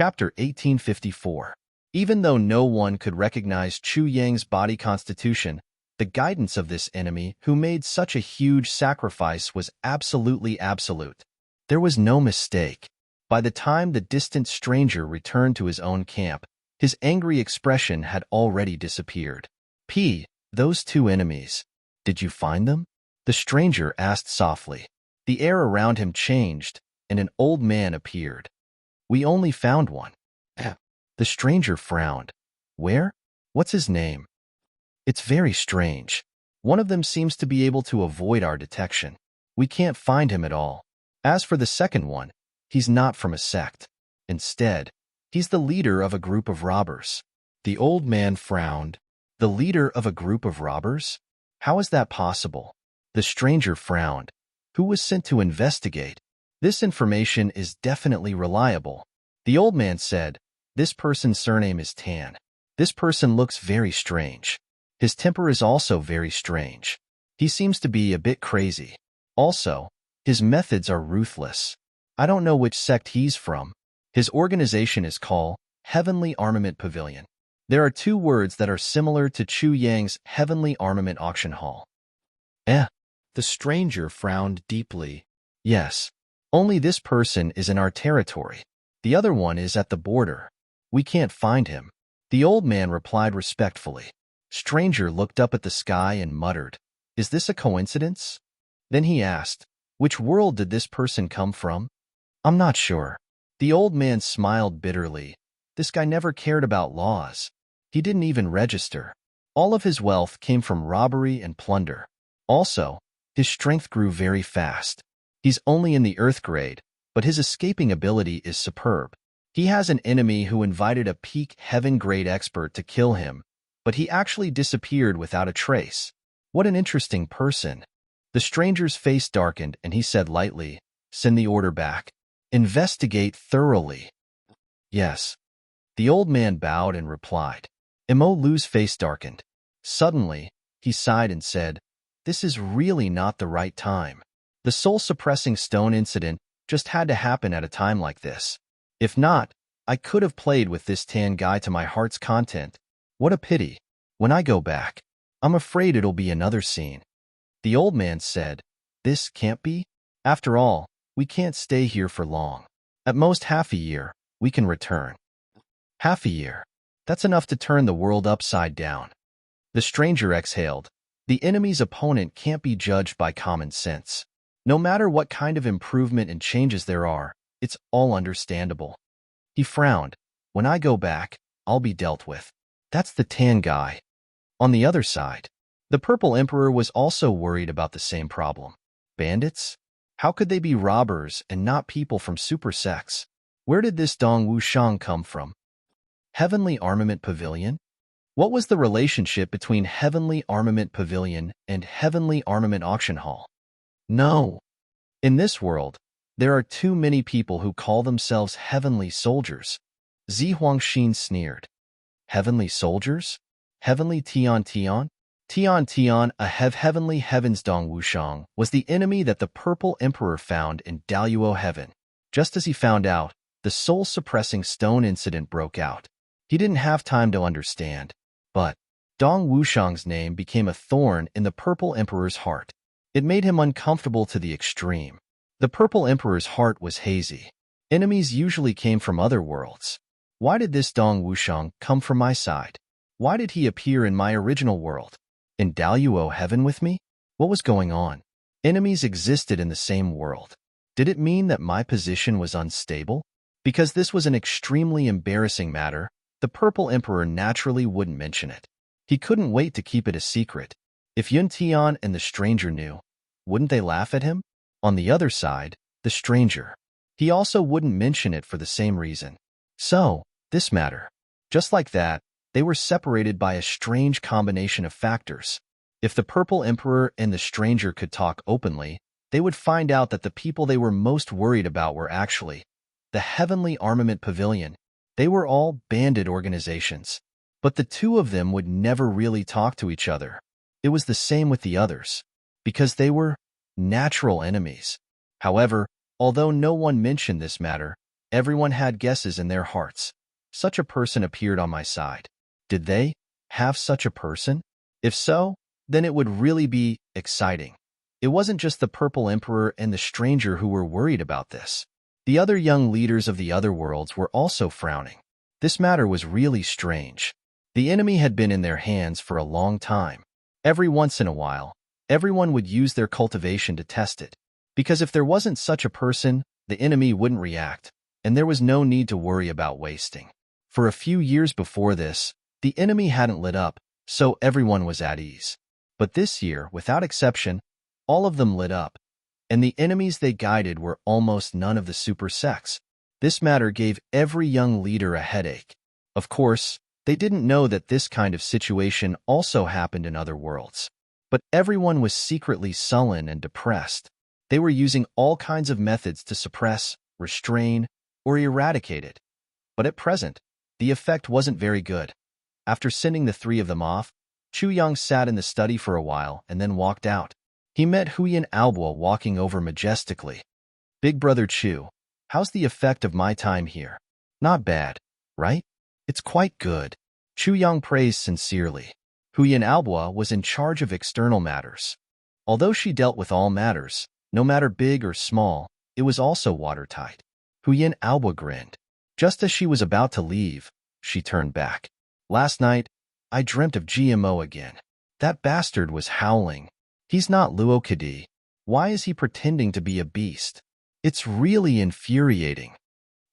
Chapter 1854. Even though no one could recognize Chu Yang's body constitution, the guidance of this enemy who made such a huge sacrifice was absolutely absolute. There was no mistake. By the time the distant stranger returned to his own camp, his angry expression had already disappeared. Those two enemies. Did you find them? The stranger asked softly. The air around him changed, and an old man appeared. We only found one. The stranger frowned. Where? What's his name? It's very strange. One of them seems to be able to avoid our detection. We can't find him at all. As for the second one, he's not from a sect. Instead, he's the leader of a group of robbers. The old man frowned. The leader of a group of robbers? How is that possible? The stranger frowned. Who was sent to investigate? This information is definitely reliable. The old man said, this person's surname is Tan. This person looks very strange. His temper is also very strange. He seems to be a bit crazy. Also, his methods are ruthless. I don't know which sect he's from. His organization is called Heavenly Armament Pavilion. There are two words that are similar to Chu Yang's Heavenly Armament Auction Hall. The stranger frowned deeply. Yes. Only this person is in our territory. The other one is at the border. We can't find him. The old man replied respectfully. Stranger looked up at the sky and muttered, Is this a coincidence? Then he asked, Which world did this person come from? I'm not sure. The old man smiled bitterly. This guy never cared about laws. He didn't even register. All of his wealth came from robbery and plunder. Also, his strength grew very fast. He's only in the Earth grade, but his escaping ability is superb. He has an enemy who invited a peak Heaven grade expert to kill him, but he actually disappeared without a trace. What an interesting person. The stranger's face darkened and he said lightly, Send the order back. Investigate thoroughly. Yes. The old man bowed and replied. Mo Lu's face darkened. Suddenly, he sighed and said, This is really not the right time. The soul-suppressing stone incident just had to happen at a time like this. If not, I could have played with this Tan guy to my heart's content. What a pity. When I go back, I'm afraid it'll be another scene. The old man said, This can't be? After all, we can't stay here for long. At most half a year, we can return. Half a year. That's enough to turn the world upside down. The stranger exhaled. The enemy's opponent can't be judged by common sense. No matter what kind of improvement and changes there are, it's all understandable. He frowned. When I go back, I'll be dealt with. That's the Tan guy. On the other side, the Purple Emperor was also worried about the same problem. Bandits? How could they be robbers and not people from super sects? Where did this Dong Wushang come from? Heavenly Armament Pavilion? What was the relationship between Heavenly Armament Pavilion and Heavenly Armament Auction Hall? No. In this world, there are too many people who call themselves heavenly soldiers. Zi Huangxin sneered. Heavenly soldiers? Heavenly Tian Tian? Tian Tian, a heavenly heavens Dong Wushang, was the enemy that the Purple Emperor found in Daluo Heaven. Just as he found out, the soul-suppressing stone incident broke out. He didn't have time to understand. But Dong Wushang's name became a thorn in the Purple Emperor's heart. It made him uncomfortable to the extreme. The Purple Emperor's heart was hazy. Enemies usually came from other worlds. Why did this Dong Wushang come from my side? Why did he appear in my original world? In Daluo Heaven with me? What was going on? Enemies existed in the same world. Did it mean that my position was unstable? Because this was an extremely embarrassing matter, the Purple Emperor naturally wouldn't mention it. He couldn't wait to keep it a secret. If Yun Tian and the stranger knew, wouldn't they laugh at him? On the other side, the stranger. He also wouldn't mention it for the same reason. So, this matter. Just like that, they were separated by a strange combination of factors. If the Purple Emperor and the stranger could talk openly, they would find out that the people they were most worried about were actually the Heavenly Armament Pavilion. They were all bandit organizations. But the two of them would never really talk to each other. It was the same with the others, because they were natural enemies. However, although no one mentioned this matter, Everyone had guesses in their hearts. Such a person appeared on my side. Did they have such a person? If so, then it would really be exciting. It wasn't just the Purple Emperor and the stranger who were worried about this. The other young leaders of the other worlds were also frowning. This matter was really strange. The enemy had been in their hands for a long time. Every once in a while, everyone would use their cultivation to test it. Because if there wasn't such a person, the enemy wouldn't react, and there was no need to worry about wasting. For a few years before this, the enemy hadn't lit up, so everyone was at ease. But this year, without exception, all of them lit up, and the enemies they guided were almost none of the super sects. This matter gave every young leader a headache. Of course, they didn't know that this kind of situation also happened in other worlds. But everyone was secretly sullen and depressed. They were using all kinds of methods to suppress, restrain, or eradicate it. But at present, the effect wasn't very good. After sending the three of them off, Chu Yang sat in the study for a while and then walked out. He met Huyan Albo walking over majestically. "Big brother Chu, how's the effect of my time here?" "Not bad, right?" "It's quite good." Chu Yang praised sincerely. Huyan Albo was in charge of external matters. Although she dealt with all matters, no matter big or small, it was also watertight. Huyan Albo grinned. Just as she was about to leave, she turned back. "Last night, I dreamt of GMO again. That bastard was howling. He's not Luo Kadi. Why is he pretending to be a beast? It's really infuriating."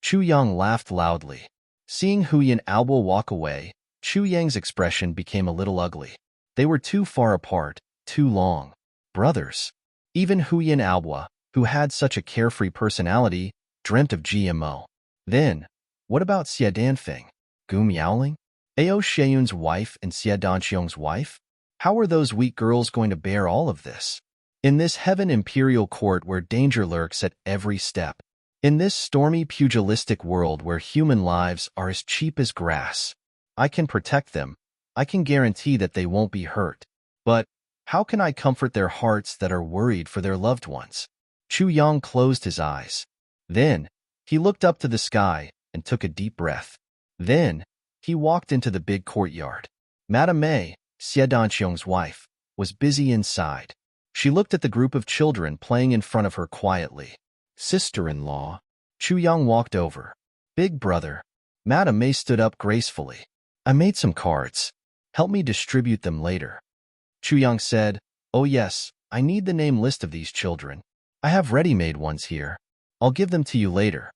Chu Yang laughed loudly. Seeing Huyan Albo walk away, Chu Yang's expression became a little ugly. They were too far apart, too long. Brothers. Even Huyan Albo, who had such a carefree personality, dreamt of GMO. Then, what about Xie Danfeng? Gu Miaoling? Ao Sheyun's wife and Xie Danxiong's wife? How are those weak girls going to bear all of this? In this heaven imperial court where danger lurks at every step. In this stormy pugilistic world where human lives are as cheap as grass. I can protect them. I can guarantee that they won't be hurt. But how can I comfort their hearts that are worried for their loved ones? Chu Yang closed his eyes. Then, he looked up to the sky and took a deep breath. Then, he walked into the big courtyard. Madame Mei, Xie Danxiong's wife, was busy inside. She looked at the group of children playing in front of her quietly. "Sister-in-law." Chu Yang walked over. "Big brother." Madame Mei stood up gracefully. "I made some cards. Help me distribute them later." Chu Yang said, "Oh yes, I need the name list of these children. I have ready-made ones here. I'll give them to you later."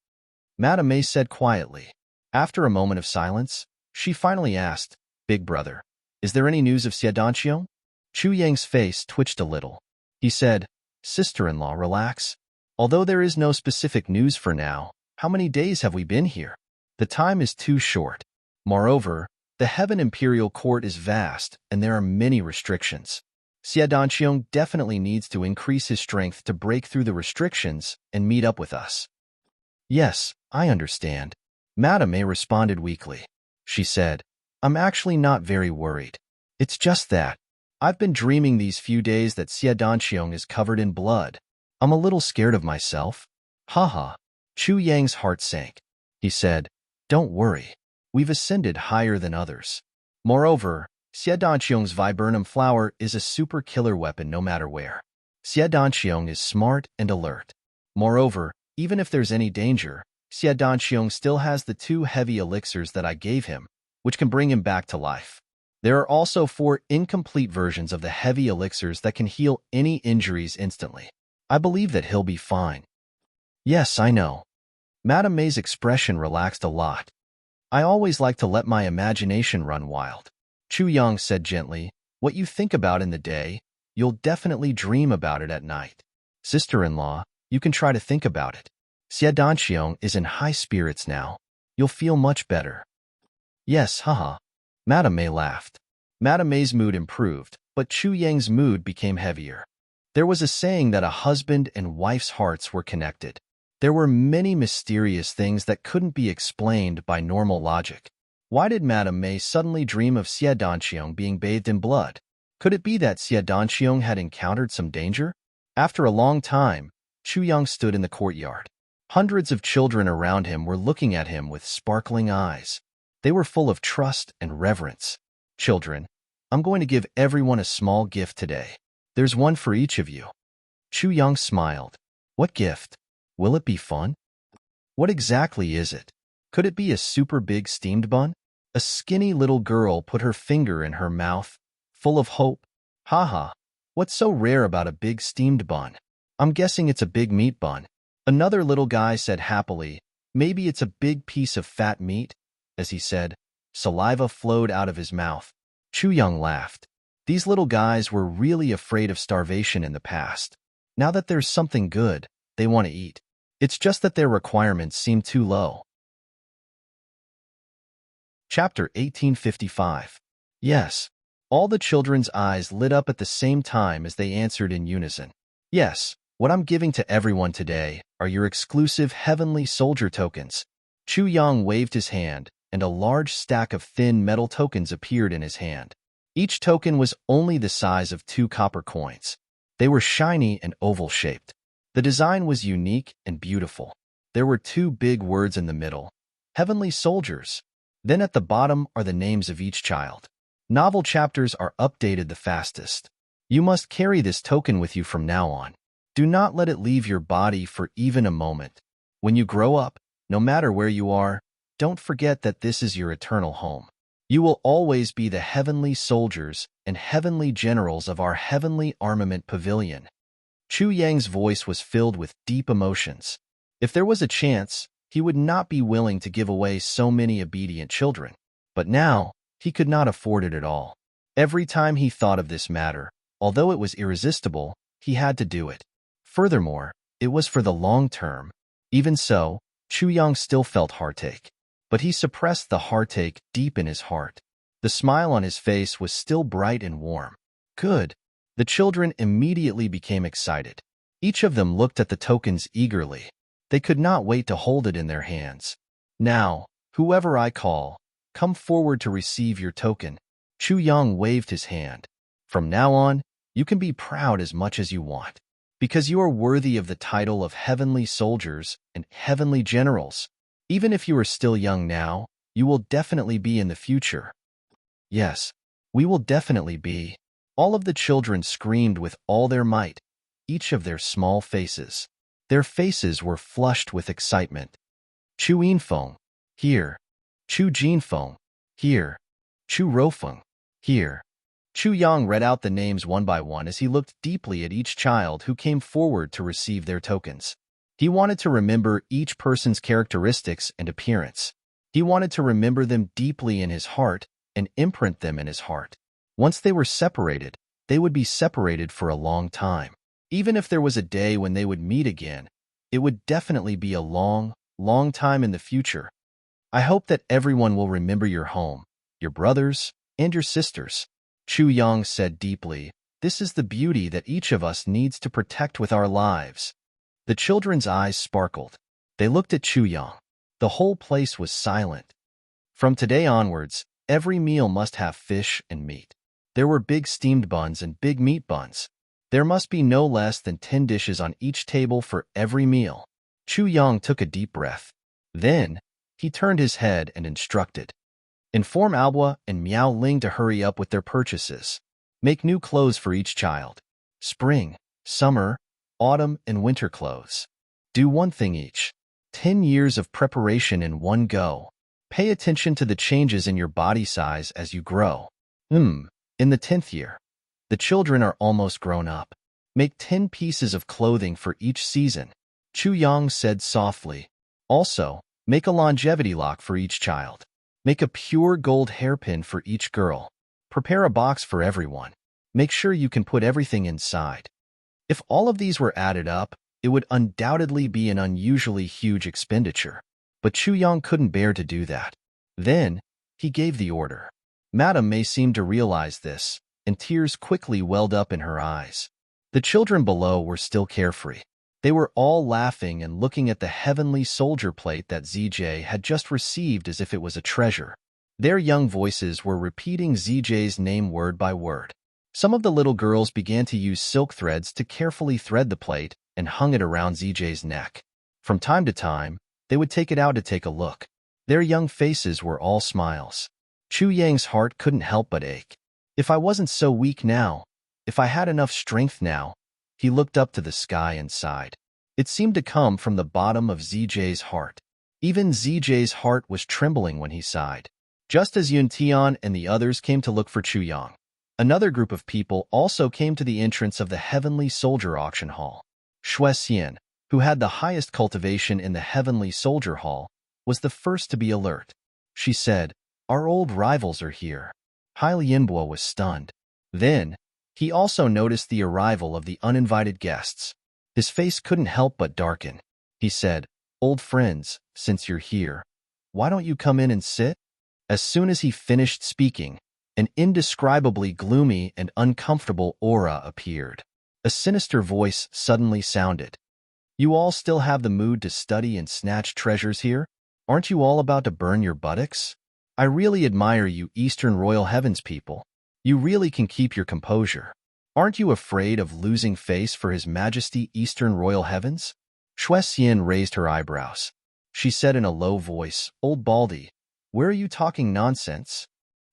Madame Mei said quietly. After a moment of silence, she finally asked, "Big brother, is there any news of Xie Danxiong?" Chu Yang's face twitched a little. He said, "Sister-in-law, relax. Although there is no specific news for now, how many days have we been here? The time is too short. Moreover, the Heaven Imperial Court is vast and there are many restrictions. Xie Danxiong definitely needs to increase his strength to break through the restrictions and meet up with us." "Yes, I understand." Madame Mei responded weakly. She said, "I'm actually not very worried. It's just that I've been dreaming these few days that Xie Danxiong is covered in blood. I'm a little scared of myself." Haha. Chu Yang's heart sank. He said, "Don't worry. We've ascended higher than others. Moreover, Xie Danxiong's viburnum flower is a super killer weapon no matter where. Xie Danxiong is smart and alert. Moreover, even if there's any danger, Xie Danxiong still has the 2 heavy elixirs that I gave him, which can bring him back to life. There are also 4 incomplete versions of the heavy elixirs that can heal any injuries instantly. I believe that he'll be fine." "Yes, I know." Madame Mei's expression relaxed a lot. "I always like to let my imagination run wild." Chu Yang said gently, "What you think about in the day, you'll definitely dream about it at night. Sister-in-law, you can try to think about it. Xie Danxiong is in high spirits now. You'll feel much better." "Yes, haha." Madame Mei laughed. Madame Mei's mood improved, but Chu Yang's mood became heavier. There was a saying that a husband and wife's hearts were connected. There were many mysterious things that couldn't be explained by normal logic. Why did Madame Mei suddenly dream of Xie Danxiong being bathed in blood? Could it be that Xie Danxiong had encountered some danger? After a long time, Chu Yang stood in the courtyard. Hundreds of children around him were looking at him with sparkling eyes. They were full of trust and reverence. Children, I'm going to give everyone a small gift today. There's one for each of you. Chu Yang smiled. What gift? Will it be fun? What exactly is it? Could it be a super big steamed bun? A skinny little girl put her finger in her mouth, full of hope. Haha, what's so rare about a big steamed bun? I'm guessing it's a big meat bun. Another little guy said happily, maybe it's a big piece of fat meat. As he said, saliva flowed out of his mouth. Chu Yang laughed. These little guys were really afraid of starvation in the past. Now that there's something good, they want to eat. It's just that their requirements seem too low. Chapter 1855. Yes. All the children's eyes lit up at the same time as they answered in unison. Yes, what I'm giving to everyone today are your exclusive heavenly soldier tokens. Chu Yang waved his hand, and a large stack of thin metal tokens appeared in his hand. Each token was only the size of 2 copper coins. They were shiny and oval-shaped. The design was unique and beautiful. There were 2 big words in the middle, Heavenly Soldiers. Then at the bottom are the names of each child. Novel chapters are updated the fastest. You must carry this token with you from now on. Do not let it leave your body for even a moment. When you grow up, no matter where you are, don't forget that this is your eternal home. You will always be the heavenly soldiers and heavenly generals of our heavenly armament pavilion. Chu Yang's voice was filled with deep emotions. If there was a chance, he would not be willing to give away so many obedient children. But now, he could not afford it at all. Every time he thought of this matter, although it was irresistible, he had to do it. Furthermore, it was for the long term. Even so, Chu Yang still felt heartache. But he suppressed the heartache deep in his heart. The smile on his face was still bright and warm. Good. The children immediately became excited. Each of them looked at the tokens eagerly. They could not wait to hold it in their hands. Now, whoever I call, come forward to receive your token. Chu Yang waved his hand. From now on, you can be proud as much as you want, because you are worthy of the title of heavenly soldiers and heavenly generals. Even if you are still young now, you will definitely be in the future. Yes, we will definitely be. All of the children screamed with all their might, each of their small faces. Their faces were flushed with excitement. Chu Yinfeng, here. Chu Jinfeng, here. Chu Rofeng, here. Chu Yang read out the names one by one as he looked deeply at each child who came forward to receive their tokens. He wanted to remember each person's characteristics and appearance. He wanted to remember them deeply in his heart and imprint them in his heart. Once they were separated, they would be separated for a long time. Even if there was a day when they would meet again, it would definitely be a long, long time in the future. I hope that everyone will remember your home, your brothers, and your sisters. Chu Yang said deeply, this is the beauty that each of us needs to protect with our lives. The children's eyes sparkled. They looked at Chu Yang. The whole place was silent. From today onwards, every meal must have fish and meat. There were big steamed buns and big meat buns. There must be no less than 10 dishes on each table for every meal. Chu Yang took a deep breath. Then, he turned his head and instructed. Inform Albua and Miao Ling to hurry up with their purchases. Make new clothes for each child. Spring, summer, autumn, and winter clothes. Do one thing each. 10 years of preparation in one go. Pay attention to the changes in your body size as you grow. In the 10th year. The children are almost grown up. Make 10 pieces of clothing for each season. Chu Yang said softly. Also, make a longevity lock for each child. Make a pure gold hairpin for each girl. Prepare a box for everyone. Make sure you can put everything inside. If all of these were added up, it would undoubtedly be an unusually huge expenditure. But Chu Yang couldn't bear to do that. Then, he gave the order. Madame May seemed to realize this, and tears quickly welled up in her eyes. The children below were still carefree. They were all laughing and looking at the heavenly soldier plate that ZJ had just received as if it was a treasure. Their young voices were repeating ZJ's name word by word. Some of the little girls began to use silk threads to carefully thread the plate and hung it around ZJ's neck. From time to time, they would take it out to take a look. Their young faces were all smiles. Chu Yang's heart couldn't help but ache. If I wasn't so weak now, if I had enough strength now, he looked up to the sky and sighed. It seemed to come from the bottom of ZJ's heart. Even ZJ's heart was trembling when he sighed. Just as Yun Tian and the others came to look for Chu Yang, another group of people also came to the entrance of the Heavenly Soldier Auction Hall. Xue Xian, who had the highest cultivation in the Heavenly Soldier Hall, was the first to be alert. She said, "Our old rivals are here." Hai Lianbo was stunned. Then, he also noticed the arrival of the uninvited guests. His face couldn't help but darken. He said, "Old friends, since you're here, why don't you come in and sit?" As soon as he finished speaking, an indescribably gloomy and uncomfortable aura appeared. A sinister voice suddenly sounded. "You all still have the mood to study and snatch treasures here? Aren't you all about to burn your buttocks? I really admire you Eastern Royal Heavens people. You really can keep your composure. Aren't you afraid of losing face for His Majesty Eastern Royal Heavens?" Xue Xian raised her eyebrows. She said in a low voice, "Old Baldy, where are you talking nonsense?"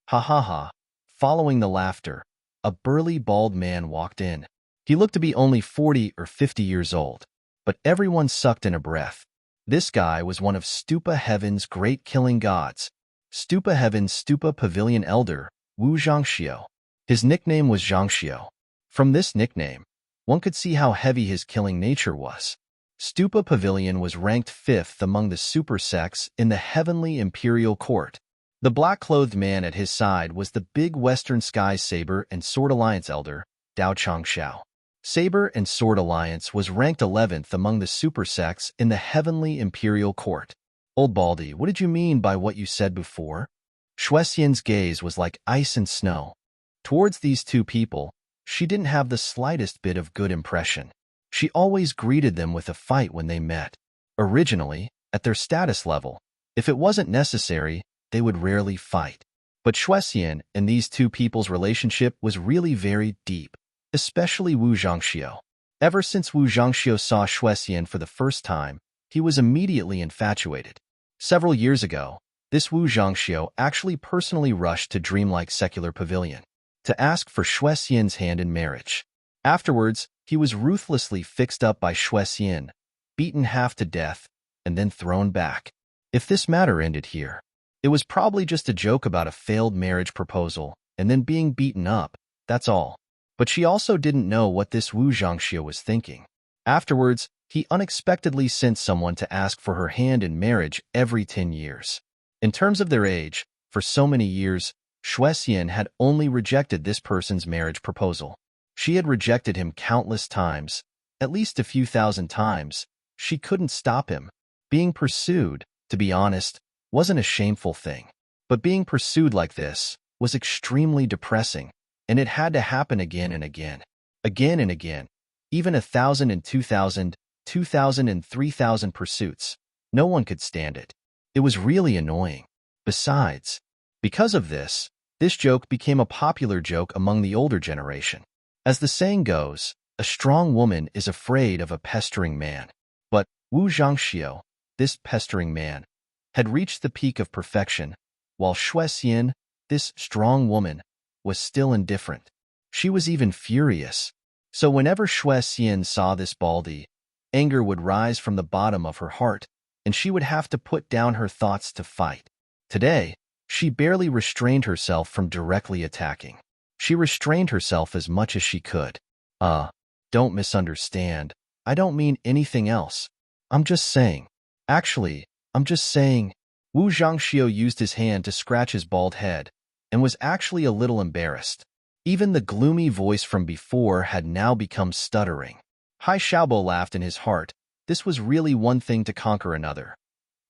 Ha ha ha. Following the laughter, a burly bald man walked in. He looked to be only 40 or 50 years old, but everyone sucked in a breath. This guy was one of Stupa Heaven's great killing gods. Stupa Heaven's Stupa Pavilion Elder, Wu Zhangxiu. His nickname was Zhangxiu. From this nickname, one could see how heavy his killing nature was. Stupa Pavilion was ranked 5th among the super sects in the Heavenly Imperial Court. The black-clothed man at his side was the big Western Sky Saber and Sword Alliance Elder, Dao Changxiao. Saber and Sword Alliance was ranked 11th among the super sects in the Heavenly Imperial Court. Old Baldy, what did you mean by what you said before? Xue Xian's gaze was like ice and snow. Towards these two people, she didn't have the slightest bit of good impression. She always greeted them with a fight when they met. Originally, at their status level, if it wasn't necessary, they would rarely fight. But Xue Xian and these two people's relationship was really very deep, especially Wu Zhangxiu. Ever since Wu Zhangxiu saw Xue Xian for the first time, he was immediately infatuated. Several years ago, this Wu Zhangxiu actually personally rushed to Dreamlike Secular Pavilion to ask for Xue Xian's hand in marriage. Afterwards, he was ruthlessly fixed up by Xue Xian, beaten half to death, and then thrown back. If this matter ended here, it was probably just a joke about a failed marriage proposal and then being beaten up, that's all. But she also didn't know what this Wu Zhangxiu was thinking. Afterwards, he unexpectedly sent someone to ask for her hand in marriage every 10 years. In terms of their age, for so many years, Xue Xian had only rejected this person's marriage proposal. She had rejected him countless times, at least a few thousand times. She couldn't stop him. Being pursued, to be honest, wasn't a shameful thing. But being pursued like this was extremely depressing, and it had to happen again and again. Again and again. Even 1,000 and 2,000, 2,000 and 3,000 pursuits. No one could stand it. It was really annoying. Besides, because of this joke became a popular joke among the older generation. As the saying goes, a strong woman is afraid of a pestering man. But Wu Zhangxiu, this pestering man, had reached the peak of perfection, while Xue Xian, this strong woman, was still indifferent. She was even furious. So whenever Xue Xian saw this Baldy, anger would rise from the bottom of her heart, and she would have to put down her thoughts to fight. Today, she barely restrained herself from directly attacking. She restrained herself as much as she could. Don't misunderstand. I don't mean anything else. I'm just saying. Actually, I'm just saying. Wu Zhangxiu used his hand to scratch his bald head, and was actually a little embarrassed. Even the gloomy voice from before had now become stuttering. Hai Xiaobo laughed in his heart. This was really one thing to conquer another.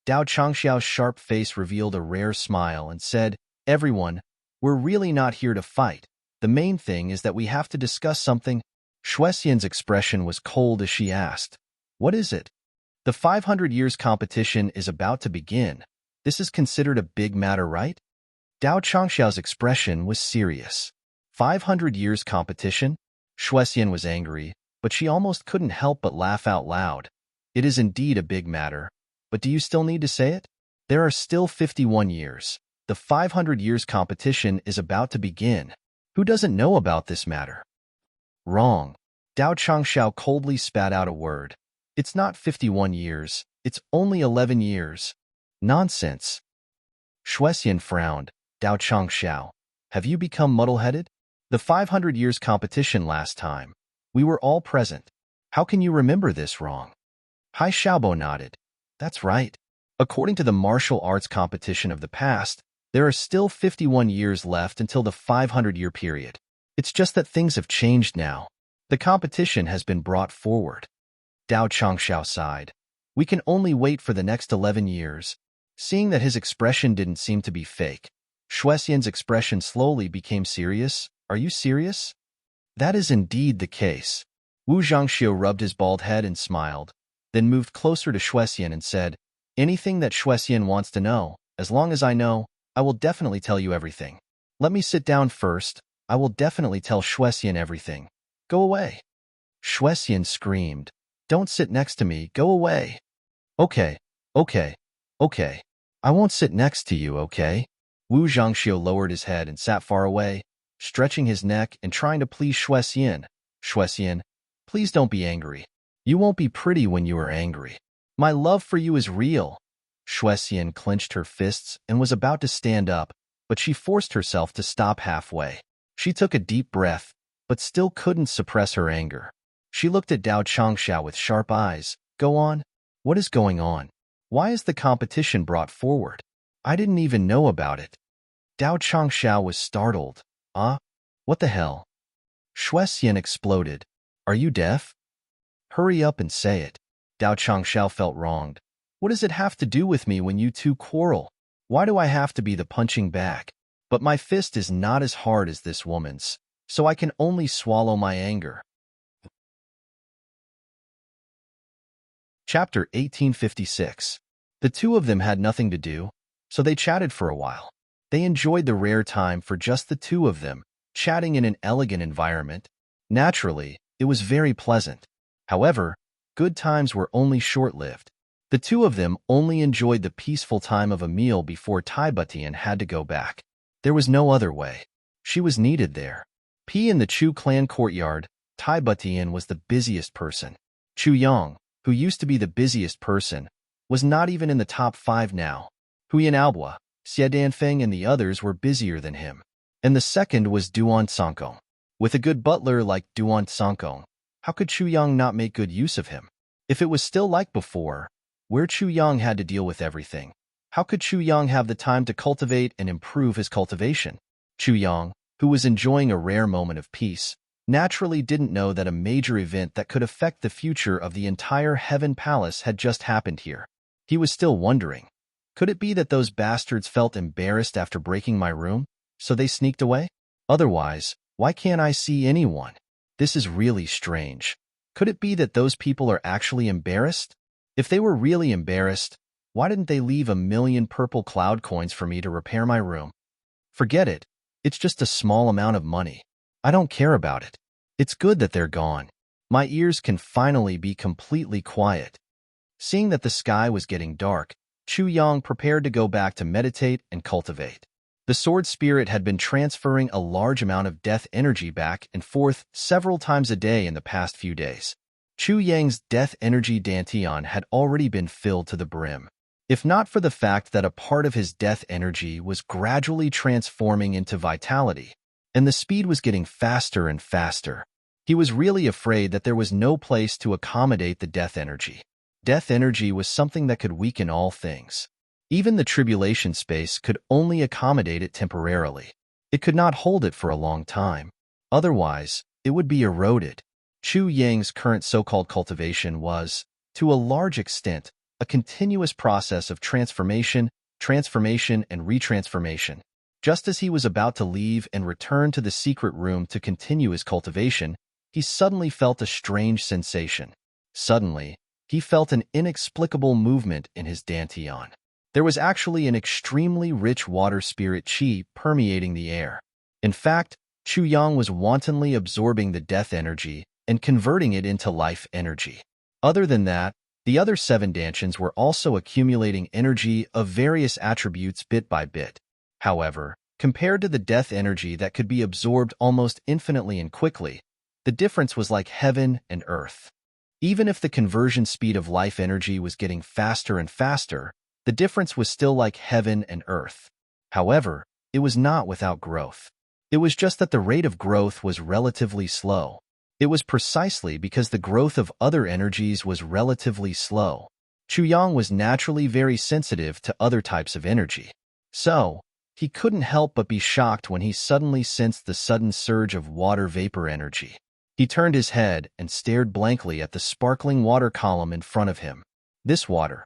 Dao Changxiao's sharp face revealed a rare smile and said, "Everyone, we're really not here to fight. The main thing is that we have to discuss something." Xue Xian's expression was cold as she asked, "What is it?" "The 500 years competition is about to begin. This is considered a big matter, right?" Dao Changxiao's expression was serious. 500 years competition? Xue Xian was angry, but she almost couldn't help but laugh out loud. It is indeed a big matter, but do you still need to say it? There are still 51 years. The 500 years competition is about to begin. Who doesn't know about this matter? Wrong. Dao Changxiao coldly spat out a word. It's not 51 years. It's only 11 years. Nonsense. Shuexian frowned. Dao Changxiao, have you become muddle-headed? The 500 years competition last time. We were all present. How can you remember this wrong? Hai Xiaobo nodded. That's right. According to the martial arts competition of the past, there are still 51 years left until the 500-year period. It's just that things have changed now. The competition has been brought forward. Dao Changxiao sighed. We can only wait for the next 11 years. Seeing that his expression didn't seem to be fake, Shuexian's expression slowly became serious. Are you serious? That is indeed the case. Wu Zhangxiu rubbed his bald head and smiled, then moved closer to Shuexian and said, anything that Shuexian wants to know, as long as I know, I will definitely tell you everything. Let me sit down first. I will definitely tell Shuexian everything. Go away. Shuexian screamed. Don't sit next to me. Go away. Okay. I won't sit next to you, okay? Wu Zhangxiu lowered his head and sat far away, stretching his neck and trying to please Shuexian. Shuexian, please don't be angry. You won't be pretty when you are angry. My love for you is real. Shuexian clenched her fists and was about to stand up, but she forced herself to stop halfway. She took a deep breath, but still couldn't suppress her anger. She looked at Dao Changxiao with sharp eyes. Go on. What is going on? Why is the competition brought forward? I didn't even know about it. Dao Changxiao was startled. What the hell? Shuexian exploded. Are you deaf? Hurry up and say it. Dao Changxiao felt wronged. What does it have to do with me when you two quarrel? Why do I have to be the punching bag? But my fist is not as hard as this woman's, so I can only swallow my anger. Chapter 1856. The two of them had nothing to do, so they chatted for a while. They enjoyed the rare time for just the two of them, chatting in an elegant environment. Naturally, it was very pleasant. However, good times were only short-lived. The two of them only enjoyed the peaceful time of a meal before Tai Butian had to go back. There was no other way. She was needed there. In the Chu clan courtyard, Tai Butian was the busiest person. Chu Yang, who used to be the busiest person, was not even in the top 5 now. Huyan Albua, Xie Danfeng and the others were busier than him. And the second was Duan Sankong. With a good butler like Duan Sankong, how could Chu Yang not make good use of him? If it was still like before, where Chu Yang had to deal with everything, how could Chu Yang have the time to cultivate and improve his cultivation? Chu Yang, who was enjoying a rare moment of peace, naturally didn't know that a major event that could affect the future of the entire Heaven Palace had just happened here. He was still wondering, could it be that those bastards felt embarrassed after breaking my room, so they sneaked away? Otherwise, why can't I see anyone? This is really strange. Could it be that those people are actually embarrassed? If they were really embarrassed, why didn't they leave 1,000,000 purple cloud coins for me to repair my room? Forget it. It's just a small amount of money. I don't care about it. It's good that they're gone. My ears can finally be completely quiet. Seeing that the sky was getting dark, Chu Yang prepared to go back to meditate and cultivate. The sword spirit had been transferring a large amount of death energy back and forth several times a day in the past few days. Chu Yang's death energy dantian had already been filled to the brim. If not for the fact that a part of his death energy was gradually transforming into vitality, and the speed was getting faster and faster, he was really afraid that there was no place to accommodate the death energy. Death energy was something that could weaken all things. Even the tribulation space could only accommodate it temporarily. It could not hold it for a long time. Otherwise, it would be eroded. Chu Yang's current so-called cultivation was, to a large extent, a continuous process of transformation, and retransformation. Just as he was about to leave and return to the secret room to continue his cultivation, he suddenly felt a strange sensation. Suddenly, he felt an inexplicable movement in his dantian. There was actually an extremely rich water spirit qi permeating the air. In fact, Chu Yang was wantonly absorbing the death energy and converting it into life energy. Other than that, The other 7 dantians were also accumulating energy of various attributes bit by bit. However, compared to the death energy that could be absorbed almost infinitely and quickly, the difference was like heaven and earth. Even if the conversion speed of life energy was getting faster and faster, the difference was still like heaven and earth. However, it was not without growth. It was just that the rate of growth was relatively slow. It was precisely because the growth of other energies was relatively slow. Chu Yang was naturally very sensitive to other types of energy. So, he couldn't help but be shocked when he suddenly sensed the sudden surge of water vapor energy. He turned his head and stared blankly at the sparkling water column in front of him. This water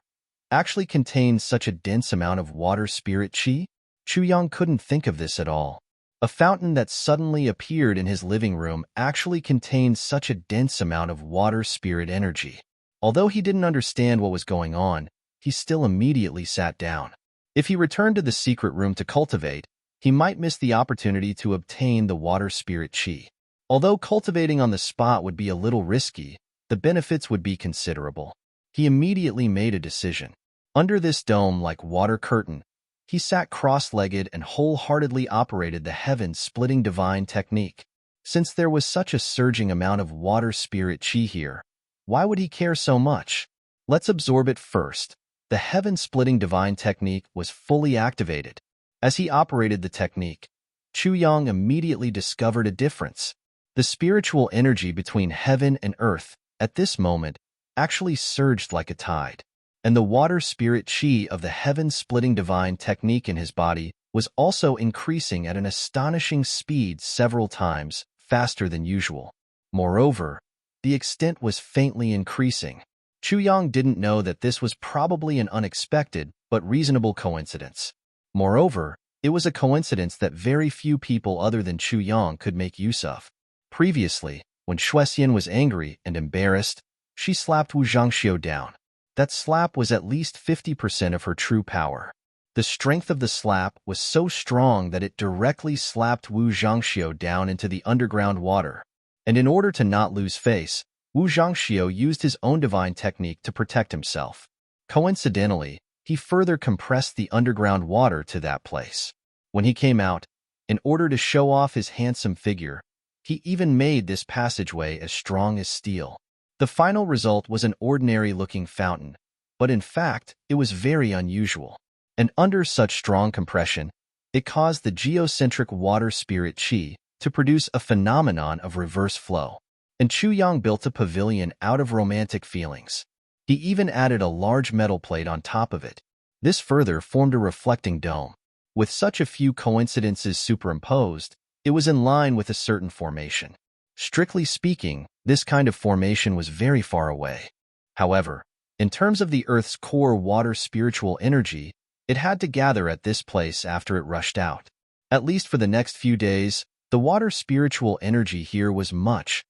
actually contained such a dense amount of water spirit qi? Chu Yang couldn't think of this at all. A fountain that suddenly appeared in his living room actually contained such a dense amount of water spirit energy. Although he didn't understand what was going on, he still immediately sat down. If he returned to the secret room to cultivate, he might miss the opportunity to obtain the water spirit qi. Although cultivating on the spot would be a little risky, the benefits would be considerable. He immediately made a decision. Under this dome-like water curtain, he sat cross-legged and wholeheartedly operated the heaven-splitting divine technique. Since there was such a surging amount of water spirit qi here, why would he care so much? Let's absorb it first. The heaven-splitting divine technique was fully activated. As he operated the technique, Chu Yang immediately discovered a difference. The spiritual energy between heaven and earth, at this moment, actually surged like a tide. And the water spirit qi of the heaven-splitting divine technique in his body was also increasing at an astonishing speed several times faster than usual. Moreover, the extent was faintly increasing. Chu Yang didn't know that this was probably an unexpected but reasonable coincidence. Moreover, it was a coincidence that very few people other than Chu Yang could make use of. Previously, when Shuexian was angry and embarrassed, she slapped Wu Zhangxiu down. That slap was at least 50% of her true power. The strength of the slap was so strong that it directly slapped Wu Zhangxiu down into the underground water. And in order to not lose face, Wu Zhangxiu used his own divine technique to protect himself. Coincidentally, he further compressed the underground water to that place. When he came out, in order to show off his handsome figure, he even made this passageway as strong as steel. The final result was an ordinary-looking fountain, but in fact, it was very unusual. And under such strong compression, it caused the geocentric water spirit qi to produce a phenomenon of reverse flow. And Chu Yang built a pavilion out of romantic feelings. He even added a large metal plate on top of it. This further formed a reflecting dome. With such a few coincidences superimposed, it was in line with a certain formation. Strictly speaking, this kind of formation was very far away. However, in terms of the Earth's core water spiritual energy, it had to gather at this place after it rushed out. At least for the next few days, the water spiritual energy here was much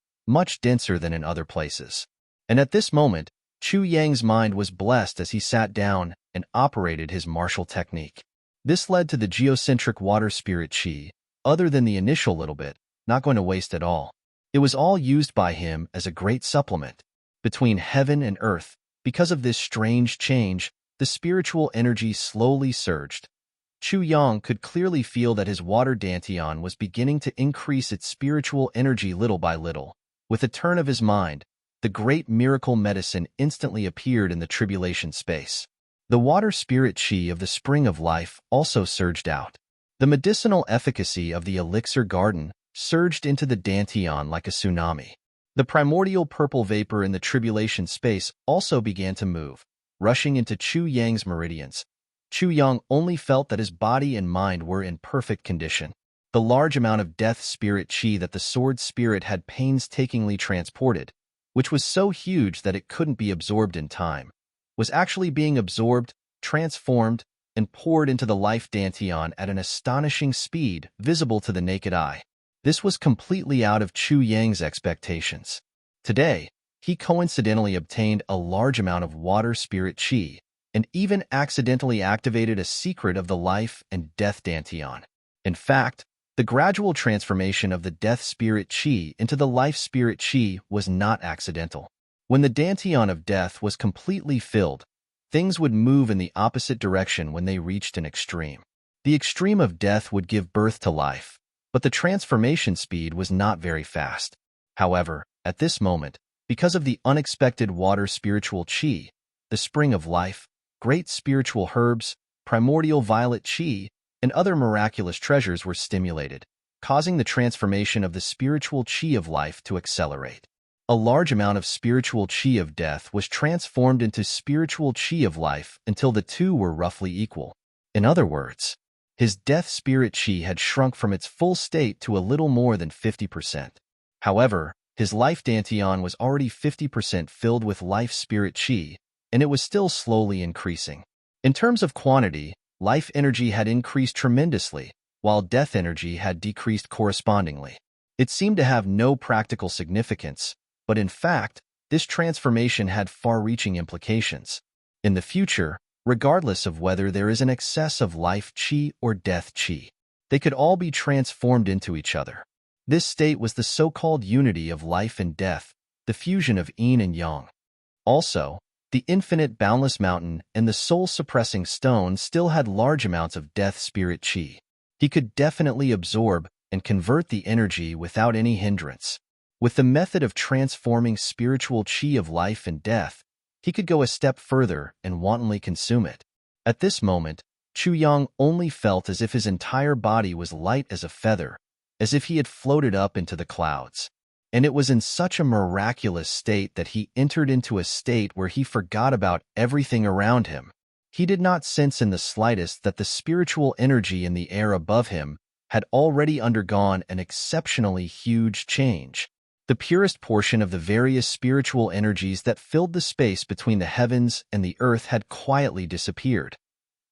denser than in other places. And at this moment, Chu Yang's mind was blessed as he sat down and operated his martial technique. This led to the geocentric water spirit qi, other than the initial little bit, not going to waste at all. It was all used by him as a great supplement. Between heaven and earth, because of this strange change, the spiritual energy slowly surged. Chu Yang could clearly feel that his water dantian was beginning to increase its spiritual energy little by little. With a turn of his mind, the great miracle medicine instantly appeared in the tribulation space. The water spirit qi of the spring of life also surged out. The medicinal efficacy of the elixir garden surged into the dantian like a tsunami. The primordial purple vapor in the tribulation space also began to move, rushing into Chu Yang's meridians. Chu Yang only felt that his body and mind were in perfect condition. The large amount of death spirit qi that the sword spirit had painstakingly transported, which was so huge that it couldn't be absorbed in time, was actually being absorbed, transformed, and poured into the life dantian at an astonishing speed visible to the naked eye. This was completely out of Chu Yang's expectations. Today, he coincidentally obtained a large amount of water spirit qi and even accidentally activated a secret of the life and death dantian. In fact, the gradual transformation of the death spirit qi into the life spirit qi was not accidental. When the dantian of death was completely filled, things would move in the opposite direction when they reached an extreme. The extreme of death would give birth to life, but the transformation speed was not very fast. However, at this moment, because of the unexpected water spiritual chi, the spring of life, great spiritual herbs, primordial violet chi, and other miraculous treasures were stimulated, causing the transformation of the spiritual chi of life to accelerate. A large amount of spiritual chi of death was transformed into spiritual chi of life until the two were roughly equal. In other words, his death spirit chi had shrunk from its full state to a little more than 50%. However, his life dantian was already 50% filled with life spirit chi, and it was still slowly increasing. In terms of quantity, life energy had increased tremendously, while death energy had decreased correspondingly. It seemed to have no practical significance, but in fact, this transformation had far-reaching implications. In the future, regardless of whether there is an excess of life chi or death chi, they could all be transformed into each other. This state was the so-called unity of life and death, the fusion of yin and yang. Also, the infinite boundless mountain and the soul-suppressing stone still had large amounts of death spirit chi. He could definitely absorb and convert the energy without any hindrance. With the method of transforming spiritual chi of life and death, he could go a step further and wantonly consume it. At this moment, Chu Yang only felt as if his entire body was light as a feather, as if he had floated up into the clouds. And it was in such a miraculous state that he entered into a state where he forgot about everything around him. He did not sense in the slightest that the spiritual energy in the air above him had already undergone an exceptionally huge change. The purest portion of the various spiritual energies that filled the space between the heavens and the earth had quietly disappeared,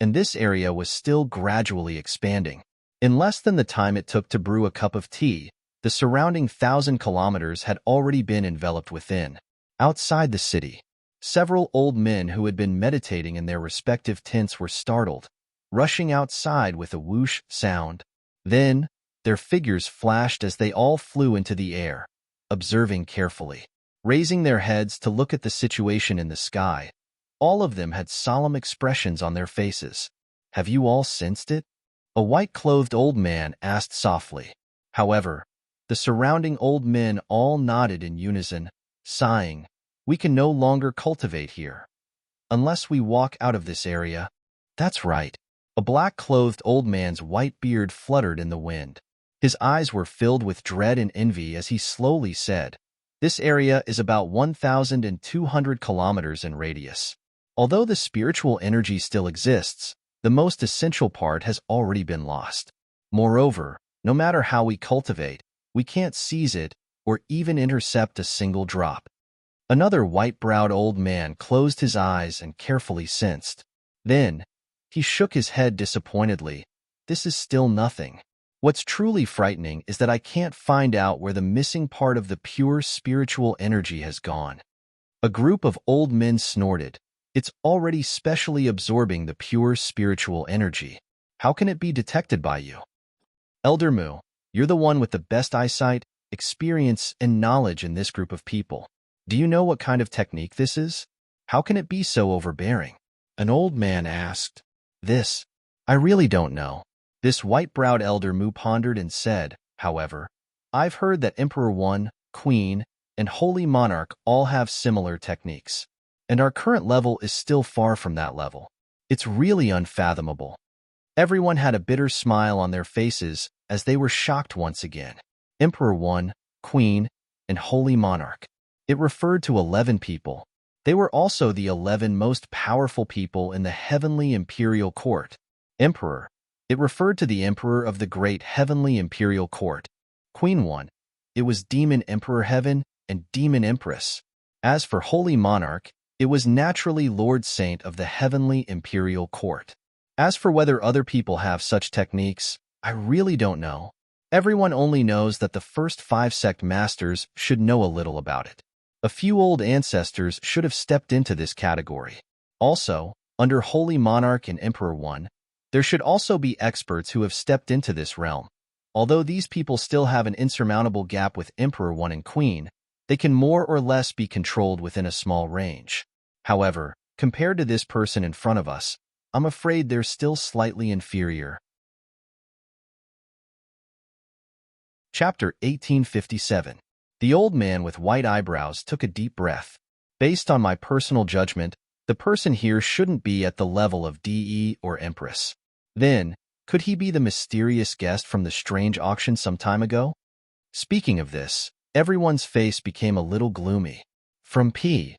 and this area was still gradually expanding. In less than the time it took to brew a cup of tea, the surrounding 1,000 kilometers had already been enveloped within. Outside the city, several old men who had been meditating in their respective tents were startled, rushing outside with a whoosh sound. Then, their figures flashed as they all flew into the air, observing carefully. Raising their heads to look at the situation in the sky, all of them had solemn expressions on their faces. "Have you all sensed it?" a white-clothed old man asked softly. However, the surrounding old men all nodded in unison, sighing, "We can no longer cultivate here. Unless we walk out of this area." "That's right." A black-clothed old man's white beard fluttered in the wind. His eyes were filled with dread and envy as he slowly said, "This area is about 1,200 kilometers in radius. Although the spiritual energy still exists, the most essential part has already been lost. Moreover, no matter how we cultivate, we can't seize it or even intercept a single drop." Another white-browed old man closed his eyes and carefully sensed. Then, he shook his head disappointedly. "This is still nothing. What's truly frightening is that I can't find out where the missing part of the pure spiritual energy has gone." A group of old men snorted. "It's already specially absorbing the pure spiritual energy. How can it be detected by you?" "Elder Mu, you're the one with the best eyesight, experience, and knowledge in this group of people. Do you know what kind of technique this is? How can it be so overbearing?" An old man asked. I really don't know." This white-browed elder Mu pondered and said, "However, I've heard that Emperor 1, Queen, and Holy Monarch all have similar techniques, and our current level is still far from that level. It's really unfathomable." Everyone had a bitter smile on their faces as they were shocked once again. Emperor 1, Queen, and Holy Monarch. It referred to 11 people. They were also the 11 most powerful people in the heavenly imperial court. Emperor. It referred to the emperor of the great heavenly imperial court. Queen 1. It was Demon Emperor Heaven and Demon Empress. As for Holy Monarch, it was naturally Lord Saint of the heavenly imperial court. As for whether other people have such techniques, I really don't know. Everyone only knows that the first 5 sect masters should know a little about it. A few old ancestors should have stepped into this category. Also, under Holy Monarch and Emperor 1, there should also be experts who have stepped into this realm. Although these people still have an insurmountable gap with Emperor 1 and Queen, They can more or less be controlled within a small range. However, compared to this person in front of us, I'm afraid they're still slightly inferior. Chapter 1857. The old man with white eyebrows took a deep breath. Based on my personal judgment, the person here shouldn't be at the level of DE or Empress. Then, could he be the mysterious guest from the strange auction some time ago? Speaking of this, everyone's face became a little gloomy. From P.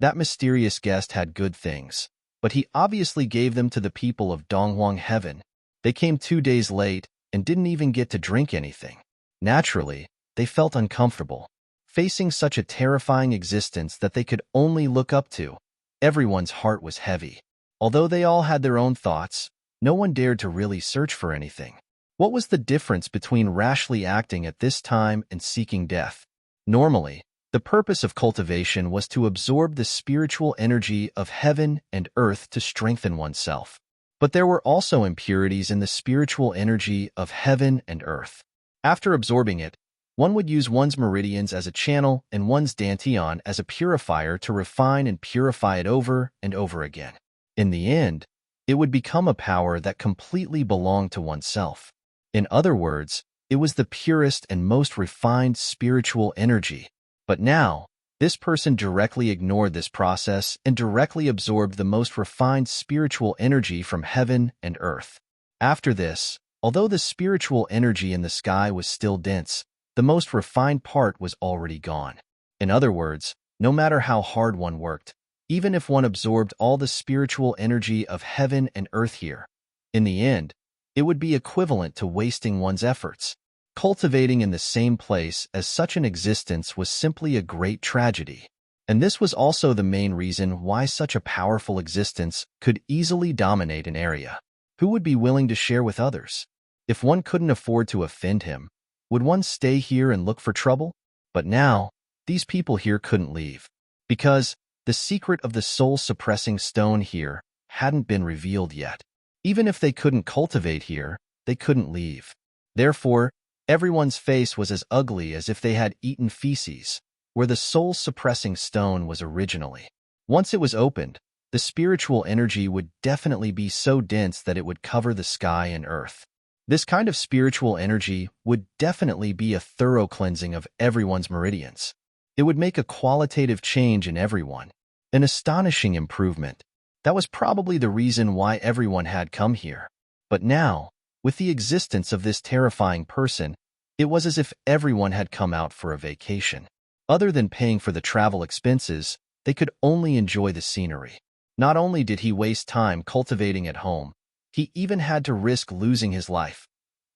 That mysterious guest had good things, but he obviously gave them to the people of Donghuang Heaven. They came 2 days late and didn't even get to drink anything. Naturally, they felt uncomfortable, facing such a terrifying existence that they could only look up to. Everyone's heart was heavy. Although they all had their own thoughts, no one dared to really search for anything. What was the difference between rashly acting at this time and seeking death? Normally, the purpose of cultivation was to absorb the spiritual energy of heaven and earth to strengthen oneself. But there were also impurities in the spiritual energy of heaven and earth. After absorbing it, one would use one's meridians as a channel and one's dantian as a purifier to refine and purify it over and over again. In the end, it would become a power that completely belonged to oneself. In other words, it was the purest and most refined spiritual energy. But now, this person directly ignored this process and directly absorbed the most refined spiritual energy from heaven and earth. After this, although the spiritual energy in the sky was still dense, the most refined part was already gone. In other words, no matter how hard one worked, even if one absorbed all the spiritual energy of heaven and earth here, in the end, it would be equivalent to wasting one's efforts. Cultivating in the same place as such an existence was simply a great tragedy. And this was also the main reason why such a powerful existence could easily dominate an area. Who would be willing to share with others? If one couldn't afford to offend him, would one stay here and look for trouble? But now, these people here couldn't leave, because the secret of the soul-suppressing stone here hadn't been revealed yet. Even if they couldn't cultivate here, they couldn't leave. Therefore, everyone's face was as ugly as if they had eaten feces, where the soul-suppressing stone was originally. Once it was opened, the spiritual energy would definitely be so dense that it would cover the sky and earth. This kind of spiritual energy would definitely be a thorough cleansing of everyone's meridians. It would make a qualitative change in everyone, an astonishing improvement. That was probably the reason why everyone had come here. But now, with the existence of this terrifying person, it was as if everyone had come out for a vacation. Other than paying for the travel expenses, they could only enjoy the scenery. Not only did he waste time cultivating at home, he even had to risk losing his life.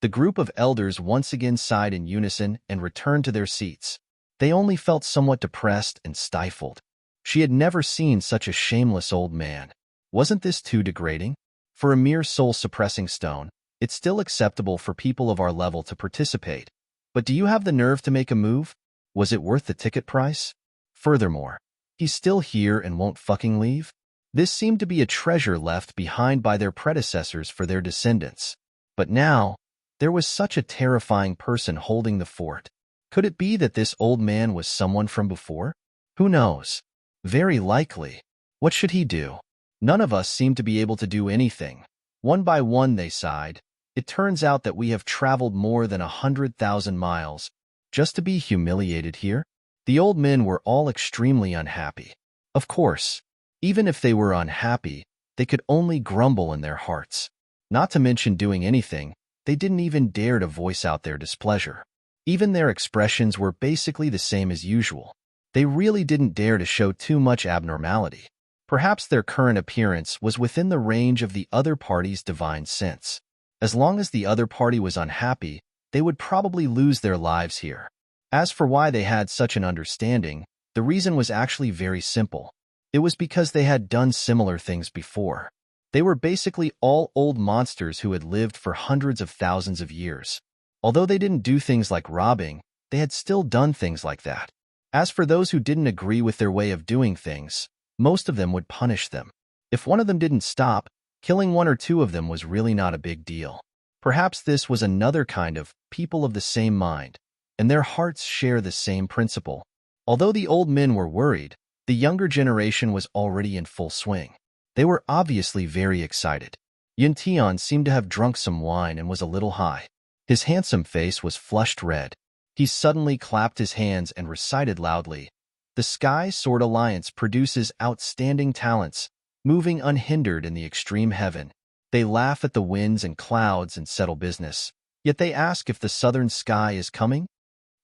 The group of elders once again sighed in unison and returned to their seats. They only felt somewhat depressed and stifled. She had never seen such a shameless old man. Wasn't this too degrading? For a mere soul-suppressing stone, it's still acceptable for people of our level to participate. But do you have the nerve to make a move? Was it worth the ticket price? Furthermore, he's still here and won't fucking leave? This seemed to be a treasure left behind by their predecessors for their descendants. But now, there was such a terrifying person holding the fort. Could it be that this old man was someone from before? Who knows? Very likely. What should he do? None of us seem to be able to do anything. One by one they sighed. It turns out that we have traveled more than 100,000 miles just to be humiliated here. The old men were all extremely unhappy. Of course, even if they were unhappy, they could only grumble in their hearts. Not to mention doing anything, they didn't even dare to voice out their displeasure. Even their expressions were basically the same as usual. They really didn't dare to show too much abnormality. Perhaps their current appearance was within the range of the other party's divine sense. As long as the other party was unhappy, they would probably lose their lives here. As for why they had such an understanding, the reason was actually very simple. It was because they had done similar things before. They were basically all old monsters who had lived for hundreds of thousands of years. Although they didn't do things like robbing, they had still done things like that. As for those who didn't agree with their way of doing things, most of them would punish them. If one of them didn't stop, killing one or two of them was really not a big deal. Perhaps this was another kind of people of the same mind, and their hearts share the same principle. Although the old men were worried, the younger generation was already in full swing. They were obviously very excited. Yun Tian seemed to have drunk some wine and was a little high. His handsome face was flushed red. He suddenly clapped his hands and recited loudly, "The Sky Sword Alliance produces outstanding talents, moving unhindered in the extreme heaven. They laugh at the winds and clouds and settle business, yet they ask if the southern sky is coming."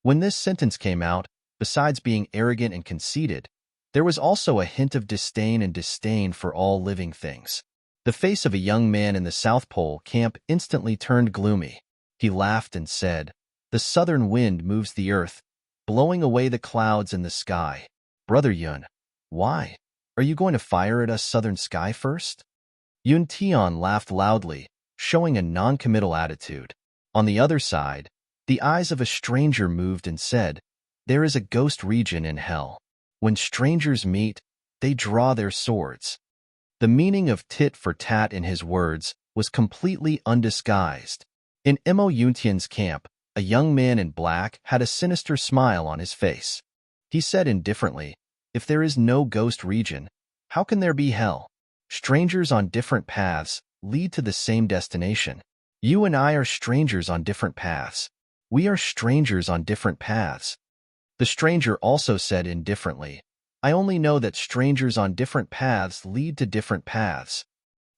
When this sentence came out, besides being arrogant and conceited, there was also a hint of disdain for all living things. The face of a young man in the South Pole camp instantly turned gloomy. He laughed and said, "The southern wind moves the earth, blowing away the clouds in the sky. Brother Yun, why? Are you going to fire at us southern sky first?" Yun Tian laughed loudly, showing a non-committal attitude. On the other side, the eyes of a stranger moved and said, "There is a ghost region in hell. When strangers meet, they draw their swords." The meaning of tit for tat in his words was completely undisguised. In Mo Yuntian's camp, a young man in black had a sinister smile on his face. He said indifferently, "If there is no ghost region, how can there be hell? Strangers on different paths lead to the same destination. You and I are strangers on different paths. We are strangers on different paths." The stranger also said indifferently, "I only know that strangers on different paths lead to different paths."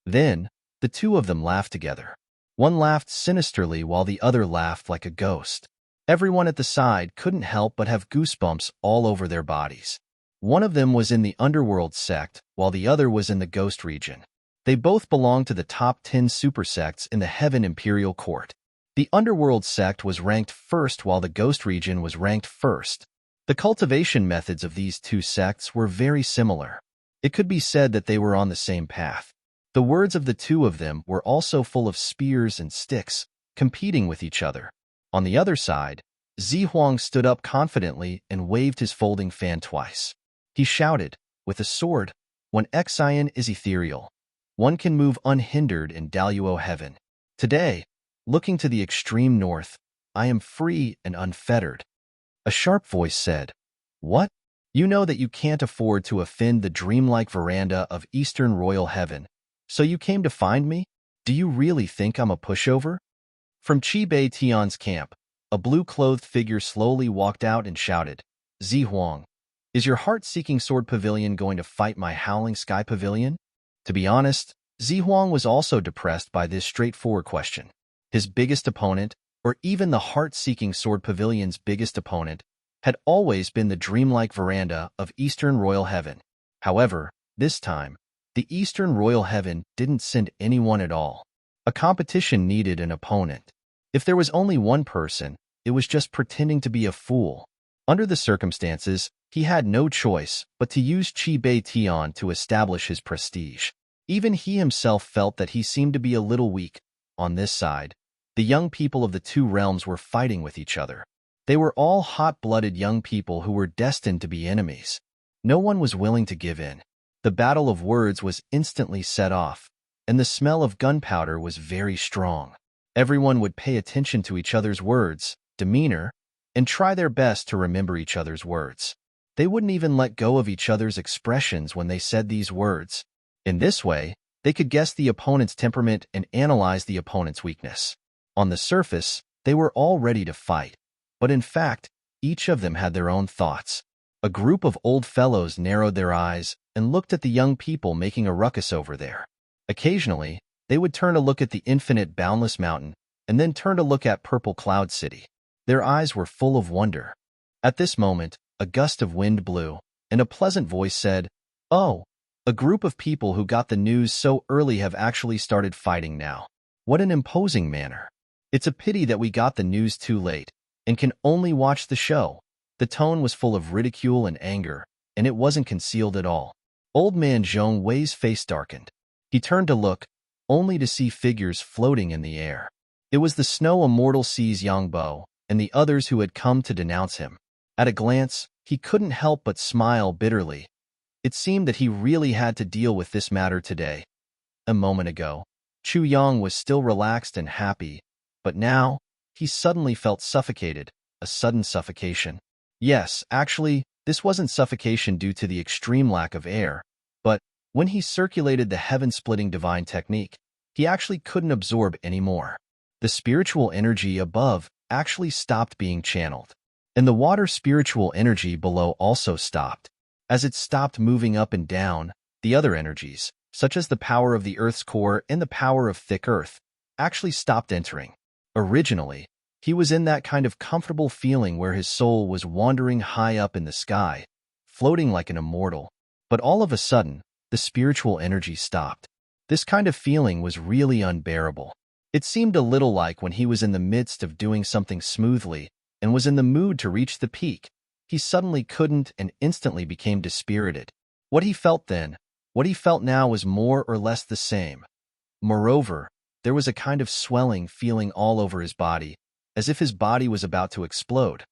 Then, the two of them laughed together. One laughed sinisterly while the other laughed like a ghost. Everyone at the side couldn't help but have goosebumps all over their bodies. One of them was in the underworld sect, while the other was in the ghost region. They both belonged to the top 10 super sects in the Heaven Imperial Court. The underworld sect was ranked first while the ghost region was ranked first. The cultivation methods of these two sects were very similar. It could be said that they were on the same path. The words of the two of them were also full of spears and sticks, competing with each other. On the other side, Zi Huang stood up confidently and waved his folding fan twice. He shouted, "With a sword, when Xian is ethereal, one can move unhindered in Daluo heaven. Today, looking to the extreme north, I am free and unfettered." A sharp voice said, "What? You know that you can't afford to offend the dreamlike veranda of Eastern Royal Heaven, so you came to find me? Do you really think I'm a pushover?" From Qibei Tian's camp, a blue-clothed figure slowly walked out and shouted, "Zi Huang, is your heart-seeking sword pavilion going to fight my howling sky pavilion?" To be honest, Zi Huang was also depressed by this straightforward question. His biggest opponent, or even the heart-seeking sword pavilion's biggest opponent, had always been the dreamlike veranda of Eastern Royal Heaven. However, this time, the Eastern Royal Heaven didn't send anyone at all. A competition needed an opponent. If there was only one person, it was just pretending to be a fool. Under the circumstances, he had no choice but to use Qibei Tian to establish his prestige. Even he himself felt that he seemed to be a little weak. On this side, the young people of the two realms were fighting with each other. They were all hot-blooded young people who were destined to be enemies. No one was willing to give in. The battle of words was instantly set off, and the smell of gunpowder was very strong. Everyone would pay attention to each other's words, demeanor, and try their best to remember each other's words. They wouldn't even let go of each other's expressions when they said these words. In this way, they could guess the opponent's temperament and analyze the opponent's weakness. On the surface, they were all ready to fight, but in fact, each of them had their own thoughts. A group of old fellows narrowed their eyes and looked at the young people making a ruckus over there. Occasionally, they would turn to look at the infinite boundless mountain and then turn to look at Purple Cloud City. Their eyes were full of wonder. At this moment, a gust of wind blew, and a pleasant voice said, "Oh, a group of people who got the news so early have actually started fighting now. What an imposing manner. It's a pity that we got the news too late and can only watch the show." The tone was full of ridicule and anger, and it wasn't concealed at all. Old man Zhong Wei's face darkened. He turned to look, only to see figures floating in the air. It was the snow immortal Seas Yangbo and the others who had come to denounce him. At a glance, he couldn't help but smile bitterly. It seemed that he really had to deal with this matter today. A moment ago, Chu Yang was still relaxed and happy, but now, he suddenly felt suffocated, a sudden suffocation. Yes, actually, This wasn't suffocation due to the extreme lack of air, but when he circulated the heaven-splitting divine technique, he actually couldn't absorb any more. The spiritual energy above actually stopped being channeled, and the water spiritual energy below also stopped. As it stopped moving up and down, the other energies, such as the power of the Earth's core and the power of thick earth, actually stopped entering. Originally, he was in that kind of comfortable feeling where his soul was wandering high up in the sky, floating like an immortal. But all of a sudden, the spiritual energy stopped. This kind of feeling was really unbearable. It seemed a little like when he was in the midst of doing something smoothly and was in the mood to reach the peak, he suddenly couldn't and instantly became dispirited. What he felt then, what he felt now was more or less the same. Moreover, there was a kind of swelling feeling all over his body, as if his body was about to explode.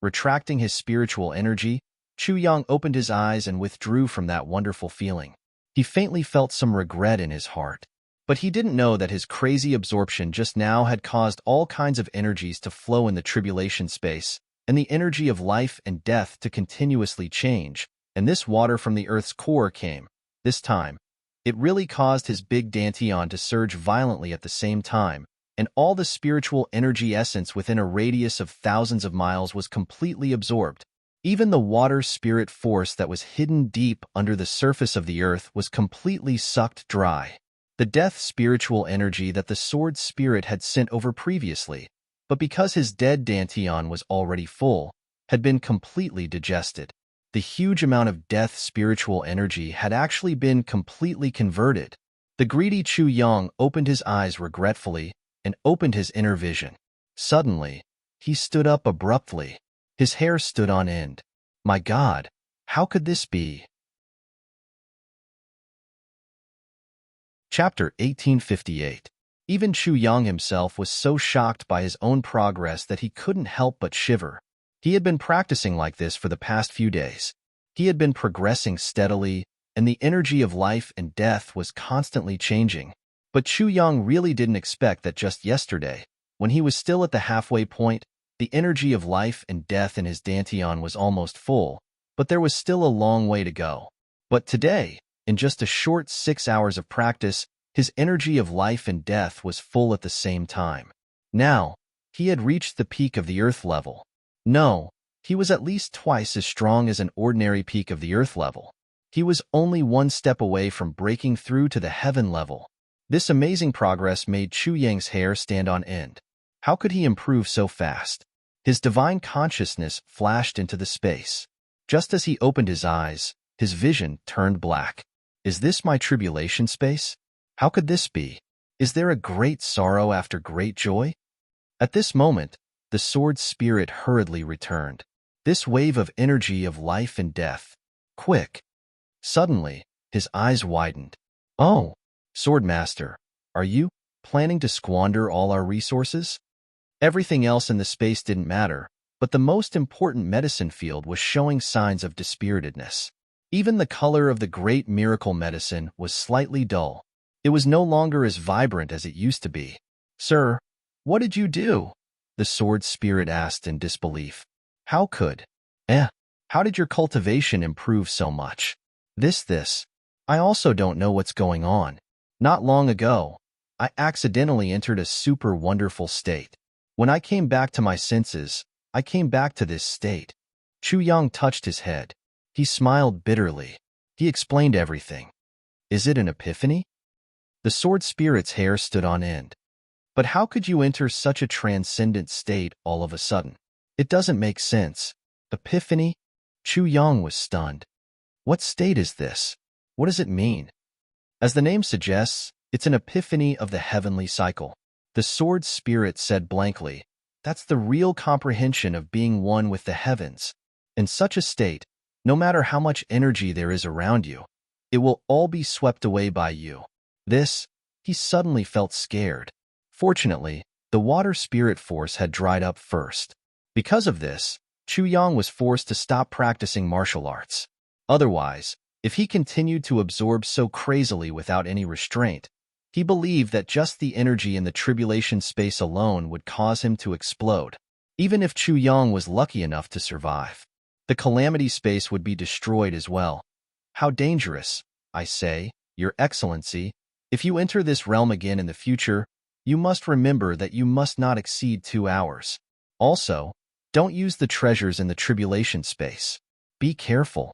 Retracting his spiritual energy, Chu Yang opened his eyes and withdrew from that wonderful feeling. He faintly felt some regret in his heart. But he didn't know that his crazy absorption just now had caused all kinds of energies to flow in the tribulation space, and the energy of life and death to continuously change, and this water from the Earth's core came. This time, it really caused his big dantian to surge violently at the same time, and all the spiritual energy essence within a radius of thousands of miles was completely absorbed. Even the water spirit force that was hidden deep under the surface of the Earth was completely sucked dry. The death spiritual energy that the sword spirit had sent over previously, but because his dead dantian was already full, had been completely digested. The huge amount of death spiritual energy had actually been completely converted. The greedy Chu Yang opened his eyes regretfully and opened his inner vision. Suddenly, he stood up abruptly. His hair stood on end. My God, how could this be? Chapter 1858. Even Chu Yang himself was so shocked by his own progress that he couldn't help but shiver. He had been practicing like this for the past few days. He had been progressing steadily, and the energy of life and death was constantly changing. But Chu Yang really didn't expect that just yesterday, when he was still at the halfway point, the energy of life and death in his dantian was almost full, but there was still a long way to go. But today, in just a short 6 hours of practice, his energy of life and death was full at the same time. Now, he had reached the peak of the Earth level. No, he was at least twice as strong as an ordinary peak of the Earth level. He was only one step away from breaking through to the heaven level. This amazing progress made Chu Yang's hair stand on end. How could he improve so fast? His divine consciousness flashed into the space. Just as he opened his eyes, his vision turned black. Is this my tribulation space? How could this be? Is there a great sorrow after great joy? At this moment, the sword spirit hurriedly returned. This wave of energy of life and death. Quick! Suddenly, his eyes widened. Oh, Swordmaster, are you planning to squander all our resources? Everything else in the space didn't matter, but the most important medicine field was showing signs of dispiritedness. Even the color of the great miracle medicine was slightly dull. It was no longer as vibrant as it used to be. Sir, what did you do? The sword spirit asked in disbelief. How could? How did your cultivation improve so much? This. I also don't know what's going on. Not long ago, I accidentally entered a super wonderful state. When I came back to my senses, I came back to this state. Chu Yang touched his head. He smiled bitterly. He explained everything. Is it an epiphany? The sword spirit's hair stood on end. But how could you enter such a transcendent state all of a sudden? It doesn't make sense. Epiphany? Chu Yang was stunned. What state is this? What does it mean? As the name suggests, it's an epiphany of the heavenly cycle. The sword spirit said blankly, that's the real comprehension of being one with the heavens. In such a state, no matter how much energy there is around you, it will all be swept away by you. He suddenly felt scared. Fortunately, the water spirit force had dried up first. Because of this, Chu Yang was forced to stop practicing martial arts. Otherwise, if he continued to absorb so crazily without any restraint, he believed that just the energy in the tribulation space alone would cause him to explode, even if Chu Yang was lucky enough to survive. The calamity space would be destroyed as well. How dangerous, I say, Your Excellency. If you enter this realm again in the future, you must remember that you must not exceed 2 hours. Also, don't use the treasures in the tribulation space. Be careful.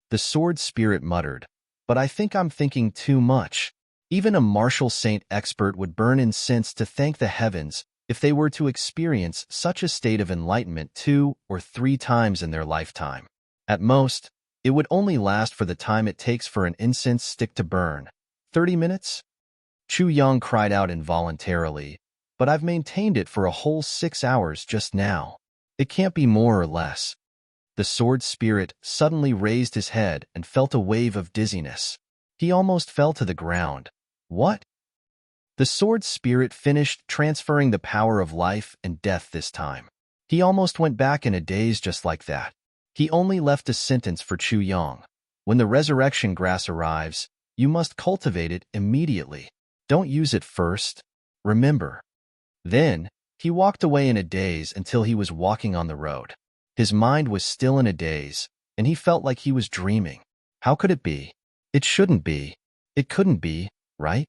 The sword spirit muttered, but I think I'm thinking too much. Even a martial saint expert would burn incense to thank the heavens if they were to experience such a state of enlightenment 2 or 3 times in their lifetime. At most, it would only last for the time it takes for an incense stick to burn. 30 minutes? Chu Yang cried out involuntarily, but I've maintained it for a whole 6 hours just now. It can't be more or less. The sword spirit suddenly raised his head and felt a wave of dizziness. He almost fell to the ground. What? The sword spirit finished transferring the power of life and death this time. He almost went back in a daze just like that. He only left a sentence for Chu Yang. When the resurrection grass arrives, you must cultivate it immediately. Don't use it first. Remember. Then, he walked away in a daze until he was walking on the road. His mind was still in a daze, and he felt like he was dreaming. How could it be? It shouldn't be. It couldn't be, right?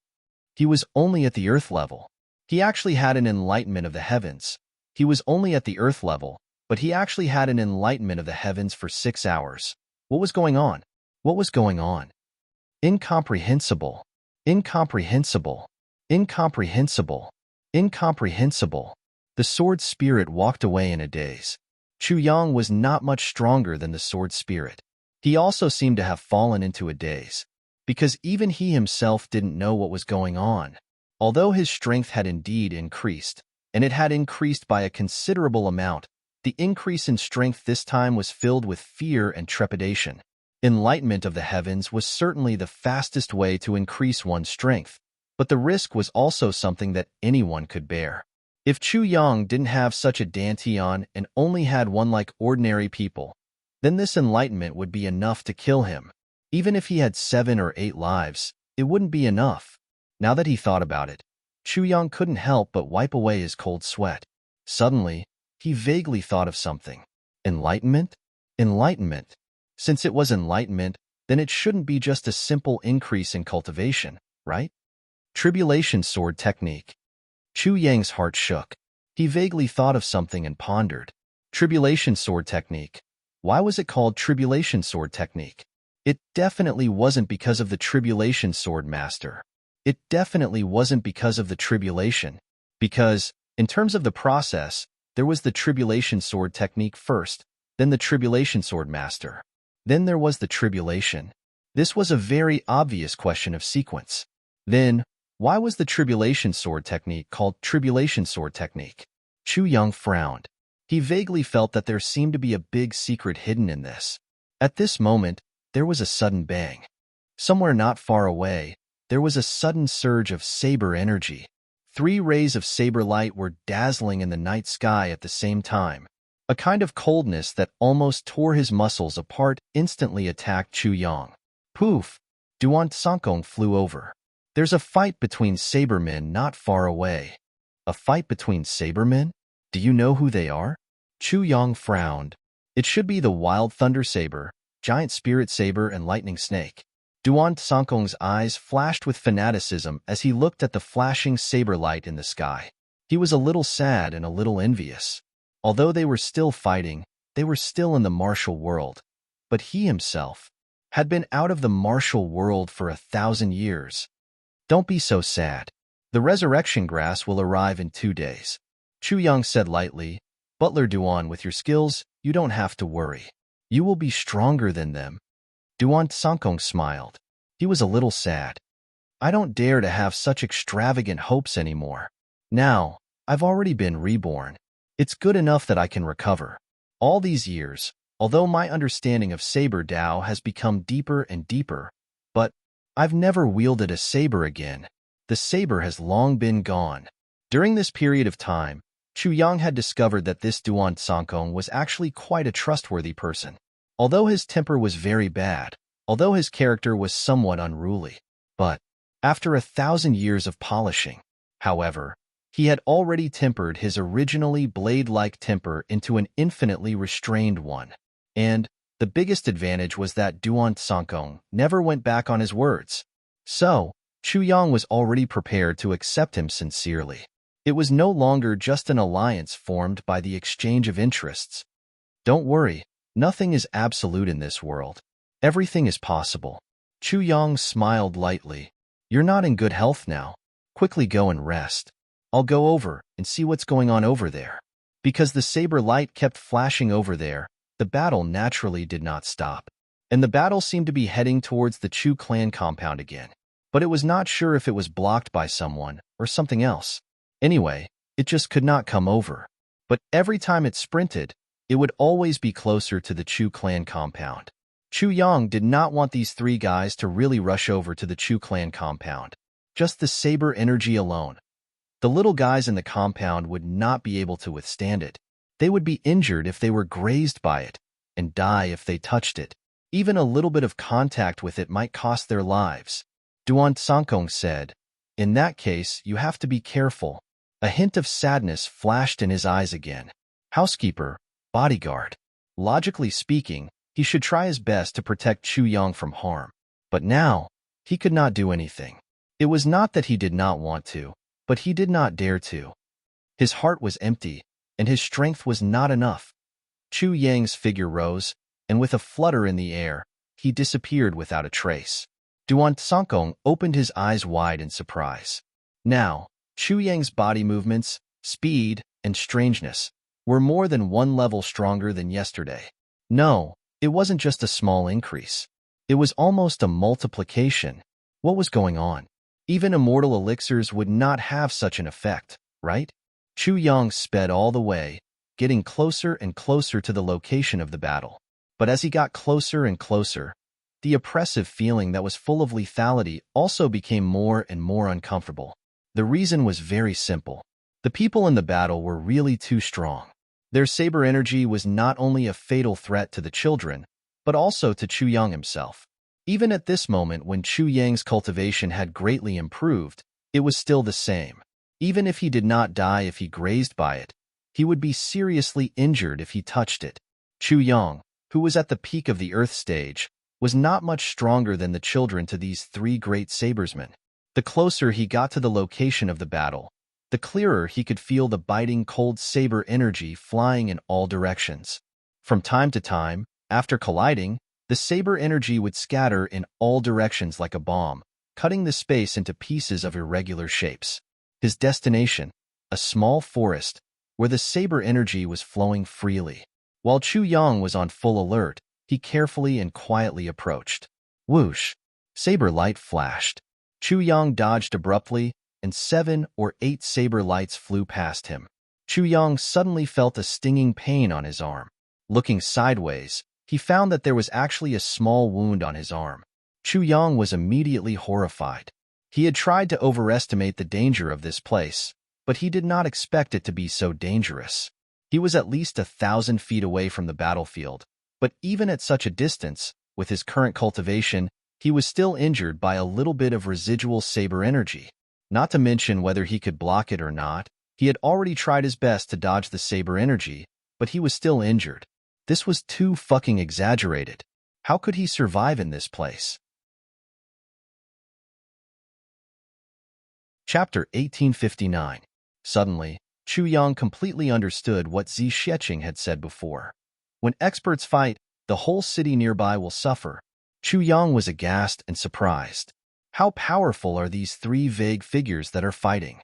He was only at the earth level. He actually had an enlightenment of the heavens. He was only at the earth level, but he actually had an enlightenment of the heavens for 6 hours. What was going on? What was going on? Incomprehensible. Incomprehensible. Incomprehensible. Incomprehensible. The sword spirit walked away in a daze. Chu Yang was not much stronger than the sword spirit. He also seemed to have fallen into a daze, because even he himself didn't know what was going on. Although his strength had indeed increased, and it had increased by a considerable amount, the increase in strength this time was filled with fear and trepidation. Enlightenment of the heavens was certainly the fastest way to increase one's strength, but the risk was also something that anyone could bear. If Chu Yang didn't have such a dantian and only had one like ordinary people, then this enlightenment would be enough to kill him. Even if he had 7 or 8 lives, it wouldn't be enough. Now that he thought about it, Chu Yang couldn't help but wipe away his cold sweat. Suddenly, he vaguely thought of something. Enlightenment? Enlightenment. Since it was enlightenment, then it shouldn't be just a simple increase in cultivation, right? Tribulation sword technique. Chu Yang's heart shook. He vaguely thought of something and pondered. Tribulation sword technique. Why was it called tribulation sword technique? It definitely wasn't because of the tribulation sword master. It definitely wasn't because of the tribulation. Because, in terms of the process, there was the tribulation sword technique first, then the tribulation sword master. Then there was the tribulation. This was a very obvious question of sequence. Then, why was the tribulation sword technique called tribulation sword technique? Chu Yang frowned. He vaguely felt that there seemed to be a big secret hidden in this. At this moment, there was a sudden bang. Somewhere not far away, there was a sudden surge of saber energy. 3 rays of saber light were dazzling in the night sky at the same time. A kind of coldness that almost tore his muscles apart instantly attacked Chu Yang. Poof! Duan Sankong flew over. There's a fight between sabermen not far away. A fight between sabermen? Do you know who they are? Chu Yang frowned. It should be the Wild Thunder Saber, Giant Spirit Saber, and Lightning Snake. Duan Sankong's eyes flashed with fanaticism as he looked at the flashing saber light in the sky. He was a little sad and a little envious. Although they were still fighting, they were still in the martial world. But he himself had been out of the martial world for 1,000 years. Don't be so sad. The resurrection grass will arrive in 2 days. Chu Yang said lightly, Butler Duan, with your skills, you don't have to worry. You will be stronger than them. Duan Sankong smiled. He was a little sad. I don't dare to have such extravagant hopes anymore. Now, I've already been reborn. It's good enough that I can recover. All these years, although my understanding of Saber Dao has become deeper and deeper, but I've never wielded a saber again. The saber has long been gone. During this period of time, Chu Yang had discovered that this Duan Sankong was actually quite a trustworthy person. Although his temper was very bad, although his character was somewhat unruly, but after 1,000 years of polishing, however, he had already tempered his originally blade-like temper into an infinitely restrained one. And the biggest advantage was that Duan Sankong never went back on his words. So, Chu Yang was already prepared to accept him sincerely. It was no longer just an alliance formed by the exchange of interests. Don't worry, nothing is absolute in this world. Everything is possible. Chu Yang smiled lightly. You're not in good health now. Quickly go and rest. I'll go over and see what's going on over there. Because the saber light kept flashing over there, the battle naturally did not stop. And the battle seemed to be heading towards the Chu clan compound again. But it was not sure if it was blocked by someone or something else. Anyway, it just could not come over. But every time it sprinted, it would always be closer to the Chu clan compound. Chu Yang did not want these three guys to really rush over to the Chu clan compound. Just the saber energy alone. The little guys in the compound would not be able to withstand it. They would be injured if they were grazed by it, and die if they touched it. Even a little bit of contact with it might cost their lives. Duan Sankong said, in that case, you have to be careful. A hint of sadness flashed in his eyes again. Housekeeper, bodyguard. Logically speaking, he should try his best to protect Chu Yang from harm. But now, he could not do anything. It was not that he did not want to, but he did not dare to. His heart was empty, and his strength was not enough. Chu Yang's figure rose, and with a flutter in the air, he disappeared without a trace. Duan Sankong opened his eyes wide in surprise. Now, Chu Yang's body movements, speed, and strangeness were more than one level stronger than yesterday. No, it wasn't just a small increase. It was almost a multiplication. What was going on? Even immortal elixirs would not have such an effect, right? Chu Yang sped all the way, getting closer and closer to the location of the battle. But as he got closer and closer, the oppressive feeling that was full of lethality also became more and more uncomfortable. The reason was very simple. The people in the battle were really too strong. Their saber energy was not only a fatal threat to the children, but also to Chu Yang himself. Even at this moment when Chu Yang's cultivation had greatly improved, it was still the same. Even if he did not die if he grazed by it, he would be seriously injured if he touched it. Chu Yang, who was at the peak of the Earth stage, was not much stronger than the children to these three great sabersmen. The closer he got to the location of the battle, the clearer he could feel the biting cold saber energy flying in all directions. From time to time, after colliding, the saber energy would scatter in all directions like a bomb, cutting the space into pieces of irregular shapes. His destination, a small forest, where the saber energy was flowing freely. While Chu Yang was on full alert, he carefully and quietly approached. Whoosh! Saber light flashed. Chu Yang dodged abruptly, and 7 or 8 saber lights flew past him. Chu Yang suddenly felt a stinging pain on his arm. Looking sideways, he found that there was actually a small wound on his arm. Chu Yang was immediately horrified. He had tried to overestimate the danger of this place, but he did not expect it to be so dangerous. He was at least 1,000 feet away from the battlefield, but even at such a distance, with his current cultivation, he was still injured by a little bit of residual saber energy. Not to mention whether he could block it or not, he had already tried his best to dodge the saber energy, but he was still injured. This was too fucking exaggerated. How could he survive in this place? Chapter 1859. Suddenly, Chu Yang completely understood what Zi Sheqing had said before. When experts fight, the whole city nearby will suffer. Chu Yang was aghast and surprised. How powerful are these three vague figures that are fighting?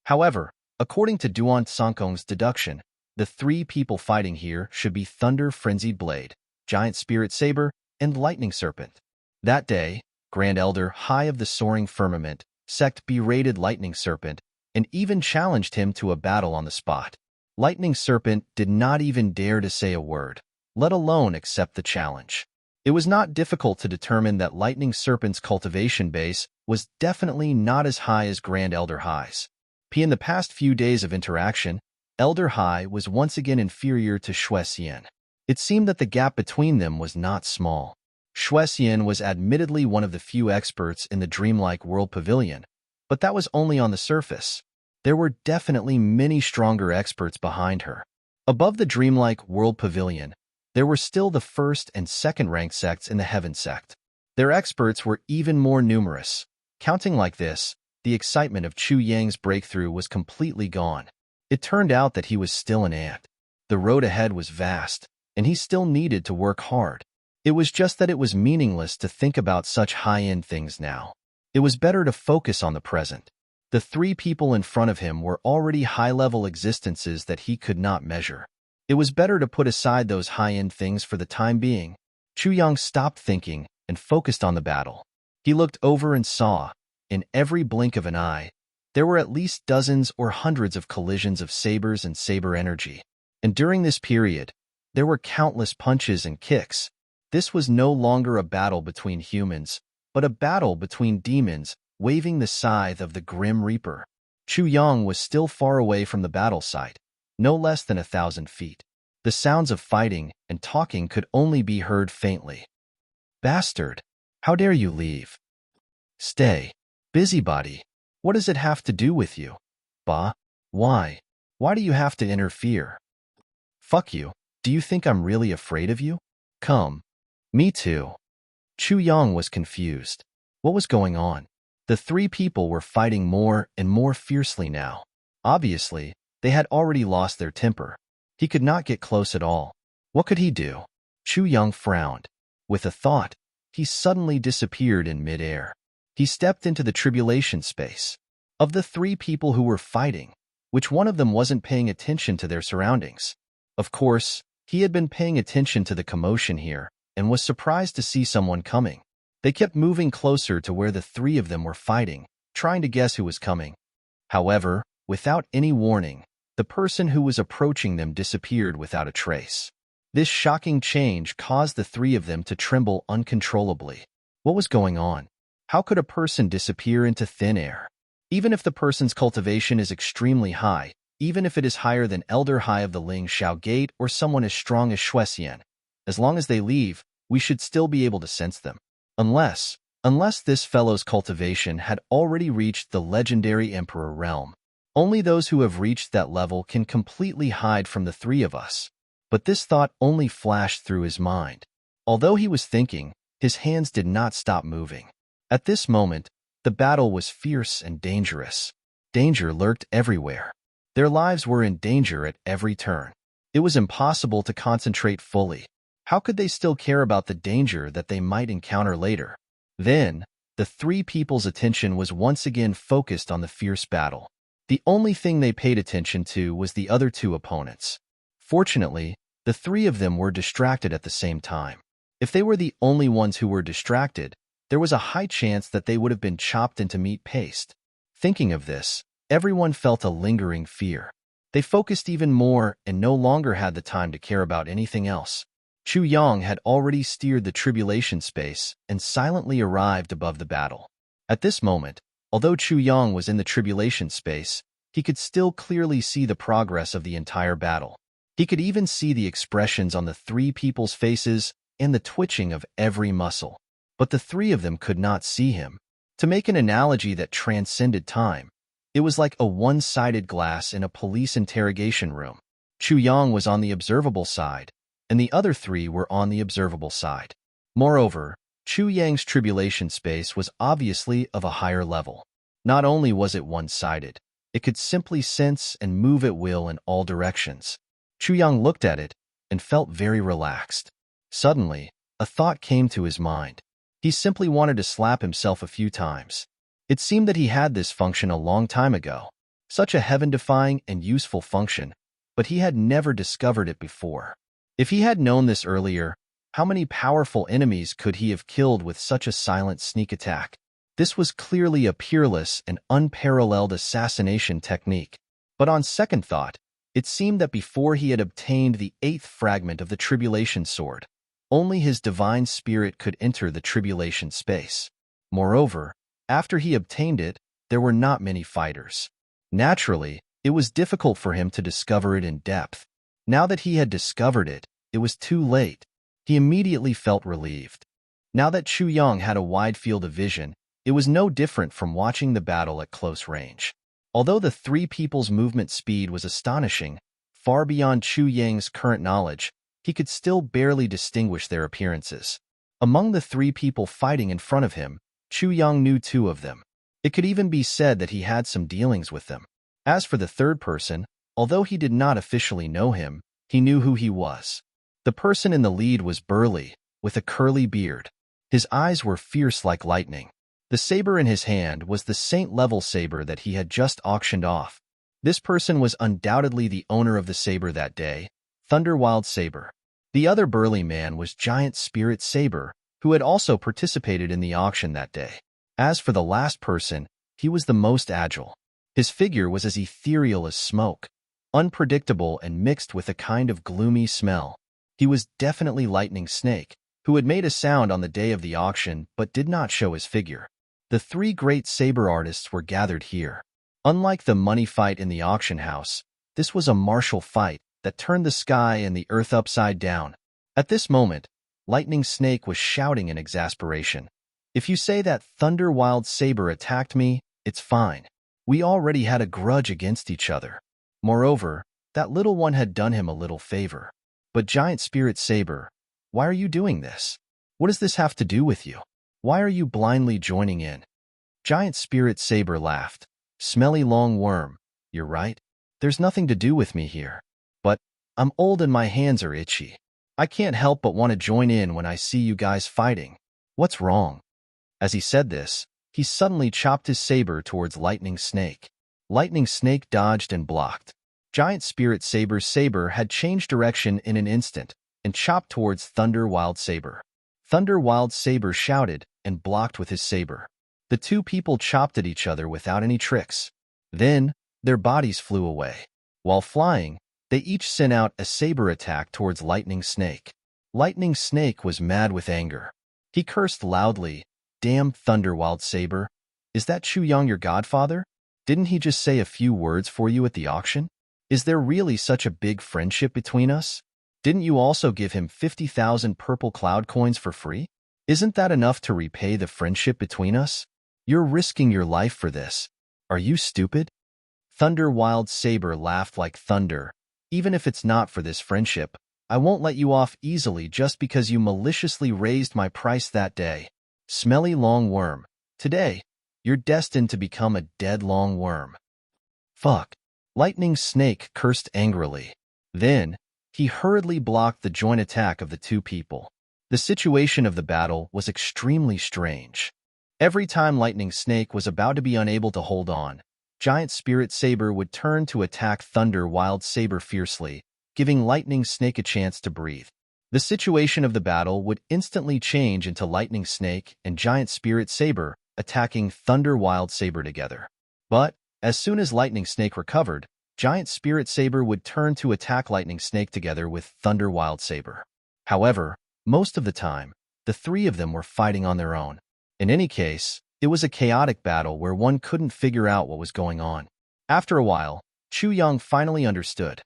However, according to Duan Sankong's deduction, the three people fighting here should be Thunder Frenzied Blade, Giant Spirit Saber, and Lightning Serpent. That day, Grand Elder High of the Soaring Firmament, Sect berated Lightning Serpent, and even challenged him to a battle on the spot. Lightning Serpent did not even dare to say a word, let alone accept the challenge. It was not difficult to determine that Lightning Serpent's cultivation base was definitely not as high as Grand Elder High's. In the past few days of interaction, Elder High was once again inferior to Xue Xian. It seemed that the gap between them was not small. Xue Xian was admittedly one of the few experts in the dreamlike world pavilion, but that was only on the surface. There were definitely many stronger experts behind her. Above the dreamlike world pavilion, There were still the first and second rank sects in the Heaven sect. Their experts were even more numerous. Counting like this, the excitement of Chu Yang's breakthrough was completely gone. It turned out that he was still an ant. The road ahead was vast, and he still needed to work hard. It was just that it was meaningless to think about such high-end things now. It was better to focus on the present. The three people in front of him were already high-level existences that he could not measure. It was better to put aside those high-end things for the time being. Chu Yang stopped thinking and focused on the battle. He looked over and saw, in every blink of an eye, there were at least dozens or hundreds of collisions of sabers and saber energy. And during this period, there were countless punches and kicks. This was no longer a battle between humans, but a battle between demons waving the scythe of the Grim Reaper. Chu Yang was still far away from the battle site, no less than 1,000 feet. The sounds of fighting and talking could only be heard faintly. "Bastard! How dare you leave? Stay. Busybody! What does it have to do with you? Bah! Why? Why do you have to interfere? Fuck you! Do you think I'm really afraid of you? Come." "Me too." Chu Yang was confused. What was going on? The three people were fighting more and more fiercely now. Obviously, they had already lost their temper. He could not get close at all. What could he do? Chu Yang frowned. With a thought, he suddenly disappeared in midair. He stepped into the tribulation space. Of the three people who were fighting, which one of them wasn't paying attention to their surroundings? Of course, he had been paying attention to the commotion here and was surprised to see someone coming. They kept moving closer to where the three of them were fighting, trying to guess who was coming. However, without any warning, the person who was approaching them disappeared without a trace. This shocking change caused the three of them to tremble uncontrollably. What was going on? How could a person disappear into thin air? Even if the person's cultivation is extremely high, even if it is higher than Elder High of the Ling Shao Gate or someone as strong as Shuxian, as long as they leave, we should still be able to sense them. Unless this fellow's cultivation had already reached the legendary Emperor realm. Only those who have reached that level can completely hide from the three of us. But this thought only flashed through his mind. Although he was thinking, his hands did not stop moving. At this moment, the battle was fierce and dangerous. Danger lurked everywhere. Their lives were in danger at every turn. It was impossible to concentrate fully. How could they still care about the danger that they might encounter later? Then, the three people's attention was once again focused on the fierce battle. The only thing they paid attention to was the other two opponents. Fortunately, the three of them were distracted at the same time. If they were the only ones who were distracted, there was a high chance that they would have been chopped into meat paste. Thinking of this, everyone felt a lingering fear. They focused even more and no longer had the time to care about anything else. Chu Yang had already steered the tribulation space and silently arrived above the battle. At this moment, although Chu Yang was in the tribulation space, he could still clearly see the progress of the entire battle. He could even see the expressions on the three people's faces and the twitching of every muscle. But the three of them could not see him. To make an analogy that transcended time, it was like a one-sided glass in a police interrogation room. Chu Yang was on the observable side, and the other three were on the observable side. Moreover, Chu Yang's tribulation space was obviously of a higher level. Not only was it one-sided, it could simply sense and move at will in all directions. Chu Yang looked at it and felt very relaxed. Suddenly, a thought came to his mind. He simply wanted to slap himself a few times. It seemed that he had this function a long time ago. Such a heaven-defying and useful function, but he had never discovered it before. If he had known this earlier, how many powerful enemies could he have killed with such a silent sneak attack? This was clearly a peerless and unparalleled assassination technique. But on second thought, it seemed that before he had obtained the 8th fragment of the Tribulation Sword, only his divine spirit could enter the tribulation space. Moreover, after he obtained it, there were not many fighters. Naturally, it was difficult for him to discover it in depth. Now that he had discovered it, it was too late. He immediately felt relieved. Now that Chu Yang had a wide field of vision, it was no different from watching the battle at close range. Although the three people's movement speed was astonishing, far beyond Chu Yang's current knowledge, he could still barely distinguish their appearances. Among the three people fighting in front of him, Chu Yang knew two of them. It could even be said that he had some dealings with them. As for the third person, although he did not officially know him, he knew who he was. The person in the lead was burly, with a curly beard. His eyes were fierce like lightning. The saber in his hand was the saint-level saber that he had just auctioned off. This person was undoubtedly the owner of the saber that day, Thunder Wild Saber. The other burly man was Giant Spirit Saber, who had also participated in the auction that day. As for the last person, he was the most agile. His figure was as ethereal as smoke, unpredictable and mixed with a kind of gloomy smell. He was definitely Lightning Snake, who had made a sound on the day of the auction but did not show his figure. The three great saber artists were gathered here. Unlike the money fight in the auction house, this was a martial fight that turned the sky and the earth upside down. At this moment, Lightning Snake was shouting in exasperation. If you say that Thunder Wild Saber attacked me, it's fine. We already had a grudge against each other. Moreover, that little one had done him a little favor. But Giant Spirit Saber, why are you doing this? What does this have to do with you? Why are you blindly joining in? Giant Spirit Saber laughed. Smelly long worm, you're right. There's nothing to do with me here. But I'm old and my hands are itchy. I can't help but want to join in when I see you guys fighting. What's wrong? As he said this, he suddenly chopped his saber towards Lightning Snake. Lightning Snake dodged and blocked. Giant Spirit Saber's saber had changed direction in an instant and chopped towards Thunder Wild Saber. Thunder Wild Saber shouted and blocked with his saber. The two people chopped at each other without any tricks. Then, their bodies flew away. While flying, they each sent out a saber attack towards Lightning Snake. Lightning Snake was mad with anger. He cursed loudly, "Damn Thunder Wild Saber! Is that Chu Yang your godfather? Didn't he just say a few words for you at the auction? Is there really such a big friendship between us? Didn't you also give him 50,000 purple cloud coins for free? Isn't that enough to repay the friendship between us? You're risking your life for this. Are you stupid?" Thunder Wild Saber laughed like thunder. "Even if it's not for this friendship, I won't let you off easily just because you maliciously raised my price that day. Smelly long worm, today, you're destined to become a dead long worm." Fuck. Lightning Snake cursed angrily. Then, he hurriedly blocked the joint attack of the two people. The situation of the battle was extremely strange. Every time Lightning Snake was about to be unable to hold on, Giant Spirit Saber would turn to attack Thunder Wild Saber fiercely, giving Lightning Snake a chance to breathe. The situation of the battle would instantly change into Lightning Snake and Giant Spirit Saber attacking Thunder Wild Saber together. But, as soon as Lightning Snake recovered, Giant Spirit Saber would turn to attack Lightning Snake together with Thunder Wild Saber. However, most of the time, the three of them were fighting on their own. In any case, it was a chaotic battle where one couldn't figure out what was going on. After a while, Chu Yang finally understood.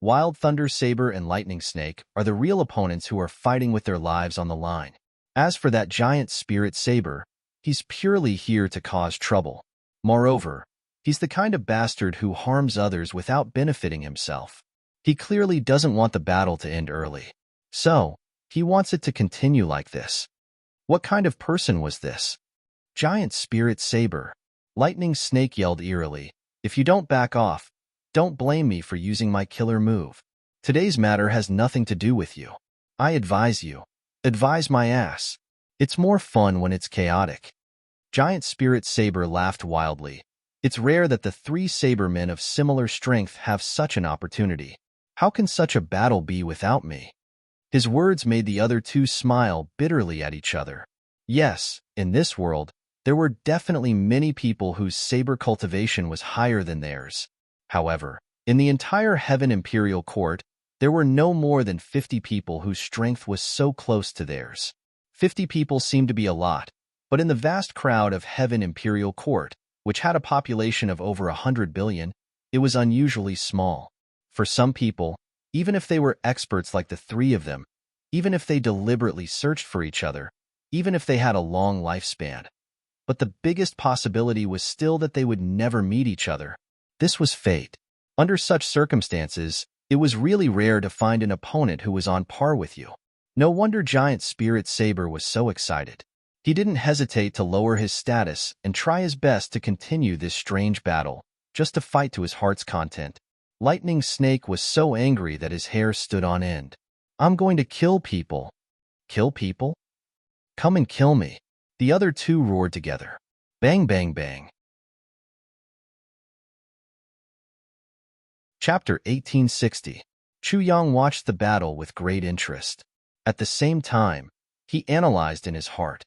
Wild Thunder Saber and Lightning Snake are the real opponents who are fighting with their lives on the line. As for that Giant Spirit Saber, he's purely here to cause trouble. Moreover, he's the kind of bastard who harms others without benefiting himself. He clearly doesn't want the battle to end early. So, he wants it to continue like this. What kind of person was this? Giant Spirit Saber. Lightning Snake yelled eerily, "If you don't back off, don't blame me for using my killer move. Today's matter has nothing to do with you. I advise you. Advise my ass. It's more fun when it's chaotic." Giant Spirit Saber laughed wildly. It's rare that the three Sabermen of similar strength have such an opportunity. How can such a battle be without me? His words made the other two smile bitterly at each other. Yes, in this world, there were definitely many people whose saber cultivation was higher than theirs. However, in the entire Heaven Imperial Court, there were no more than 50 people whose strength was so close to theirs. 50 people seemed to be a lot, but in the vast crowd of Heaven Imperial Court, which had a population of over 100 billion, it was unusually small. For some people, even if they were experts like the three of them, even if they deliberately searched for each other, even if they had a long lifespan, but the biggest possibility was still that they would never meet each other. This was fate. Under such circumstances, It was really rare to find an opponent who was on par with you. No wonder Giant Spirit Saber was so excited. He didn't hesitate to lower his status and try his best to continue this strange battle, just to fight to his heart's content. Lightning Snake was so angry that his hair stood on end. I'm going to kill people. Kill people? Come and kill me. The other two roared together. Bang, bang, bang. Chapter 1860. Chu Yang watched the battle with great interest. At the same time, he analyzed in his heart.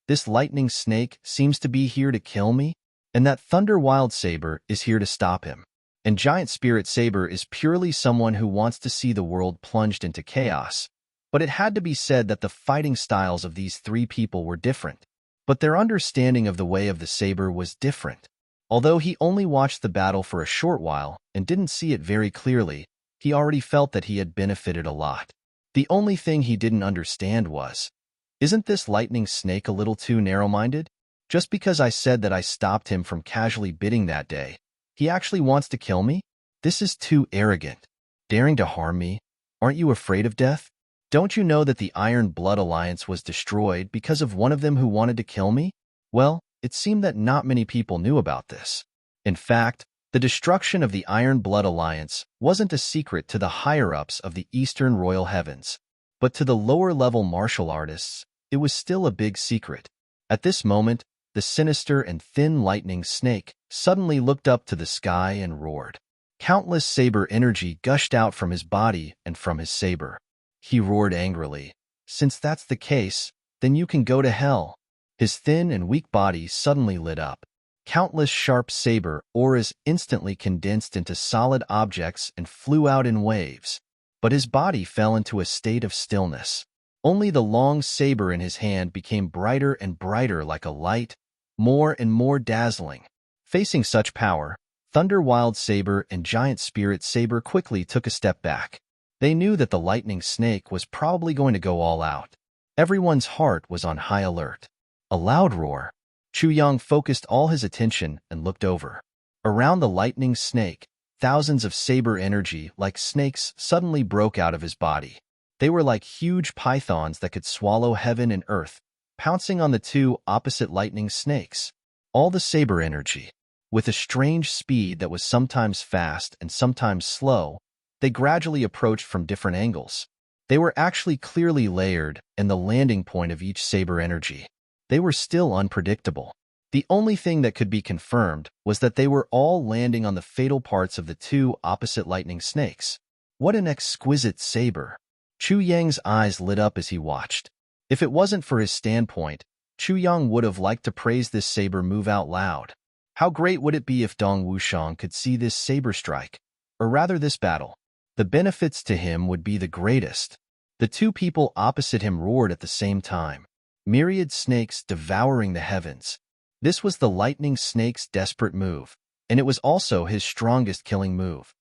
This lightning snake seems to be here to kill me, and that Thunder Wild Saber is here to stop him. And Giant Spirit Saber is purely someone who wants to see the world plunged into chaos. But it had to be said that the fighting styles of these three people were different. But their understanding of the way of the saber was different. Although he only watched the battle for a short while and didn't see it very clearly, he already felt that he had benefited a lot. The only thing he didn't understand was, isn't this lightning snake a little too narrow-minded? Just because I said that I stopped him from casually bidding that day, he actually wants to kill me? This is too arrogant. Daring to harm me? Aren't you afraid of death? Don't you know that the Iron Blood Alliance was destroyed because of one of them who wanted to kill me? Well, it seemed that not many people knew about this. In fact, the destruction of the Iron Blood Alliance wasn't a secret to the higher-ups of the Eastern Royal Heavens, but to the lower-level martial artists, it was still a big secret. At this moment, the sinister and thin lightning snake suddenly looked up to the sky and roared. Countless saber energy gushed out from his body and from his saber. He roared angrily. Since that's the case, then you can go to hell. His thin and weak body suddenly lit up. Countless sharp saber auras instantly condensed into solid objects and flew out in waves. But his body fell into a state of stillness. Only the long saber in his hand became brighter and brighter like a light, more and more dazzling. Facing such power, Thunder Wild Saber and Giant Spirit Saber quickly took a step back. They knew that the lightning snake was probably going to go all out. Everyone's heart was on high alert. A loud roar. Chu Yang focused all his attention and looked over. Around the lightning snake, thousands of saber energy like snakes suddenly broke out of his body. They were like huge pythons that could swallow heaven and earth, pouncing on the two opposite lightning snakes. All the saber energy, with a strange speed that was sometimes fast and sometimes slow, they gradually approached from different angles. They were actually clearly layered in the landing point of each saber energy. They were still unpredictable. The only thing that could be confirmed was that they were all landing on the fatal parts of the two opposite lightning snakes. What an exquisite saber! Chu Yang's eyes lit up as he watched. If it wasn't for his standpoint, Chu Yang would have liked to praise this saber move out loud. How great would it be if Dong Wushang could see this saber strike, or rather this battle? The benefits to him would be the greatest. The two people opposite him roared at the same time. Myriad snakes devouring the heavens. This was the lightning snake's desperate move, and it was also his strongest killing move.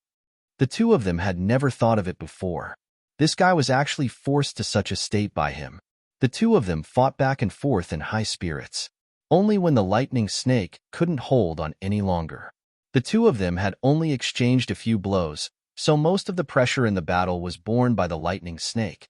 The two of them had never thought of it before. This guy was actually forced to such a state by him. The two of them fought back and forth in high spirits. Only when the lightning snake couldn't hold on any longer. The two of them had only exchanged a few blows, so most of the pressure in the battle was borne by the lightning snake.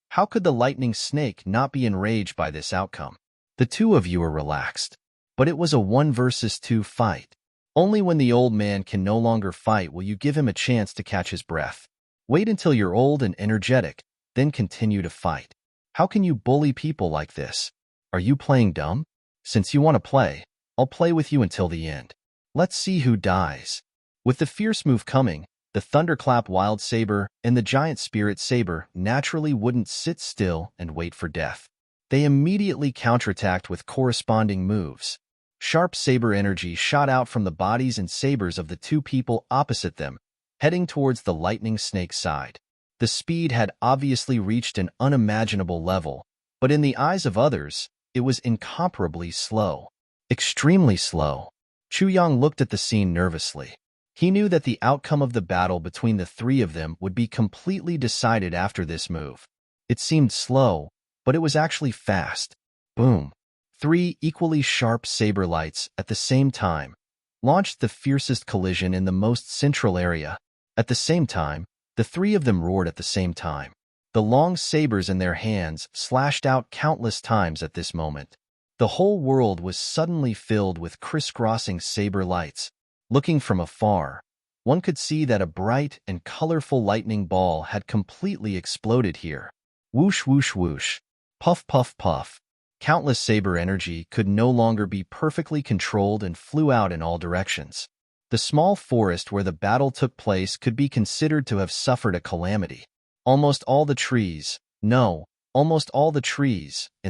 How could the lightning snake not be enraged by this outcome? The two of you are relaxed. But it was a 1 versus 2 fight. Only when the old man can no longer fight will you give him a chance to catch his breath. Wait until you're old and energetic, then continue to fight. How can you bully people like this? Are you playing dumb? Since you want to play, I'll play with you until the end. Let's see who dies. With the fierce move coming, the Thunderclap Wild Saber and the Giant Spirit Saber naturally wouldn't sit still and wait for death. They immediately counterattacked with corresponding moves. Sharp saber energy shot out from the bodies and sabers of the two people opposite them, heading towards the lightning snake's side. The speed had obviously reached an unimaginable level, but in the eyes of others, it was incomparably slow. Extremely slow. Chu Yang looked at the scene nervously. He knew that the outcome of the battle between the three of them would be completely decided after this move. It seemed slow, but it was actually fast. Boom. 3 equally sharp saber lights at the same time launched the fiercest collision in the most central area. At the same time, The three of them roared at the same time. The long sabers in their hands slashed out countless times at this moment. The whole world was suddenly filled with crisscrossing saber lights. Looking from afar, one could see that a bright and colorful lightning ball had completely exploded here. Whoosh, whoosh, whoosh. Puff, puff, puff. Countless saber energy could no longer be perfectly controlled and flew out in all directions. The small forest where the battle took place could be considered to have suffered a calamity. Almost all the trees, in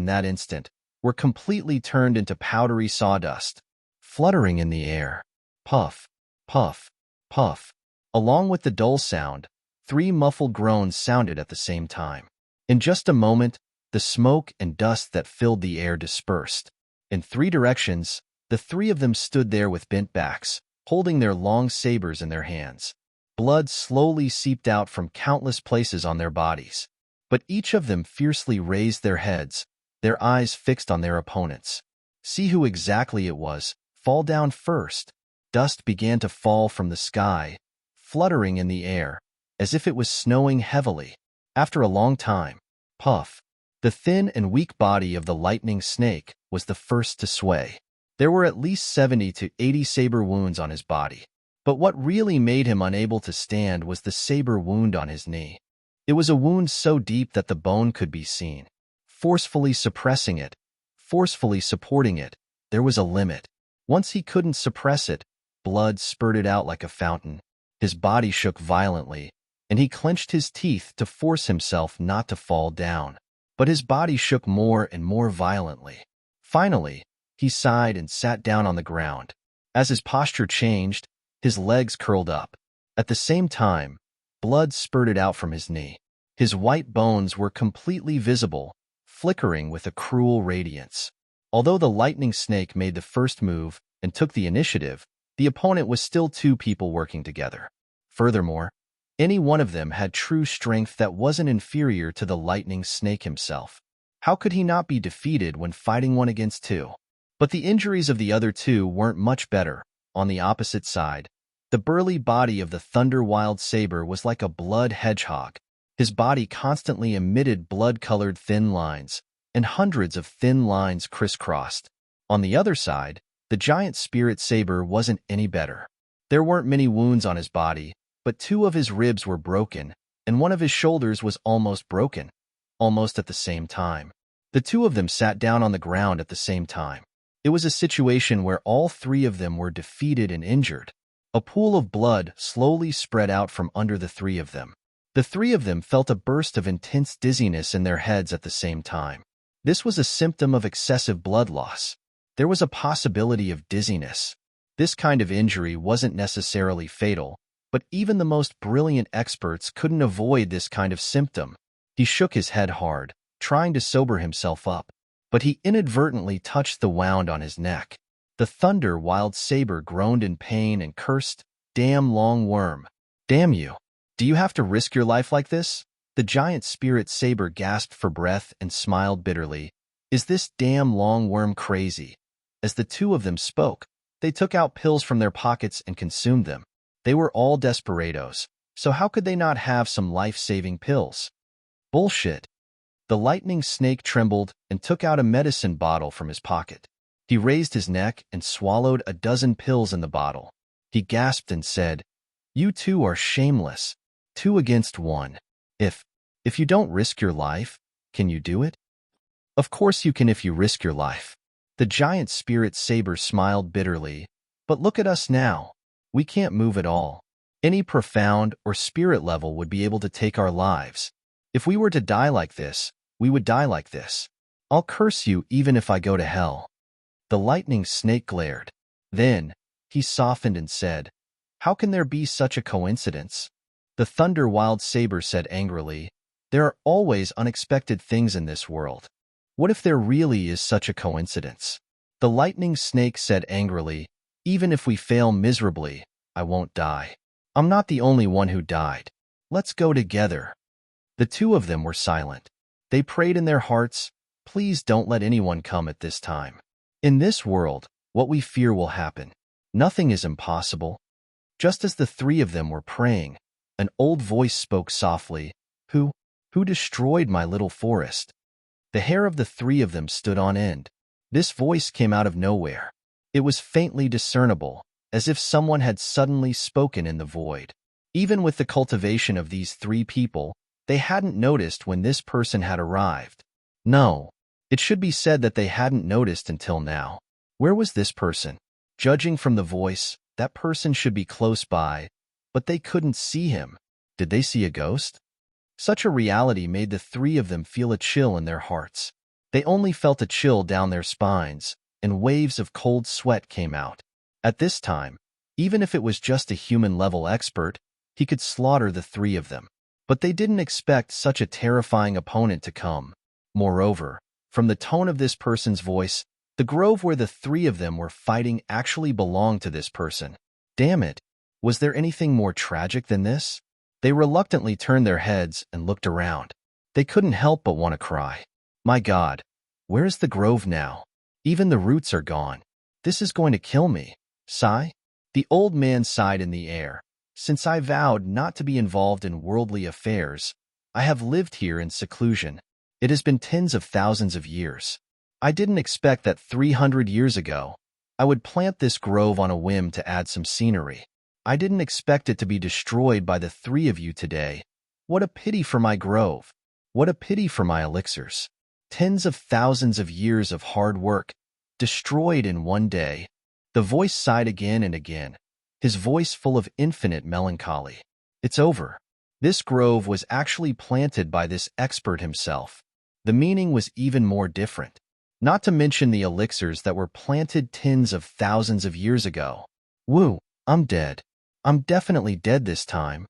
that instant, were completely turned into powdery sawdust, fluttering in the air. Puff, puff, puff. Along with the dull sound, three muffled groans sounded at the same time. In just a moment, the smoke and dust that filled the air dispersed. In three directions, the three of them stood there with bent backs, holding their long sabers in their hands. Blood slowly seeped out from countless places on their bodies. But each of them fiercely raised their heads, their eyes fixed on their opponents. See who exactly it was. Fall down first. Dust began to fall from the sky, fluttering in the air, as if it was snowing heavily. After a long time, puff. The thin and weak body of the lightning snake was the first to sway. There were at least 70 to 80 saber wounds on his body. But what really made him unable to stand was the saber wound on his knee. It was a wound so deep that the bone could be seen. Forcefully suppressing it, forcefully supporting it, there was a limit. Once he couldn't suppress it, blood spurted out like a fountain. His body shook violently, and he clenched his teeth to force himself not to fall down. But his body shook more and more violently. Finally, he sighed and sat down on the ground. As his posture changed, his legs curled up. At the same time, blood spurted out from his knee. His white bones were completely visible, flickering with a cruel radiance. Although the lightning snake made the first move and took the initiative, the opponent was still two people working together. Furthermore, any one of them had true strength that wasn't inferior to the lightning snake himself. How could he not be defeated when fighting one against two? But the injuries of the other two weren't much better. On the opposite side, the burly body of the Thunder Wild Saber was like a blood hedgehog. His body constantly emitted blood-colored thin lines, and hundreds of thin lines crisscrossed. On the other side, the giant Spirit Saber wasn't any better. There weren't many wounds on his body, but two of his ribs were broken, and one of his shoulders was almost broken, almost at the same time. The two of them sat down on the ground at the same time. It was a situation where all three of them were defeated and injured. A pool of blood slowly spread out from under the three of them. The three of them felt a burst of intense dizziness in their heads at the same time. This was a symptom of excessive blood loss. There was a possibility of dizziness. This kind of injury wasn't necessarily fatal, but even the most brilliant experts couldn't avoid this kind of symptom. He shook his head hard, trying to sober himself up, but he inadvertently touched the wound on his neck. The Thunder Wild Saber groaned in pain and cursed, "Damn long worm. Damn you. Do you have to risk your life like this?" The giant Spirit Saber gasped for breath and smiled bitterly. "Is this damn long worm crazy?" As the two of them spoke, they took out pills from their pockets and consumed them. They were all desperados, so how could they not have some life-saving pills? Bullshit. The lightning snake trembled and took out a medicine bottle from his pocket. He raised his neck and swallowed a dozen pills in the bottle. He gasped and said, "You two are shameless. 2 against 1. If you don't risk your life, can you do it?" "Of course you can if you risk your life." The giant Spirit Saber smiled bitterly. "But look at us now. We can't move at all. Any profound or spirit level would be able to take our lives. If we were to die like this, we would die like this. I'll curse you even if I go to hell." The lightning snake glared. Then, he softened and said, "How can there be such a coincidence?" The Thunder Wild Saber said angrily, "There are always unexpected things in this world. What if there really is such a coincidence?" The lightning snake said angrily, "Even if we fail miserably, I won't die. I'm not the only one who died. Let's go together." The two of them were silent. They prayed in their hearts, "Please don't let anyone come at this time. In this world, what we fear will happen. Nothing is impossible." Just as the three of them were praying, An old voice spoke softly. Who? Who destroyed my little forest? The hair of the three of them stood on end. This voice came out of nowhere. It was faintly discernible, as if someone had suddenly spoken in the void. Even with the cultivation of these three people, they hadn't noticed when this person had arrived. No, it should be said that they hadn't noticed until now. Where was this person? Judging from the voice, that person should be close by, but they couldn't see him. Did they see a ghost? Such a reality made the three of them feel a chill in their hearts. They only felt a chill down their spines, and waves of cold sweat came out. At this time, even if it was just a human-level expert, he could slaughter the three of them. But they didn't expect such a terrifying opponent to come. Moreover, from the tone of this person's voice, the grove where the three of them were fighting actually belonged to this person. Damn it! Was there anything more tragic than this? They reluctantly turned their heads and looked around. They couldn't help but want to cry. My God, where is the grove now? Even the roots are gone. This is going to kill me. Sigh? The old man sighed in the air. Since I vowed not to be involved in worldly affairs, I have lived here in seclusion. It has been tens of thousands of years. I didn't expect that 300 years ago, I would plant this grove on a whim to add some scenery. I didn't expect it to be destroyed by the three of you today. What a pity for my grove. What a pity for my elixirs. Tens of thousands of years of hard work, destroyed in one day. The voice sighed again and again, his voice full of infinite melancholy. It's over. This grove was actually planted by this expert himself. The meaning was even more different. Not to mention the elixirs that were planted tens of thousands of years ago. Woo, I'm dead. I'm definitely dead this time.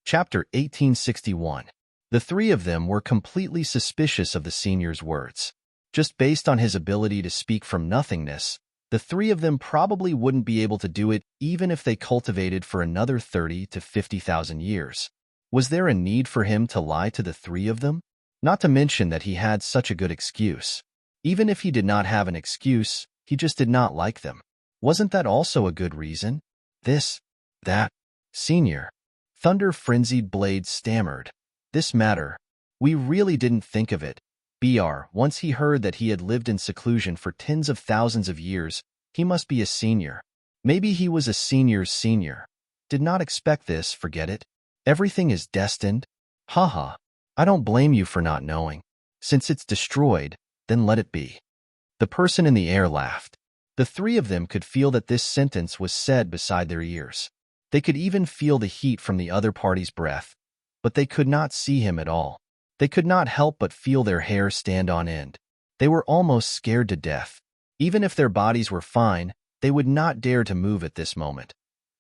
Chapter 1861. The three of them were completely suspicious of the senior's words. Just based on his ability to speak from nothingness, the three of them probably wouldn't be able to do it even if they cultivated for another 30 to 50,000 years. Was there a need for him to lie to the three of them? Not to mention that he had such a good excuse. Even if he did not have an excuse, he just did not like them. Wasn't that also a good reason? This, that, senior. Thunder-frenzied Blade stammered. This matter. We really didn't think of it. Once he heard that he had lived in seclusion for tens of thousands of years, he must be a senior. Maybe he was a senior's senior. Did not expect this, forget it. Everything is destined. Haha. I don't blame you for not knowing. Since it's destroyed, then let it be. The person in the air laughed. The three of them could feel that this sentence was said beside their ears. They could even feel the heat from the other party's breath, but they could not see him at all. They could not help but feel their hair stand on end. They were almost scared to death. Even if their bodies were fine, they would not dare to move at this moment.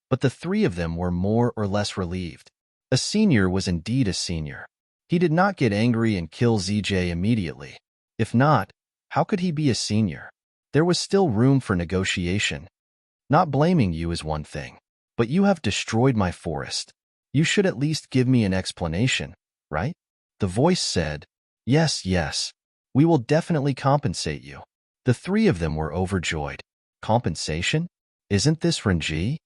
But the three of them were more or less relieved. A senior was indeed a senior. He did not get angry and kill ZJ immediately. If not, how could he be a senior? There was still room for negotiation. Not blaming you is one thing, but you have destroyed my forest. You should at least give me an explanation, right? The voice said, Yes, yes. We will definitely compensate you. The three of them were overjoyed. Compensation? Isn't this Renji?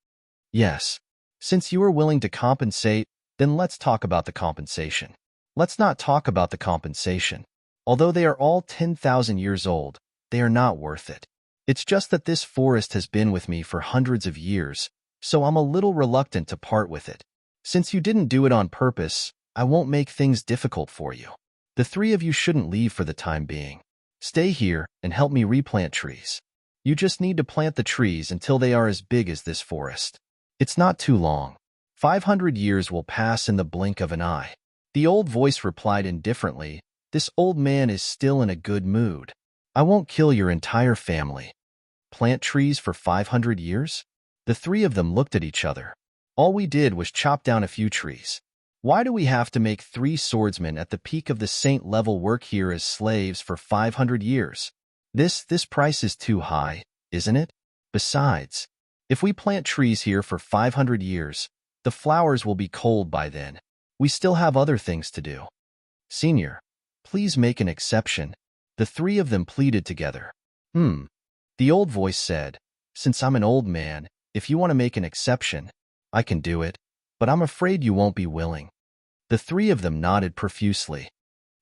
Yes. Since you are willing to compensate, then let's talk about the compensation. Let's not talk about the compensation. Although they are all 10,000 years old, they are not worth it. It's just that this forest has been with me for hundreds of years, so I'm a little reluctant to part with it. Since you didn't do it on purpose, I won't make things difficult for you. The three of you shouldn't leave for the time being. Stay here and help me replant trees. You just need to plant the trees until they are as big as this forest. It's not too long. 500 years will pass in the blink of an eye. The old voice replied indifferently, This old man is still in a good mood. I won't kill your entire family. Plant trees for 500 years? The three of them looked at each other. All we did was chop down a few trees. Why do we have to make 3 swordsmen at the peak of the saint level work here as slaves for 500 years? This price is too high, isn't it? Besides, if we plant trees here for 500 years, the flowers will be cold by then. We still have other things to do. Senior, please make an exception. The three of them pleaded together. The old voice said, Since I'm an old man, If you want to make an exception, I can do it, but I'm afraid you won't be willing." The three of them nodded profusely.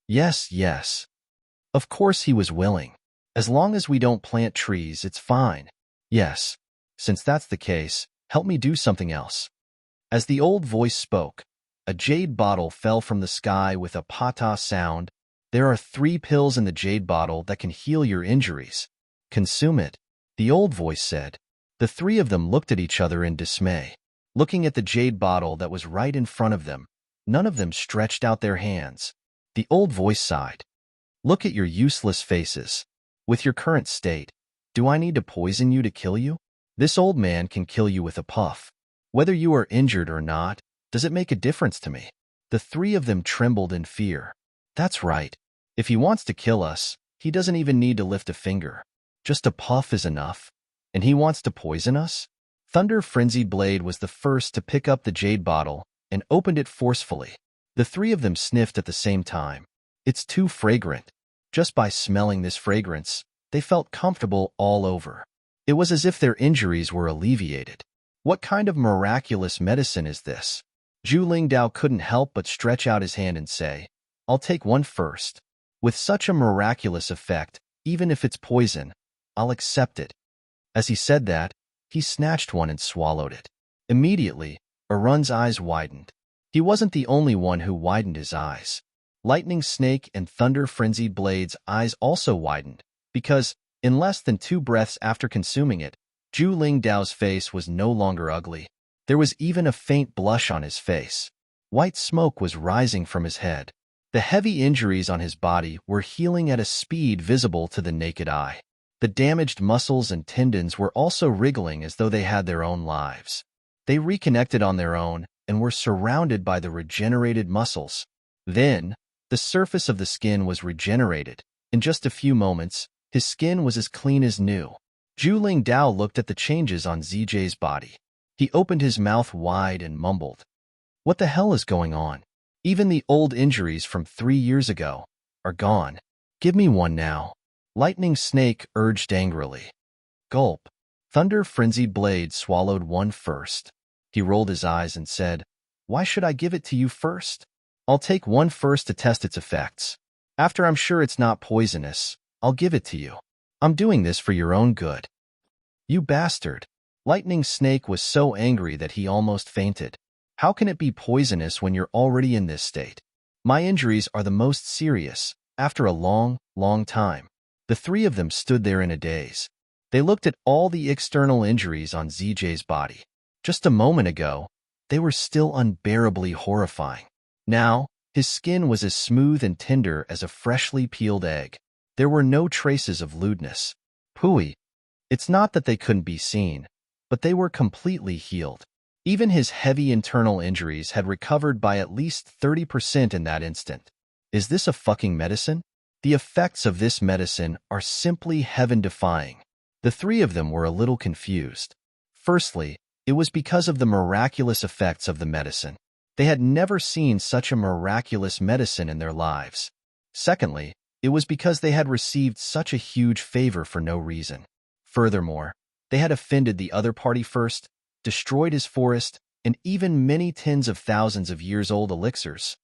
Yes, yes. Of course he was willing. As long as we don't plant trees, it's fine. Yes. Since that's the case, help me do something else. As the old voice spoke, a jade bottle fell from the sky with a pata sound. There are 3 pills in the jade bottle that can heal your injuries. Consume it, the old voice said. The three of them looked at each other in dismay. Looking at the jade bottle that was right in front of them, none of them stretched out their hands. The old voice sighed. Look at your useless faces. With your current state, do I need to poison you to kill you? This old man can kill you with a puff. Whether you are injured or not, does it make a difference to me? The three of them trembled in fear. That's right. If he wants to kill us, he doesn't even need to lift a finger. Just a puff is enough. And he wants to poison us? Thunder Frenzied Blade was the first to pick up the jade bottle and opened it forcefully. The three of them sniffed at the same time. It's too fragrant. Just by smelling this fragrance, they felt comfortable all over. It was as if their injuries were alleviated. What kind of miraculous medicine is this? Zhu Lingdao couldn't help but stretch out his hand and say, I'll take one first. With such a miraculous effect, even if it's poison, I'll accept it. As he said that, he snatched one and swallowed it. Immediately, Arun's eyes widened. He wasn't the only one who widened his eyes. Lightning Snake and Thunder Frenzied Blade's eyes also widened, because, in less than 2 breaths after consuming it, Zhu Lingdao's face was no longer ugly. There was even a faint blush on his face. White smoke was rising from his head. The heavy injuries on his body were healing at a speed visible to the naked eye. The damaged muscles and tendons were also wriggling as though they had their own lives. They reconnected on their own and were surrounded by the regenerated muscles. Then, the surface of the skin was regenerated. In just a few moments, his skin was as clean as new. Zhu Lingdao looked at the changes on ZJ's body. He opened his mouth wide and mumbled, What the hell is going on? Even the old injuries from 3 years ago are gone. Give me one now. Lightning Snake urged angrily. Gulp. Thunder Frenzied Blade swallowed one first. He rolled his eyes and said, Why should I give it to you first? I'll take one first to test its effects. After I'm sure it's not poisonous, I'll give it to you. I'm doing this for your own good. You bastard. Lightning Snake was so angry that he almost fainted. How can it be poisonous when you're already in this state? My injuries are the most serious, after a long, long time. The three of them stood there in a daze. They looked at all the external injuries on ZJ's body. Just a moment ago, they were still unbearably horrifying. Now, his skin was as smooth and tender as a freshly peeled egg. There were no traces of lewdness. Pooey. It's not that they couldn't be seen, but they were completely healed. Even his heavy internal injuries had recovered by at least 30% in that instant. Is this a fucking medicine? The effects of this medicine are simply heaven-defying. The three of them were a little confused. Firstly, it was because of the miraculous effects of the medicine. They had never seen such a miraculous medicine in their lives. Secondly, it was because they had received such a huge favor for no reason. Furthermore, they had offended the other party first, destroyed his forest, and even many tens of thousands of years-old elixirs.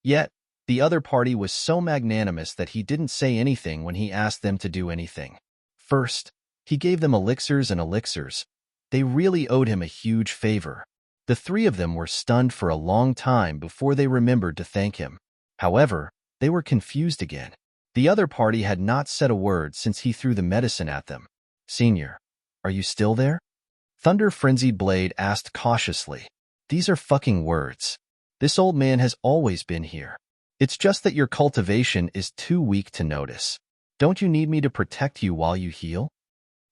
Yet, the other party was so magnanimous that he didn't say anything when he asked them to do anything. First, he gave them elixirs and elixirs. They really owed him a huge favor. The three of them were stunned for a long time before they remembered to thank him. However, they were confused again. The other party had not said a word since he threw the medicine at them. Senior, are you still there? Thunder Frenzied Blade asked cautiously. These are fucking words. This old man has always been here. It's just that your cultivation is too weak to notice. Don't you need me to protect you while you heal?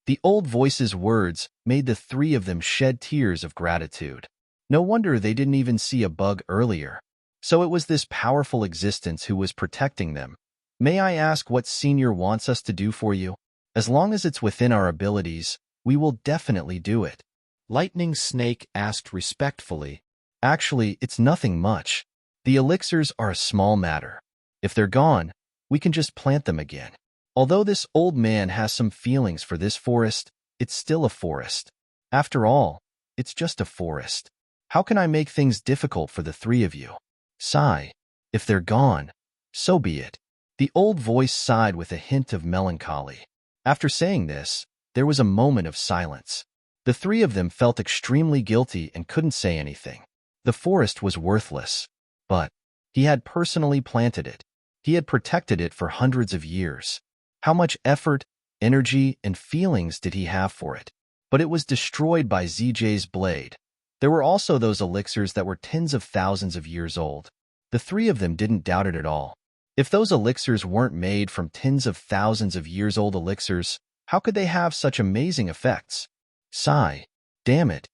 The old voice's words made the three of them shed tears of gratitude. No wonder they didn't even see a bug earlier. So it was this powerful existence who was protecting them. May I ask what Senior wants us to do for you? As long as it's within our abilities, we will definitely do it. Lightning Snake asked respectfully. Actually, it's nothing much. The elixirs are a small matter. If they're gone, we can just plant them again. Although this old man has some feelings for this forest, it's still a forest. After all, It's just a forest. How can I make things difficult for the three of you? Sigh. If they're gone, so be it. The old voice sighed with a hint of melancholy. After saying this, there was a moment of silence. The three of them felt extremely guilty and couldn't say anything. The forest was worthless, but he had personally planted it. He had protected it for hundreds of years. How much effort, energy, and feelings did he have for it? But it was destroyed by ZJ's blade. There were also those elixirs that were tens of thousands of years old. The three of them didn't doubt it at all. If those elixirs weren't made from tens of thousands of years old elixirs, how could they have such amazing effects? Sigh. Damn it.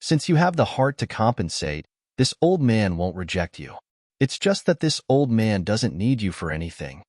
Since you have the heart to compensate, this old man won't reject you. It's just that this old man doesn't need you for anything.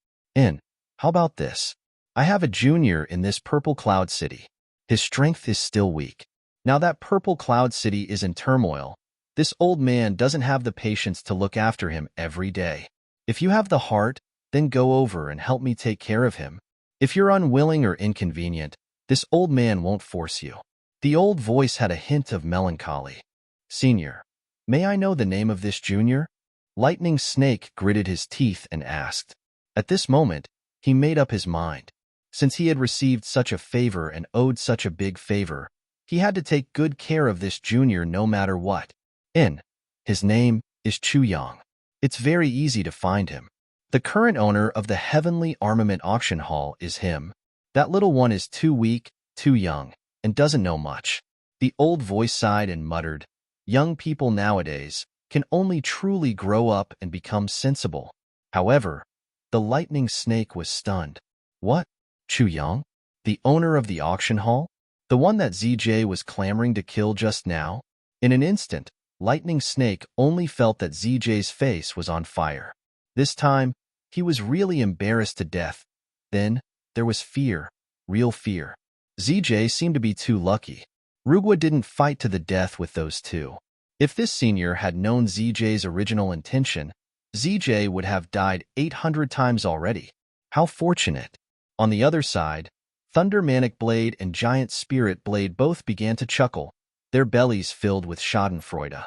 How about this? I have a junior in this purple cloud city. His strength is still weak. Now that purple cloud city is in turmoil, this old man doesn't have the patience to look after him every day. If you have the heart, then go over and help me take care of him. If you're unwilling or inconvenient, this old man won't force you. The old voice had a hint of melancholy. Senior, may I know the name of this junior? Lightning Snake gritted his teeth and asked. At this moment, he made up his mind. Since he had received such a favor and owed such a big favor, he had to take good care of this junior no matter what. His name is Chuyang. It's very easy to find him. The current owner of the Heavenly Armament Auction Hall is him. That little one is too weak, too young, and doesn't know much. The old voice sighed and muttered, young people nowadays can only truly grow up and become sensible. However, the Lightning Snake was stunned. What? Chuyang? The owner of the auction hall? The one that ZJ was clamoring to kill just now? In an instant, Lightning Snake only felt that ZJ's face was on fire. This time, he was really embarrassed to death. Then, there was fear, real fear. ZJ seemed to be too lucky. Rugwa didn't fight to the death with those two. If this senior had known ZJ's original intention, ZJ would have died 800 times already. How fortunate. On the other side, Thunder Manic Blade and Giant Spirit Blade both began to chuckle, their bellies filled with schadenfreude.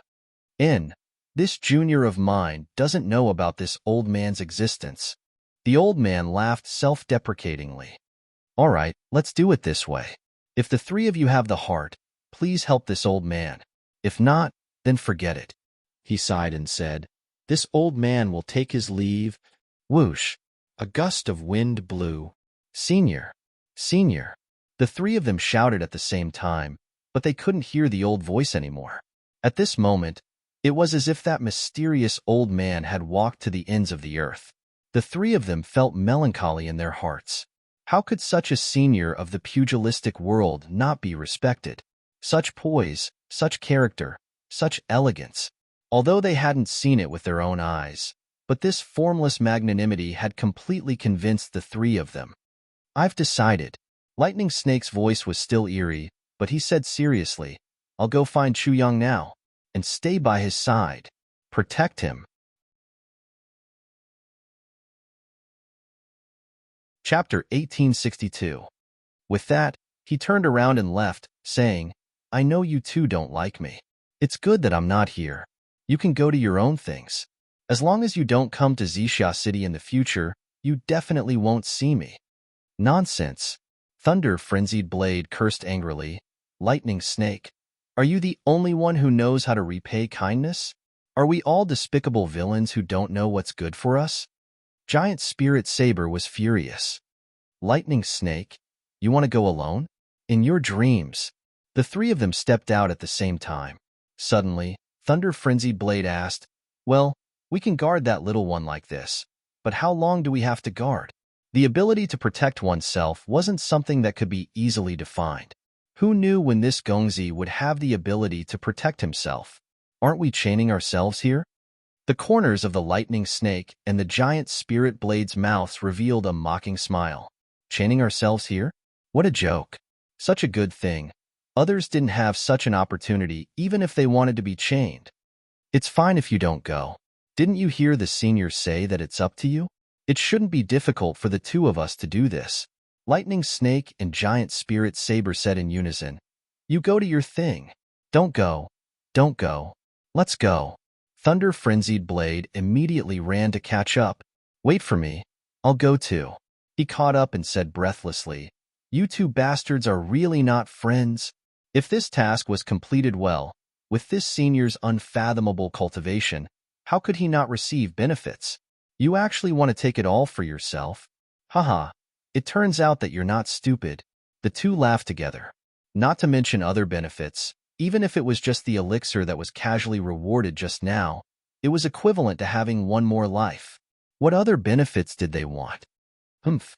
This junior of mine doesn't know about this old man's existence. The old man laughed self-deprecatingly. All right, let's do it this way. If the three of you have the heart, please help this old man. If not, then forget it. He sighed and said, this old man will take his leave. Whoosh! A gust of wind blew. Senior! Senior! The three of them shouted at the same time, but they couldn't hear the old voice anymore. At this moment, it was as if that mysterious old man had walked to the ends of the earth. The three of them felt melancholy in their hearts. How could such a senior of the pugilistic world not be respected? Such poise, such character, such elegance. Although they hadn't seen it with their own eyes, but this formless magnanimity had completely convinced the three of them. I've decided. Lightning Snake's voice was still eerie, but he said seriously, I'll go find Chuyang now, and stay by his side. Protect him. Chapter 1862. With that, he turned around and left, saying, I know you two don't like me. It's good that I'm not here. You can go to your own things. As long as you don't come to Zixia City in the future, you definitely won't see me. Nonsense. Thunder Frenzied Blade cursed angrily. Lightning Snake, are you the only one who knows how to repay kindness? Are we all despicable villains who don't know what's good for us? Giant Spirit Saber was furious. Lightning Snake, you want to go alone? In your dreams. The three of them stepped out at the same time. Suddenly, Thunder Frenzied Blade asked, well, we can guard that little one like this, but how long do we have to guard? The ability to protect oneself wasn't something that could be easily defined. Who knew when this Gongzi would have the ability to protect himself? Aren't we chaining ourselves here? The corners of the Lightning Snake and the Giant Spirit Blade's mouths revealed a mocking smile. Chaining ourselves here? What a joke. Such a good thing. Others didn't have such an opportunity even if they wanted to be chained. It's fine if you don't go. Didn't you hear the seniors say that it's up to you? It shouldn't be difficult for the two of us to do this. Lightning Snake and Giant Spirit Saber said in unison. You go to your thing. Don't go. Don't go. Let's go. Thunder Frenzied Blade immediately ran to catch up. Wait for me. I'll go too. He caught up and said breathlessly, You two bastards are really not friends? If this task was completed well, with this senior's unfathomable cultivation, how could he not receive benefits? You actually want to take it all for yourself? Haha, it turns out that you're not stupid. The two laughed together. Not to mention other benefits, even if it was just the elixir that was casually rewarded just now, it was equivalent to having one more life. What other benefits did they want? Humph.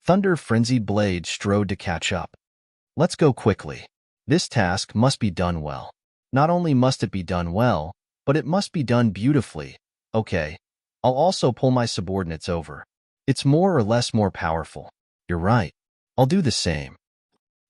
Thunder Frenzied Blade strode to catch up. Let's go quickly. This task must be done well. Not only must it be done well, but it must be done beautifully. Okay, I'll also pull my subordinates over. It's more or less more powerful. You're right. I'll do the same.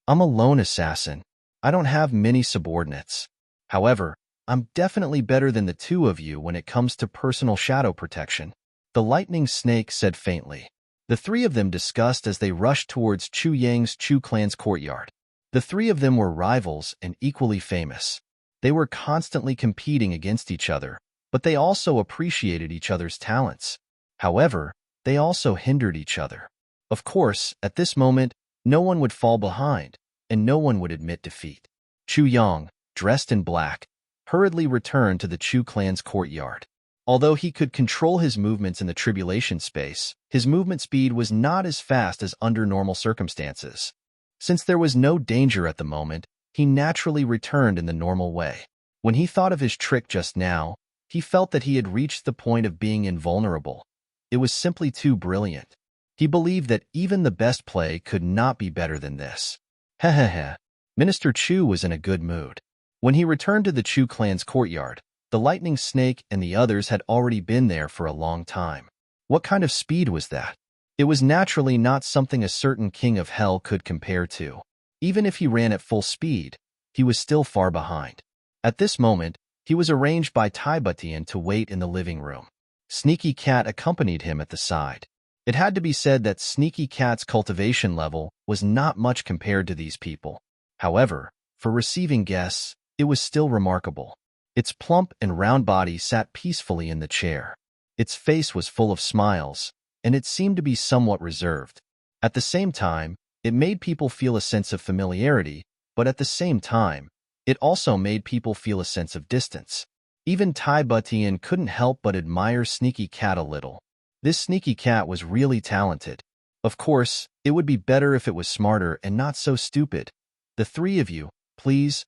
I'm a lone assassin. I don't have many subordinates. However, I'm definitely better than the two of you when it comes to personal shadow protection. The lightning snake said faintly. The three of them discussed as they rushed towards Chu Yang's Chu clan's courtyard. The three of them were rivals and equally famous. They were constantly competing against each other, but they also appreciated each other's talents. However, they also hindered each other. Of course, at this moment, no one would fall behind, and no one would admit defeat. Chu Yang, dressed in black, hurriedly returned to the Chu clan's courtyard. Although he could control his movements in the tribulation space, his movement speed was not as fast as under normal circumstances. Since there was no danger at the moment, he naturally returned in the normal way. When he thought of his trick just now, he felt that he had reached the point of being invulnerable. It was simply too brilliant. He believed that even the best play could not be better than this. Hehehe. Minister Chu was in a good mood. When he returned to the Chu clan's courtyard, the lightning snake and the others had already been there for a long time. What kind of speed was that? It was naturally not something a certain king of hell could compare to. Even if he ran at full speed, he was still far behind. At this moment, he was arranged by Tai Butian to wait in the living room. Sneaky Cat accompanied him at the side. It had to be said that Sneaky Cat's cultivation level was not much compared to these people. However, for receiving guests, it was still remarkable. Its plump and round body sat peacefully in the chair. Its face was full of smiles, and it seemed to be somewhat reserved. At the same time, it made people feel a sense of familiarity, but at the same time, it also made people feel a sense of distance. Even Tai Butian couldn't help but admire Sneaky Cat a little. This Sneaky Cat was really talented. Of course, it would be better if it was smarter and not so stupid. The three of you, please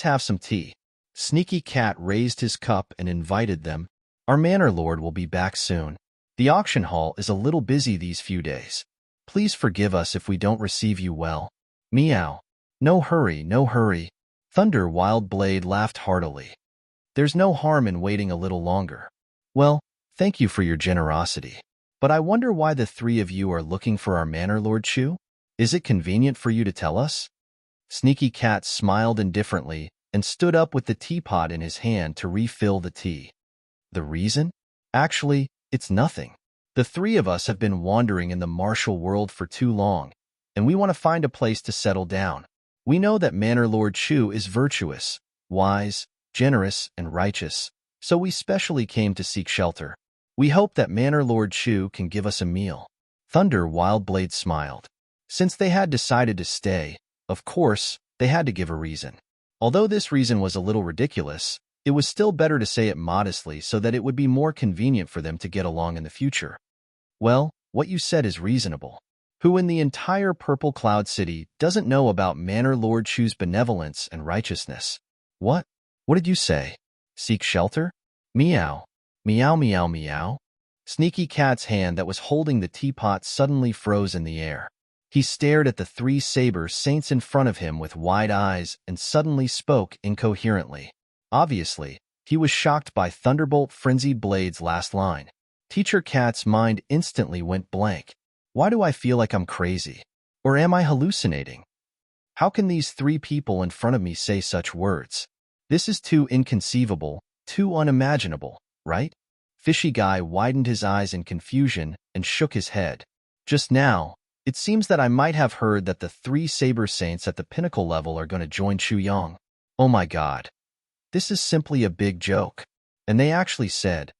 have some tea. Sneaky Cat raised his cup and invited them. Our Manor Lord will be back soon. The auction hall is a little busy these few days. Please forgive us if we don't receive you well. Meow. No hurry, no hurry. Thunder Wild Blade laughed heartily. There's no harm in waiting a little longer. Well, thank you for your generosity. But I wonder why the three of you are looking for our Manor Lord Chu? Is it convenient for you to tell us? Sneaky Cat smiled indifferently and stood up with the teapot in his hand to refill the tea. The reason? Actually, it's nothing. The three of us have been wandering in the martial world for too long, and we want to find a place to settle down. We know that Manor Lord Chu is virtuous, wise, generous, and righteous, so we specially came to seek shelter. We hope that Manor Lord Chu can give us a meal. Thunder Wildblade smiled. Since they had decided to stay, of course, they had to give a reason. Although this reason was a little ridiculous, it was still better to say it modestly so that it would be more convenient for them to get along in the future. Well, what you said is reasonable. Who in the entire Purple Cloud City doesn't know about Manor Lord Chu's benevolence and righteousness? What? What did you say? Seek shelter? Meow. Meow meow meow. Sneaky Cat's hand that was holding the teapot suddenly froze in the air. He stared at the three saber saints in front of him with wide eyes and suddenly spoke incoherently. Obviously, he was shocked by Thunderbolt Frenzied Blade's last line. Teacher Cat's mind instantly went blank. Why do I feel like I'm crazy? Or am I hallucinating? How can these three people in front of me say such words? This is too inconceivable, too unimaginable, right? Fishy Guy widened his eyes in confusion and shook his head. Just now, it seems that I might have heard that the three Saber Saints at the pinnacle level are going to join Chu Yang. Oh my God, this is simply a big joke. And they actually said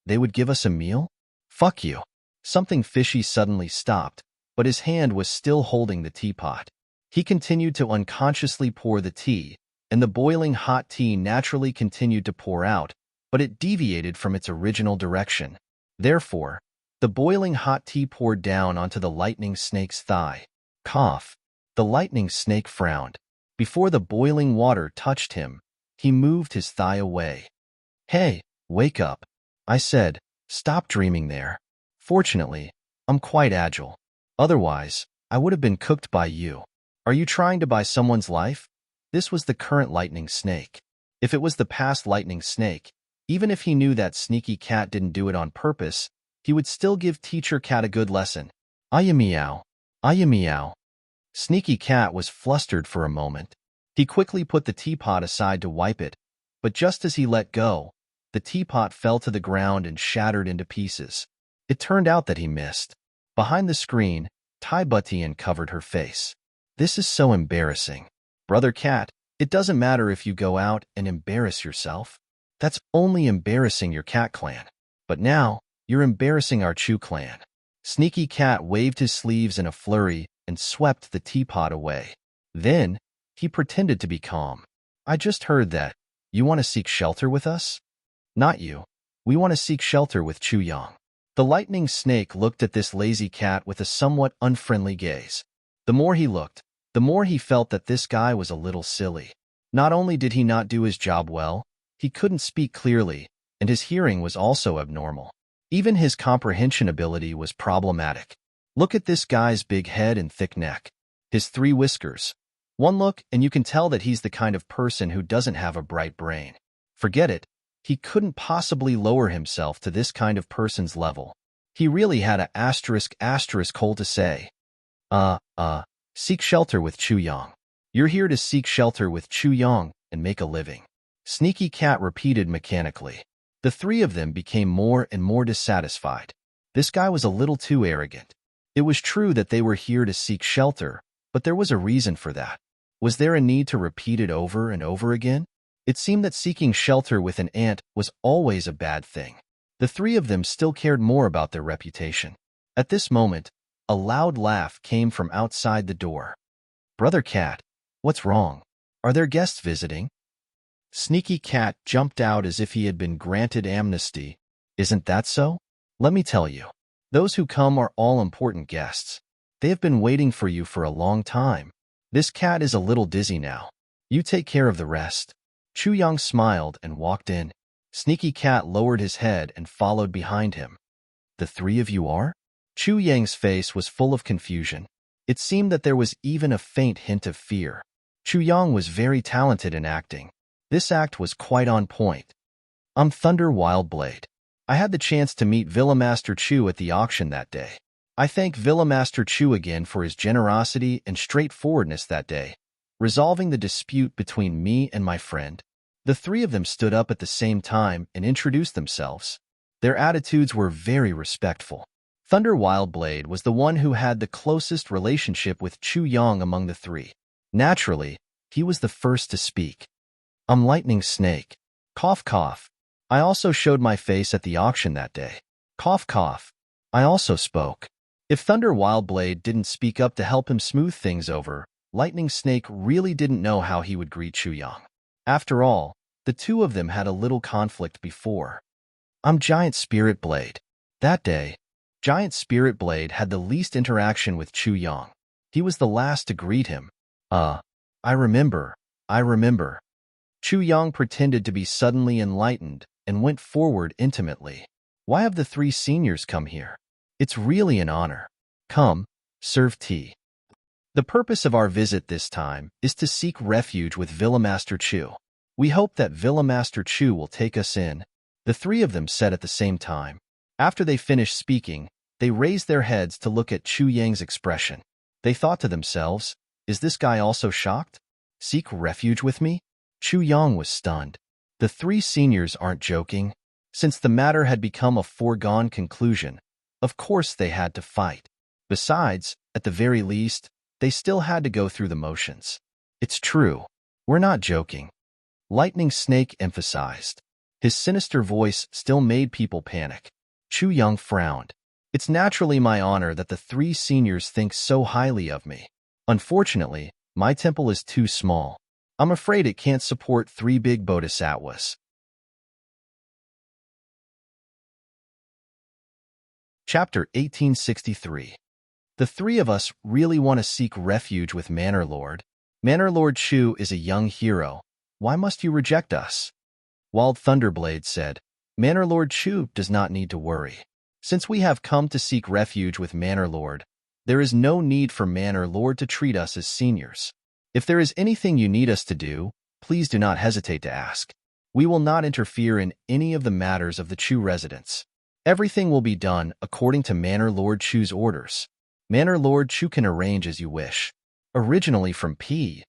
they would give us a meal? Fuck you. Something fishy suddenly stopped, but his hand was still holding the teapot. He continued to unconsciously pour the tea, and the boiling hot tea naturally continued to pour out, but it deviated from its original direction. Therefore, the boiling hot tea poured down onto the lightning snake's thigh. Cough. The lightning snake frowned. Before the boiling water touched him, he moved his thigh away. Hey, wake up. I said, stop dreaming there. Fortunately, I'm quite agile. Otherwise, I would have been cooked by you. Are you trying to buy someone's life? This was the current lightning snake. If it was the past lightning snake, even if he knew that sneaky cat didn't do it on purpose, he would still give teacher cat a good lesson. Aya meow. Aya meow. Sneaky cat was flustered for a moment. He quickly put the teapot aside to wipe it, but just as he let go, the teapot fell to the ground and shattered into pieces. It turned out that he missed. Behind the screen, Butian covered her face. This is so embarrassing. Brother Cat, it doesn't matter if you go out and embarrass yourself. That's only embarrassing your cat clan. But now, you're embarrassing our Chew clan. Sneaky Cat waved his sleeves in a flurry and swept the teapot away. Then, he pretended to be calm. I just heard that. You want to seek shelter with us? Not you. We want to seek shelter with Chu Yang. The lightning snake looked at this lazy cat with a somewhat unfriendly gaze. The more he looked, the more he felt that this guy was a little silly. Not only did he not do his job well, he couldn't speak clearly, and his hearing was also abnormal. Even his comprehension ability was problematic. Look at this guy's big head and thick neck. His 3 whiskers. One look and you can tell that he's the kind of person who doesn't have a bright brain. Forget it. He couldn't possibly lower himself to this kind of person's level. He really had a asterisk hole to say. Seek shelter with Chu Yang. You're here to seek shelter with Chu Yang and make a living. Sneaky Cat repeated mechanically. The 3 of them became more and more dissatisfied. This guy was a little too arrogant. It was true that they were here to seek shelter, but there was a reason for that. Was there a need to repeat it over and over again? It seemed that seeking shelter with an ant was always a bad thing. The 3 of them still cared more about their reputation. At this moment, a loud laugh came from outside the door. Brother Cat, what's wrong? Are there guests visiting? Sneaky Cat jumped out as if he had been granted amnesty. Isn't that so? Let me tell you. Those who come are all important guests. They have been waiting for you for a long time. This cat is a little dizzy now. You take care of the rest. Chu Yang smiled and walked in. Sneaky Cat lowered his head and followed behind him. The 3 of you are? Chu Yang's face was full of confusion. It seemed that there was even a faint hint of fear. Chu Yang was very talented in acting. This act was quite on point. I'm Thunder Wildblade. I had the chance to meet Villa Master Chu at the auction that day. I thank Villa Master Chu again for his generosity and straightforwardness that day, resolving the dispute between me and my friend. The 3 of them stood up at the same time and introduced themselves. Their attitudes were very respectful. Thunder Wildblade was the one who had the closest relationship with Chu Yang among the 3. Naturally, he was the first to speak. I'm Lightning Snake. Cough cough. I also showed my face at the auction that day. Cough cough. I also spoke. If Thunder Wildblade didn't speak up to help him smooth things over, Lightning Snake really didn't know how he would greet Chu Yang. After all, the 2 of them had a little conflict before. I'm Giant Spirit Blade. That day, Giant Spirit Blade had the least interaction with Chu Yang. He was the last to greet him. I remember. Chu Yang pretended to be suddenly enlightened and went forward intimately. Why have the 3 seniors come here? It's really an honor. Come, serve tea. The purpose of our visit this time is to seek refuge with Villa Master Chu. We hope that Villa Master Chu will take us in. The 3 of them said at the same time. After they finished speaking, they raised their heads to look at Chu Yang's expression. They thought to themselves, is this guy also shocked? Seek refuge with me? Chu Yang was stunned. The 3 seniors aren't joking. Since the matter had become a foregone conclusion, of course they had to fight. Besides, at the very least, they still had to go through the motions. It's true. We're not joking. Lightning Snake emphasized. His sinister voice still made people panic. Chu Yang frowned. It's naturally my honor that the 3 seniors think so highly of me. Unfortunately, my temple is too small. I'm afraid it can't support 3 big bodhisattvas. Chapter 1863. The 3 of us really want to seek refuge with Manor Lord. Manor Lord Chu is a young hero. Why must you reject us? Wild Thunderblade said, Manor Lord Chu does not need to worry. Since we have come to seek refuge with Manor Lord, there is no need for Manor Lord to treat us as seniors. If there is anything you need us to do, please do not hesitate to ask. We will not interfere in any of the matters of the Chu residence. Everything will be done according to Manor Lord Chu's orders. Manor Lord Chu can arrange as you wish. Originally from P.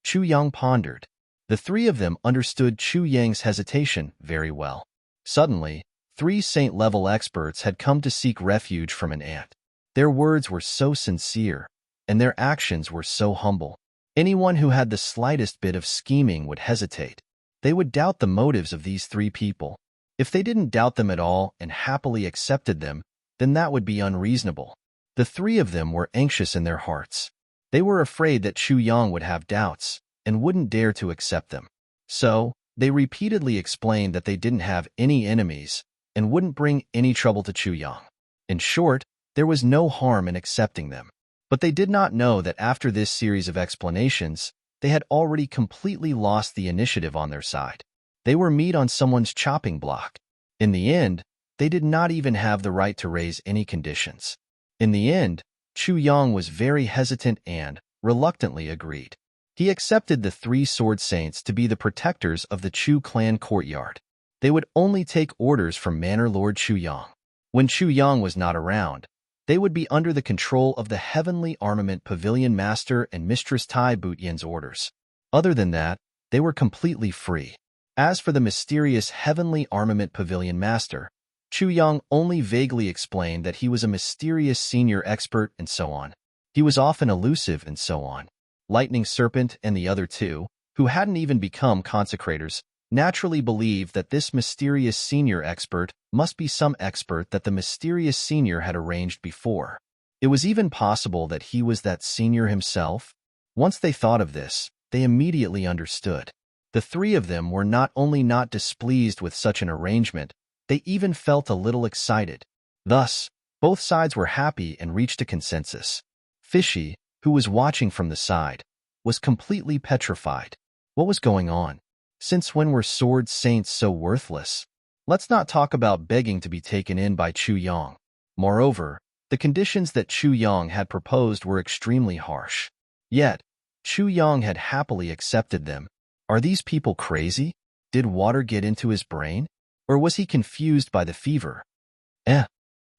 Chu Yang pondered. The 3 of them understood Chu Yang's hesitation very well. Suddenly, 3 saint-level experts had come to seek refuge from an ant. Their words were so sincere, and their actions were so humble. Anyone who had the slightest bit of scheming would hesitate. They would doubt the motives of these 3 people. If they didn't doubt them at all and happily accepted them, then that would be unreasonable. The 3 of them were anxious in their hearts. They were afraid that Chu Yang would have doubts and wouldn't dare to accept them. So, they repeatedly explained that they didn't have any enemies and wouldn't bring any trouble to Chu Yang. In short, there was no harm in accepting them. But they did not know that after this series of explanations, they had already completely lost the initiative on their side. They were meat on someone's chopping block. In the end, they did not even have the right to raise any conditions. In the end, Chu Yang was very hesitant and, reluctantly, agreed. He accepted the 3 sword saints to be the protectors of the Chu clan courtyard. They would only take orders from Manor Lord Chu Yang. When Chu Yang was not around, they would be under the control of the Heavenly Armament Pavilion Master and Mistress Tai Butian's orders. Other than that, they were completely free. As for the mysterious Heavenly Armament Pavilion Master, Chu Yang only vaguely explained that he was a mysterious senior expert and so on. He was often elusive and so on. Lightning Serpent and the other 2, who hadn't even become consecrators, naturally believed that this mysterious senior expert must be some expert that the mysterious senior had arranged before. It was even possible that he was that senior himself. Once they thought of this, they immediately understood. The 3 of them were not only not displeased with such an arrangement, they even felt a little excited. Thus, both sides were happy and reached a consensus. Fishy, who was watching from the side, was completely petrified. What was going on? Since when were sword saints so worthless? Let's not talk about begging to be taken in by Chu Yang. Moreover, the conditions that Chu Yang had proposed were extremely harsh. Yet, Chu Yang had happily accepted them. Are these people crazy? Did water get into his brain? Or was he confused by the fever?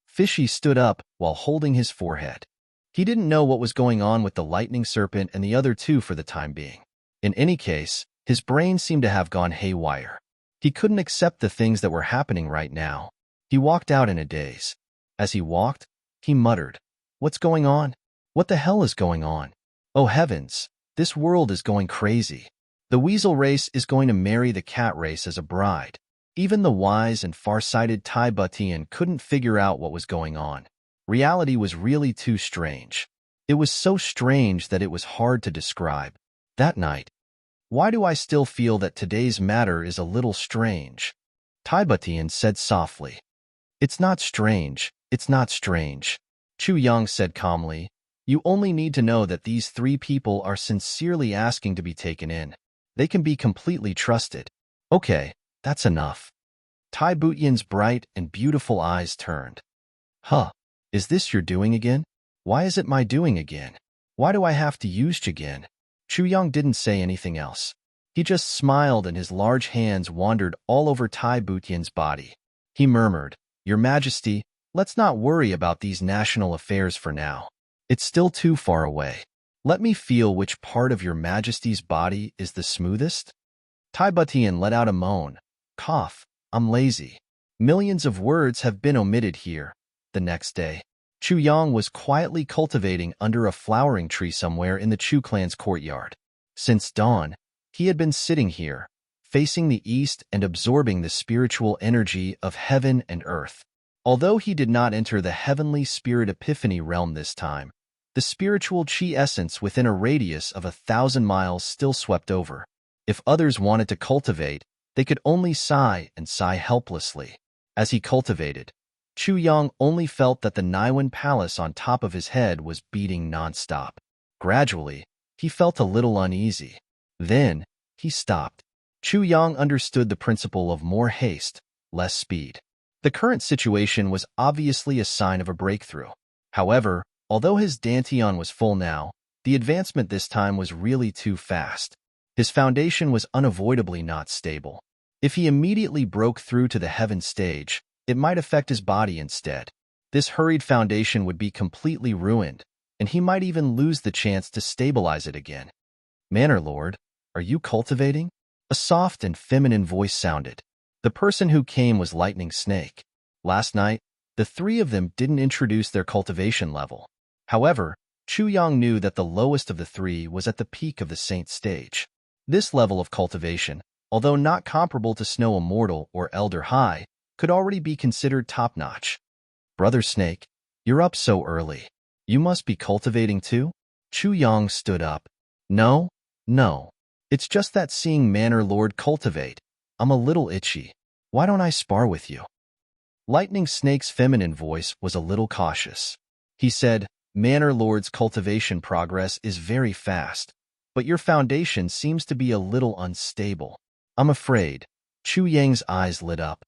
Fishy stood up while holding his forehead. He didn't know what was going on with the Lightning Serpent and the other 2 for the time being. In any case, his brain seemed to have gone haywire. He couldn't accept the things that were happening right now. He walked out in a daze. As he walked, he muttered, "What's going on? What the hell is going on? Oh heavens, this world is going crazy. The weasel race is going to marry the cat race as a bride." Even the wise and far-sighted Tai Butian couldn't figure out what was going on. Reality was really too strange. It was so strange that it was hard to describe. That night, why do I still feel that today's matter is a little strange? Tai Butian said softly. It's not strange, it's not strange. Chu Yang said calmly, you only need to know that these 3 people are sincerely asking to be taken in. They can be completely trusted. Okay, that's enough. Tai Butian's bright and beautiful eyes turned. Is this your doing again? Why is it my doing again? Why do I have to use again? Chu Yang didn't say anything else. He just smiled and his large hands wandered all over Tai Butian's body. He murmured, Your Majesty, let's not worry about these national affairs for now. It's still too far away. Let me feel which part of your Majesty's body is the smoothest. Tai Butian let out a moan. Cough, I'm lazy. Millions of words have been omitted here. The next day, Chu Yang was quietly cultivating under a flowering tree somewhere in the Chu clan's courtyard. Since dawn, He had been sitting here, facing the east and absorbing the spiritual energy of heaven and earth. Although he did not enter the heavenly spirit epiphany realm this time, the spiritual chi essence within a radius of 1,000 miles still swept over. If others wanted to cultivate, they could only sigh and sigh helplessly. As he cultivated, Chu Yang only felt that the Niwen Palace on top of his head was beating nonstop. Gradually, he felt a little uneasy. Then, he stopped. Chu Yang understood the principle of more haste, less speed. The current situation was obviously a sign of a breakthrough. However, although his dantian was full now, the advancement this time was really too fast. His foundation was unavoidably not stable. If he immediately broke through to the heaven stage, it might affect his body instead. This hurried foundation would be completely ruined, and he might even lose the chance to stabilize it again. "Manor Lord, are you cultivating?" A soft and feminine voice sounded. The person who came was Lightning Snake. Last night, the three of them didn't introduce their cultivation level. However, Chu Yang knew that the lowest of the three was at the peak of the Saint stage. This level of cultivation, although not comparable to Snow Immortal or Elder High, could already be considered top-notch. "Brother Snake, you're up so early. You must be cultivating too?" Chu Yang stood up. No. It's just that seeing Manor Lord cultivate, I'm a little itchy. Why don't I spar with you?" Lightning Snake's feminine voice was a little cautious. He said, "Manor Lord's cultivation progress is very fast, but your foundation seems to be a little unstable. I'm afraid." Chu Yang's eyes lit up.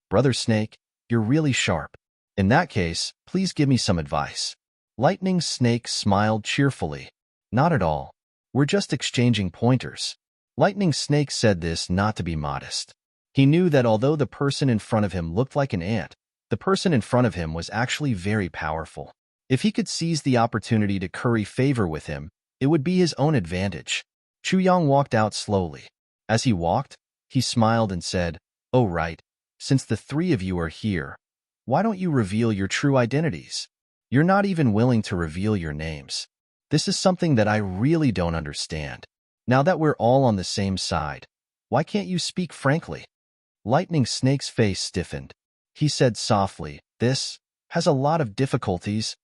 "Brother Snake, you're really sharp. In that case, please give me some advice." Lightning Snake smiled cheerfully. "Not at all. We're just exchanging pointers." Lightning Snake said this not to be modest. He knew that although the person in front of him looked like an ant, the person in front of him was actually very powerful. If he could seize the opportunity to curry favor with him, it would be his own advantage. Chu Yang walked out slowly. As he walked, he smiled and said, "Oh right, since the three of you are here, why don't you reveal your true identities? You're not even willing to reveal your names. This is something that I really don't understand. Now that we're all on the same side, why can't you speak frankly?" Lightning Snake's face stiffened. He said softly, "This has a lot of difficulties."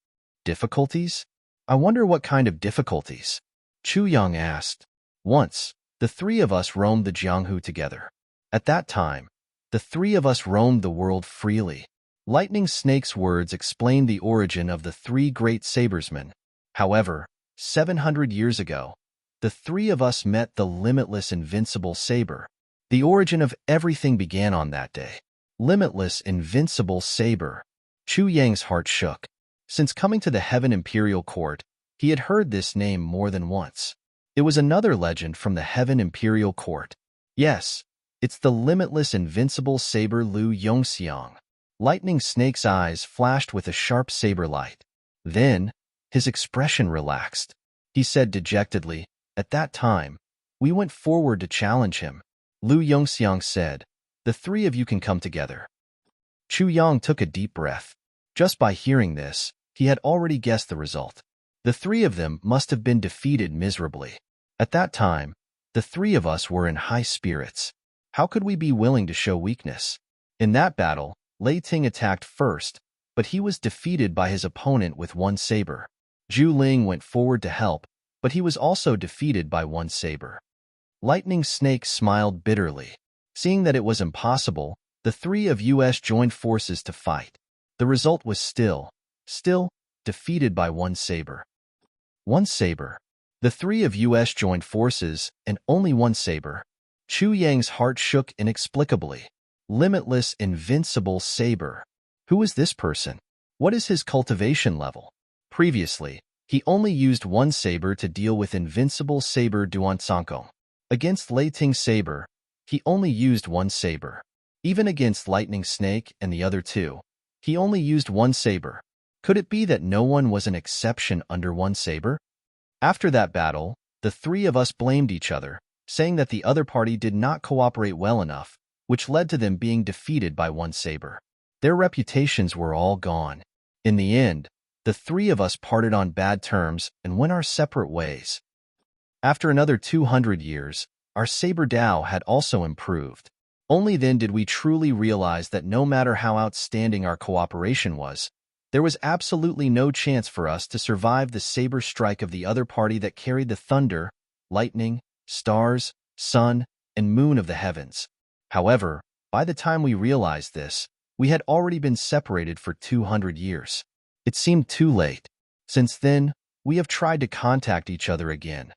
"Difficulties? I wonder what kind of difficulties?" Chu Yang asked. "Once, the three of us roamed the Jianghu together. At that time, the three of us roamed the world freely." Lightning Snake's words explained the origin of the three great sabersmen. However, 700 years ago, the three of us met the limitless invincible saber. The origin of everything began on that day. Limitless invincible saber. Chu Yang's heart shook. Since coming to the Heaven Imperial Court, he had heard this name more than once. It was another legend from the Heaven Imperial Court. Yes, it's the limitless invincible saber Lu Yongxiang. Lightning Snake's eyes flashed with a sharp saber light. Then, his expression relaxed. He said dejectedly, "At that time, we went forward to challenge him." Lu Yongxiang said, "The three of you can come together." Chu Yang took a deep breath. Just by hearing this, he had already guessed the result. The three of them must have been defeated miserably. At that time, the three of us were in high spirits. How could we be willing to show weakness? In that battle, Lei Ting attacked first, but he was defeated by his opponent with one saber. Zhu Ling went forward to help, but he was also defeated by one saber. Lightning Snake smiled bitterly. Seeing that it was impossible, the three of us joined forces to fight. The result was still defeated by one saber. One saber. The three of us joined forces, and only one saber. Chu Yang's heart shook inexplicably. Limitless invincible saber. Who is this person? What is his cultivation level? Previously, he only used one saber to deal with invincible saber Duan Sankong. Against Lei Ting's saber, he only used one saber. Even against Lightning Snake and the other two, he only used one saber. Could it be that no one was an exception under one saber? After that battle, the three of us blamed each other, saying that the other party did not cooperate well enough, which led to them being defeated by one saber. Their reputations were all gone. In the end, the three of us parted on bad terms and went our separate ways. After another 200 years, our saber Dao had also improved. Only then did we truly realize that no matter how outstanding our cooperation was, there was absolutely no chance for us to survive the saber strike of the other party that carried the thunder, lightning, stars, sun, and moon of the heavens. However, by the time we realized this, we had already been separated for 200 years. It seemed too late. Since then, we have tried to contact each other again,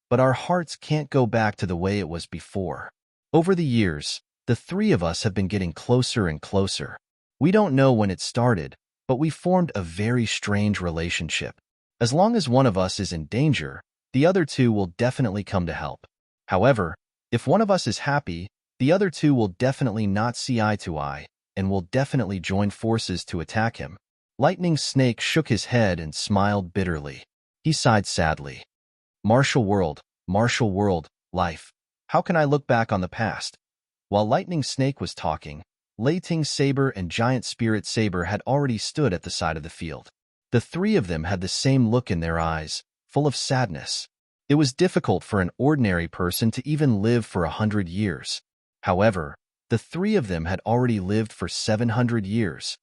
but our hearts can't go back to the way it was before. Over the years, the three of us have been getting closer and closer. We don't know when it started, but we formed a very strange relationship. As long as one of us is in danger, the other two will definitely come to help. However, if one of us is happy, the other two will definitely not see eye to eye and will definitely join forces to attack him. Lightning Snake shook his head and smiled bitterly. He sighed sadly. Martial world, life. How can I look back on the past? While Lightning Snake was talking, Lei-Ting Saber and Giant Spirit Saber had already stood at the side of the field. The three of them had the same look in their eyes, full of sadness. It was difficult for an ordinary person to even live for 100 years. However, the three of them had already lived for 700 years.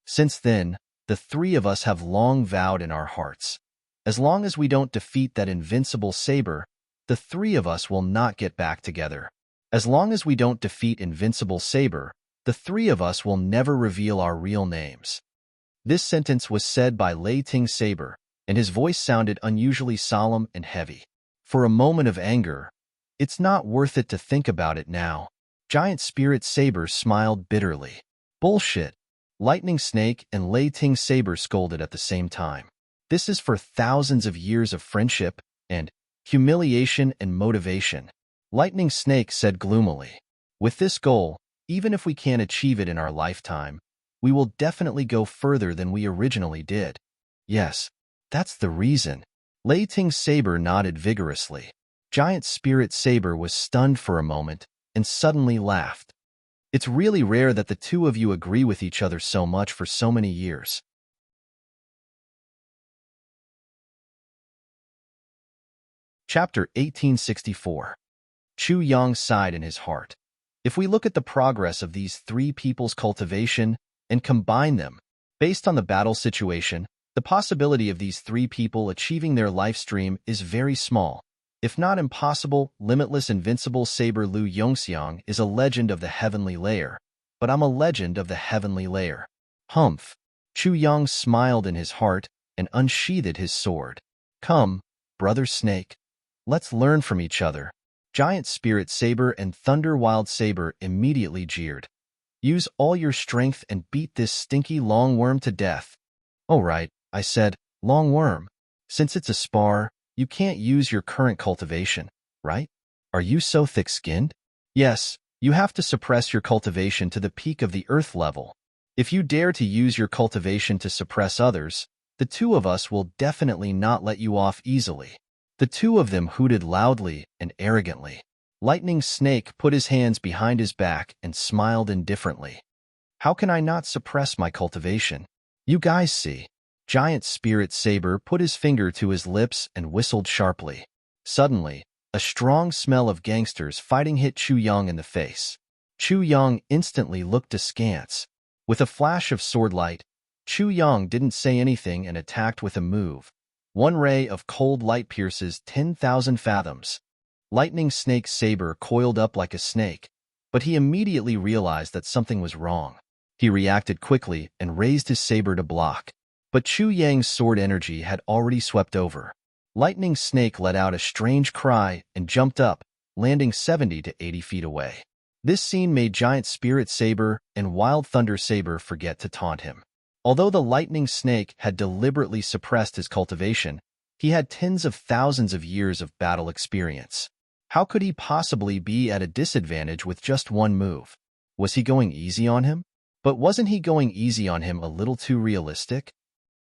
Since then, the three of us have long vowed in our hearts. As long as we don't defeat that invincible saber, the three of us will not get back together. As long as we don't defeat Invincible Saber, the three of us will never reveal our real names. This sentence was said by Lei-Ting Saber, and his voice sounded unusually solemn and heavy. For a moment of anger, "It's not worth it to think about it now." Giant Spirit Saber smiled bitterly. "Bullshit." Lightning Snake and Lei-Ting Saber scolded at the same time. "This is for thousands of years of friendship and humiliation and motivation." Lightning Snake said gloomily. "With this goal, even if we can't achieve it in our lifetime, we will definitely go further than we originally did." "Yes, that's the reason." Lei-Ting Saber nodded vigorously. Giant Spirit Saber was stunned for a moment and suddenly laughed. "It's really rare that the two of you agree with each other so much for so many years." Chapter 1864. Chu Yang sighed in his heart. If we look at the progress of these three people's cultivation and combine them, based on the battle situation, the possibility of these three people achieving their life stream is very small. If not impossible, limitless invincible saber Lu Yongxiang is a legend of the heavenly layer, but I'm a legend of the heavenly layer. Humph. Chu Yang smiled in his heart and unsheathed his sword. "Come, brother Snake. Let's learn from each other." Giant Spirit Saber and Thunder Wild Saber immediately jeered. "Use all your strength and beat this stinky long worm to death." "Oh right," I said, "long worm. Since it's a spar, you can't use your current cultivation, right? Are you so thick-skinned?" "Yes, you have to suppress your cultivation to the peak of the earth level. If you dare to use your cultivation to suppress others, the two of us will definitely not let you off easily." The two of them hooted loudly and arrogantly. Lightning Snake put his hands behind his back and smiled indifferently. "How can I not suppress my cultivation? You guys see." Giant Spirit Saber put his finger to his lips and whistled sharply. Suddenly, a strong smell of gangsters fighting hit Chu Yang in the face. Chu Yang instantly looked askance. With a flash of sword light, Chu Yang didn't say anything and attacked with a move. One ray of cold light pierces 10,000 fathoms. Lightning Snake Saber coiled up like a snake, but he immediately realized that something was wrong. He reacted quickly and raised his saber to block. But Chu Yang's sword energy had already swept over. Lightning Snake let out a strange cry and jumped up, landing 70 to 80 feet away. This scene made Giant Spirit Saber and Wild Thunder Saber forget to taunt him. Although the Lightning Snake had deliberately suppressed his cultivation, he had tens of thousands of years of battle experience. How could he possibly be at a disadvantage with just one move? Was he going easy on him? But wasn't he going easy on him a little too realistic?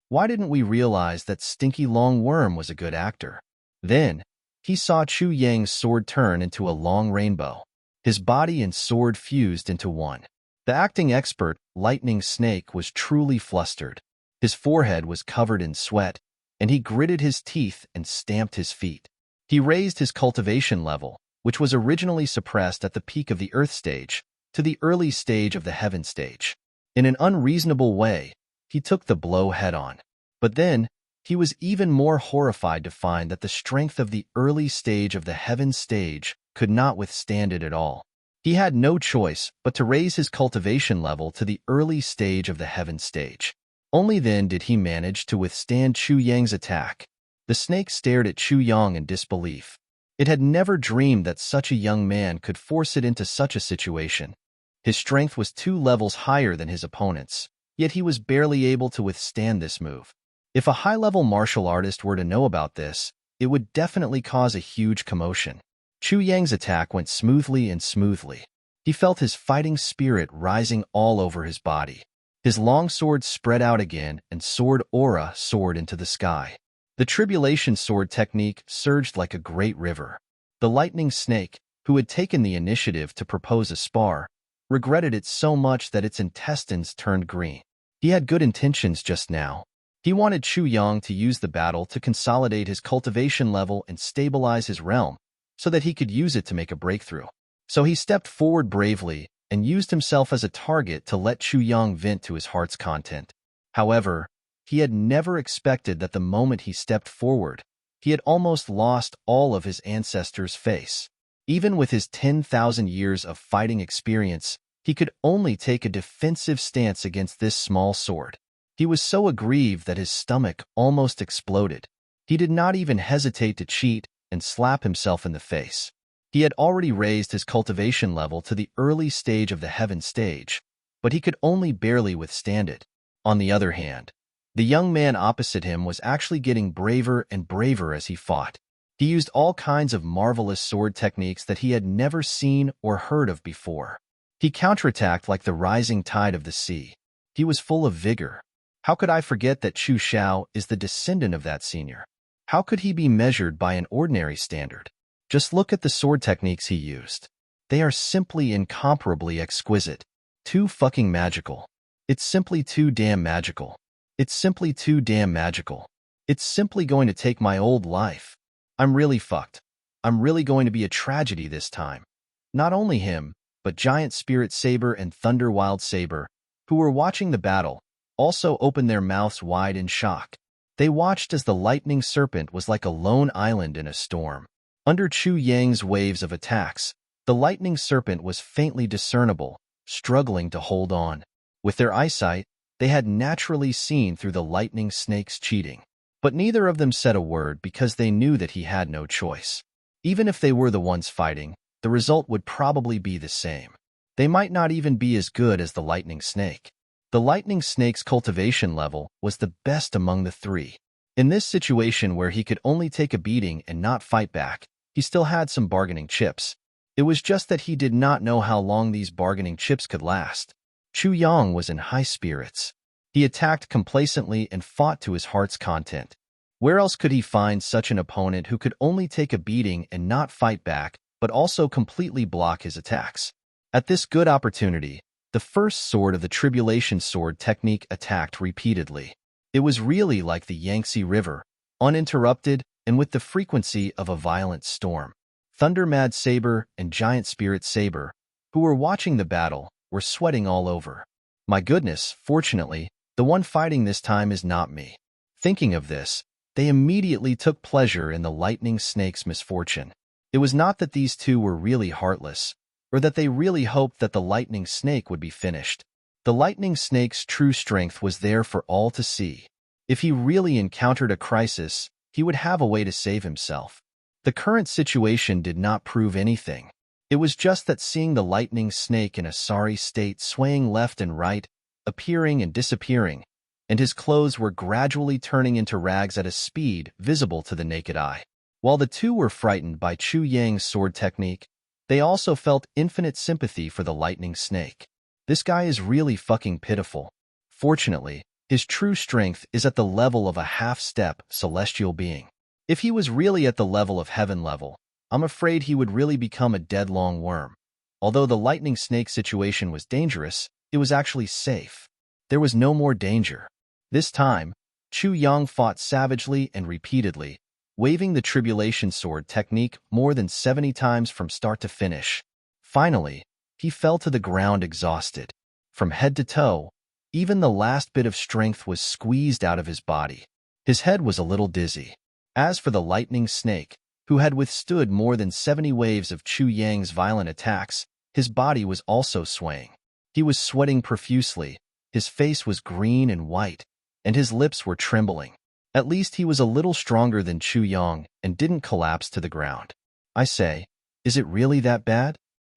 Why didn't we realize that Stinky Long Worm was a good actor? Then, he saw Chu Yang's sword turn into a long rainbow. His body and sword fused into one. The acting expert, Lightning Snake, was truly flustered. His forehead was covered in sweat, and he gritted his teeth and stamped his feet. He raised his cultivation level, which was originally suppressed at the peak of the Earth stage, to the early stage of the Heaven stage. In an unreasonable way, he took the blow head-on. But then, he was even more horrified to find that the strength of the early stage of the Heaven stage could not withstand it at all. He had no choice but to raise his cultivation level to the early stage of the Heaven stage. Only then did he manage to withstand Chu Yang's attack. The snake stared at Chu Yang in disbelief. It had never dreamed that such a young man could force it into such a situation. His strength was 2 levels higher than his opponent's, yet he was barely able to withstand this move. If a high-level martial artist were to know about this, it would definitely cause a huge commotion. Chu Yang's attack went smoothly and smoothly. He felt his fighting spirit rising all over his body. His long sword spread out again and sword aura soared into the sky. The tribulation sword technique surged like a great river. The lightning snake, who had taken the initiative to propose a spar, regretted it so much that its intestines turned green. He had good intentions just now. He wanted Chu Yang to use the battle to consolidate his cultivation level and stabilize his realm, so that he could use it to make a breakthrough. So he stepped forward bravely and used himself as a target to let Chu Yang vent to his heart's content. However, he had never expected that the moment he stepped forward, he had almost lost all of his ancestors' face. Even with his 10,000 years of fighting experience, he could only take a defensive stance against this small sword. He was so aggrieved that his stomach almost exploded. He did not even hesitate to cheat and slap himself in the face. He had already raised his cultivation level to the early stage of the Heaven stage, but he could only barely withstand it. On the other hand, the young man opposite him was actually getting braver and braver as he fought. He used all kinds of marvelous sword techniques that he had never seen or heard of before. He counterattacked like the rising tide of the sea. He was full of vigor. How could I forget that Chu Xiao is the descendant of that senior? How could he be measured by an ordinary standard? Just look at the sword techniques he used. They are simply incomparably exquisite. Too fucking magical. It's simply too damn magical. It's simply too damn magical. It's simply going to take my old life. I'm really fucked. I'm really going to be a tragedy this time. Not only him, but Giant Spirit Saber and Thunder Wild Saber, who were watching the battle, also opened their mouths wide in shock. They watched as the lightning serpent was like a lone island in a storm. Under Chu Yang's waves of attacks, the lightning serpent was faintly discernible, struggling to hold on. With their eyesight, they had naturally seen through the lightning snake's cheating. But neither of them said a word because they knew that he had no choice. Even if they were the ones fighting, the result would probably be the same. They might not even be as good as the lightning snake. The lightning snake's cultivation level was the best among the three. In this situation where he could only take a beating and not fight back, he still had some bargaining chips. It was just that he did not know how long these bargaining chips could last. Chu Yang was in high spirits. He attacked complacently and fought to his heart's content. Where else could he find such an opponent who could only take a beating and not fight back, but also completely block his attacks? At this good opportunity, the first sword of the tribulation sword technique attacked repeatedly. It was really like the Yangtze River, uninterrupted and with the frequency of a violent storm. Thunder Mad Saber and Giant Spirit Saber, who were watching the battle, were sweating all over. My goodness, fortunately, the one fighting this time is not me. Thinking of this, they immediately took pleasure in the lightning snake's misfortune. It was not that these two were really heartless, or that they really hoped that the lightning snake would be finished. The lightning snake's true strength was there for all to see. If he really encountered a crisis, he would have a way to save himself. The current situation did not prove anything. It was just that seeing the lightning snake in a sorry state swaying left and right, appearing and disappearing, and his clothes were gradually turning into rags at a speed visible to the naked eye. While the two were frightened by Chu Yang's sword technique, they also felt infinite sympathy for the lightning snake. This guy is really fucking pitiful. Fortunately, his true strength is at the level of a half-step celestial being. If he was really at the level of heaven level, I'm afraid he would really become a dead-long worm. Although the lightning snake situation was dangerous, it was actually safe. There was no more danger. This time, Chu Yang fought savagely and repeatedly, waving the tribulation sword technique more than 70 times from start to finish. Finally, he fell to the ground exhausted. From head to toe, even the last bit of strength was squeezed out of his body. His head was a little dizzy. As for the lightning snake, who had withstood more than 70 waves of Chu Yang's violent attacks, his body was also swaying. He was sweating profusely, his face was green and white, and his lips were trembling. At least he was a little stronger than Chu Yang and didn't collapse to the ground. I say, is it really that bad?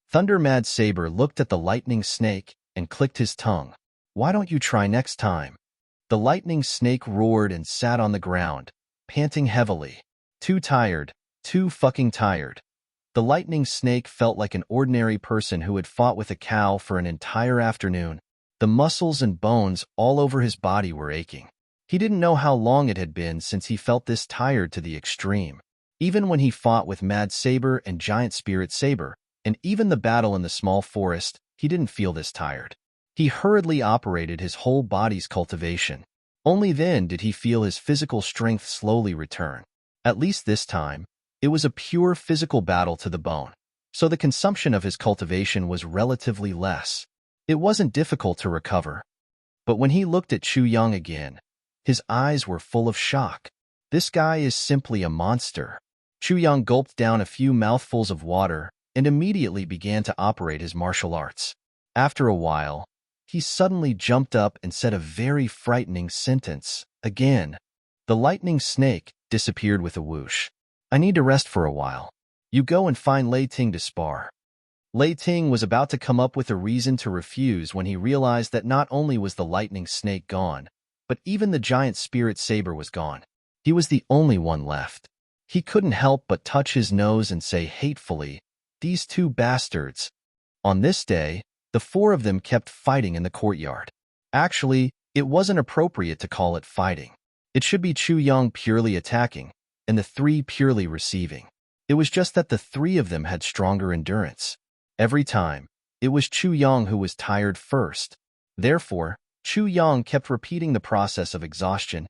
Thunder Mad Saber looked at the lightning snake and clicked his tongue. Why don't you try next time? The lightning snake roared and sat on the ground, panting heavily. Too tired, too fucking tired. The lightning snake felt like an ordinary person who had fought with a cow for an entire afternoon. The muscles and bones all over his body were aching. He didn't know how long it had been since he felt this tired to the extreme. Even when he fought with Mad Saber and Giant Spirit Saber, and even the battle in the small forest, he didn't feel this tired. He hurriedly operated his whole body's cultivation. Only then did he feel his physical strength slowly return. At least this time, it was a pure physical battle to the bone, so the consumption of his cultivation was relatively less. It wasn't difficult to recover. But when he looked at Chu Yang again, his eyes were full of shock. This guy is simply a monster. Chu Yang gulped down a few mouthfuls of water and immediately began to operate his martial arts. After a while, he suddenly jumped up and said a very frightening sentence. Again, the lightning snake disappeared with a whoosh. I need to rest for a while. You go and find Lei Ting to spar. Lei Ting was about to come up with a reason to refuse when he realized that not only was the lightning snake gone, but even the giant spirit saber was gone. He was the only one left. He couldn't help but touch his nose and say hatefully, "These two bastards." On this day, the four of them kept fighting in the courtyard. Actually, it wasn't appropriate to call it fighting. It should be Chu Yang purely attacking, and the three purely receiving. It was just that the three of them had stronger endurance. Every time, it was Chu Yang who was tired first. Therefore, Chu Yang kept repeating the process of exhaustion,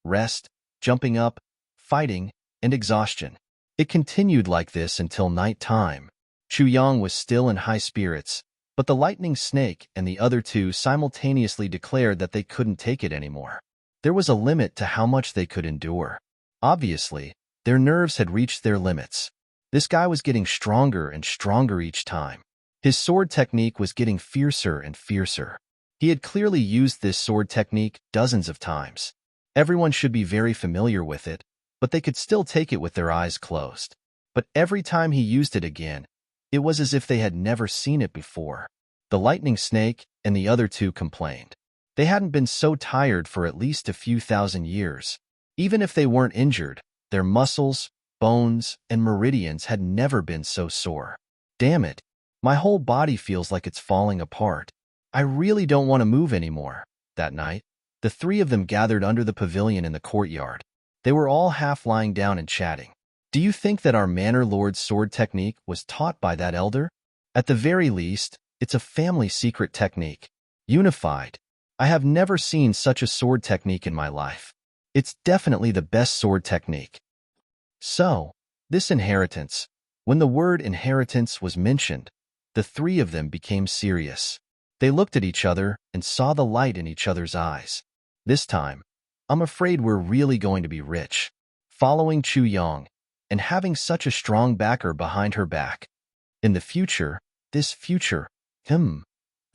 rest, jumping up, fighting, and exhaustion. It continued like this until night time. Chu Yang was still in high spirits, but the lightning snake and the other two simultaneously declared that they couldn't take it anymore. There was a limit to how much they could endure. Obviously, their nerves had reached their limits. This guy was getting stronger and stronger each time. His sword technique was getting fiercer and fiercer. He had clearly used this sword technique dozens of times. Everyone should be very familiar with it, but they could still take it with their eyes closed. But every time he used it again, it was as if they had never seen it before. The lightning snake and the other two complained. They hadn't been so tired for at least a few thousand years. Even if they weren't injured, their muscles, bones, and meridians had never been so sore. Damn it, my whole body feels like it's falling apart. I really don't want to move anymore. That night, the three of them gathered under the pavilion in the courtyard. They were all half lying down and chatting. Do you think that our Manor Lord's sword technique was taught by that elder? At the very least, it's a family secret technique. Unified. I have never seen such a sword technique in my life. It's definitely the best sword technique. So, this inheritance. When the word inheritance was mentioned, the three of them became serious. They looked at each other and saw the light in each other's eyes. This time, I'm afraid we're really going to be rich. Following Chu Yang, and having such a strong backer behind her back. In the future, the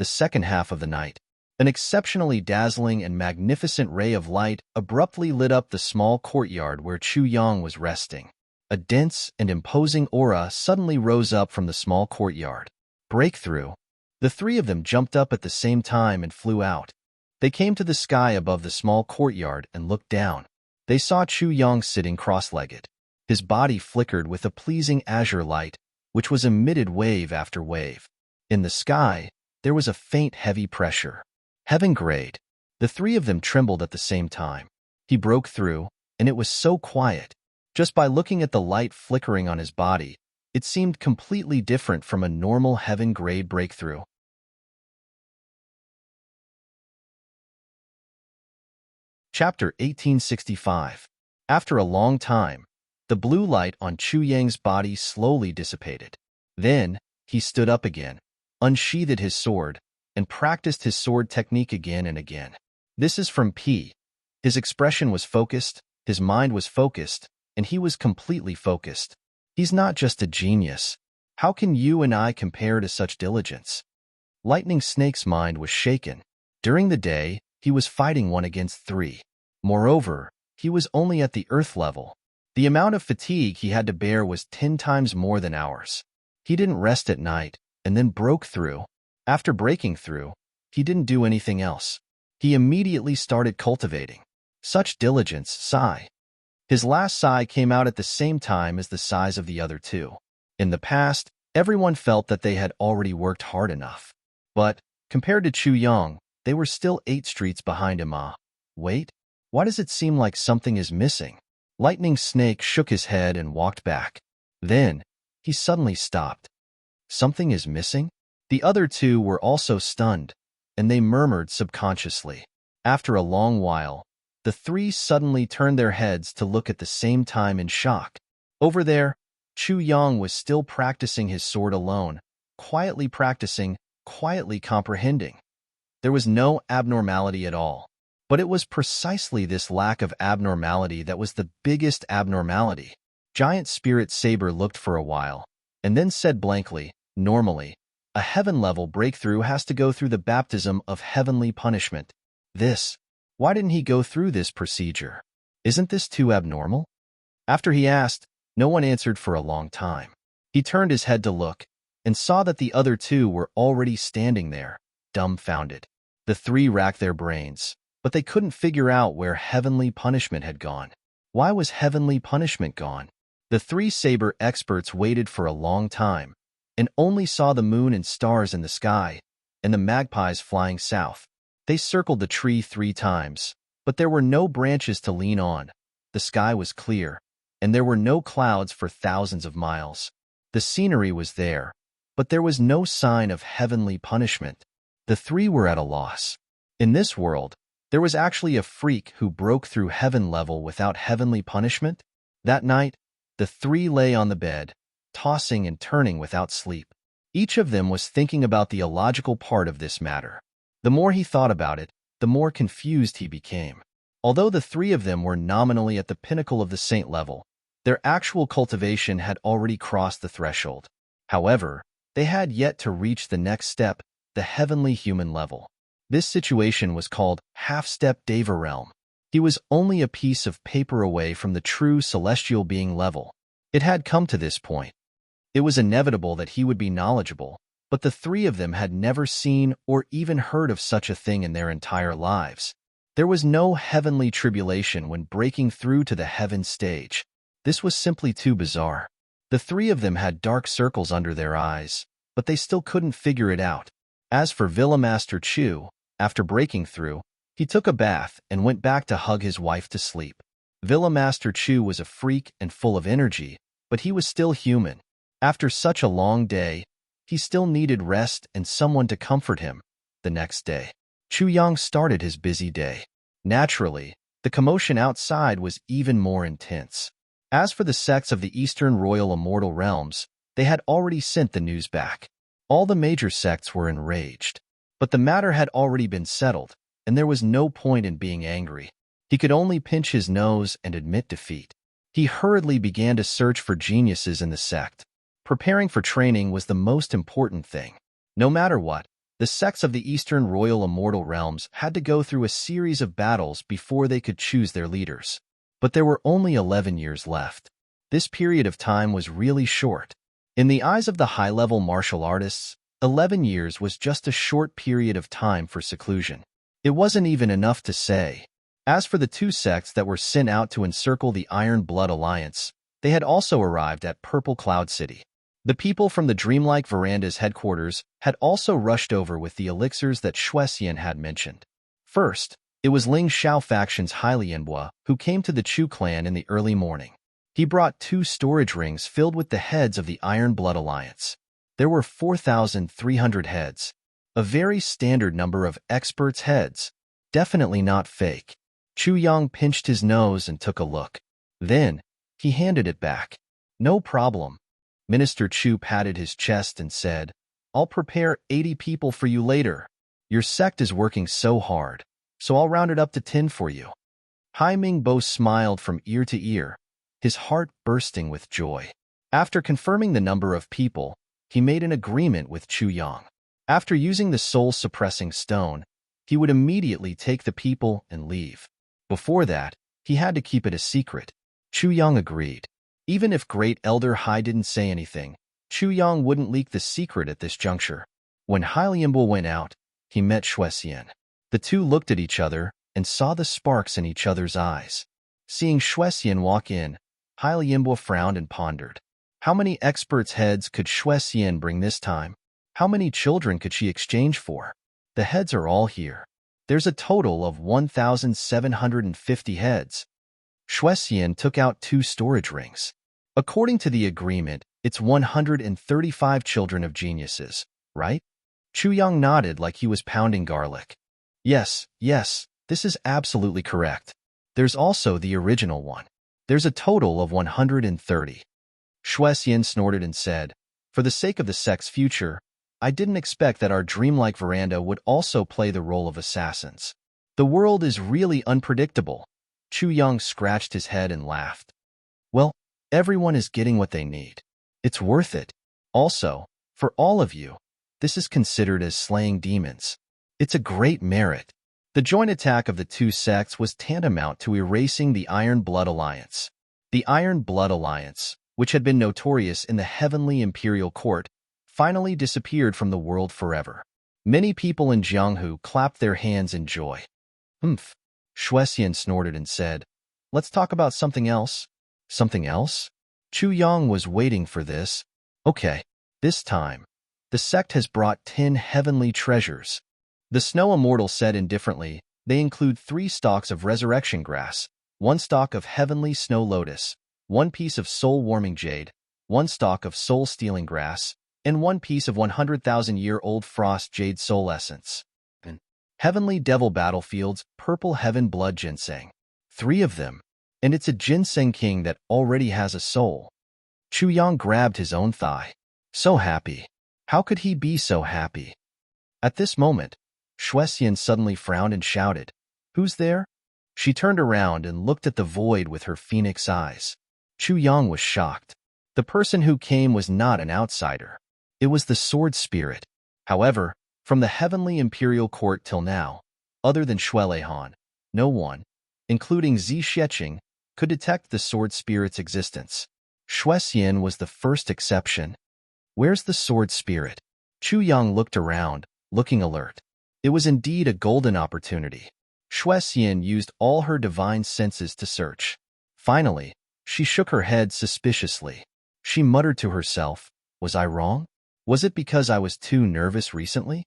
second half of the night, an exceptionally dazzling and magnificent ray of light abruptly lit up the small courtyard where Chu Yang was resting. A dense and imposing aura suddenly rose up from the small courtyard. Breakthrough. The three of them jumped up at the same time and flew out. They came to the sky above the small courtyard and looked down. They saw Chu Yang sitting cross-legged. His body flickered with a pleasing azure light, which was emitted wave after wave. In the sky, there was a faint heavy pressure. Heaven grade. The three of them trembled at the same time. He broke through, and it was so quiet. Just by looking at the light flickering on his body, it seemed completely different from a normal heaven grade breakthrough. Chapter 1865. After a long time, the blue light on Chu Yang's body slowly dissipated. Then, he stood up again, unsheathed his sword, and practiced his sword technique again and again. This is from P. His expression was focused, his mind was focused, and he was completely focused. He's not just a genius. How can you and I compare to such diligence? Lightning Snake's mind was shaken. During the day, he was fighting 1 against 3. Moreover, he was only at the earth level. The amount of fatigue he had to bear was 10 times more than ours. He didn't rest at night, and then broke through. After breaking through, he didn't do anything else. He immediately started cultivating. Such diligence, sigh. His last sigh came out at the same time as the sighs of the other two. In the past, everyone felt that they had already worked hard enough. But, compared to Chu Yang, they were still 8 streets behind him. Wait, why does it seem like something is missing? Lightning Snake shook his head and walked back. Then, he suddenly stopped. Something is missing? The other two were also stunned, and they murmured subconsciously. After a long while, the 3 suddenly turned their heads to look at the same time in shock. Over there, Chu Yang was still practicing his sword alone, quietly practicing, quietly comprehending. There was no abnormality at all. But it was precisely this lack of abnormality that was the biggest abnormality. Giant Spirit Saber looked for a while, and then said blankly, normally, a heaven-level breakthrough has to go through the baptism of heavenly punishment. Why didn't he go through this procedure? Isn't this too abnormal? After he asked, no one answered for a long time. He turned his head to look, and saw that the other two were already standing there, dumbfounded. The 3 racked their brains, but they couldn't figure out where heavenly punishment had gone. Why was heavenly punishment gone? The 3 saber experts waited for a long time, and only saw the moon and stars in the sky, and the magpies flying south. They circled the tree 3 times, but there were no branches to lean on. The sky was clear, and there were no clouds for thousands of miles. The scenery was there, but there was no sign of heavenly punishment. The 3 were at a loss. In this world, there was actually a freak who broke through heaven level without heavenly punishment. That night, the 3 lay on the bed, tossing and turning without sleep. Each of them was thinking about the illogical part of this matter. The more he thought about it, the more confused he became. Although the 3 of them were nominally at the pinnacle of the saint level, their actual cultivation had already crossed the threshold. However, they had yet to reach the next step, the heavenly human level. This situation was called half-step Deva realm. He was only a piece of paper away from the true celestial being level. It had come to this point. It was inevitable that he would be knowledgeable, but the 3 of them had never seen or even heard of such a thing in their entire lives. There was no heavenly tribulation when breaking through to the heaven stage. This was simply too bizarre. The 3 of them had dark circles under their eyes, but they still couldn't figure it out. As for Villa Master Chu, after breaking through, he took a bath and went back to hug his wife to sleep. Villa Master Chu was a freak and full of energy, but he was still human. After such a long day, he still needed rest and someone to comfort him. The next day, Chu Yang started his busy day. Naturally, the commotion outside was even more intense. As for the sects of the Eastern Royal Immortal Realms, they had already sent the news back. All the major sects were enraged. But the matter had already been settled, and there was no point in being angry. He could only pinch his nose and admit defeat. He hurriedly began to search for geniuses in the sect. Preparing for training was the most important thing. No matter what, the sects of the Eastern Royal Immortal Realms had to go through a series of battles before they could choose their leaders. But there were only 11 years left. This period of time was really short. In the eyes of the high-level martial artists, 11 years was just a short period of time for seclusion. It wasn't even enough to say. As for the 2 sects that were sent out to encircle the Iron Blood Alliance, they had also arrived at Purple Cloud City. The people from the Dreamlike Veranda's headquarters had also rushed over with the elixirs that Shuexian had mentioned. First, it was Ling Xiao faction's Hylianbua who came to the Chu clan in the early morning. He brought 2 storage rings filled with the heads of the Iron Blood Alliance. There were 4,300 heads, a very standard number of experts' heads, definitely not fake. Chu Yang pinched his nose and took a look. Then, he handed it back. No problem. Minister Chu patted his chest and said, I'll prepare 80 people for you later. Your sect is working so hard, so I'll round it up to 10 for you. Hai Mingbo smiled from ear to ear, his heart bursting with joy. After confirming the number of people, he made an agreement with Chu Yang. After using the soul-suppressing stone, he would immediately take the people and leave. Before that, he had to keep it a secret. Chu Yang agreed. Even if Great Elder Hai didn't say anything, Chu Yang wouldn't leak the secret at this juncture. When Hai Lianbo went out, he met Shuexian. The two looked at each other and saw the sparks in each other's eyes. Seeing Shuexian walk in, Hai Lianbo frowned and pondered. How many experts' heads could Shuexian bring this time? How many children could she exchange for? The heads are all here. There's a total of 1,750 heads. Shuexian took out 2 storage rings. According to the agreement, it's 135 children of geniuses, right? Chu Yang nodded like he was pounding garlic. Yes, this is absolutely correct. There's also the original one. There's a total of 130. Shuexian snorted and said, For the sake of the sect's future, I didn't expect that our dreamlike veranda would also play the role of assassins. The world is really unpredictable. Chu Yang scratched his head and laughed. Well, everyone is getting what they need. It's worth it. Also, for all of you, this is considered as slaying demons. It's a great merit. The joint attack of the two sects was tantamount to erasing the Iron Blood Alliance. The Iron Blood Alliance, which had been notorious in the heavenly imperial court, finally disappeared from the world forever. Many people in Jianghu clapped their hands in joy. Humph. Shuexian snorted and said, Let's talk about something else. Something else? Chu Yang was waiting for this. Okay, this time, the sect has brought 10 heavenly treasures. The Snow Immortal said indifferently, they include 3 stalks of resurrection grass, 1 stalk of heavenly snow lotus, 1 piece of soul-warming jade, 1 stalk of soul-stealing grass, and 1 piece of 100,000-year-old frost jade soul essence. Heavenly Devil Battlefield's Purple Heaven Blood Ginseng. 3 of them, and it's a ginseng king that already has a soul. Chu Yang grabbed his own thigh. So happy. How could he be so happy? At this moment, Shuexian suddenly frowned and shouted, Who's there? She turned around and looked at the void with her phoenix eyes. Chu Yang was shocked. The person who came was not an outsider. It was the sword spirit. However, from the heavenly imperial court till now, other than Shuelehan, no one, including Zi Xieching, could detect the sword spirit's existence. Shuexian was the first exception. Where's the sword spirit? Chu Yang looked around, looking alert. It was indeed a golden opportunity. Shuexian used all her divine senses to search. Finally, she shook her head suspiciously. She muttered to herself, Was I wrong? Was it because I was too nervous recently?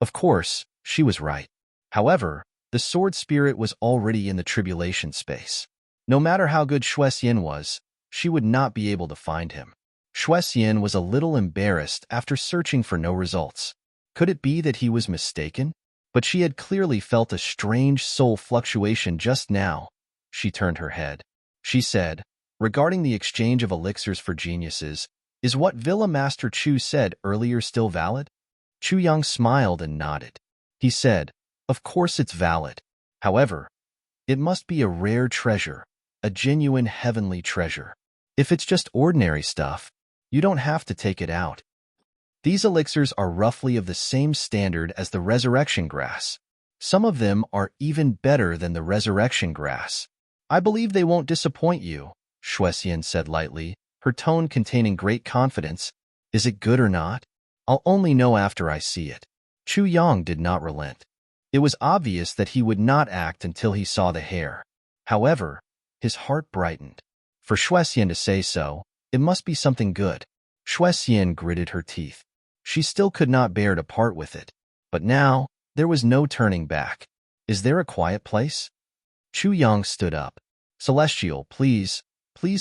Of course, she was right. However, the sword spirit was already in the tribulation space. No matter how good Shuexian was, she would not be able to find him. Shuexian was a little embarrassed after searching for no results. Could it be that he was mistaken? But she had clearly felt a strange soul fluctuation just now. She turned her head. She said, Regarding the exchange of elixirs for geniuses, is what Villa Master Chu said earlier still valid? Chu Yang smiled and nodded. He said, Of course it's valid. However, it must be a rare treasure, a genuine heavenly treasure. If it's just ordinary stuff, you don't have to take it out. These elixirs are roughly of the same standard as the resurrection grass. Some of them are even better than the resurrection grass. I believe they won't disappoint you, Shuexian said lightly, her tone containing great confidence. Is it good or not? I'll only know after I see it. Chu Yang did not relent. It was obvious that he would not act until he saw the hair. However, his heart brightened. For Shuexian to say so, it must be something good. Shuexian gritted her teeth. She still could not bear to part with it. But now, there was no turning back. Is there a quiet place? Chu Yang stood up. Celestial, please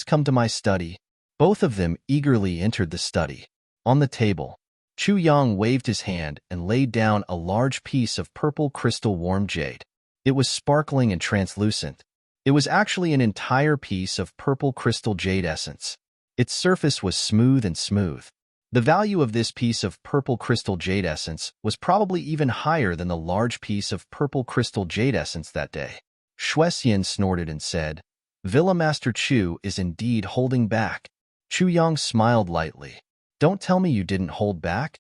come to my study. Both of them eagerly entered the study. On the table, Chu Yang waved his hand and laid down a large piece of purple crystal warm jade. It was sparkling and translucent. It was actually an entire piece of purple crystal jade essence. Its surface was smooth and smooth. The value of this piece of purple crystal jade essence was probably even higher than the large piece of purple crystal jade essence that day. Shuexian snorted and said, "Villa Master Chu is indeed holding back." Chu Yang smiled lightly. "Don't tell me you didn't hold back?"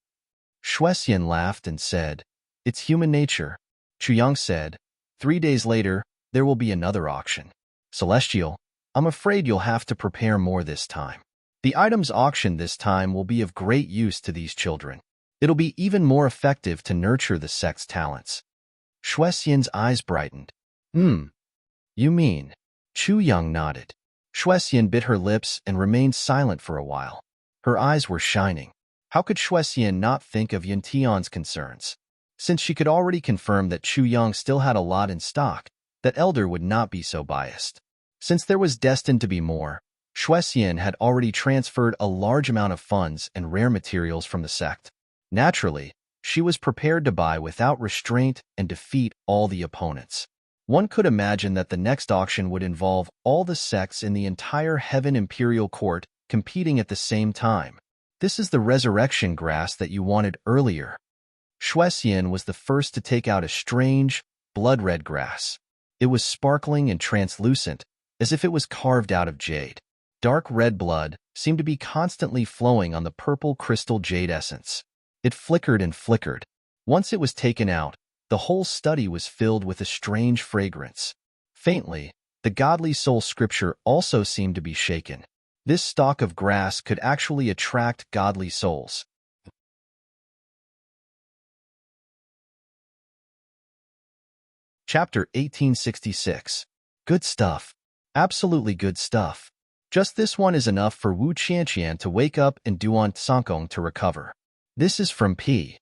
Shuexian laughed and said, "It's human nature." Chu Yang said, "3 days later, there will be another auction. Celestial, I'm afraid you'll have to prepare more this time. The items auctioned this time will be of great use to these children. It'll be even more effective to nurture the sect's talents." Shuexian's eyes brightened. You mean?" Chu Yang nodded. Shuexian bit her lips and remained silent for a while. Her eyes were shining. How could Shuexian not think of Yantian's concerns? Since she could already confirm that Chu Yang still had a lot in stock, that elder would not be so biased. Since there was destined to be more, Shuexian had already transferred a large amount of funds and rare materials from the sect. Naturally, she was prepared to buy without restraint and defeat all the opponents. One could imagine that the next auction would involve all the sects in the entire Heaven Imperial Court competing at the same time. This is the resurrection grass that you wanted earlier. Shuexian was the first to take out a strange, blood-red grass. It was sparkling and translucent, as if it was carved out of jade. Dark red blood seemed to be constantly flowing on the purple crystal jade essence. It flickered and flickered. Once it was taken out, the whole study was filled with a strange fragrance. Faintly, the godly soul scripture also seemed to be shaken. This stalk of grass could actually attract godly souls. Chapter 1866. Good stuff. Absolutely good stuff. Just this one is enough for Wu Qianqian to wake up and Duan Sankong to recover. This is from P.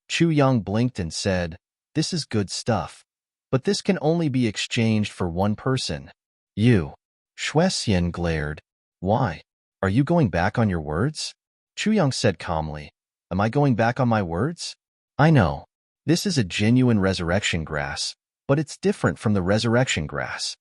Chu Yang blinked and said, "This is good stuff. But this can only be exchanged for one person." "You." Shuexian glared. "Why? Are you going back on your words?" Chu Yang said calmly, "Am I going back on my words? I know. This is a genuine resurrection grass, but it's different from the resurrection grass."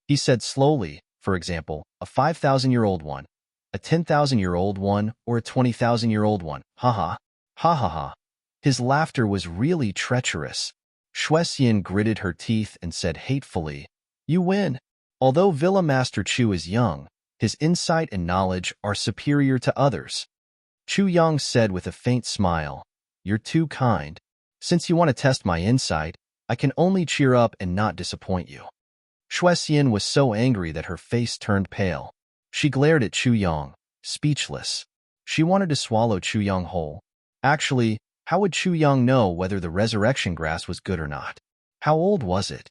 He said slowly, for example, a 5,000-year-old one, a 10,000-year-old one, or a 20,000-year-old one. Ha ha. Ha ha ha. His laughter was really treacherous. Shuexian gritted her teeth and said hatefully, "You win." Although Villa Master Chu is young, his insight and knowledge are superior to others. Chu Yang said with a faint smile, "You're too kind. Since you want to test my insight, I can only cheer up and not disappoint you." Shuexian was so angry that her face turned pale. She glared at Chu Yang, speechless. She wanted to swallow Chu Yang whole. Actually, how would Chu Yang know whether the resurrection grass was good or not? How old was it?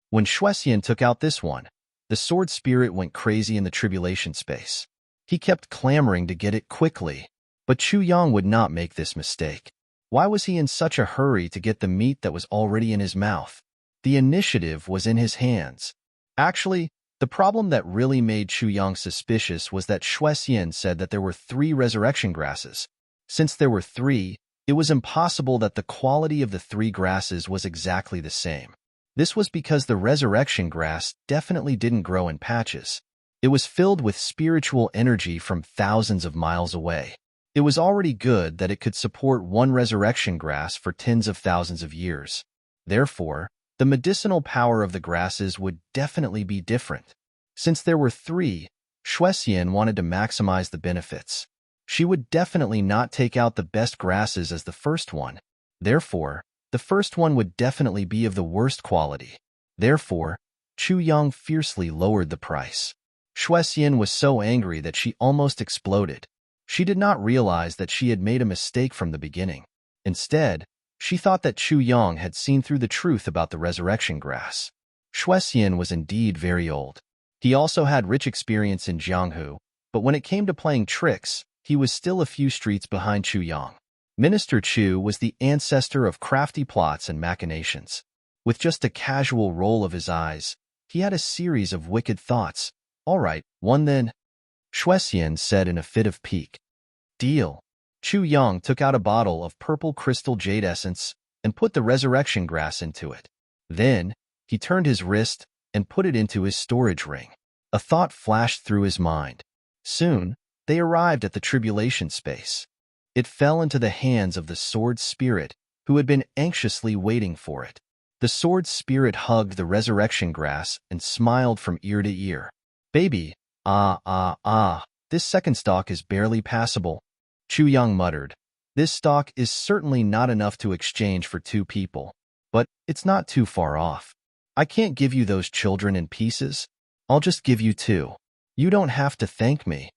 When Shuexian took out this one, the sword spirit went crazy in the tribulation space. He kept clamoring to get it quickly, but Chu Yang would not make this mistake. Why was he in such a hurry to get the meat that was already in his mouth? The initiative was in his hands. Actually, the problem that really made Chu Yang suspicious was that Shuexian said that there were 3 resurrection grasses. Since there were 3, it was impossible that the quality of the 3 grasses was exactly the same. This was because the resurrection grass definitely didn't grow in patches. It was filled with spiritual energy from thousands of miles away. It was already good that it could support one resurrection grass for tens of thousands of years. Therefore, the medicinal power of the grasses would definitely be different. Since there were 3, Shuexian wanted to maximize the benefits. She would definitely not take out the best grasses as the first one. Therefore, the first one would definitely be of the worst quality. Therefore, Chu Yang fiercely lowered the price. Shuexian was so angry that she almost exploded. She did not realize that she had made a mistake from the beginning. Instead, she thought that Chu Yang had seen through the truth about the resurrection grass. Shuexian was indeed very old. He also had rich experience in Jianghu, but when it came to playing tricks, he was still a few streets behind Chu Yang. Minister Chu was the ancestor of crafty plots and machinations. With just a casual roll of his eyes, he had a series of wicked thoughts. "All right, one then," Shuexian said in a fit of pique. "Deal." Chu Yang took out a bottle of purple crystal jade essence and put the resurrection grass into it. Then, he turned his wrist, and put it into his storage ring. A thought flashed through his mind. Soon, they arrived at the tribulation space. It fell into the hands of the sword spirit, who had been anxiously waiting for it. The sword spirit hugged the resurrection grass and smiled from ear to ear. "Baby, this second stalk is barely passable," Chu Yang muttered. "This stalk is certainly not enough to exchange for 2 people. But it's not too far off. I can't give you those children in pieces. I'll just give you 2. You don't have to thank me."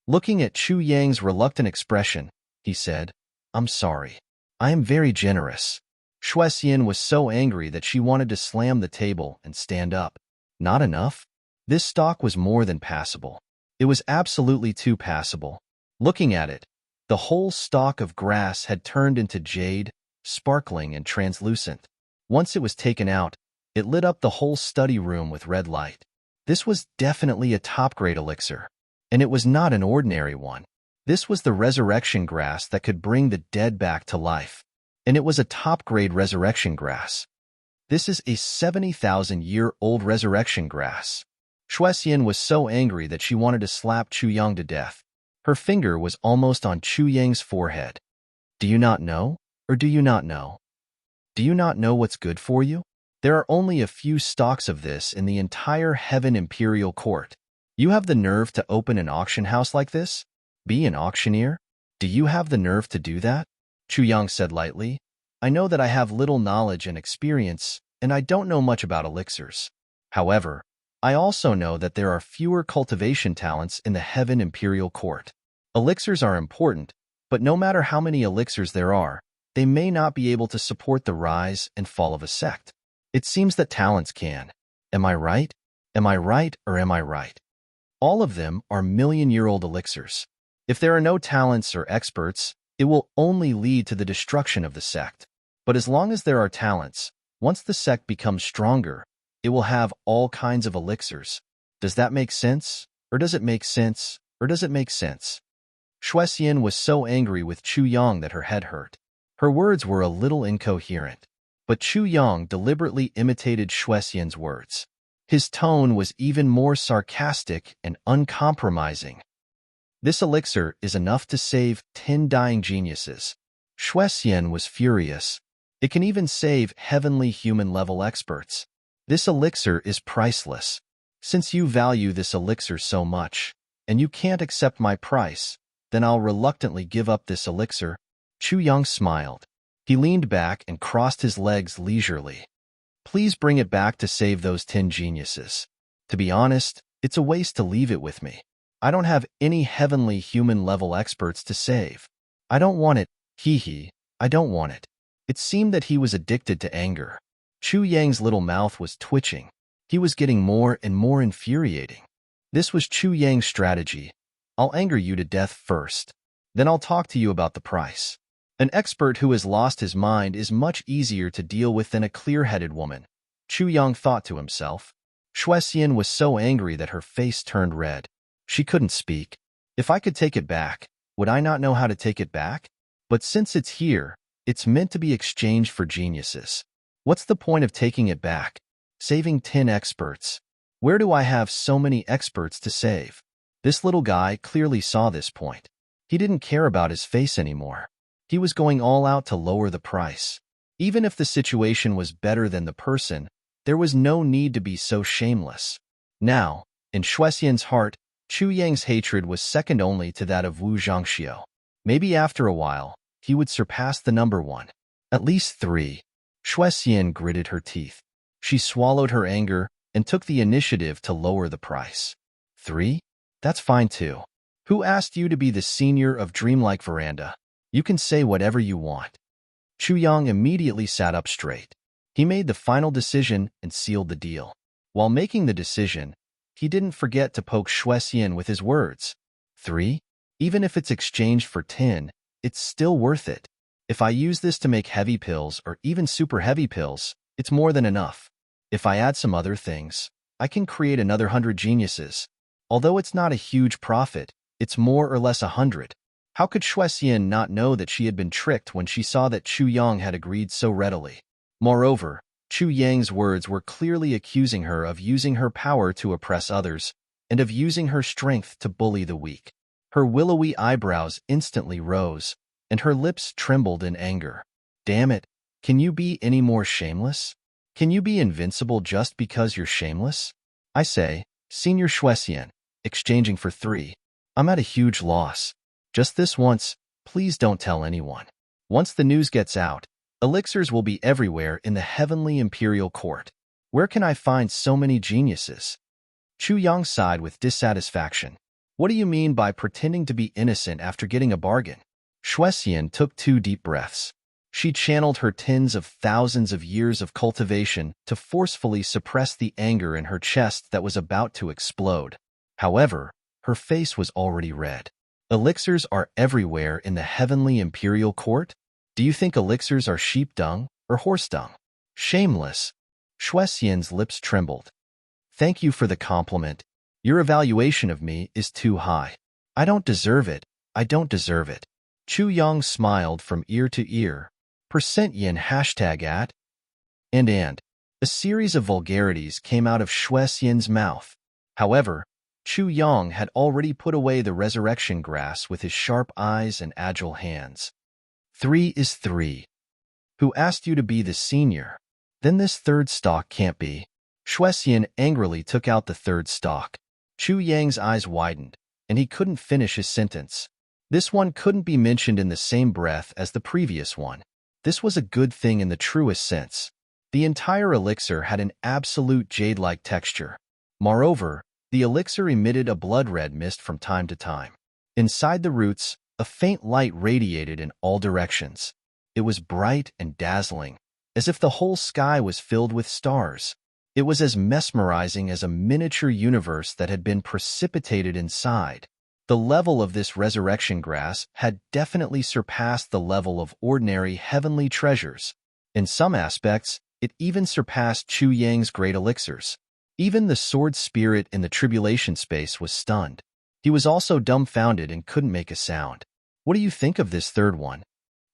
Looking at Chu Yang's reluctant expression, he said, "I'm sorry. I am very generous." Xuexian was so angry that she wanted to slam the table and stand up. Not enough? This stalk was more than passable. It was absolutely too passable. Looking at it, the whole stalk of grass had turned into jade, sparkling and translucent. Once it was taken out, it lit up the whole study room with red light. This was definitely a top-grade elixir, and it was not an ordinary one. This was the resurrection grass that could bring the dead back to life, and it was a top-grade resurrection grass. This is a 70,000-year-old resurrection grass. Xuexian was so angry that she wanted to slap Chu Yang to death. Her finger was almost on Chu Yang's forehead. "Do you not know? Or do you not know? Do you not know what's good for you? There are only a few stalks of this in the entire Heaven Imperial Court. You have the nerve to open an auction house like this? Be an auctioneer? Do you have the nerve to do that?" Chu Yang said lightly. "I know that I have little knowledge and experience, and I don't know much about elixirs. However, I also know that there are fewer cultivation talents in the Heaven Imperial Court. Elixirs are important, but no matter how many elixirs there are, they may not be able to support the rise and fall of a sect. It seems that talents can. Am I right? Am I right or am I right? All of them are million-year-old elixirs. If there are no talents or experts, it will only lead to the destruction of the sect. But as long as there are talents, once the sect becomes stronger, it will have all kinds of elixirs. Does that make sense? Or does it make sense? Or does it make sense?" Xuexian was so angry with Chu Yang that her head hurt. Her words were a little incoherent, but Chu Yang deliberately imitated Xuexian's words. His tone was even more sarcastic and uncompromising. "This elixir is enough to save 10 dying geniuses." Xuexian was furious. "It can even save heavenly human-level experts. This elixir is priceless. Since you value this elixir so much, and you can't accept my price, then I'll reluctantly give up this elixir." Chu Yang smiled. He leaned back and crossed his legs leisurely. "Please bring it back to save those 10 geniuses. To be honest, it's a waste to leave it with me. I don't have any heavenly human-level experts to save. I don't want it, I don't want it." It seemed that he was addicted to anger. Chu Yang's little mouth was twitching. He was getting more and more infuriating. This was Chu Yang's strategy. "I'll anger you to death first. Then I'll talk to you about the price." An expert who has lost his mind is much easier to deal with than a clear-headed woman, Chu Yang thought to himself. Xuexian was so angry that her face turned red. She couldn't speak. "If I could take it back, would I not know how to take it back? But since it's here, it's meant to be exchanged for geniuses. What's the point of taking it back? Saving 10 experts. Where do I have so many experts to save?" This little guy clearly saw this point. He didn't care about his face anymore. He was going all out to lower the price. Even if the situation was better than the person, there was no need to be so shameless. Now, in Xuexian's heart, Chu Yang's hatred was second only to that of Wu Zhangxiu. Maybe after a while, he would surpass the number 1. At least 3. Xuexian gritted her teeth. She swallowed her anger and took the initiative to lower the price. 3? That's fine too. Who asked you to be the senior of Dreamlike Veranda? You can say whatever you want. Chu Yang immediately sat up straight. He made the final decision and sealed the deal. While making the decision, he didn't forget to poke Xuexian with his words. 3? Even if it's exchanged for 10, it's still worth it. If I use this to make heavy pills or even super heavy pills, it's more than enough. If I add some other things, I can create another 100 geniuses. Although it's not a huge profit, it's more or less 100. How could Xuexian not know that she had been tricked when she saw that Chu Yang had agreed so readily? Moreover, Chu Yang's words were clearly accusing her of using her power to oppress others and of using her strength to bully the weak. Her willowy eyebrows instantly rose, and her lips trembled in anger. Damn it, can you be any more shameless? Can you be invincible just because you're shameless? I say, Senior Shuexian, exchanging for 3. I'm at a huge loss. Just this once, please don't tell anyone. Once the news gets out, elixirs will be everywhere in the heavenly imperial court. Where can I find so many geniuses? Chu Yang sighed with dissatisfaction. What do you mean by pretending to be innocent after getting a bargain? Shuexian took 2 deep breaths. She channeled her tens of thousands of years of cultivation to forcefully suppress the anger in her chest that was about to explode. However, her face was already red. Elixirs are everywhere in the heavenly imperial court? Do you think elixirs are sheep dung or horse dung? Shameless. Shuexian's lips trembled. Thank you for the compliment. Your evaluation of me is too high. I don't deserve it. I don't deserve it. Chu Yang smiled from ear to ear. %yen #@ and. A series of vulgarities came out of Shuexian's mouth. However, Chu Yang had already put away the resurrection grass with his sharp eyes and agile hands. 3 is 3. Who asked you to be the senior? Then this 3rd stalk can't be. Shuexian angrily took out the 3rd stalk. Chu Yang's eyes widened, and he couldn't finish his sentence. This one couldn't be mentioned in the same breath as the previous one. This was a good thing in the truest sense. The entire elixir had an absolute jade-like texture. Moreover, the elixir emitted a blood-red mist from time to time. Inside the roots, a faint light radiated in all directions. It was bright and dazzling, as if the whole sky was filled with stars. It was as mesmerizing as a miniature universe that had been precipitated inside. The level of this resurrection grass had definitely surpassed the level of ordinary heavenly treasures. In some aspects, it even surpassed Chu Yang's great elixirs. Even the sword spirit in the tribulation space was stunned. He was also dumbfounded and couldn't make a sound. What do you think of this 3rd one?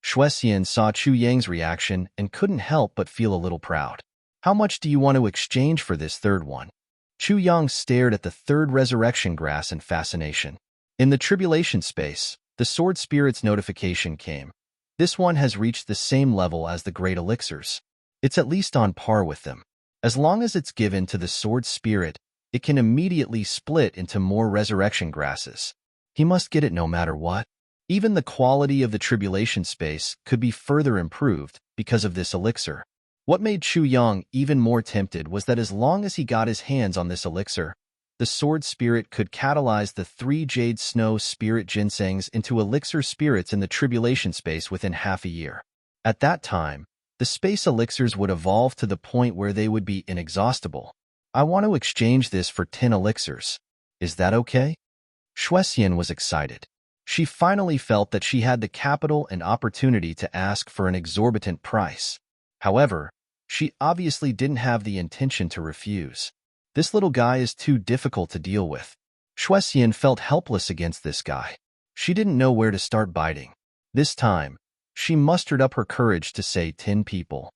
Shuexian saw Chu Yang's reaction and couldn't help but feel a little proud. How much do you want to exchange for this 3rd one? Chu Yang stared at the 3rd resurrection grass in fascination. In the tribulation space, the sword spirit's notification came. This one has reached the same level as the great elixirs. It's at least on par with them. As long as it's given to the sword spirit, it can immediately split into more resurrection grasses. He must get it no matter what. Even the quality of the tribulation space could be further improved because of this elixir. What made Chu Yang even more tempted was that as long as he got his hands on this elixir, the sword spirit could catalyze the 3 jade snow spirit ginsengs into elixir spirits in the tribulation space within half a year. At that time, the space elixirs would evolve to the point where they would be inexhaustible. I want to exchange this for 10 elixirs. Is that okay? Shuexian was excited. She finally felt that she had the capital and opportunity to ask for an exorbitant price. However, she obviously didn't have the intention to refuse. This little guy is too difficult to deal with. Shuexian felt helpless against this guy. She didn't know where to start biting. This time, she mustered up her courage to say 10 people.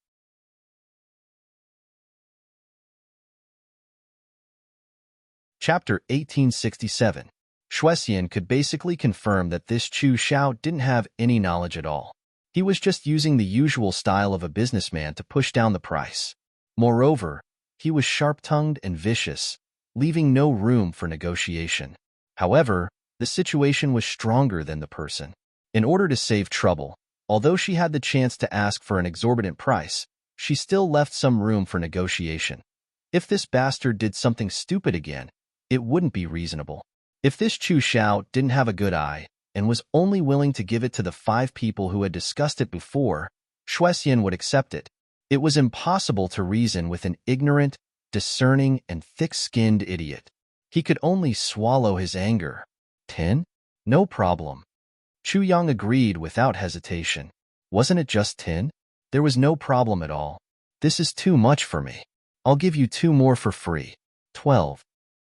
Chapter 1867. Shuexian could basically confirm that this Chu Xiao didn't have any knowledge at all. He was just using the usual style of a businessman to push down the price. Moreover, he was sharp-tongued and vicious, leaving no room for negotiation. However, the situation was stronger than the person. In order to save trouble, although she had the chance to ask for an exorbitant price, she still left some room for negotiation. If this bastard did something stupid again, it wouldn't be reasonable. If this Chu Xiao didn't have a good eye and was only willing to give it to the 5 people who had discussed it before, Shuexian would accept it. It was impossible to reason with an ignorant, discerning, and thick-skinned idiot. He could only swallow his anger. 10? No problem. Chu Yang agreed without hesitation. Wasn't it just 10? There was no problem at all. This is too much for me. I'll give you 2 more for free. 12.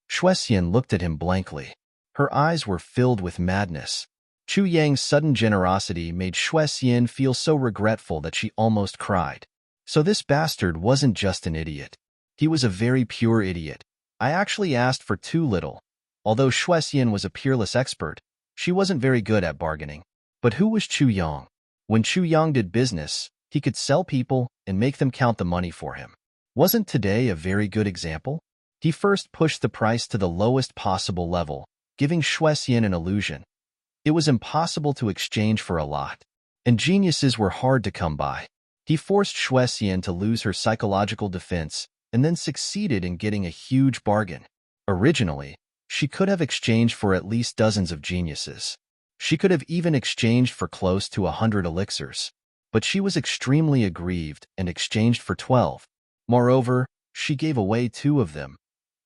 Shuexian looked at him blankly. Her eyes were filled with madness. Chu Yang's sudden generosity made Shuexian feel so regretful that she almost cried. So this bastard wasn't just an idiot. He was a very pure idiot. I actually asked for too little. Although Shuexian was a peerless expert, she wasn't very good at bargaining. But who was Chu Yang? When Chu Yang did business, he could sell people and make them count the money for him. Wasn't today a very good example? He first pushed the price to the lowest possible level, giving Shuexian an illusion. It was impossible to exchange for a lot, and geniuses were hard to come by. He forced Shuexian to lose her psychological defense and then succeeded in getting a huge bargain. Originally, she could have exchanged for at least dozens of geniuses. She could have even exchanged for close to 100 elixirs. But she was extremely aggrieved and exchanged for 12. Moreover, she gave away 2 of them.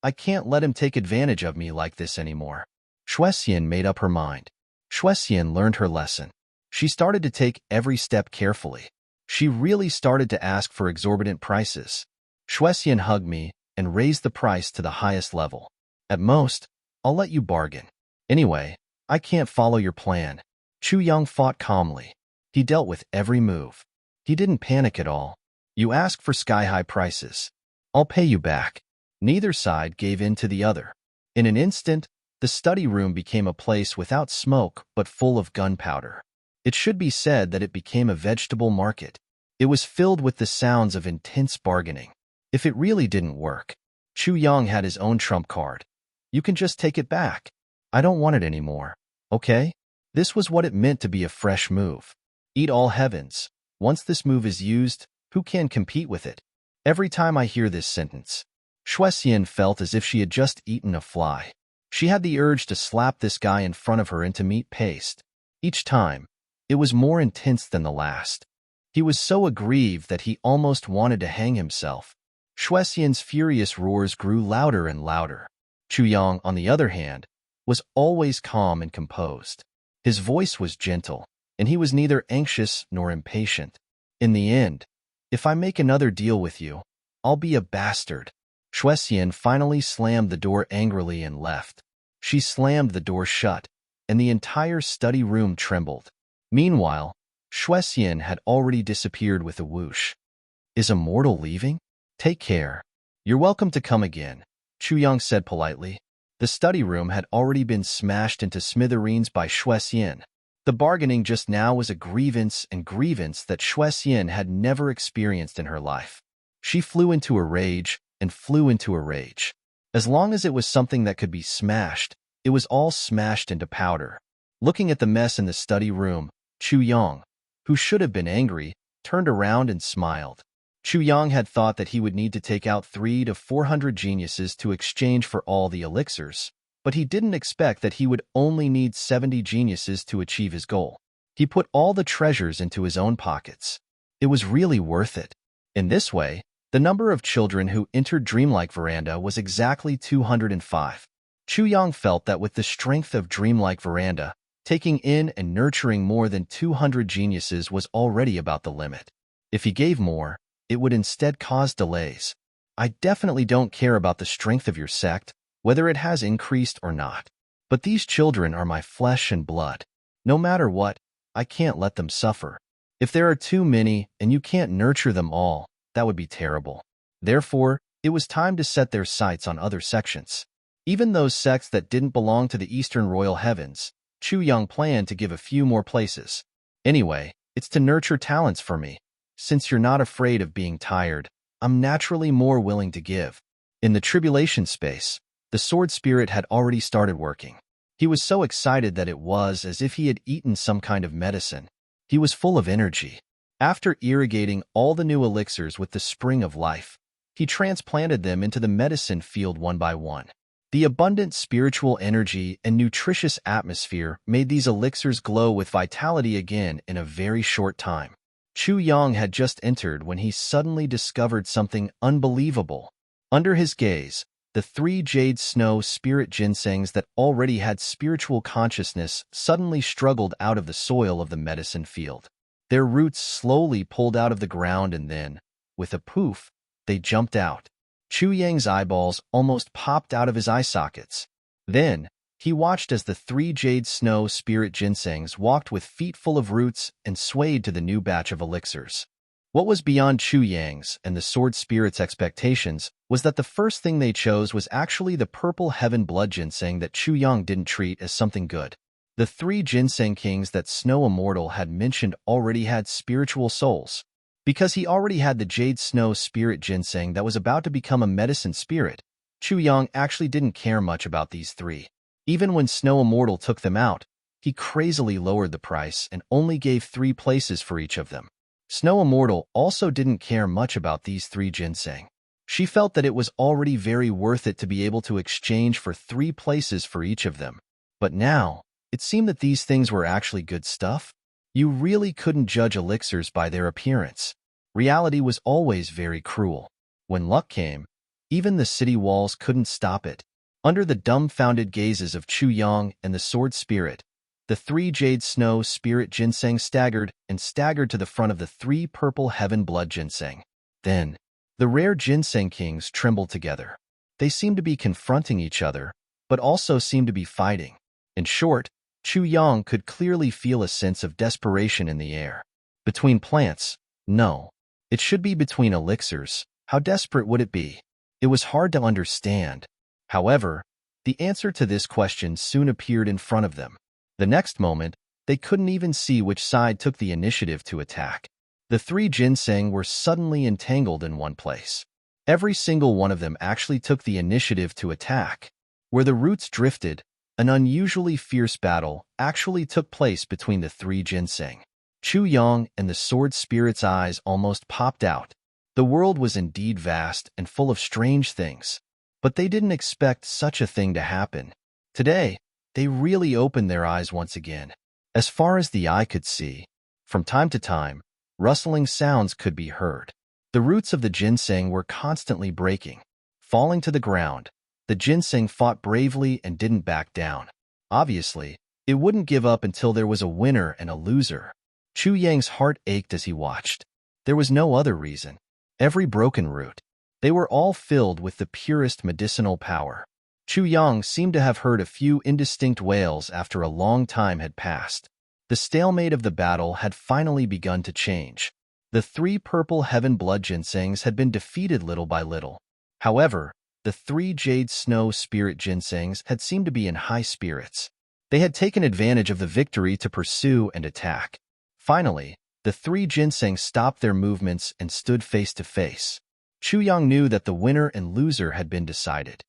I can't let him take advantage of me like this anymore. Shuexian made up her mind. Shuexian learned her lesson. She started to take every step carefully. She really started to ask for exorbitant prices. Shuexian hugged me and raised the price to the highest level. At most, I'll let you bargain. Anyway, I can't follow your plan. Chu Yang fought calmly. He dealt with every move. He didn't panic at all. You ask for sky-high prices. I'll pay you back. Neither side gave in to the other. In an instant, the study room became a place without smoke but full of gunpowder. It should be said that it became a vegetable market. It was filled with the sounds of intense bargaining. If it really didn't work, Chu Yang had his own trump card. You can just take it back. I don't want it anymore. Okay? This was what it meant to be a fresh move. Eat all heavens. Once this move is used, who can compete with it? Every time I hear this sentence, Shuexian felt as if she had just eaten a fly. She had the urge to slap this guy in front of her into meat paste. Each time, it was more intense than the last. He was so aggrieved that he almost wanted to hang himself. Shuexian's furious roars grew louder and louder. Chu Yang, on the other hand, was always calm and composed. His voice was gentle, and he was neither anxious nor impatient. In the end, if I make another deal with you, I'll be a bastard. Shuexian finally slammed the door angrily and left. She slammed the door shut, and the entire study room trembled. Meanwhile, Shuexian had already disappeared with a whoosh. Is a mortal leaving? Take care. You're welcome to come again, Chu Yang said politely. The study room had already been smashed into smithereens by Shuexian. The bargaining just now was a grievance that Shuexian had never experienced in her life. She flew into a rage and flew into a rage. As long as it was something that could be smashed, it was all smashed into powder. Looking at the mess in the study room, Chu Yang, who should have been angry, turned around and smiled. Chu Yang had thought that he would need to take out 300 to 400 geniuses to exchange for all the elixirs, but he didn't expect that he would only need 70 geniuses to achieve his goal. He put all the treasures into his own pockets. It was really worth it. In this way, the number of children who entered Dreamlike Veranda was exactly 205. Chu Yang felt that with the strength of Dreamlike Veranda, taking in and nurturing more than 200 geniuses was already about the limit. If he gave more, it would instead cause delays. I definitely don't care about the strength of your sect, whether it has increased or not. But these children are my flesh and blood. No matter what, I can't let them suffer. If there are too many and you can't nurture them all, that would be terrible. Therefore, it was time to set their sights on other sections. Even those sects that didn't belong to the Eastern Royal Heavens, Chu Yang planned to give a few more places. Anyway, it's to nurture talents for me. Since you're not afraid of being tired, I'm naturally more willing to give. In the tribulation space, the sword spirit had already started working. He was so excited that it was as if he had eaten some kind of medicine. He was full of energy. After irrigating all the new elixirs with the spring of life, he transplanted them into the medicine field one by one. The abundant spiritual energy and nutritious atmosphere made these elixirs glow with vitality again in a very short time. Chu Yang had just entered when he suddenly discovered something unbelievable. Under his gaze, the 3 jade snow spirit ginsengs that already had spiritual consciousness suddenly struggled out of the soil of the medicine field. Their roots slowly pulled out of the ground and then, with a poof, they jumped out. Chu Yang's eyeballs almost popped out of his eye sockets. Then, he watched as the 3 jade snow spirit ginsengs walked with feet full of roots and swayed to the new batch of elixirs. What was beyond Chu Yang's and the Sword Spirit's expectations was that the first thing they chose was actually the purple heaven blood ginseng that Chu Yang didn't treat as something good. The 3 ginseng kings that Snow Immortal had mentioned already had spiritual souls. Because he already had the Jade Snow Spirit ginseng that was about to become a medicine spirit, Chu Yang actually didn't care much about these 3. Even when Snow Immortal took them out, he crazily lowered the price and only gave 3 places for each of them. Snow Immortal also didn't care much about these 3 ginseng. She felt that it was already very worth it to be able to exchange for 3 places for each of them. But now, it seemed that these things were actually good stuff. You really couldn't judge elixirs by their appearance. Reality was always very cruel. When luck came, even the city walls couldn't stop it. Under the dumbfounded gazes of Chu Yang and the Sword Spirit, the 3 Jade Snow Spirit ginseng staggered to the front of the 3 purple heaven blood ginseng. Then, the rare ginseng kings trembled together. They seemed to be confronting each other, but also seemed to be fighting. In short, Chu Yang could clearly feel a sense of desperation in the air. Between plants? No. It should be between elixirs. How desperate would it be? It was hard to understand. However, the answer to this question soon appeared in front of them. The next moment, they couldn't even see which side took the initiative to attack. The 3 ginseng were suddenly entangled in one place. Every single one of them actually took the initiative to attack. Where the roots drifted, an unusually fierce battle actually took place between the 3 ginseng. Chu Yang and the Sword Spirit's eyes almost popped out. The world was indeed vast and full of strange things, but they didn't expect such a thing to happen. Today, they really opened their eyes once again. As far as the eye could see, from time to time, rustling sounds could be heard. The roots of the ginseng were constantly breaking. Falling to the ground, the ginseng fought bravely and didn't back down. Obviously, it wouldn't give up until there was a winner and a loser. Chu Yang's heart ached as he watched. There was no other reason. Every broken root, they were all filled with the purest medicinal power. Chu Yang seemed to have heard a few indistinct wails after a long time had passed. The stalemate of the battle had finally begun to change. The 3 purple heaven blood ginsengs had been defeated little by little. However, the 3 Jade Snow Spirit ginsengs had seemed to be in high spirits. They had taken advantage of the victory to pursue and attack. Finally, the 3 ginseng stopped their movements and stood face to face. Chu Yang knew that the winner and loser had been decided.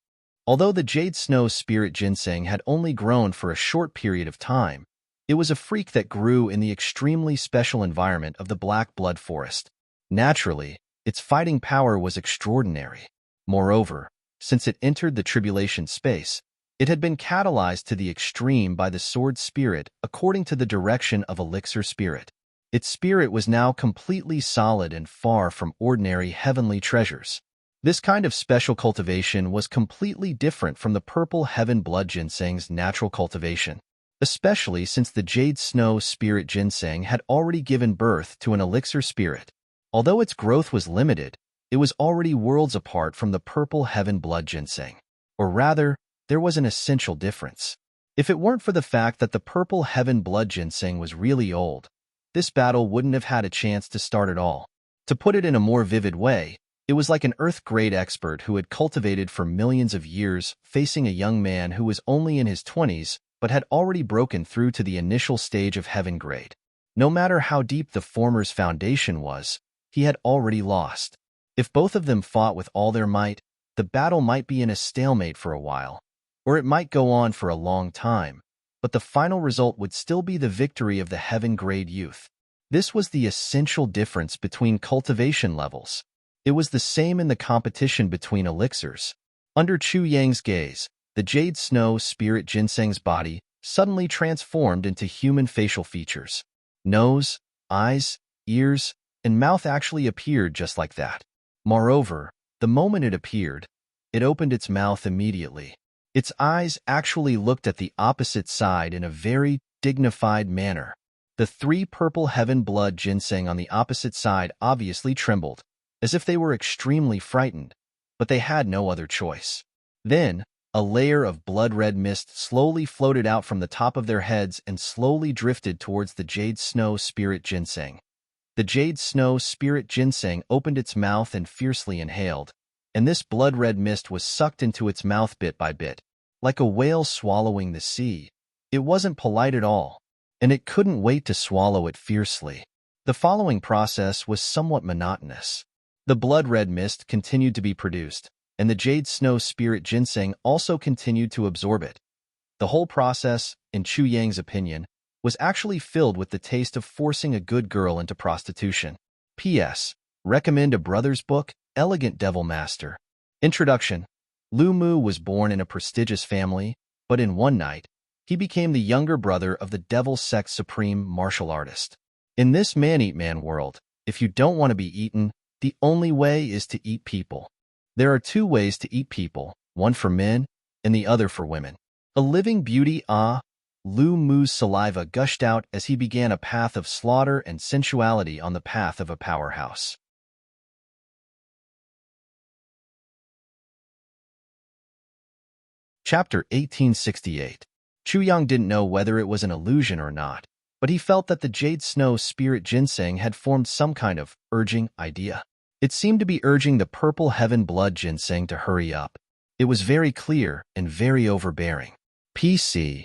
Although the Jade Snow Spirit ginseng had only grown for a short period of time, it was a freak that grew in the extremely special environment of the Black Blood Forest. Naturally, its fighting power was extraordinary. Moreover, since it entered the tribulation space, it had been catalyzed to the extreme by the Sword Spirit according to the direction of Elixir Spirit. Its spirit was now completely solid and far from ordinary heavenly treasures. This kind of special cultivation was completely different from the purple heaven blood ginseng's natural cultivation, especially since the Jade Snow Spirit ginseng had already given birth to an elixir spirit. Although its growth was limited, it was already worlds apart from the purple heaven blood ginseng. Or rather, there was an essential difference. If it weren't for the fact that the purple heaven blood ginseng was really old, this battle wouldn't have had a chance to start at all. To put it in a more vivid way, it was like an Earth-grade expert who had cultivated for millions of years facing a young man who was only in his 20s but had already broken through to the initial stage of heaven grade. No matter how deep the former's foundation was, he had already lost. If both of them fought with all their might, the battle might be in a stalemate for a while, or it might go on for a long time, but the final result would still be the victory of the heaven grade youth. This was the essential difference between cultivation levels. It was the same in the competition between elixirs. Under Chu Yang's gaze, the Jade Snow Spirit ginseng's body suddenly transformed into human facial features. Nose, eyes, ears, and mouth actually appeared just like that. Moreover, the moment it appeared, it opened its mouth immediately. Its eyes actually looked at the opposite side in a very dignified manner. The 3 purple heaven blood ginseng on the opposite side obviously trembled, as if they were extremely frightened, but they had no other choice. Then, a layer of blood-red mist slowly floated out from the top of their heads and slowly drifted towards the Jade Snow Spirit ginseng. The jade snow spirit ginseng opened its mouth and fiercely inhaled, and this blood-red mist was sucked into its mouth bit by bit, like a whale swallowing the sea. It wasn't polite at all, and it couldn't wait to swallow it fiercely. The following process was somewhat monotonous. The blood-red mist continued to be produced, and the jade snow spirit ginseng also continued to absorb it. The whole process, in Chu Yang's opinion, was actually filled with the taste of forcing a good girl into prostitution. P.S. Recommend a brother's book, Elegant Devil Master. Introduction. Lu Mu was born in a prestigious family, but in one night, he became the younger brother of the Devil Sect's supreme martial artist. In this man-eat-man world, if you don't want to be eaten, the only way is to eat people. There are two ways to eat people, one for men and the other for women. A living beauty, Lu Mu's saliva gushed out as he began a path of slaughter and sensuality on the path of a powerhouse. Chapter 1868. Chu Yang didn't know whether it was an illusion or not, but he felt that the jade snow spirit ginseng had formed some kind of urging idea. It seemed to be urging the purple heaven blood ginseng to hurry up. It was very clear and very overbearing. PC.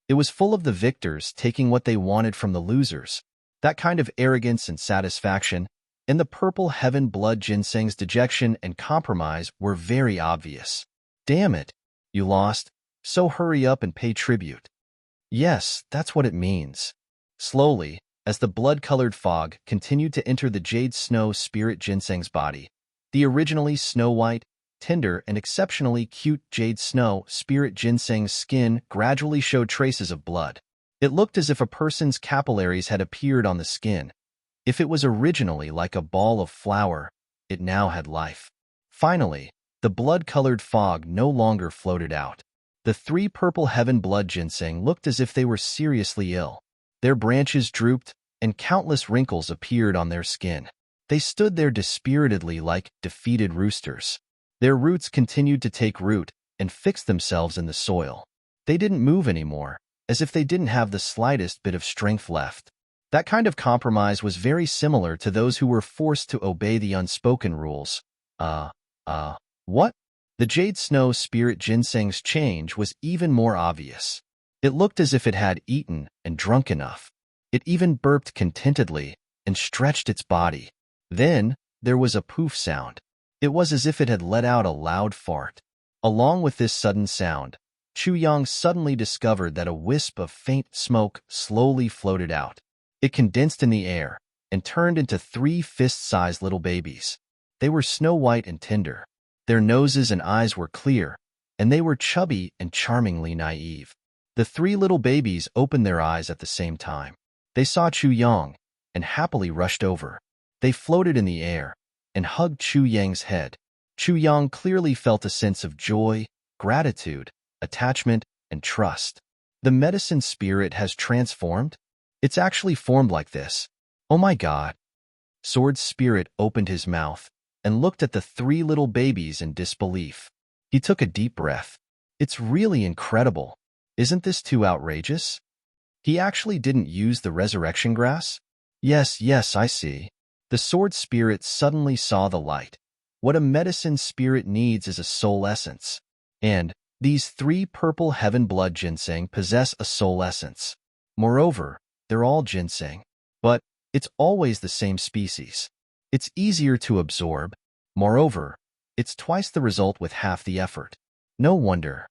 It was full of the victors taking what they wanted from the losers. That kind of arrogance and satisfaction, and the purple heaven blood ginseng's dejection and compromise were very obvious. Damn it, you lost, so hurry up and pay tribute. Yes, that's what it means. Slowly, as the blood-colored fog continued to enter the jade snow spirit ginseng's body, the originally snow-white, tender, and exceptionally cute jade snow spirit ginseng's skin gradually showed traces of blood. It looked as if a person's capillaries had appeared on the skin. If it was originally like a ball of flour, it now had life. Finally, the blood-colored fog no longer floated out. The three purple heaven blood ginseng looked as if they were seriously ill. Their branches drooped, and countless wrinkles appeared on their skin. They stood there dispiritedly like defeated roosters. Their roots continued to take root and fix themselves in the soil. They didn't move anymore, as if they didn't have the slightest bit of strength left. That kind of compromise was very similar to those who were forced to obey the unspoken rules. What? The jade snow spirit ginseng's change was even more obvious. It looked as if it had eaten and drunk enough. It even burped contentedly and stretched its body. Then, there was a poof sound. It was as if it had let out a loud fart. Along with this sudden sound, Chu Yang suddenly discovered that a wisp of faint smoke slowly floated out. It condensed in the air and turned into three fist-sized little babies. They were snow-white and tender. Their noses and eyes were clear, and they were chubby and charmingly naive. The three little babies opened their eyes at the same time. They saw Chu Yang and happily rushed over. They floated in the air and hugged Chu Yang's head. Chu Yang clearly felt a sense of joy, gratitude, attachment, and trust. The medicine spirit has transformed? It's actually formed like this. Oh my God. Sword Spirit opened his mouth and looked at the three little babies in disbelief. He took a deep breath. It's really incredible. Isn't this too outrageous? He actually didn't use the resurrection grass? Yes, I see. The sword spirit suddenly saw the light. What a medicine spirit needs is a soul essence. And these three purple heaven blood ginseng possess a soul essence. Moreover, they're all ginseng. But it's always the same species. It's easier to absorb. Moreover, it's twice the result with half the effort. No wonder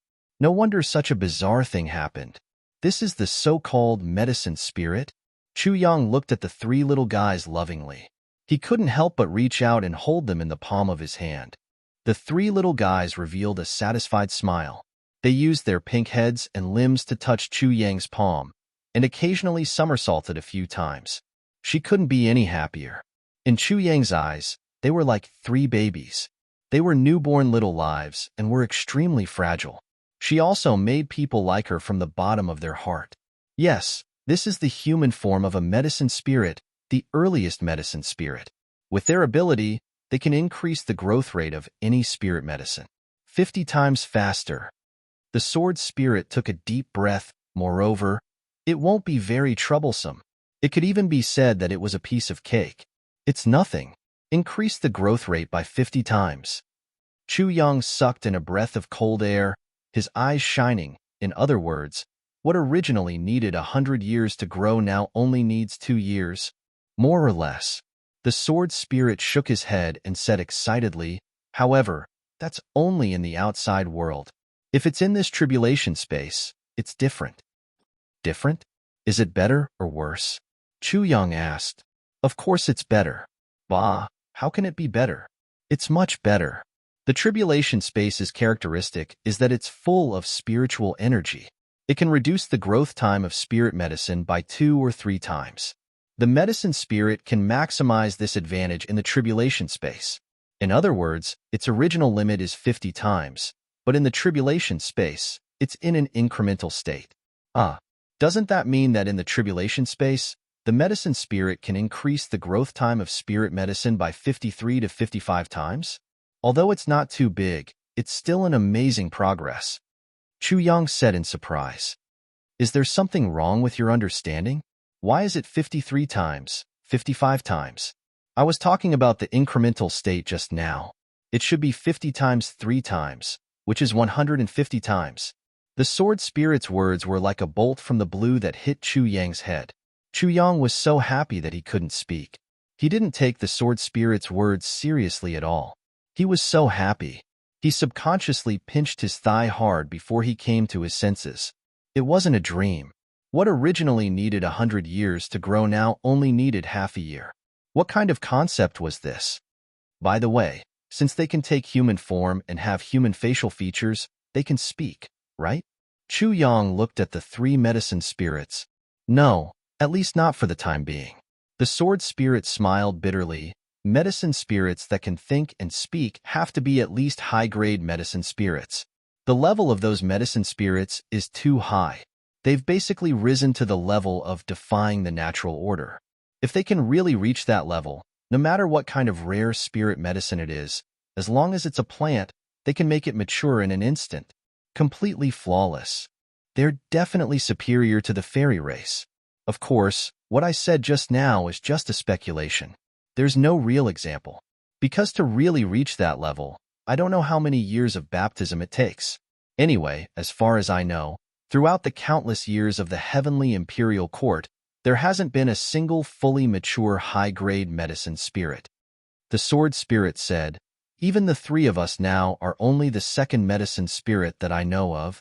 such a bizarre thing happened. This is the so-called medicine spirit? Chu Yang looked at the three little guys lovingly. He couldn't help but reach out and hold them in the palm of his hand. The three little guys revealed a satisfied smile. They used their pink heads and limbs to touch Chu Yang's palm, and occasionally somersaulted a few times. She couldn't be any happier. In Chu Yang's eyes, they were like three babies. They were newborn little lives and were extremely fragile. She also made people like her from the bottom of their heart. Yes, this is the human form of a medicine spirit, the earliest medicine spirit. With their ability, they can increase the growth rate of any spirit medicine 50 times faster. The sword spirit took a deep breath. Moreover, it won't be very troublesome. It could even be said that it was a piece of cake. It's nothing. Increase the growth rate by 50 times. Chu Yang sucked in a breath of cold air, his eyes shining. In other words, what originally needed 100 years to grow now only needs 2 years, more or less. The sword spirit shook his head and said excitedly, however, that's only in the outside world. If it's in this tribulation space, it's different. Different? Is it better or worse? Chu Yang asked. Of course it's better. Bah, how can it be better? It's much better. The tribulation space's characteristic is that it's full of spiritual energy. It can reduce the growth time of spirit medicine by 2 or 3 times. The medicine spirit can maximize this advantage in the tribulation space. In other words, its original limit is 50 times, but in the tribulation space, it's in an incremental state. Doesn't that mean that in the tribulation space, the medicine spirit can increase the growth time of spirit medicine by 53 to 55 times? Although it's not too big, it's still an amazing progress. Chu Yang said in surprise. Is there something wrong with your understanding? Why is it 53 times, 55 times? I was talking about the incremental state just now. It should be 50 times 3 times, which is 150 times. The sword spirit's words were like a bolt from the blue that hit Chu Yang's head. Chu Yang was so happy that he couldn't speak. He didn't take the sword spirit's words seriously at all. He was so happy. He subconsciously pinched his thigh hard before he came to his senses. It wasn't a dream. What originally needed 100 years to grow now only needed half a year. What kind of concept was this? By the way, since they can take human form and have human facial features, they can speak, right? Chu Yang looked at the 3 medicine spirits. No, at least not for the time being. The sword spirit smiled bitterly. Medicine spirits that can think and speak have to be at least high-grade medicine spirits. The level of those medicine spirits is too high. They've basically risen to the level of defying the natural order. If they can really reach that level, no matter what kind of rare spirit medicine it is, as long as it's a plant, they can make it mature in an instant. Completely flawless. They're definitely superior to the fairy race. Of course, what I said just now is just a speculation. There's no real example. Because to really reach that level, I don't know how many years of baptism it takes. Anyway, as far as I know, throughout the countless years of the heavenly imperial court, there hasn't been a single fully mature high-grade medicine spirit. The sword spirit said, even the 3 of us now are only the second medicine spirit that I know of.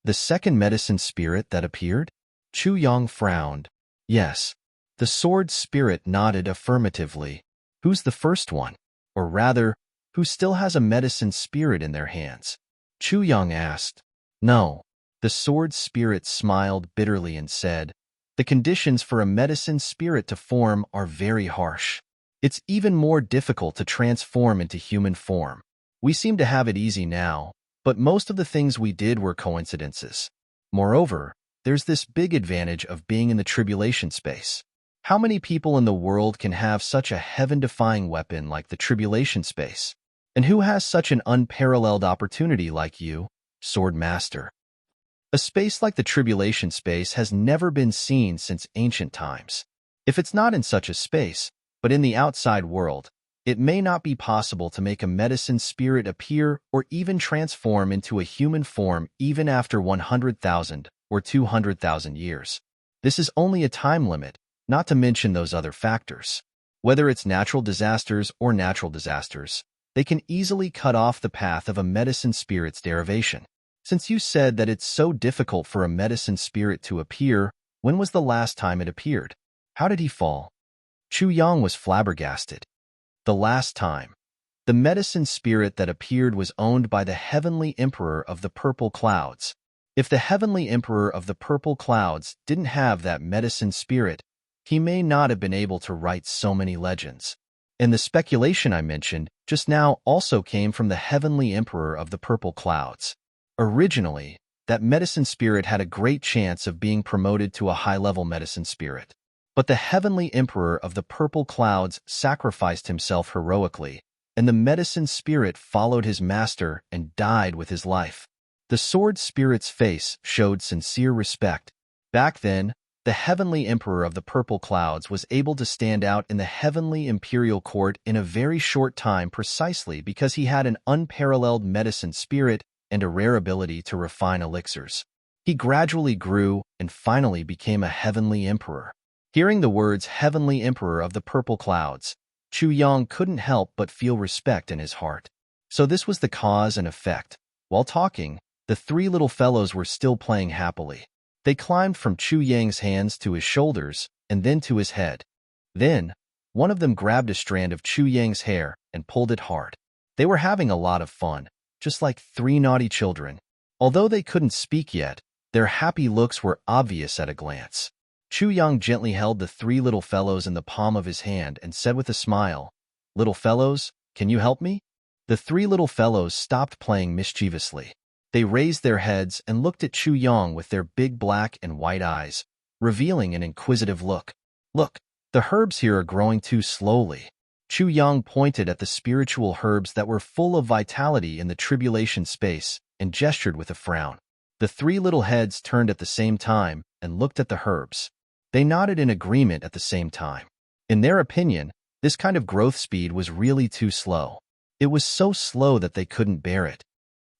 The second medicine spirit that appeared? Chu Yang frowned. Yes. The sword spirit nodded affirmatively. Who's the first one? Or rather, who still has a medicine spirit in their hands? Chu Yang asked. No. The sword spirit smiled bitterly and said, the conditions for a medicine spirit to form are very harsh. It's even more difficult to transform into human form. We seem to have it easy now, but most of the things we did were coincidences. Moreover, there's this big advantage of being in the tribulation space. How many people in the world can have such a heaven-defying weapon like the tribulation space? And who has such an unparalleled opportunity like you, Sword Master? A space like the tribulation space has never been seen since ancient times. If it's not in such a space, but in the outside world, it may not be possible to make a medicine spirit appear or even transform into a human form even after 100,000 or 200,000 years. This is only a time limit, not to mention those other factors. Whether it's natural disasters or natural disasters, they can easily cut off the path of a medicine spirit's derivation. Since you said that it's so difficult for a medicine spirit to appear, when was the last time it appeared? How did he fall? Chu Yang was flabbergasted. The last time. The medicine spirit that appeared was owned by the heavenly emperor of the purple clouds. If the heavenly emperor of the purple clouds didn't have that medicine spirit, he may not have been able to write so many legends. And the speculation I mentioned just now also came from the heavenly emperor of the purple clouds. Originally, that medicine spirit had a great chance of being promoted to a high-level medicine spirit. But the heavenly emperor of the purple clouds sacrificed himself heroically, and the medicine spirit followed his master and died with his life. The sword spirit's face showed sincere respect. Back then, the heavenly emperor of the purple clouds was able to stand out in the heavenly imperial court in a very short time precisely because he had an unparalleled medicine spirit and a rare ability to refine elixirs. He gradually grew and finally became a heavenly emperor. Hearing the words heavenly emperor of the purple clouds, Chu Yang couldn't help but feel respect in his heart. So this was the cause and effect. While talking, the three little fellows were still playing happily. They climbed from Chu Yang's hands to his shoulders and then to his head. Then, one of them grabbed a strand of Chu Yang's hair and pulled it hard. They were having a lot of fun, just like three naughty children. Although they couldn't speak yet, their happy looks were obvious at a glance. Chu Yang gently held the three little fellows in the palm of his hand and said with a smile, "Little fellows, can you help me?" The three little fellows stopped playing mischievously. They raised their heads and looked at Chu Yang with their big black and white eyes, revealing an inquisitive look. "Look, the herbs here are growing too slowly." Chu Yang pointed at the spiritual herbs that were full of vitality in the tribulation space and gestured with a frown. The three little heads turned at the same time and looked at the herbs. They nodded in agreement at the same time. In their opinion, this kind of growth speed was really too slow. It was so slow that they couldn't bear it.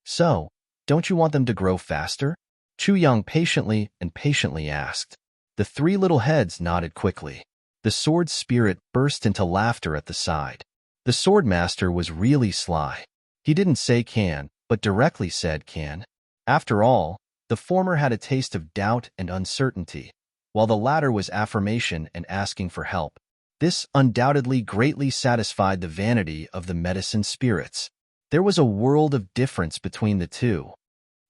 "So, don't you want them to grow faster?" Chu Yang patiently asked. The three little heads nodded quickly. The sword spirit burst into laughter at the side. The sword master was really sly. He didn't say can, but directly said can. After all, the former had a taste of doubt and uncertainty, while the latter was affirmation and asking for help. This undoubtedly greatly satisfied the vanity of the medicine spirits. There was a world of difference between the two.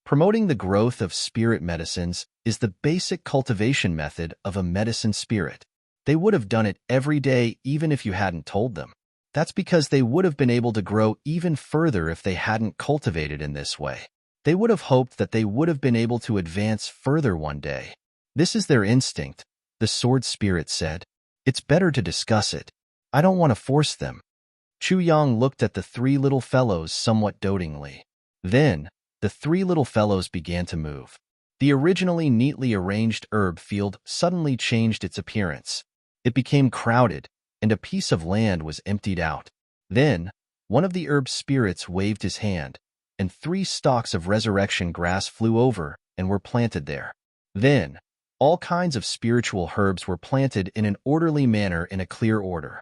Promoting the growth of spirit medicines is the basic cultivation method of a medicine spirit. They would have done it every day even if you hadn't told them. That's because they would have been able to grow even further if they hadn't cultivated in this way. They would have hoped that they would have been able to advance further one day. "This is their instinct," the sword spirit said. "It's better to discuss it. I don't want to force them." Chu Yang looked at the three little fellows somewhat dotingly. Then, the three little fellows began to move. The originally neatly arranged herb field suddenly changed its appearance. It became crowded, and a piece of land was emptied out. Then, one of the herb spirits waved his hand, and 3 stalks of resurrection grass flew over and were planted there. Then, all kinds of spiritual herbs were planted in an orderly manner in a clear order.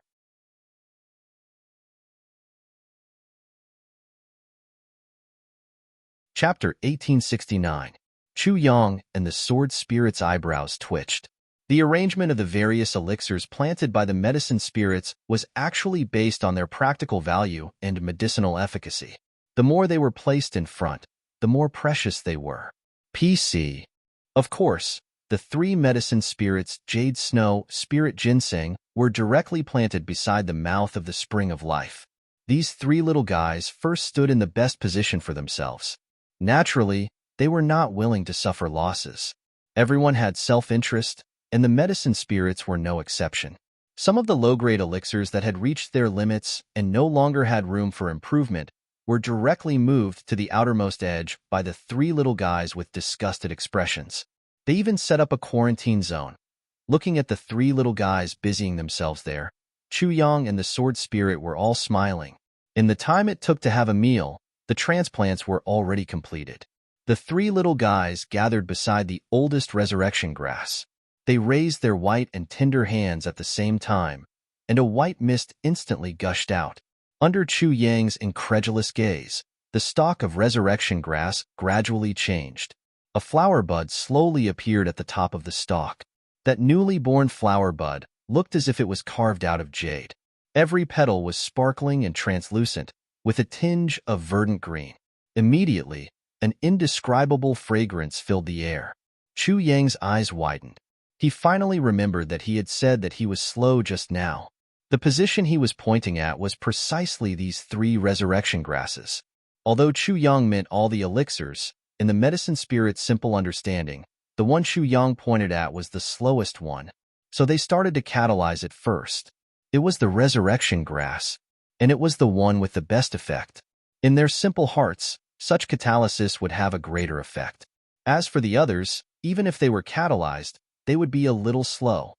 Chapter 1869. Chu Yang and the sword spirit's eyebrows twitched. The arrangement of the various elixirs planted by the medicine spirits was actually based on their practical value and medicinal efficacy. The more they were placed in front, the more precious they were. PC. Of course, the 3 medicine spirits, Jade Snow, Spirit Ginseng, were directly planted beside the mouth of the spring of life. These 3 little guys first stood in the best position for themselves. Naturally, they were not willing to suffer losses. Everyone had self-interest, and the medicine spirits were no exception. Some of the low-grade elixirs that had reached their limits and no longer had room for improvement were directly moved to the outermost edge by the 3 little guys with disgusted expressions. They even set up a quarantine zone. Looking at the 3 little guys busying themselves there, Chu Yang and the sword spirit were all smiling. In the time it took to have a meal, the transplants were already completed. The 3 little guys gathered beside the oldest resurrection grass. They raised their white and tender hands at the same time, and a white mist instantly gushed out. Under Chu Yang's incredulous gaze, the stalk of resurrection grass gradually changed. A flower bud slowly appeared at the top of the stalk. That newly born flower bud looked as if it was carved out of jade. Every petal was sparkling and translucent, with a tinge of verdant green. Immediately, an indescribable fragrance filled the air. Chu Yang's eyes widened. He finally remembered that he had said that he was slow just now. The position he was pointing at was precisely these 3 resurrection grasses. Although Chu Yang meant all the elixirs, in the medicine spirit's simple understanding, the one Chu Yang pointed at was the slowest one, so they started to catalyze it first. It was the resurrection grass, and it was the one with the best effect. In their simple hearts, such catalysis would have a greater effect. As for the others, even if they were catalyzed, they would be a little slow.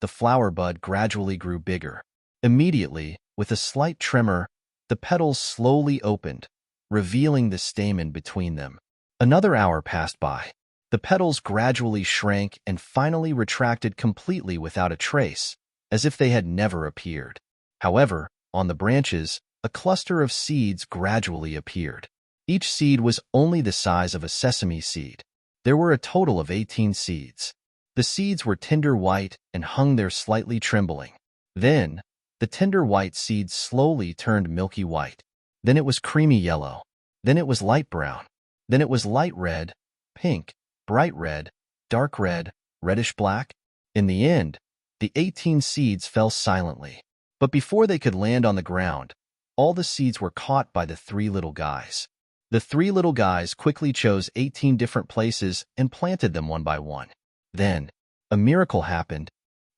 The flower bud gradually grew bigger. Immediately, with a slight tremor, the petals slowly opened, revealing the stamen between them. Another hour passed by. The petals gradually shrank and finally retracted completely without a trace, as if they had never appeared. However, on the branches, a cluster of seeds gradually appeared. Each seed was only the size of a sesame seed. There were a total of 18 seeds. The seeds were tender white and hung there slightly trembling. Then, the tender white seeds slowly turned milky white. Then it was creamy yellow. Then it was light brown. Then it was light red, pink, bright red, dark red, reddish black. In the end, the 18 seeds fell silently. But before they could land on the ground, all the seeds were caught by the three little guys. The three little guys quickly chose 18 different places and planted them one by one. Then, a miracle happened.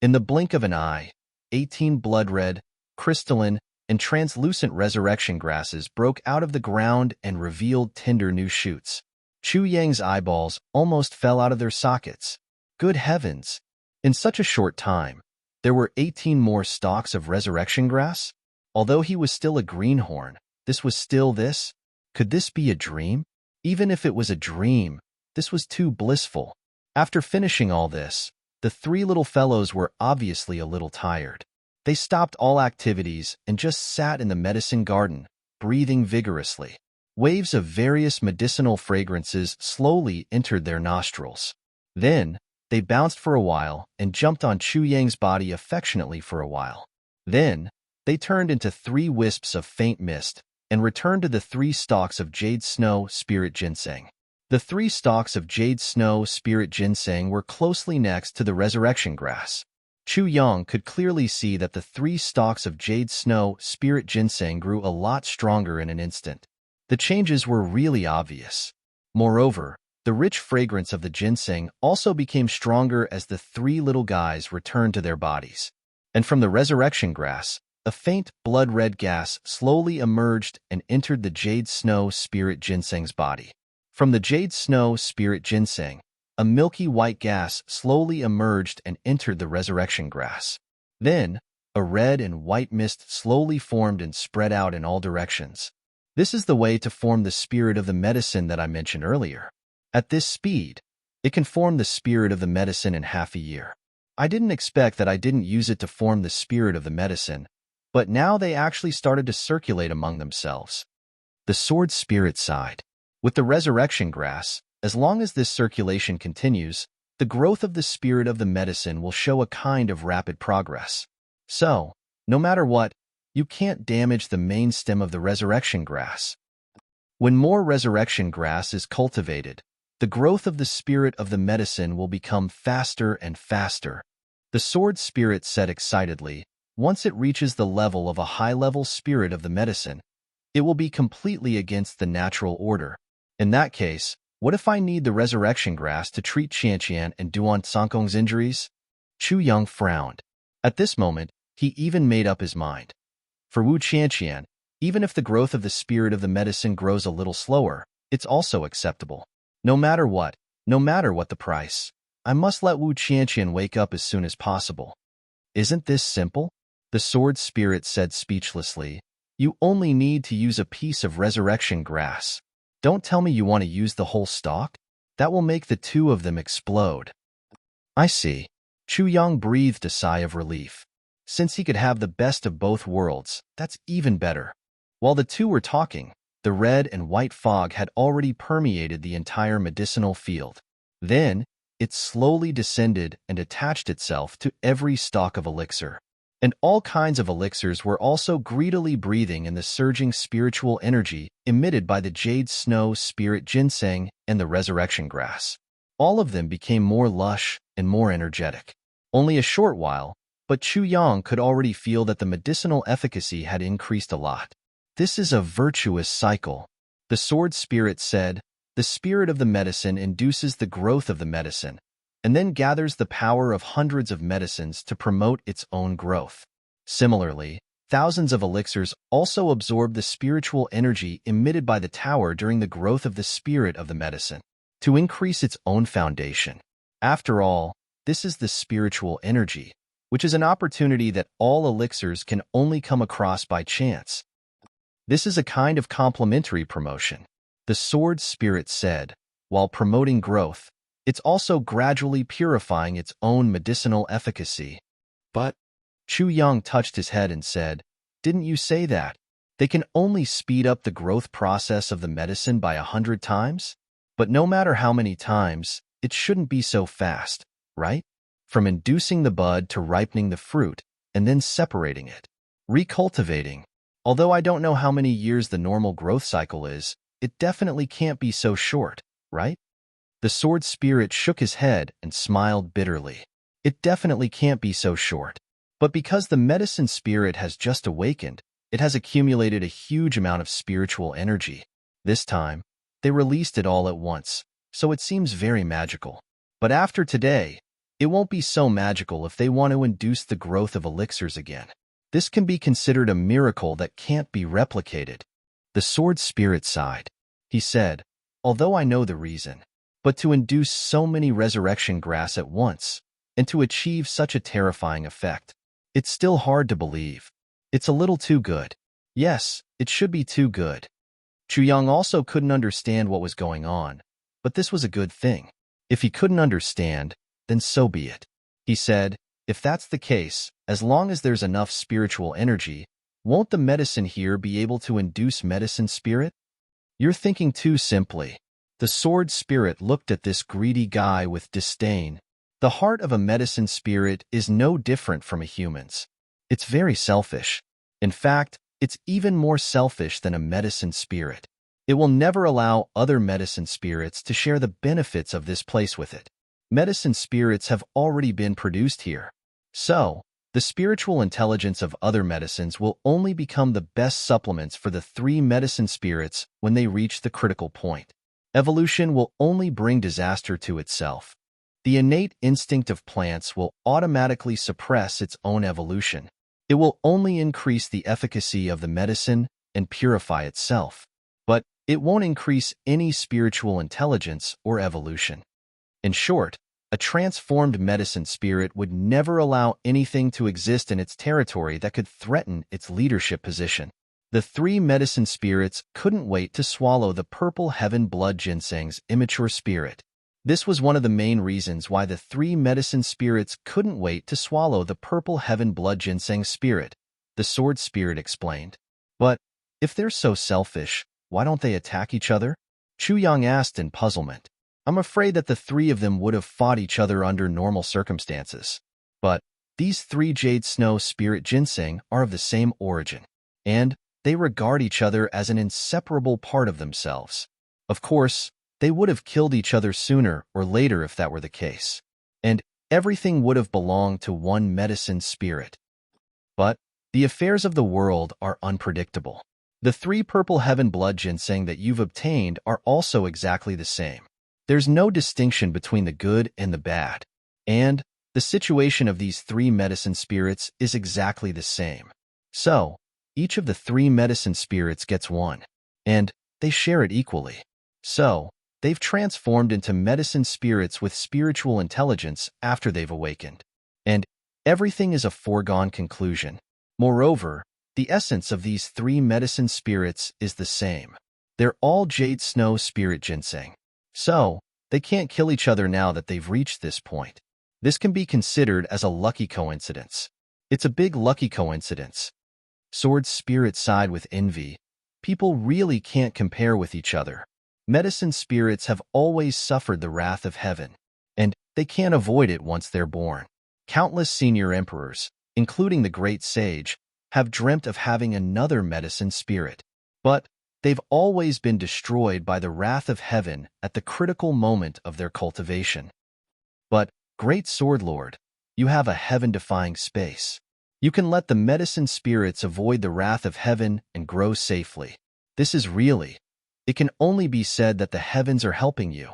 In the blink of an eye, 18 blood-red, crystalline, and translucent resurrection grasses broke out of the ground and revealed tender new shoots. Chu Yang's eyeballs almost fell out of their sockets. Good heavens! In such a short time, there were 18 more stalks of resurrection grass? Although he was still a greenhorn, this was still this? Could this be a dream? Even if it was a dream, this was too blissful. After finishing all this, the three little fellows were obviously a little tired. They stopped all activities and just sat in the medicine garden, breathing vigorously. Waves of various medicinal fragrances slowly entered their nostrils. Then, they bounced for a while and jumped on Chu Yang's body affectionately for a while. Then, they turned into 3 wisps of faint mist and returned to the 3 stalks of jade snow spirit ginseng. The 3 stalks of jade snow spirit ginseng were closely next to the resurrection grass. Chu Yang could clearly see that the 3 stalks of jade snow spirit ginseng grew a lot stronger in an instant. The changes were really obvious. Moreover, the rich fragrance of the ginseng also became stronger as the 3 little guys returned to their bodies. And from the resurrection grass, a faint blood-red gas slowly emerged and entered the jade snow spirit ginseng's body. From the jade snow spirit ginseng, a milky white gas slowly emerged and entered the resurrection grass. Then, a red and white mist slowly formed and spread out in all directions. This is the way to form the spirit of the medicine that I mentioned earlier. At this speed, it can form the spirit of the medicine in half a year. I didn't expect that I didn't use it to form the spirit of the medicine, but now they actually started to circulate among themselves. The sword spirit sighed. With the resurrection grass, as long as this circulation continues, the growth of the spirit of the medicine will show a kind of rapid progress. So, no matter what, you can't damage the main stem of the resurrection grass. When more resurrection grass is cultivated, the growth of the spirit of the medicine will become faster and faster. The sword spirit said excitedly, once it reaches the level of a high-level spirit of the medicine, it will be completely against the natural order. In that case, what if I need the resurrection grass to treat Qianqian and Duan Sangkong's injuries? Chu Yang frowned. At this moment, he even made up his mind. For Wu Qianqian, even if the growth of the spirit of the medicine grows a little slower, it's also acceptable. No matter what the price, I must let Wu Qianqian wake up as soon as possible. Isn't this simple? The sword spirit said speechlessly. You only need to use a piece of resurrection grass. Don't tell me you want to use the whole stalk? That will make the 2 of them explode. I see. Chu Yang breathed a sigh of relief. Since he could have the best of both worlds, that's even better. While the 2 were talking, the red and white fog had already permeated the entire medicinal field. Then, it slowly descended and attached itself to every stalk of elixir. And all kinds of elixirs were also greedily breathing in the surging spiritual energy emitted by the jade snow spirit ginseng and the resurrection grass. All of them became more lush and more energetic. Only a short while, but Chu Yang could already feel that the medicinal efficacy had increased a lot. This is a virtuous cycle. The sword spirit said, the spirit of the medicine induces the growth of the medicine, and then gathers the power of hundreds of medicines to promote its own growth. Similarly, thousands of elixirs also absorb the spiritual energy emitted by the tower during the growth of the spirit of the medicine, to increase its own foundation. After all, this is the spiritual energy, which is an opportunity that all elixirs can only come across by chance. This is a kind of complementary promotion. The sword spirit said, while promoting growth, it's also gradually purifying its own medicinal efficacy. But Chu Yang touched his head and said, "Didn't you say that? They can only speed up the growth process of the medicine by 100 times? But no matter how many times, it shouldn't be so fast, right? From inducing the bud to ripening the fruit, and then separating it. Recultivating. Although I don't know how many years the normal growth cycle is, it definitely can't be so short, right?" The sword spirit shook his head and smiled bitterly. It definitely can't be so short. But because the medicine spirit has just awakened, it has accumulated a huge amount of spiritual energy. This time, they released it all at once, so it seems very magical. But after today, it won't be so magical if they want to induce the growth of elixirs again. This can be considered a miracle that can't be replicated. The sword spirit sighed. He said, "Although I know the reason, but to induce so many resurrection grass at once, and to achieve such a terrifying effect, it's still hard to believe. It's a little too good. Yes, it should be too good." Chu Yang also couldn't understand what was going on, but this was a good thing. If he couldn't understand, then so be it. He said, "If that's the case, as long as there's enough spiritual energy, won't the medicine here be able to induce medicine spirit?" "You're thinking too simply." The sword spirit looked at this greedy guy with disdain. The heart of a medicine spirit is no different from a human's. It's very selfish. In fact, it's even more selfish than a medicine spirit. It will never allow other medicine spirits to share the benefits of this place with it. Medicine spirits have already been produced here. So, the spiritual intelligence of other medicines will only become the best supplements for the 3 medicine spirits when they reach the critical point. Evolution will only bring disaster to itself. The innate instinct of plants will automatically suppress its own evolution. It will only increase the efficacy of the medicine and purify itself. But it won't increase any spiritual intelligence or evolution. In short, a transformed medicine spirit would never allow anything to exist in its territory that could threaten its leadership position. The 3 medicine spirits couldn't wait to swallow the purple heaven blood ginseng's immature spirit. This was one of the main reasons why the 3 medicine spirits couldn't wait to swallow the purple heaven blood ginseng spirit, the sword spirit explained. "But if they're so selfish, why don't they attack each other?" Chu Yang asked in puzzlement. "I'm afraid that the 3 of them would have fought each other under normal circumstances. But these 3 jade snow spirit ginseng are of the same origin, and they regard each other as an inseparable part of themselves. Of course, they would have killed each other sooner or later if that were the case, and everything would have belonged to one medicine spirit. But the affairs of the world are unpredictable. The 3 purple heaven blood ginseng that you've obtained are also exactly the same. There's no distinction between the good and the bad, and the situation of these 3 medicine spirits is exactly the same. So, each of the 3 medicine spirits gets one, and they share it equally. So, they've transformed into medicine spirits with spiritual intelligence after they've awakened. And everything is a foregone conclusion. Moreover, the essence of these 3 medicine spirits is the same. They're all jade snow spirit ginseng. So, they can't kill each other now that they've reached this point. This can be considered as a lucky coincidence. It's a big lucky coincidence." Sword spirit sighed with envy. People really can't compare with each other. Medicine spirits have always suffered the wrath of heaven, and they can't avoid it once they're born. Countless senior emperors, including the great sage, have dreamt of having another medicine spirit, but they've always been destroyed by the wrath of heaven at the critical moment of their cultivation. But, great sword lord, you have a heaven-defying space. You can let the medicine spirits avoid the wrath of heaven and grow safely. This is really, it can only be said that the heavens are helping you.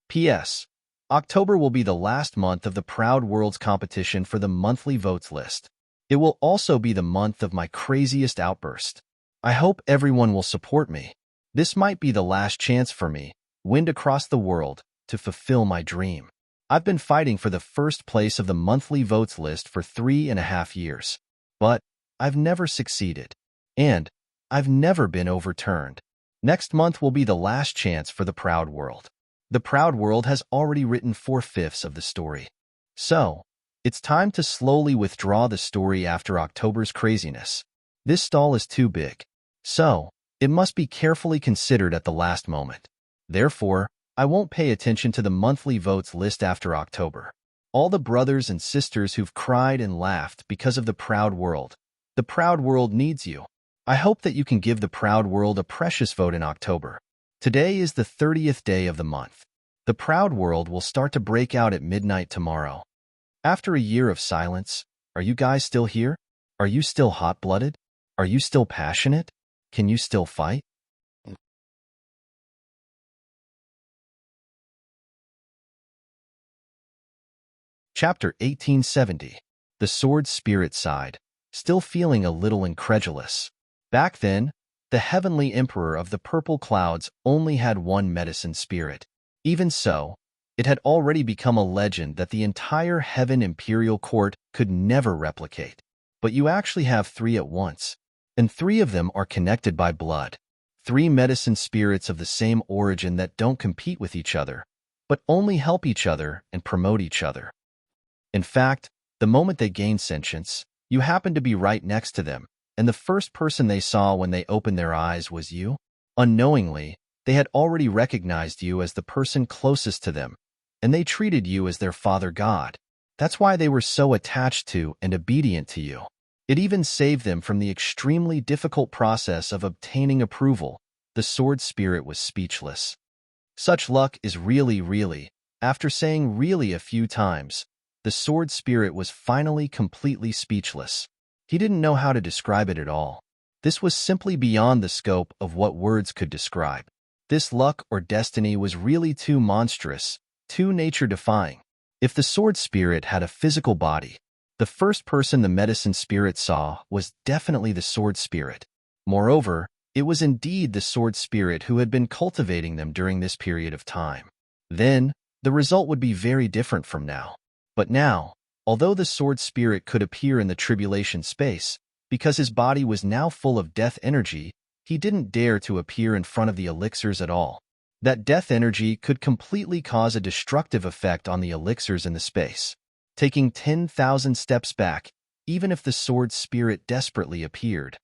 P.S. October will be the last month of the Proud Worlds competition for the monthly votes list. It will also be the month of my craziest outburst. I hope everyone will support me. This might be the last chance for me, wind across the world, to fulfill my dream. I've been fighting for the first place of the monthly votes list for 3.5 years. But I've never succeeded. And I've never been overturned. Next month will be the last chance for the Proud World. The Proud World has already written 4/5 of the story. So, it's time to slowly withdraw the story after October's craziness. This stall is too big. So, it must be carefully considered at the last moment. Therefore, I won't pay attention to the monthly votes list after October. All the brothers and sisters who've cried and laughed because of the Proud World. The Proud World needs you. I hope that you can give the Proud World a precious vote in October. Today is the 30th day of the month. The Proud World will start to break out at midnight tomorrow. After a year of silence, are you guys still here? Are you still hot-blooded? Are you still passionate? Can you still fight? Chapter 1870. The Sword Spirit sighed, still feeling a little incredulous. Back then, the heavenly emperor of the purple clouds only had one medicine spirit. Even so, it had already become a legend that the entire Heaven Imperial Court could never replicate. But you actually have 3 at once, and 3 of them are connected by blood. 3 medicine spirits of the same origin that don't compete with each other, but only help each other and promote each other. In fact, the moment they gained sentience, you happened to be right next to them, and the first person they saw when they opened their eyes was you. Unknowingly, they had already recognized you as the person closest to them, and they treated you as their father god. That's why they were so attached to and obedient to you. It even saved them from the extremely difficult process of obtaining approval. The sword spirit was speechless. Such luck is really. After saying really a few times, the sword spirit was finally completely speechless. He didn't know how to describe it at all. This was simply beyond the scope of what words could describe. This luck or destiny was really too monstrous, too nature-defying. If the sword spirit had a physical body, the first person the medicine spirit saw was definitely the sword spirit. Moreover, it was indeed the sword spirit who had been cultivating them during this period of time. Then, the result would be very different from now. But now, although the sword spirit could appear in the tribulation space, because his body was now full of death energy, he didn't dare to appear in front of the elixirs at all. That death energy could completely cause a destructive effect on the elixirs in the space. Taking 10,000 steps back, even if the sword spirit desperately appeared,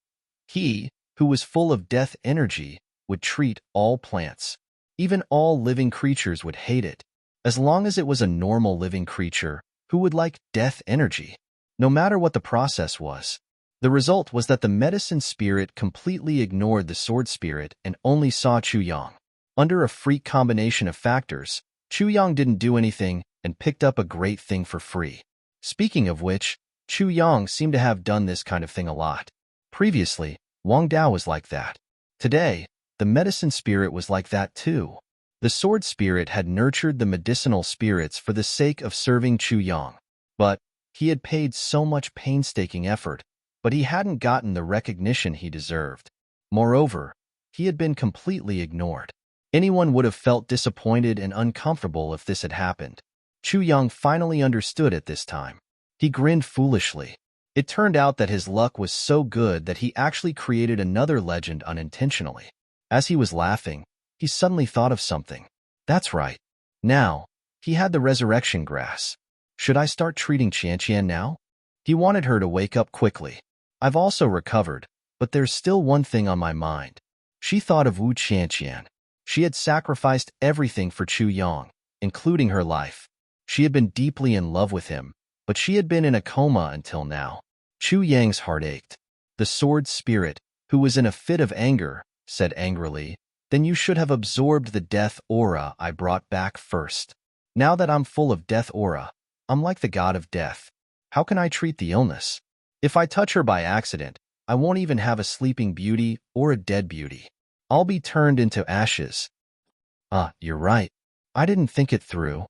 he, who was full of death energy, would treat all plants. Even all living creatures would hate it. As long as it was a normal living creature, who would like death energy? No matter what the process was. The result was that the medicine spirit completely ignored the sword spirit and only saw Chu Yang. Under a freak combination of factors, Chu Yang didn't do anything and picked up a great thing for free. Speaking of which, Chu Yang seemed to have done this kind of thing a lot. Previously, Wang Dao was like that. Today, the medicine spirit was like that too. The sword spirit had nurtured the medicinal spirits for the sake of serving Chu Yang. But he had paid so much painstaking effort, but he hadn't gotten the recognition he deserved. Moreover, he had been completely ignored. Anyone would have felt disappointed and uncomfortable if this had happened. Chu Yang finally understood at this time. He grinned foolishly. It turned out that his luck was so good that he actually created another legend unintentionally. As he was laughing, he suddenly thought of something. That's right. Now, he had the resurrection grass. Should I start treating Qianqian now? He wanted her to wake up quickly. I've also recovered, but there's still one thing on my mind. She thought of Wu Qianqian. She had sacrificed everything for Chu Yang, including her life. She had been deeply in love with him, but she had been in a coma until now. Chu Yang's heart ached. The sword spirit, who was in a fit of anger, said angrily, "Then you should have absorbed the death aura I brought back first. Now that I'm full of death aura, I'm like the god of death. How can I treat the illness? If I touch her by accident, I won't even have a sleeping beauty or a dead beauty. I'll be turned into ashes." You're right. I didn't think it through.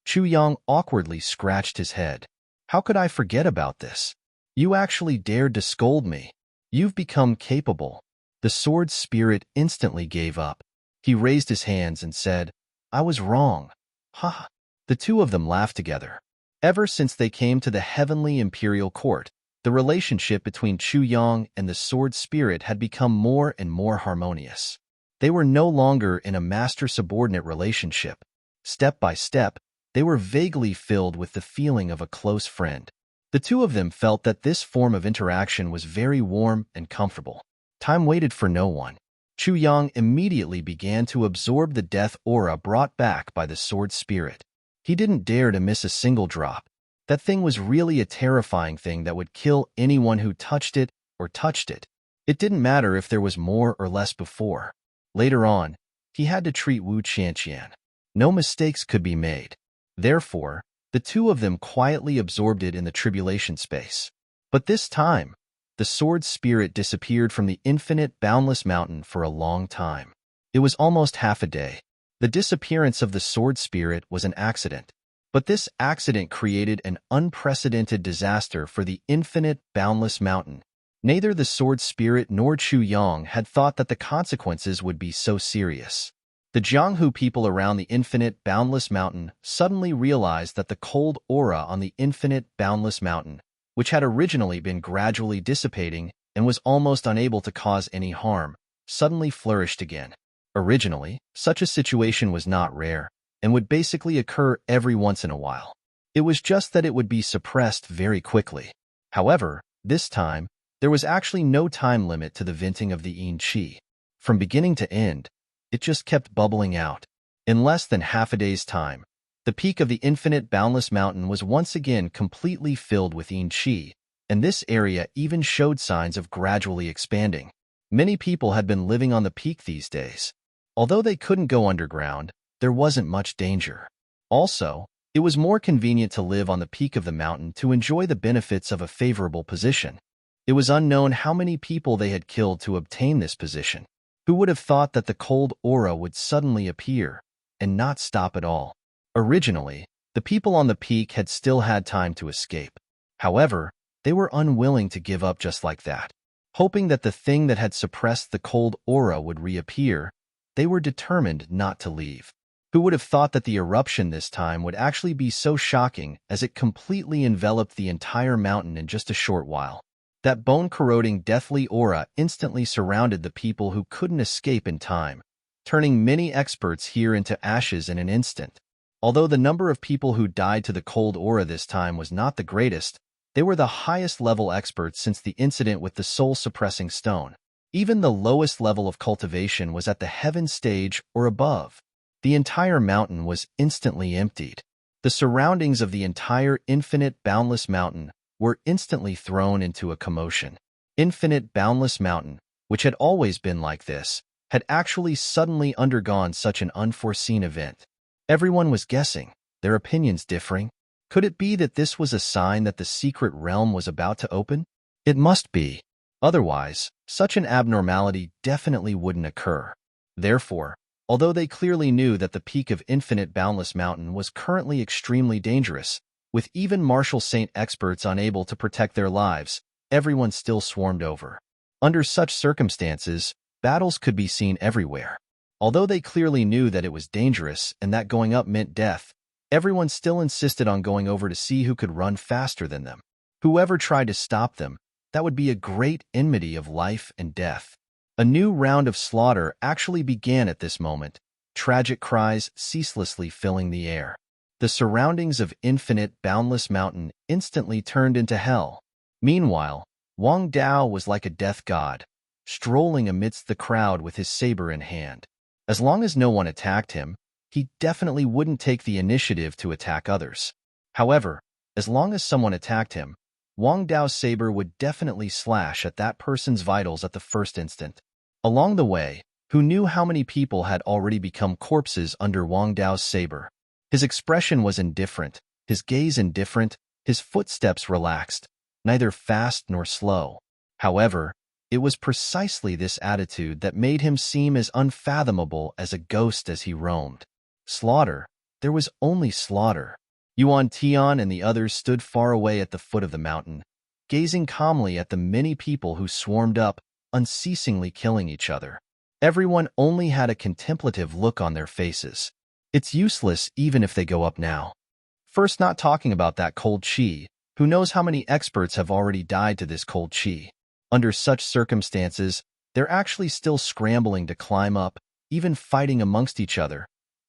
Chu Yang awkwardly scratched his head. How could I forget about this? You actually dared to scold me. You've become capable. The sword spirit instantly gave up. He raised his hands and said, "I was wrong. Ha." The two of them laughed together. Ever since they came to the heavenly imperial court, the relationship between Chu Yang and the sword spirit had become more and more harmonious. They were no longer in a master-subordinate relationship. Step by step, they were vaguely filled with the feeling of a close friend. The two of them felt that this form of interaction was very warm and comfortable. Time waited for no one. Chu Yang immediately began to absorb the death aura brought back by the sword spirit. He didn't dare to miss a single drop. That thing was really a terrifying thing that would kill anyone who touched it or touched it. It didn't matter if there was more or less before. Later on, he had to treat Wu Qianqian. No mistakes could be made. Therefore, the two of them quietly absorbed it in the tribulation space. But this time, the sword spirit disappeared from the infinite boundless mountain for a long time. It was almost half a day. The disappearance of the sword spirit was an accident. But this accident created an unprecedented disaster for the infinite boundless mountain. Neither the sword spirit nor Chu Yang had thought that the consequences would be so serious. The Jianghu people around the infinite boundless mountain suddenly realized that the cold aura on the infinite boundless mountain, which had originally been gradually dissipating and was almost unable to cause any harm, suddenly flourished again. Originally, such a situation was not rare and would basically occur every once in a while. It was just that it would be suppressed very quickly. However, this time, there was actually no time limit to the venting of the yin qi. From beginning to end, it just kept bubbling out. In less than half a day's time, the peak of the infinite boundless mountain was once again completely filled with yin qi, and this area even showed signs of gradually expanding. Many people had been living on the peak these days. Although they couldn't go underground, there wasn't much danger. Also, it was more convenient to live on the peak of the mountain to enjoy the benefits of a favorable position. It was unknown how many people they had killed to obtain this position. Who would have thought that the cold aura would suddenly appear and not stop at all? Originally, the people on the peak had still had time to escape. However, they were unwilling to give up just like that. Hoping that the thing that had suppressed the cold aura would reappear, they were determined not to leave. Who would have thought that the eruption this time would actually be so shocking as it completely enveloped the entire mountain in just a short while? That bone-corroding deathly aura instantly surrounded the people who couldn't escape in time, turning many experts here into ashes in an instant. Although the number of people who died to the cold aura this time was not the greatest, they were the highest-level experts since the incident with the soul-suppressing stone. Even the lowest level of cultivation was at the heaven stage or above. The entire mountain was instantly emptied. The surroundings of the entire infinite boundless mountain were instantly thrown into a commotion. Infinite boundless mountain, which had always been like this, had actually suddenly undergone such an unforeseen event. Everyone was guessing, their opinions differing. Could it be that this was a sign that the secret realm was about to open? It must be. Otherwise, such an abnormality definitely wouldn't occur. Therefore, although they clearly knew that the peak of infinite boundless mountain was currently extremely dangerous, with even Marshall Saint experts unable to protect their lives, everyone still swarmed over. Under such circumstances, battles could be seen everywhere. Although they clearly knew that it was dangerous and that going up meant death, everyone still insisted on going over to see who could run faster than them. Whoever tried to stop them, that would be a great enmity of life and death. A new round of slaughter actually began at this moment, tragic cries ceaselessly filling the air. The surroundings of infinite boundless mountain instantly turned into hell. Meanwhile, Wang Dao was like a death god, strolling amidst the crowd with his saber in hand. As long as no one attacked him, he definitely wouldn't take the initiative to attack others. However, as long as someone attacked him, Wang Dao's saber would definitely slash at that person's vitals at the first instant. Along the way, who knew how many people had already become corpses under Wang Dao's saber? His expression was indifferent, his gaze indifferent, his footsteps relaxed, neither fast nor slow. However, it was precisely this attitude that made him seem as unfathomable as a ghost as he roamed. Slaughter. There was only slaughter. Yuan Tian and the others stood far away at the foot of the mountain, gazing calmly at the many people who swarmed up, unceasingly killing each other. Everyone only had a contemplative look on their faces. It's useless even if they go up now. First, not talking about that cold chi. Who knows how many experts have already died to this cold chi? Under such circumstances, they're actually still scrambling to climb up, even fighting amongst each other,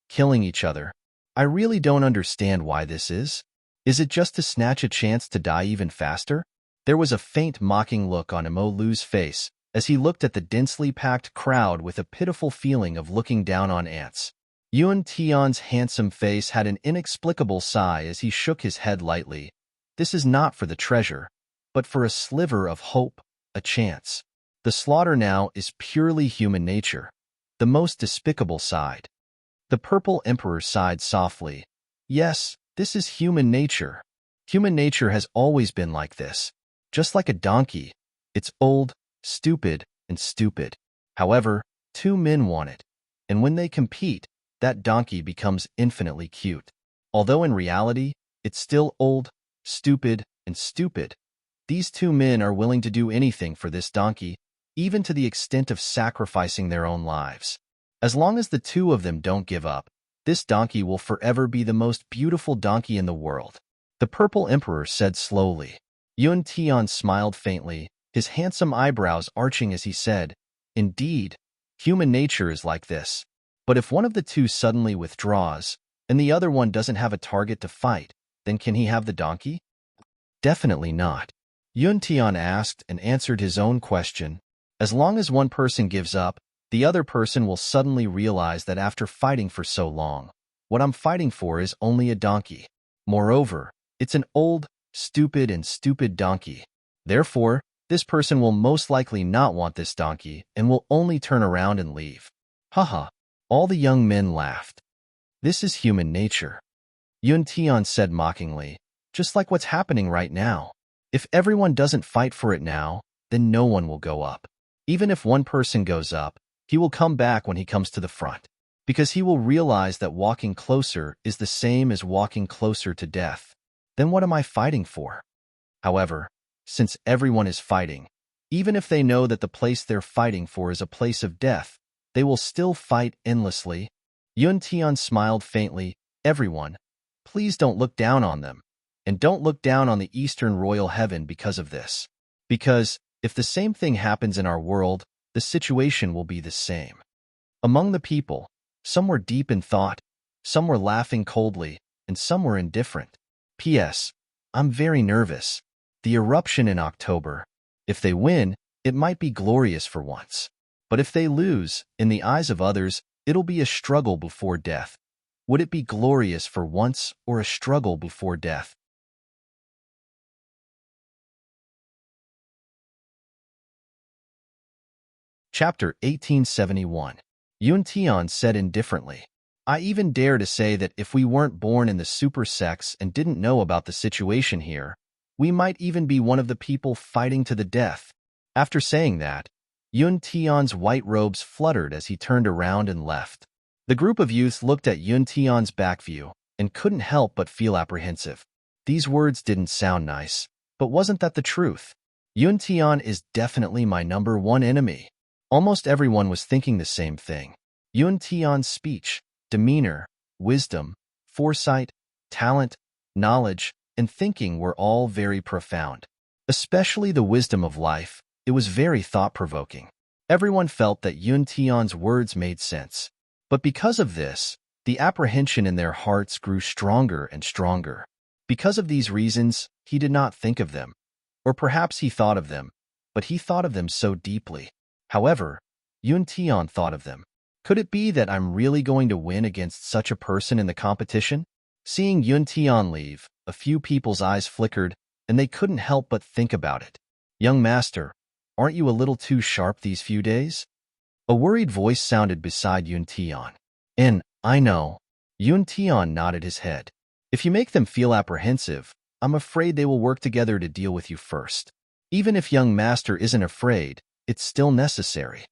killing each other. I really don't understand why this is. Is it just to snatch a chance to die even faster? There was a faint mocking look on Lu's face as he looked at the densely packed crowd with a pitiful feeling of looking down on ants. Yuan Tian's handsome face had an inexplicable sigh as he shook his head lightly. This is not for the treasure, but for a sliver of hope, a chance. The slaughter now is purely human nature, the most despicable side. The Purple Emperor sighed softly. Yes, this is human nature. Human nature has always been like this. Just like a donkey. It's old, stupid, and stupid. However, two men want it, and when they compete, that donkey becomes infinitely cute. Although in reality, it's still old, stupid, and stupid. These two men are willing to do anything for this donkey, even to the extent of sacrificing their own lives. As long as the two of them don't give up, this donkey will forever be the most beautiful donkey in the world. The Purple Emperor said slowly. Yuan Tian smiled faintly, his handsome eyebrows arching as he said, Indeed, human nature is like this. But if one of the two suddenly withdraws, and the other one doesn't have a target to fight, then can he have the donkey? Definitely not. Yuan Tian asked and answered his own question. As long as one person gives up, the other person will suddenly realize that after fighting for so long, what I'm fighting for is only a donkey. Moreover, it's an old, stupid and stupid donkey. Therefore, this person will most likely not want this donkey and will only turn around and leave. Haha. All the young men laughed. This is human nature. Yuan Tian said mockingly, just like what's happening right now. If everyone doesn't fight for it now, then no one will go up. Even if one person goes up, he will come back when he comes to the front, because he will realize that walking closer is the same as walking closer to death. Then what am I fighting for? However, since everyone is fighting, even if they know that the place they're fighting for is a place of death, they will still fight endlessly. Yuan Tian smiled faintly. Everyone, please don't look down on them. And don't look down on the Eastern Royal Heaven because of this. Because, if the same thing happens in our world, the situation will be the same. Among the people, some were deep in thought, some were laughing coldly, and some were indifferent. P.S. I'm very nervous. The eruption in October. If they win, it might be glorious for once. But if they lose, in the eyes of others, it'll be a struggle before death. Would it be glorious for once or a struggle before death? Chapter 1871. Yuan Tian said indifferently. I even dare to say that if we weren't born in the super sex and didn't know about the situation here, we might even be one of the people fighting to the death. After saying that, Yuan Tian's white robes fluttered as he turned around and left. The group of youths looked at Yuan Tian's back view and couldn't help but feel apprehensive. These words didn't sound nice, but wasn't that the truth? Yuan Tian is definitely my number one enemy. Almost everyone was thinking the same thing. Yuan Tian's speech, demeanor, wisdom, foresight, talent, knowledge, and thinking were all very profound. Especially the wisdom of life. It was very thought-provoking. Everyone felt that Yuan Tian's words made sense. But because of this, the apprehension in their hearts grew stronger and stronger. Because of these reasons, he did not think of them. Or perhaps he thought of them, but he thought of them so deeply. However, Yuan Tian thought of them. Could it be that I'm really going to win against such a person in the competition? Seeing Yuan Tian leave, a few people's eyes flickered, and they couldn't help but think about it. Young master, aren't you a little too sharp these few days? A worried voice sounded beside Yuan Tian. I know. Yuan Tian nodded his head. If you make them feel apprehensive, I'm afraid they will work together to deal with you first. Even if young master isn't afraid, it's still necessary.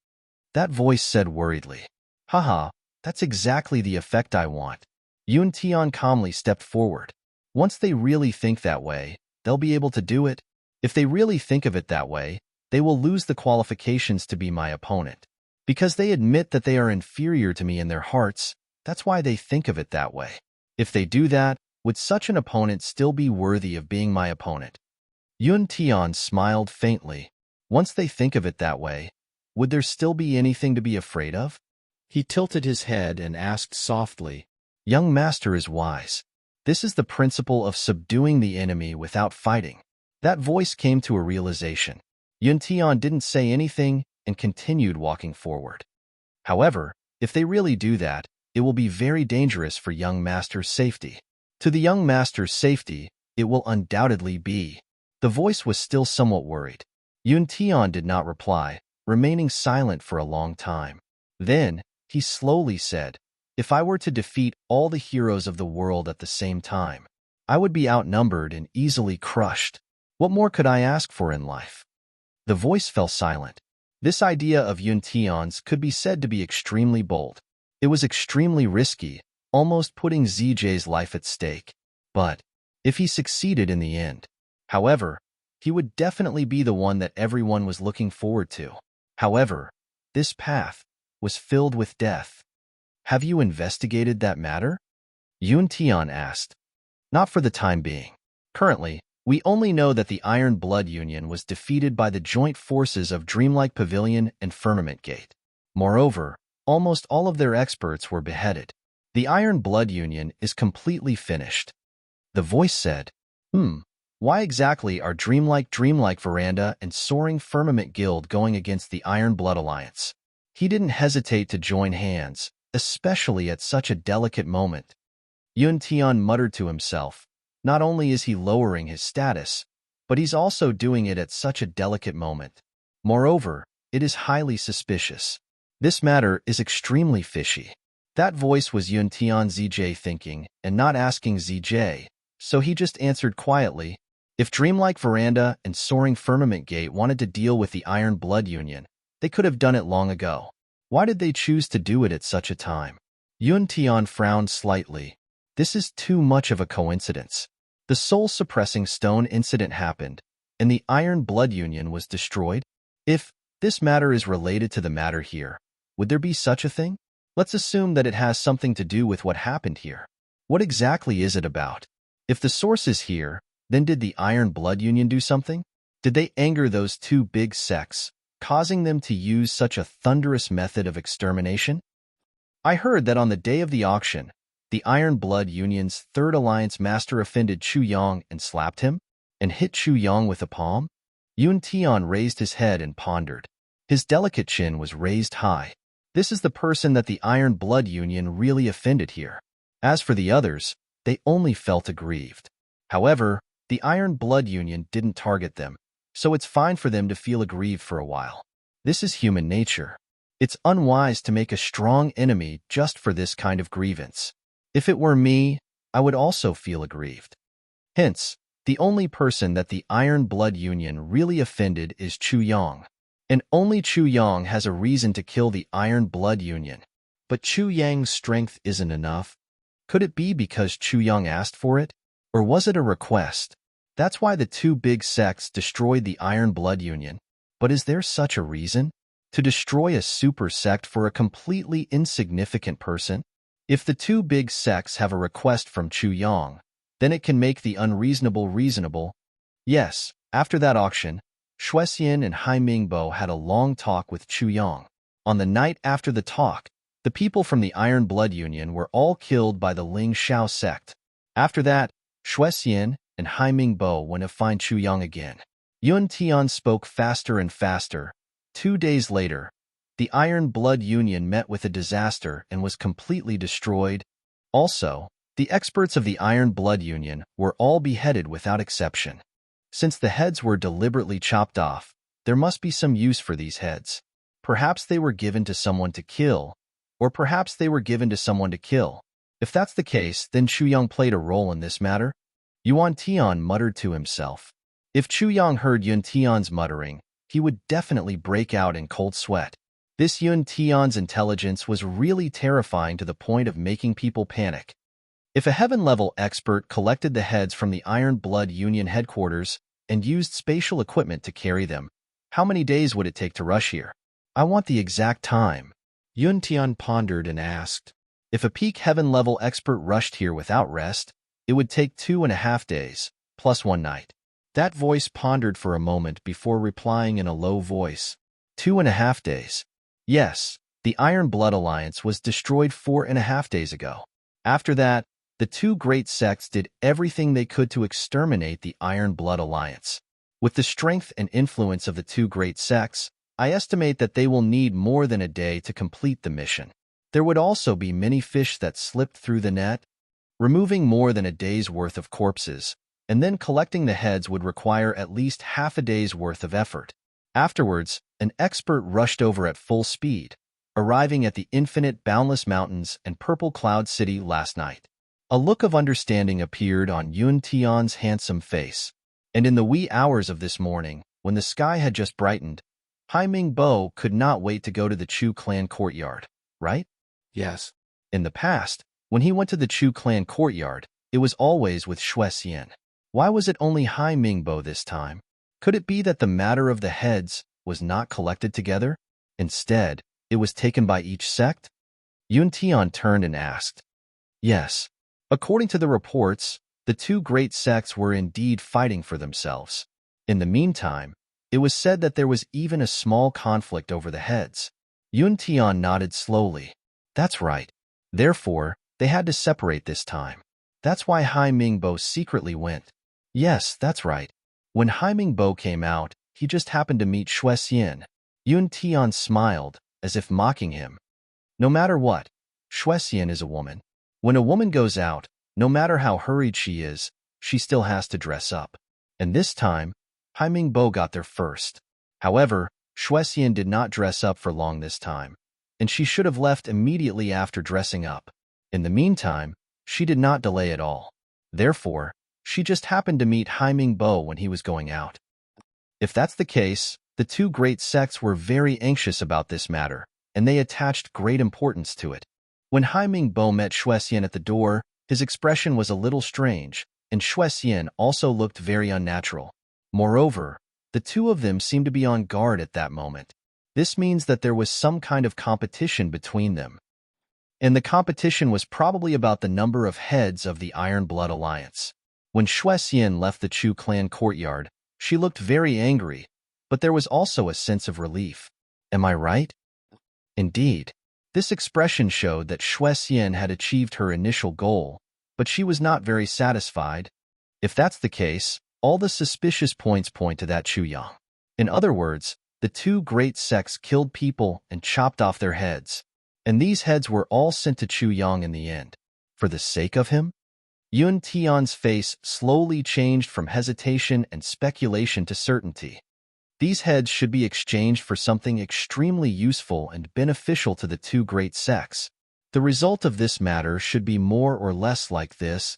That voice said worriedly. Haha, that's exactly the effect I want. Yuan Tian calmly stepped forward. Once they really think that way, they'll be able to do it. If they really think of it that way, they will lose the qualifications to be my opponent. Because they admit that they are inferior to me in their hearts, that's why they think of it that way. If they do that, Would such an opponent still be worthy of being my opponent? Yun Tian smiled faintly. Once they think of it that way, would there still be anything to be afraid of? He tilted his head and asked softly, Young master is wise. This is the principle of subduing the enemy without fighting. That voice came to a realization. Yun Tian didn't say anything and continued walking forward. However, if they really do that, it will be very dangerous for young master's safety. To the young master's safety, it will undoubtedly be. The voice was still somewhat worried. Yun Tian did not reply, remaining silent for a long time. Then, he slowly said, If I were to defeat all the heroes of the world at the same time, I would be outnumbered and easily crushed. What more could I ask for in life? The voice fell silent. This idea of Yun Tian's could be said to be extremely bold. It was extremely risky, almost putting ZJ's life at stake. But, if he succeeded in the end, however, he would definitely be the one that everyone was looking forward to. However, this path was filled with death. Have you investigated that matter? Yun Tian asked. Not for the time being. Currently, we only know that the Iron Blood Union was defeated by the joint forces of Dreamlike Pavilion and Firmament Gate. Moreover, almost all of their experts were beheaded. The Iron Blood Union is completely finished. The voice said, Why exactly are Dreamlike Veranda and Soaring Firmament Guild going against the Iron Blood Alliance? He didn't hesitate to join hands, especially at such a delicate moment. Yun Tian muttered to himself, not only is he lowering his status, but he's also doing it at such a delicate moment. Moreover, it is highly suspicious. This matter is extremely fishy. That voice was Yun Tian ZJ thinking and not asking ZJ, so he just answered quietly, If Dreamlike Veranda and Soaring Firmament Gate wanted to deal with the Iron Blood Union, they could have done it long ago. Why did they choose to do it at such a time? Yun Tian frowned slightly. This is too much of a coincidence. The soul-suppressing stone incident happened, and the Iron Blood Union was destroyed. If this matter is related to the matter here, would there be such a thing? Let's assume that it has something to do with what happened here. What exactly is it about? If the source is here, then did the Iron Blood Union do something? Did they anger those two big sects, causing them to use such a thunderous method of extermination? I heard that on the day of the auction, the Iron Blood Union's Third Alliance Master offended Chu Yang and slapped him, and hit Chu Yang with a palm? Yun Tian raised his head and pondered. His delicate chin was raised high. This is the person that the Iron Blood Union really offended here. As for the others, they only felt aggrieved. However, the Iron Blood Union didn't target them, so it's fine for them to feel aggrieved for a while. This is human nature. It's unwise to make a strong enemy just for this kind of grievance. If it were me, I would also feel aggrieved. Hence, the only person that the Iron Blood Union really offended is Chu Yang. And only Chu Yang has a reason to kill the Iron Blood Union. But Chu Yang's strength isn't enough. Could it be because Chu Yang asked for it? Or was it a request? That's why the two big sects destroyed the Iron Blood Union. But is there such a reason? To destroy a super sect for a completely insignificant person? If the two big sects have a request from Chu Yang, then it can make the unreasonable reasonable. Yes, after that auction, Shuexian and Hai Mingbo had a long talk with Chu Yang. On the night after the talk, the people from the Iron Blood Union were all killed by the Ling Shao sect. After that, Shuexian and Hai Mingbo went to find Chu Yang again. Yun Tian spoke faster and faster. 2 days later, the Iron Blood Union met with a disaster and was completely destroyed. Also, the experts of the Iron Blood Union were all beheaded without exception. Since the heads were deliberately chopped off, there must be some use for these heads. Perhaps they were given to someone to kill, or perhaps they were given to someone to kill. If that's the case, then Chu Yang played a role in this matter. Yuan Tian muttered to himself. If Chu Yang heard Yun Tian's muttering, he would definitely break out in cold sweat. This Yun Tian's intelligence was really terrifying to the point of making people panic. If a heaven-level expert collected the heads from the Iron Blood Union headquarters and used spatial equipment to carry them, how many days would it take to rush here? I want the exact time. Yun Tian pondered and asked, if a peak heaven-level expert rushed here without rest, It would take 2.5 days, plus 1 night. That voice pondered for a moment before replying in a low voice. 2.5 days. Yes, the Iron Blood Alliance was destroyed 4.5 days ago. After that, the two great sects did everything they could to exterminate the Iron Blood Alliance. With the strength and influence of the two great sects, I estimate that they will need more than a day to complete the mission. There would also be many fish that slipped through the net. Removing more than a day's worth of corpses, and then collecting the heads would require at least half a day's worth of effort. Afterwards, an expert rushed over at full speed, arriving at the infinite boundless mountains and purple cloud city last night. A look of understanding appeared on Yun Tian's handsome face, and in the wee hours of this morning, when the sky had just brightened, Hai Ming Bo could not wait to go to the Chu clan courtyard, right? Yes. In the past, when he went to the Chu clan courtyard, it was always with Xue Xian. Why was it only Hai Ming Bo this time? Could it be that the matter of the heads was not collected together? Instead, it was taken by each sect? Yun Tian turned and asked. Yes. According to the reports, the two great sects were indeed fighting for themselves. In the meantime, it was said that there was even a small conflict over the heads. Yun Tian nodded slowly. That's right. Therefore, they had to separate this time. That's why Hai Ming Bo secretly went. Yes, that's right. When Hai Ming Bo came out, he just happened to meet Xue Xian. Yun Tian smiled, as if mocking him. No matter what, Xue Xian is a woman. When a woman goes out, no matter how hurried she is, she still has to dress up. And this time, Hai Ming Bo got there first. However, Xue Xian did not dress up for long this time, and she should have left immediately after dressing up. In the meantime, she did not delay at all. Therefore, she just happened to meet Hai Ming Bo when he was going out. If that's the case, the two great sects were very anxious about this matter, and they attached great importance to it. When Hai Ming Bo met Xue Xian at the door, his expression was a little strange, and Xue Xian also looked very unnatural. Moreover, the two of them seemed to be on guard at that moment. This means that there was some kind of competition between them. And the competition was probably about the number of heads of the Iron Blood Alliance. When Xue Xian left the Chu clan courtyard, she looked very angry, but there was also a sense of relief. Am I right? Indeed. This expression showed that Xue Xian had achieved her initial goal, but she was not very satisfied. If that's the case, all the suspicious points point to that Chu Yang. In other words, the two great sects killed people and chopped off their heads. And these heads were all sent to Chu Yang in the end. For the sake of him? Yun Tian's face slowly changed from hesitation and speculation to certainty. These heads should be exchanged for something extremely useful and beneficial to the two great sects. The result of this matter should be more or less like this.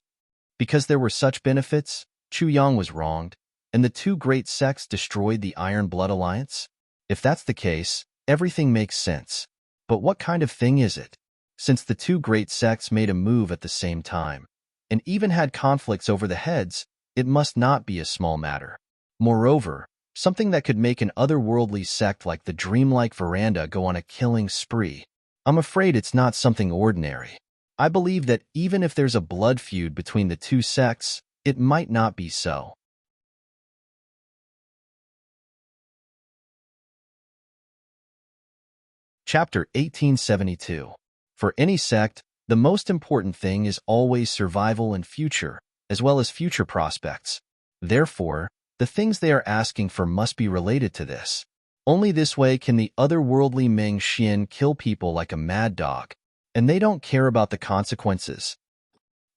Because there were such benefits, Chu Yang was wronged, and the two great sects destroyed the Iron Blood Alliance? If that's the case, everything makes sense. But what kind of thing is it? Since the two great sects made a move at the same time, and even had conflicts over the heads, it must not be a small matter. Moreover, something that could make an otherworldly sect like the Dreamlike Veranda go on a killing spree. I'm afraid it's not something ordinary. I believe that even if there's a blood feud between the two sects, it might not be so. Chapter 1872. For any sect, the most important thing is always survival and future, as well as future prospects. Therefore, the things they are asking for must be related to this. Only this way can the otherworldly Meng Xian kill people like a mad dog, and they don't care about the consequences.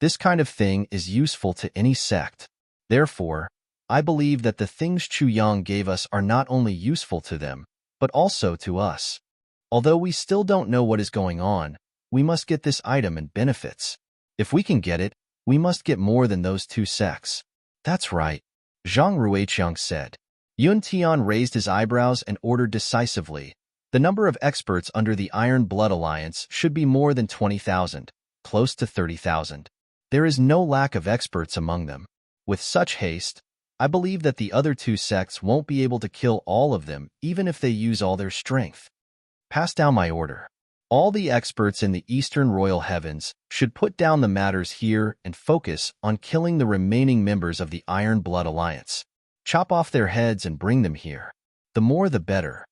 This kind of thing is useful to any sect. Therefore, I believe that the things Chu Yang gave us are not only useful to them, but also to us. Although we still don't know what is going on, we must get this item and benefits. If we can get it, we must get more than those two sects. That's right, Zhang Ruiqiang said. Yun Tian raised his eyebrows and ordered decisively. The number of experts under the Iron Blood Alliance should be more than 20,000, close to 30,000. There is no lack of experts among them. With such haste, I believe that the other two sects won't be able to kill all of them even if they use all their strength. Pass down my order. All the experts in the Eastern Royal Heavens should put down the matters here and focus on killing the remaining members of the Iron Blood Alliance. Chop off their heads and bring them here. The more the better.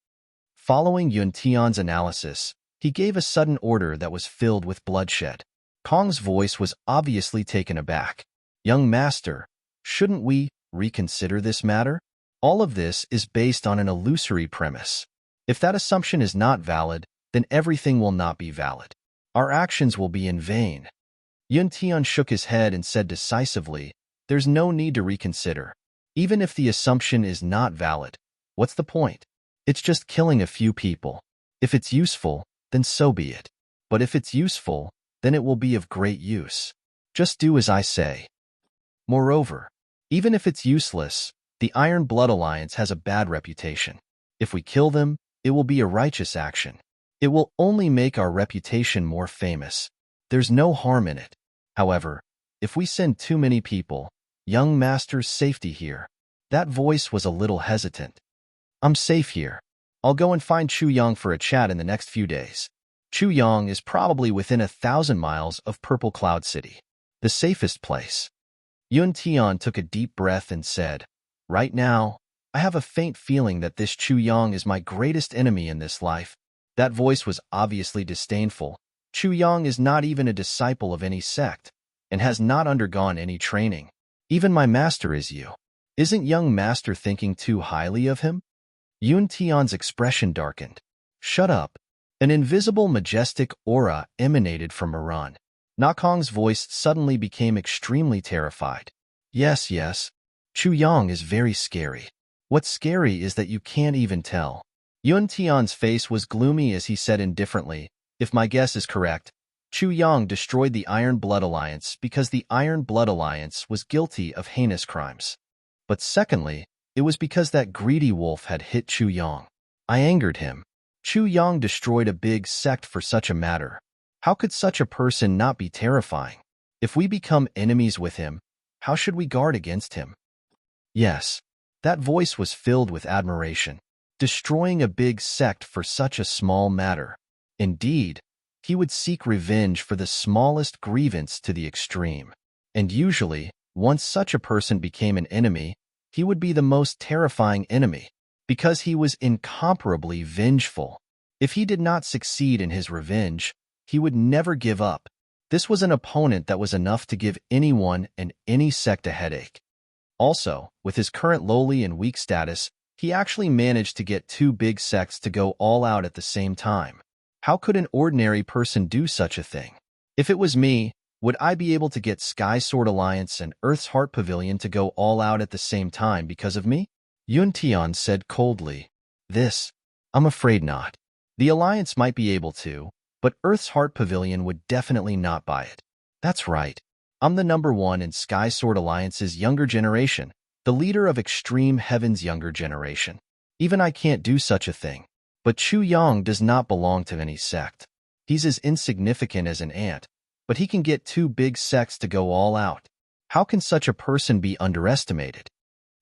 Following Yun Tian's analysis, he gave a sudden order that was filled with bloodshed. Kong's voice was obviously taken aback. Young master, shouldn't we reconsider this matter? All of this is based on an illusory premise. If that assumption is not valid, then everything will not be valid. Our actions will be in vain. Yun Tian shook his head and said decisively, there's no need to reconsider. Even if the assumption is not valid, what's the point? It's just killing a few people. If it's useful, then so be it. But if it's useful, then it will be of great use. Just do as I say. Moreover, even if it's useless, the Iron Blood Alliance has a bad reputation. If we kill them, it will be a righteous action. It will only make our reputation more famous. There's no harm in it. However, if we send too many people, young master's safety here. That voice was a little hesitant. I'm safe here. I'll go and find Chu Yang for a chat in the next few days. Chu Yang is probably within 1,000 miles of Purple Cloud City, the safest place. Yun Tian took a deep breath and said, right now, I have a faint feeling that this Chu Yang is my greatest enemy in this life. That voice was obviously disdainful. Chu Yang is not even a disciple of any sect, and has not undergone any training. Even my master is you. Isn't young master thinking too highly of him? Yun Tian's expression darkened. Shut up. An invisible, majestic aura emanated from Moran. Nakong's voice suddenly became extremely terrified. Yes, Chu Yang is very scary. What's scary is that you can't even tell. Yun Tian's face was gloomy as he said indifferently, if my guess is correct, Chu Yang destroyed the Iron Blood Alliance because the Iron Blood Alliance was guilty of heinous crimes. But secondly, it was because that greedy wolf had hit Chu Yang. I angered him. Chu Yang destroyed a big sect for such a matter. How could such a person not be terrifying? If we become enemies with him, how should we guard against him? Yes, that voice was filled with admiration. Destroying a big sect for such a small matter. Indeed, he would seek revenge for the smallest grievance to the extreme. And usually, once such a person became an enemy, he would be the most terrifying enemy, because he was incomparably vengeful. If he did not succeed in his revenge, he would never give up. This was an opponent that was enough to give anyone and any sect a headache. Also, with his current lowly and weak status, he actually managed to get two big sects to go all out at the same time. How could an ordinary person do such a thing? If it was me, would I be able to get Sky Sword Alliance and Earth's Heart Pavilion to go all out at the same time because of me? Yun Tian said coldly. I'm afraid not. The Alliance might be able to, but Earth's Heart Pavilion would definitely not buy it. That's right. I'm the #1 in Sky Sword Alliance's younger generation, the leader of Extreme Heaven's younger generation. Even I can't do such a thing. But Chu Yang does not belong to any sect. He's as insignificant as an ant, but he can get two big sects to go all out. How can such a person be underestimated?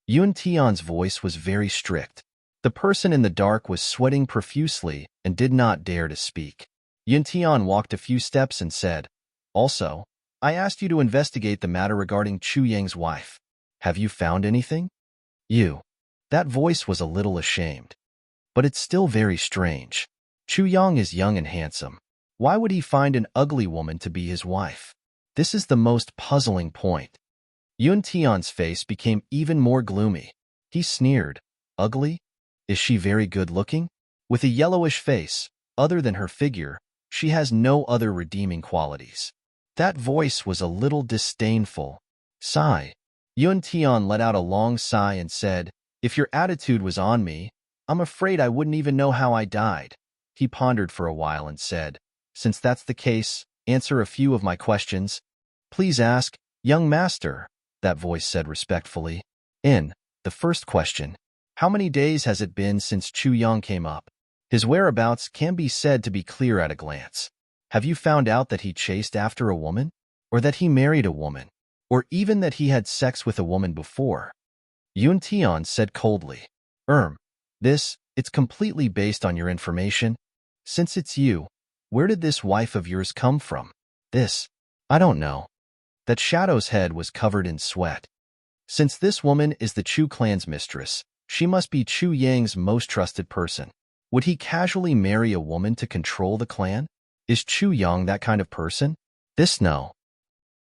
Yun Tian's voice was very strict. The person in the dark was sweating profusely and did not dare to speak. Yun Tian walked a few steps and said, also, I asked you to investigate the matter regarding Chu Yang's wife. Have you found anything? That voice was a little ashamed. But it's still very strange. Chu Yang is young and handsome. Why would he find an ugly woman to be his wife? This is the most puzzling point. Yun Tian's face became even more gloomy. He sneered. Ugly? Is she very good-looking? With a yellowish face, other than her figure, she has no other redeeming qualities. That voice was a little disdainful. Sigh. Yun Tian let out a long sigh and said, if your attitude was on me, I'm afraid I wouldn't even know how I died. He pondered for a while and said, since that's the case, answer a few of my questions. Please ask, young master, that voice said respectfully. The first question, how many days has it been since Chu Yang came up? His whereabouts can be said to be clear at a glance. Have you found out that he chased after a woman? Or that he married a woman? Or even that he had sex with a woman before? Yun Tian said coldly. It's completely based on your information. Since it's you, Where did this wife of yours come from? This, I don't know. That Shadow's head was covered in sweat. Since this woman is the Chu clan's mistress, she must be Chu Yang's most trusted person. Would he casually marry a woman to control the clan? Is Chu Yang that kind of person? This no.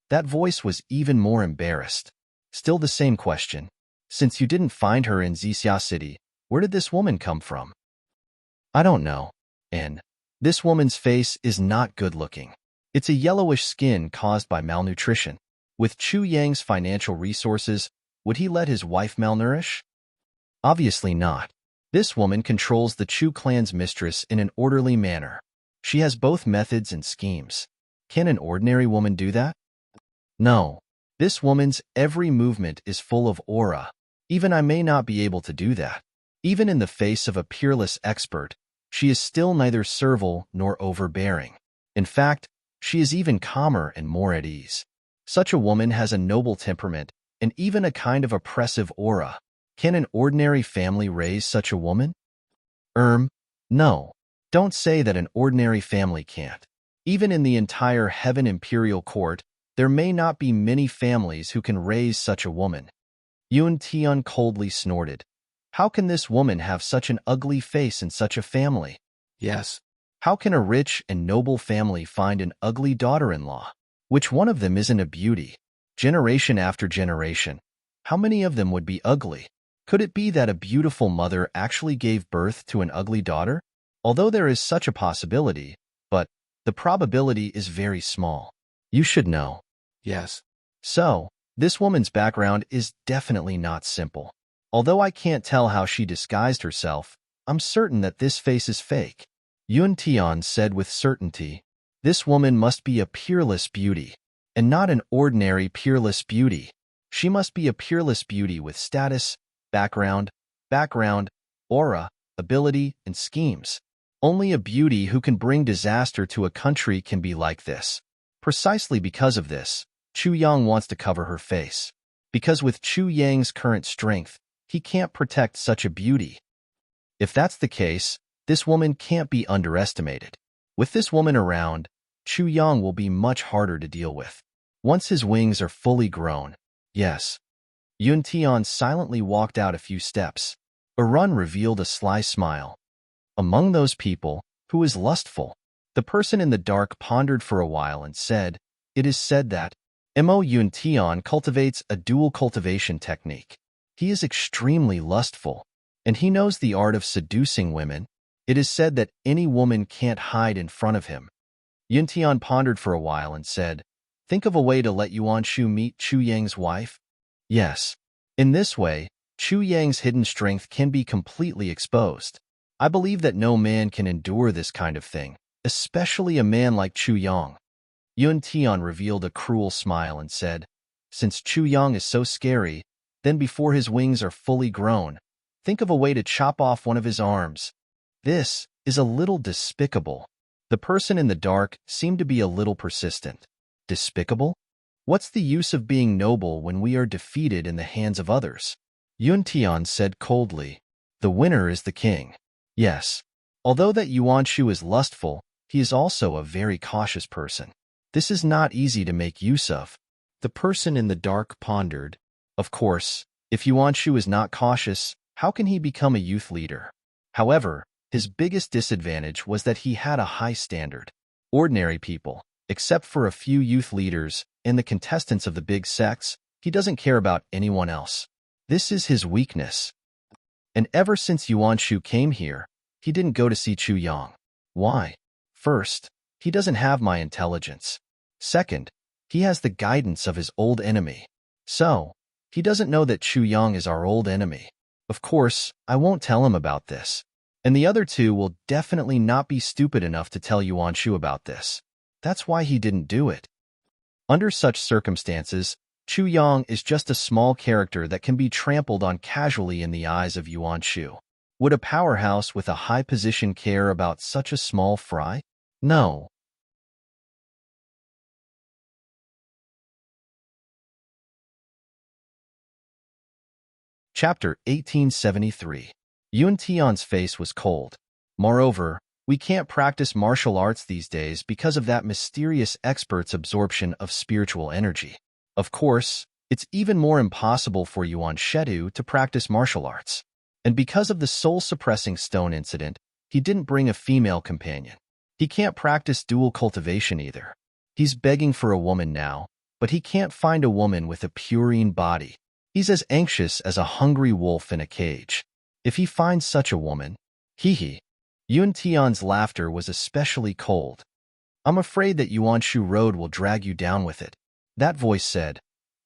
That voice was even more embarrassed. Still the same question. Since you didn't find her in Xixia City, where did this woman come from? I don't know. And this woman's face is not good-looking. It's a yellowish skin caused by malnutrition. With Chu Yang's financial resources, would he let his wife malnourish? Obviously not. This woman controls the Chu clan's mistress in an orderly manner. She has both methods and schemes. Can an ordinary woman do that? No. This woman's every movement is full of aura. Even I may not be able to do that. Even in the face of a peerless expert, she is still neither servile nor overbearing. In fact, she is even calmer and more at ease. Such a woman has a noble temperament and even a kind of oppressive aura. Can an ordinary family raise such a woman? No. Don't say that an ordinary family can't. Even in the entire Heaven Imperial Court, there may not be many families who can raise such a woman. Yun Tian coldly snorted. How can this woman have such an ugly face in such a family? Yes. How can a rich and noble family find an ugly daughter-in-law? Which one of them isn't a beauty? Generation after generation, how many of them would be ugly? Could it be that a beautiful mother actually gave birth to an ugly daughter? Although there is such a possibility, but the probability is very small. You should know. Yes. So, this woman's background is definitely not simple. Although I can't tell how she disguised herself, I'm certain that this face is fake. Yun Tian said with certainty, this woman must be a peerless beauty, and not an ordinary peerless beauty. She must be a peerless beauty with status, background, aura, ability, and schemes. Only a beauty who can bring disaster to a country can be like this. Precisely because of this, Chu Yang wants to cover her face. Because with Chu Yang's current strength, he can't protect such a beauty. If that's the case, this woman can't be underestimated. With this woman around, Chu Yang will be much harder to deal with. Once his wings are fully grown, yes. Yun Tian silently walked out a few steps. Arun revealed a sly smile. Among those people, who is lustful? The person in the dark pondered for a while and said, it is said that Mo Yun Tian cultivates a dual cultivation technique. He is extremely lustful, and he knows the art of seducing women. It is said that any woman can't hide in front of him. Yun Tian pondered for a while and said, think of a way to let Yuan Shu meet Chu Yang's wife? Yes. In this way, Chu Yang's hidden strength can be completely exposed. I believe that no man can endure this kind of thing, especially a man like Chu Yang. Yun Tian revealed a cruel smile and said, since Chu Yang is so scary, then before his wings are fully grown, think of a way to chop off one of his arms. This is a little despicable. The person in the dark seemed to be a little persistent. Despicable? What's the use of being noble when we are defeated in the hands of others? Yun Tian said coldly, the winner is the king. Yes. Although that Yuan Shu is lustful, he is also a very cautious person. This is not easy to make use of. The person in the dark pondered. Of course, if Yuan Shu is not cautious, how can he become a youth leader? However, his biggest disadvantage was that he had a high standard. Ordinary people, except for a few youth leaders and the contestants of the big sects, he doesn't care about anyone else. This is his weakness. And ever since Yuan Shu came here, he didn't go to see Chu Yang. Why? First, he doesn't have my intelligence. Second, he has the guidance of his old enemy. So, he doesn't know that Chu Yang is our old enemy. Of course, I won't tell him about this. And the other two will definitely not be stupid enough to tell Yuan Shu about this. That's why he didn't do it. Under such circumstances, Chu Yang is just a small character that can be trampled on casually in the eyes of Yuan Shu. Would a powerhouse with a high position care about such a small fry? No. Chapter 1873. Yun Tian's face was cold. Moreover, We can't practice martial arts these days because of that mysterious expert's absorption of spiritual energy. Of course, it's even more impossible for Yuan Shedu to practice martial arts. And because of the soul-suppressing stone incident, he didn't bring a female companion. He can't practice dual cultivation either. He's begging for a woman now, but he can't find a woman with a purine body. He's as anxious as a hungry wolf in a cage. If he finds such a woman, hee. Yun Tian's laughter was especially cold. I'm afraid that Yuan Shu Road will drag you down with it. That voice said,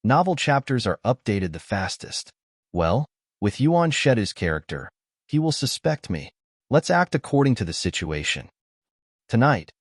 novel chapters are updated the fastest. Well, with Yuan Shedu's character, he will suspect me. Let's act according to the situation. Tonight,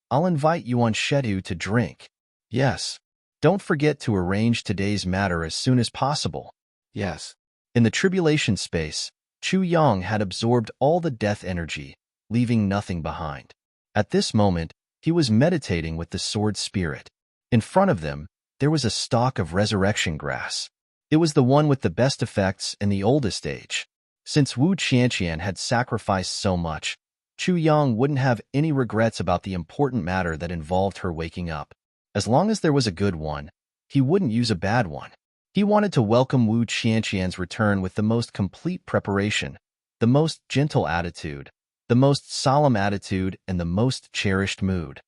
I'll invite Yuan Shedu to drink. Yes. Don't forget to arrange today's matter as soon as possible. Yes. In the tribulation space, Chu Yang had absorbed all the death energy, leaving nothing behind. At this moment, he was meditating with the sword spirit. In front of them, there was a stalk of resurrection grass. It was the one with the best effects in the oldest age. Since Wu Qianqian had sacrificed so much, Chu Yang wouldn't have any regrets about the important matter that involved her waking up. As long as there was a good one, he wouldn't use a bad one. He wanted to welcome Wu Qianqian's return with the most complete preparation, the most gentle attitude, the most solemn attitude, and the most cherished mood.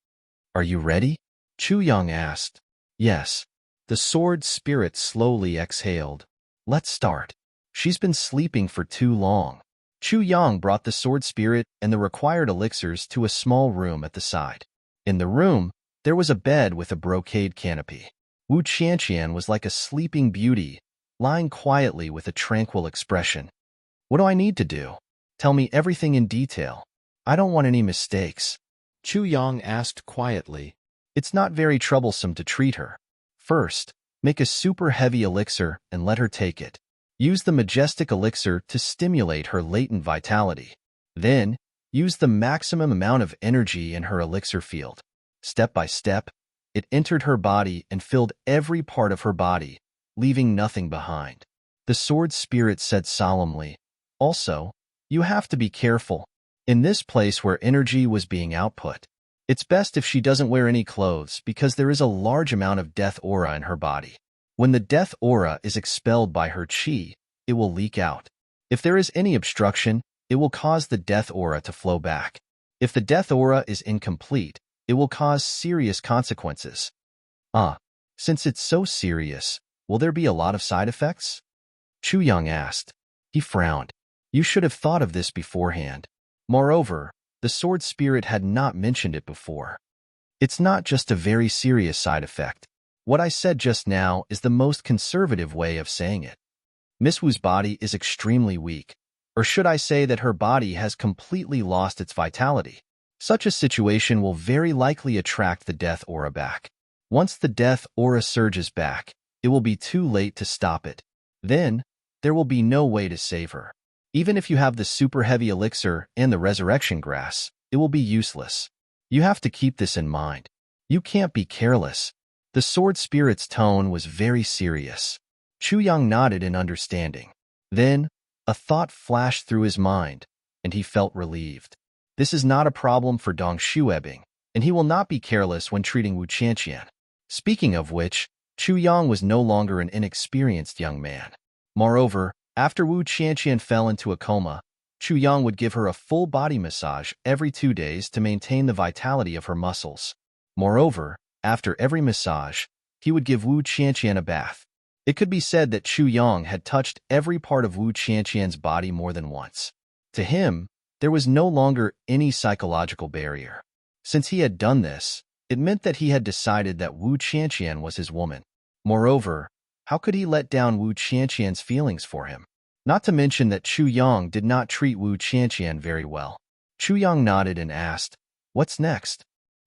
Are you ready? Chu Yang asked. Yes. The sword spirit slowly exhaled. Let's start. She's been sleeping for too long. Chu Yang brought the sword spirit and the required elixirs to a small room at the side. In the room, there was a bed with a brocade canopy. Wu Qianqian was like a sleeping beauty, lying quietly with a tranquil expression. What do I need to do? Tell me everything in detail. I don't want any mistakes. Chu Yang asked quietly. It's not very troublesome to treat her. First, make a super heavy elixir and let her take it. Use the majestic elixir to stimulate her latent vitality. Then, use the maximum amount of energy in her elixir field. Step by step, it entered her body and filled every part of her body, leaving nothing behind. The sword spirit said solemnly, also, you have to be careful. In this place where energy was being output, it's best if she doesn't wear any clothes because there is a large amount of death aura in her body. When the death aura is expelled by her qi, it will leak out. If there is any obstruction, it will cause the death aura to flow back. If the death aura is incomplete, it will cause serious consequences. Since it's so serious, will there be a lot of side effects? Chu Yang asked. He frowned. You should have thought of this beforehand. Moreover, the sword spirit had not mentioned it before. It's not just a very serious side effect. What I said just now is the most conservative way of saying it. Miss Wu's body is extremely weak, or should I say that her body has completely lost its vitality. Such a situation will very likely attract the death aura back. Once the death aura surges back, it will be too late to stop it. Then, there will be no way to save her. Even if you have the super heavy elixir and the resurrection grass, it will be useless. You have to keep this in mind. You can't be careless. The sword spirit's tone was very serious. Chu Yang nodded in understanding. Then, a thought flashed through his mind, and he felt relieved. This is not a problem for Dong Shuebing, and he will not be careless when treating Wu Qianqian. Speaking of which, Chu Yang was no longer an inexperienced young man. Moreover, after Wu Qianqian fell into a coma, Chu Yang would give her a full body massage every 2 days to maintain the vitality of her muscles. Moreover, after every massage, he would give Wu Qianqian a bath. It could be said that Chu Yang had touched every part of Wu Qianqian's body more than once. To him, there was no longer any psychological barrier. Since he had done this, it meant that he had decided that Wu Qianqian was his woman. Moreover, how could he let down Wu Qianqian's feelings for him? Not to mention that Chu Yang did not treat Wu Qianqian very well. Chu Yang nodded and asked, "What's next?"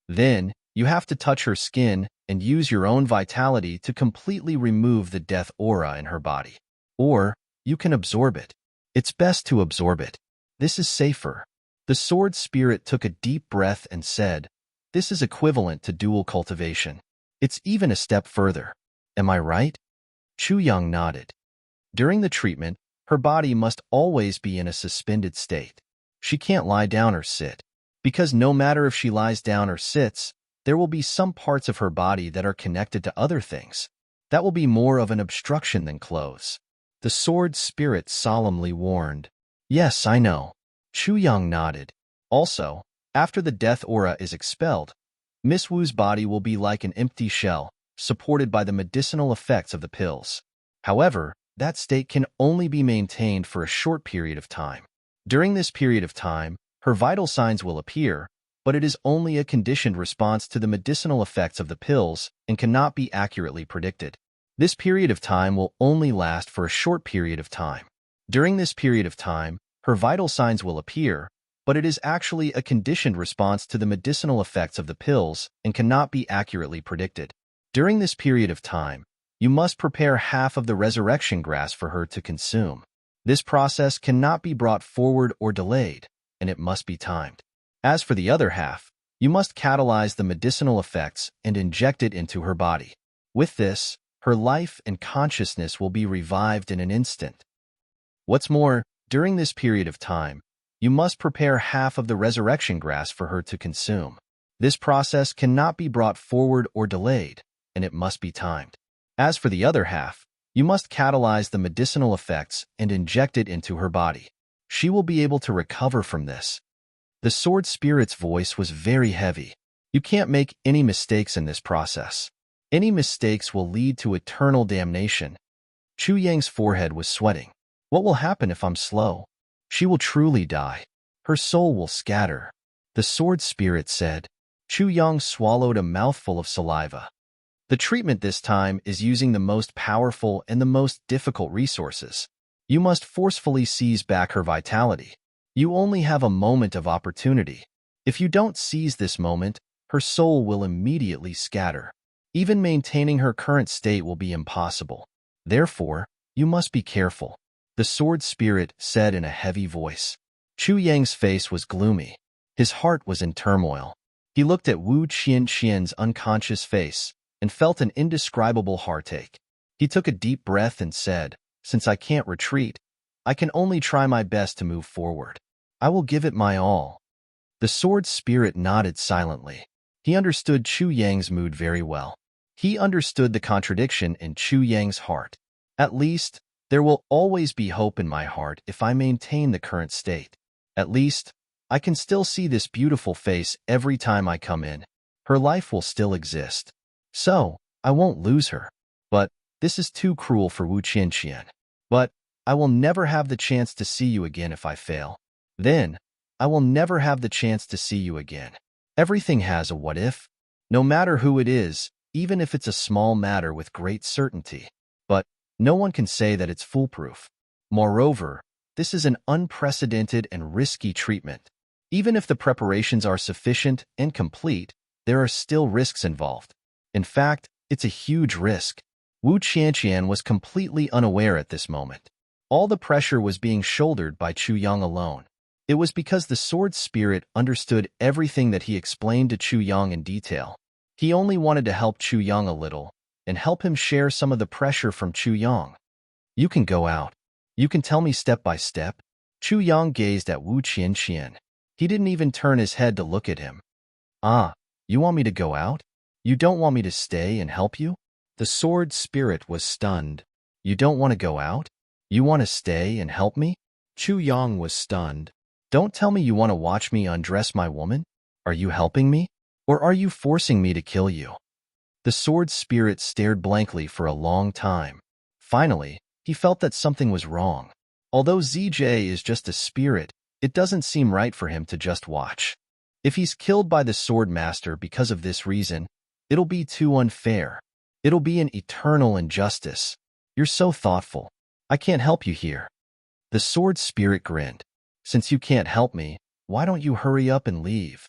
Then, you have to touch her skin and use your own vitality to completely remove the death aura in her body. Or, you can absorb it. It's best to absorb it. This is safer. The sword spirit took a deep breath and said, "This is equivalent to dual cultivation. It's even a step further. Am I right?" Chu Yang nodded. During the treatment, her body must always be in a suspended state. She can't lie down or sit. because no matter if she lies down or sits, there will be some parts of her body that are connected to other things. That will be more of an obstruction than clothes. The sword spirit solemnly warned. Yes, I know. Chu Yang nodded. Also, after the death aura is expelled, Miss Wu's body will be like an empty shell, supported by the medicinal effects of the pills. However, that state can only be maintained for a short period of time. During this period of time, her vital signs will appear, but it is only a conditioned response to the medicinal effects of the pills and cannot be accurately predicted. This period of time will only last for a short period of time. During this period of time, her vital signs will appear, but it is actually a conditioned response to the medicinal effects of the pills and cannot be accurately predicted. During this period of time, you must prepare half of the resurrection grass for her to consume. This process cannot be brought forward or delayed, and it must be timed. As for the other half, you must catalyze the medicinal effects and inject it into her body. With this, her life and consciousness will be revived in an instant. What's more, during this period of time, you must prepare half of the resurrection grass for her to consume. This process cannot be brought forward or delayed, and it must be timed. As for the other half, you must catalyze the medicinal effects and inject it into her body. She will be able to recover from this. The sword spirit's voice was very heavy. You can't make any mistakes in this process. Any mistakes will lead to eternal damnation. Chu Yang's forehead was sweating. What will happen if I'm slow? She will truly die. Her soul will scatter. The sword spirit said. Chu Yang swallowed a mouthful of saliva. The treatment this time is using the most powerful and the most difficult resources. You must forcefully seize back her vitality. You only have a moment of opportunity. If you don't seize this moment, her soul will immediately scatter. Even maintaining her current state will be impossible. Therefore, you must be careful, the sword spirit said in a heavy voice. Chu Yang's face was gloomy. His heart was in turmoil. He looked at Wu Qianqian's unconscious face and felt an indescribable heartache. He took a deep breath and said, "Since I can't retreat, I can only try my best to move forward. I will give it my all." The sword spirit nodded silently. He understood Chu Yang's mood very well. He understood the contradiction in Chu Yang's heart. At least, there will always be hope in my heart if I maintain the current state. At least, I can still see this beautiful face every time I come in. Her life will still exist. So, I won't lose her. But, this is too cruel for Wu Qianqian. But, I will never have the chance to see you again if I fail. Then, I will never have the chance to see you again. Everything has a what if. No matter who it is, even if it's a small matter with great certainty. But, no one can say that it's foolproof. Moreover, this is an unprecedented and risky treatment. Even if the preparations are sufficient and complete, there are still risks involved. In fact, it's a huge risk. Wu Qianqian was completely unaware at this moment. All the pressure was being shouldered by Chu Yang alone. It was because the sword spirit understood everything that he explained to Chu Yang in detail. He only wanted to help Chu Yang a little, and help him share some of the pressure from Chu Yang. You can go out. You can tell me step by step. Chu Yang gazed at Wu Qianqian. He didn't even turn his head to look at him. Ah, you want me to go out? You don't want me to stay and help you? The sword spirit was stunned. You don't want to go out? You want to stay and help me? Chu Yang was stunned. Don't tell me you want to watch me undress my woman? Are you helping me? Or are you forcing me to kill you? The sword spirit stared blankly for a long time. Finally, he felt that something was wrong. Although ZJ is just a spirit, it doesn't seem right for him to just watch. If he's killed by the sword master because of this reason, it'll be too unfair. It'll be an eternal injustice. You're so thoughtful. I can't help you here. The sword spirit grinned. Since you can't help me, why don't you hurry up and leave?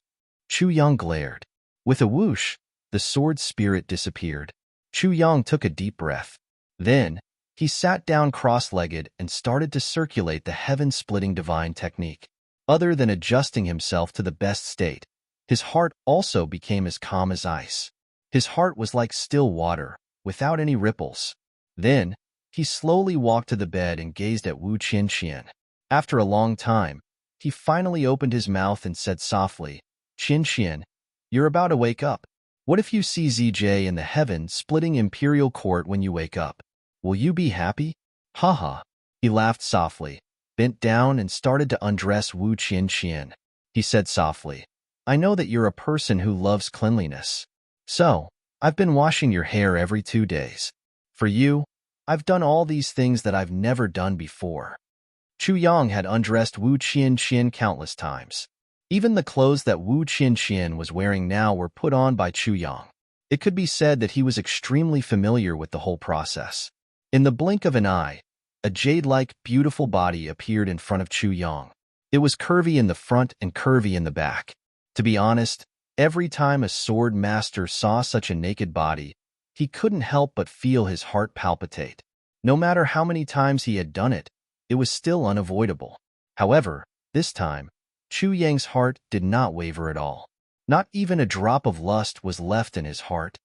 Chu Yang glared. With a whoosh, the sword spirit disappeared. Chu Yang took a deep breath. Then, he sat down cross-legged and started to circulate the heaven-splitting divine technique. Other than adjusting himself to the best state, his heart also became as calm as ice. His heart was like still water, without any ripples. Then, he slowly walked to the bed and gazed at Wu Qianqian. After a long time, he finally opened his mouth and said softly, "Qian Qian, you're about to wake up. What if you see ZJ in the heaven-splitting imperial court when you wake up? Will you be happy?" "Haha." He laughed softly, bent down and started to undress Wu Qian. He said softly, "I know that you're a person who loves cleanliness. So, I've been washing your hair every 2 days. For you, I've done all these things that I've never done before." Chu Yang had undressed Wu Qian countless times. Even the clothes that Wu Qian was wearing now were put on by Chu Yang. It could be said that he was extremely familiar with the whole process. In the blink of an eye, a jade-like, beautiful body appeared in front of Chu Yang. It was curvy in the front and curvy in the back. To be honest, every time a sword master saw such a naked body, he couldn't help but feel his heart palpitate. No matter how many times he had done it, it was still unavoidable. However, this time, Chu Yang's heart did not waver at all. Not even a drop of lust was left in his heart.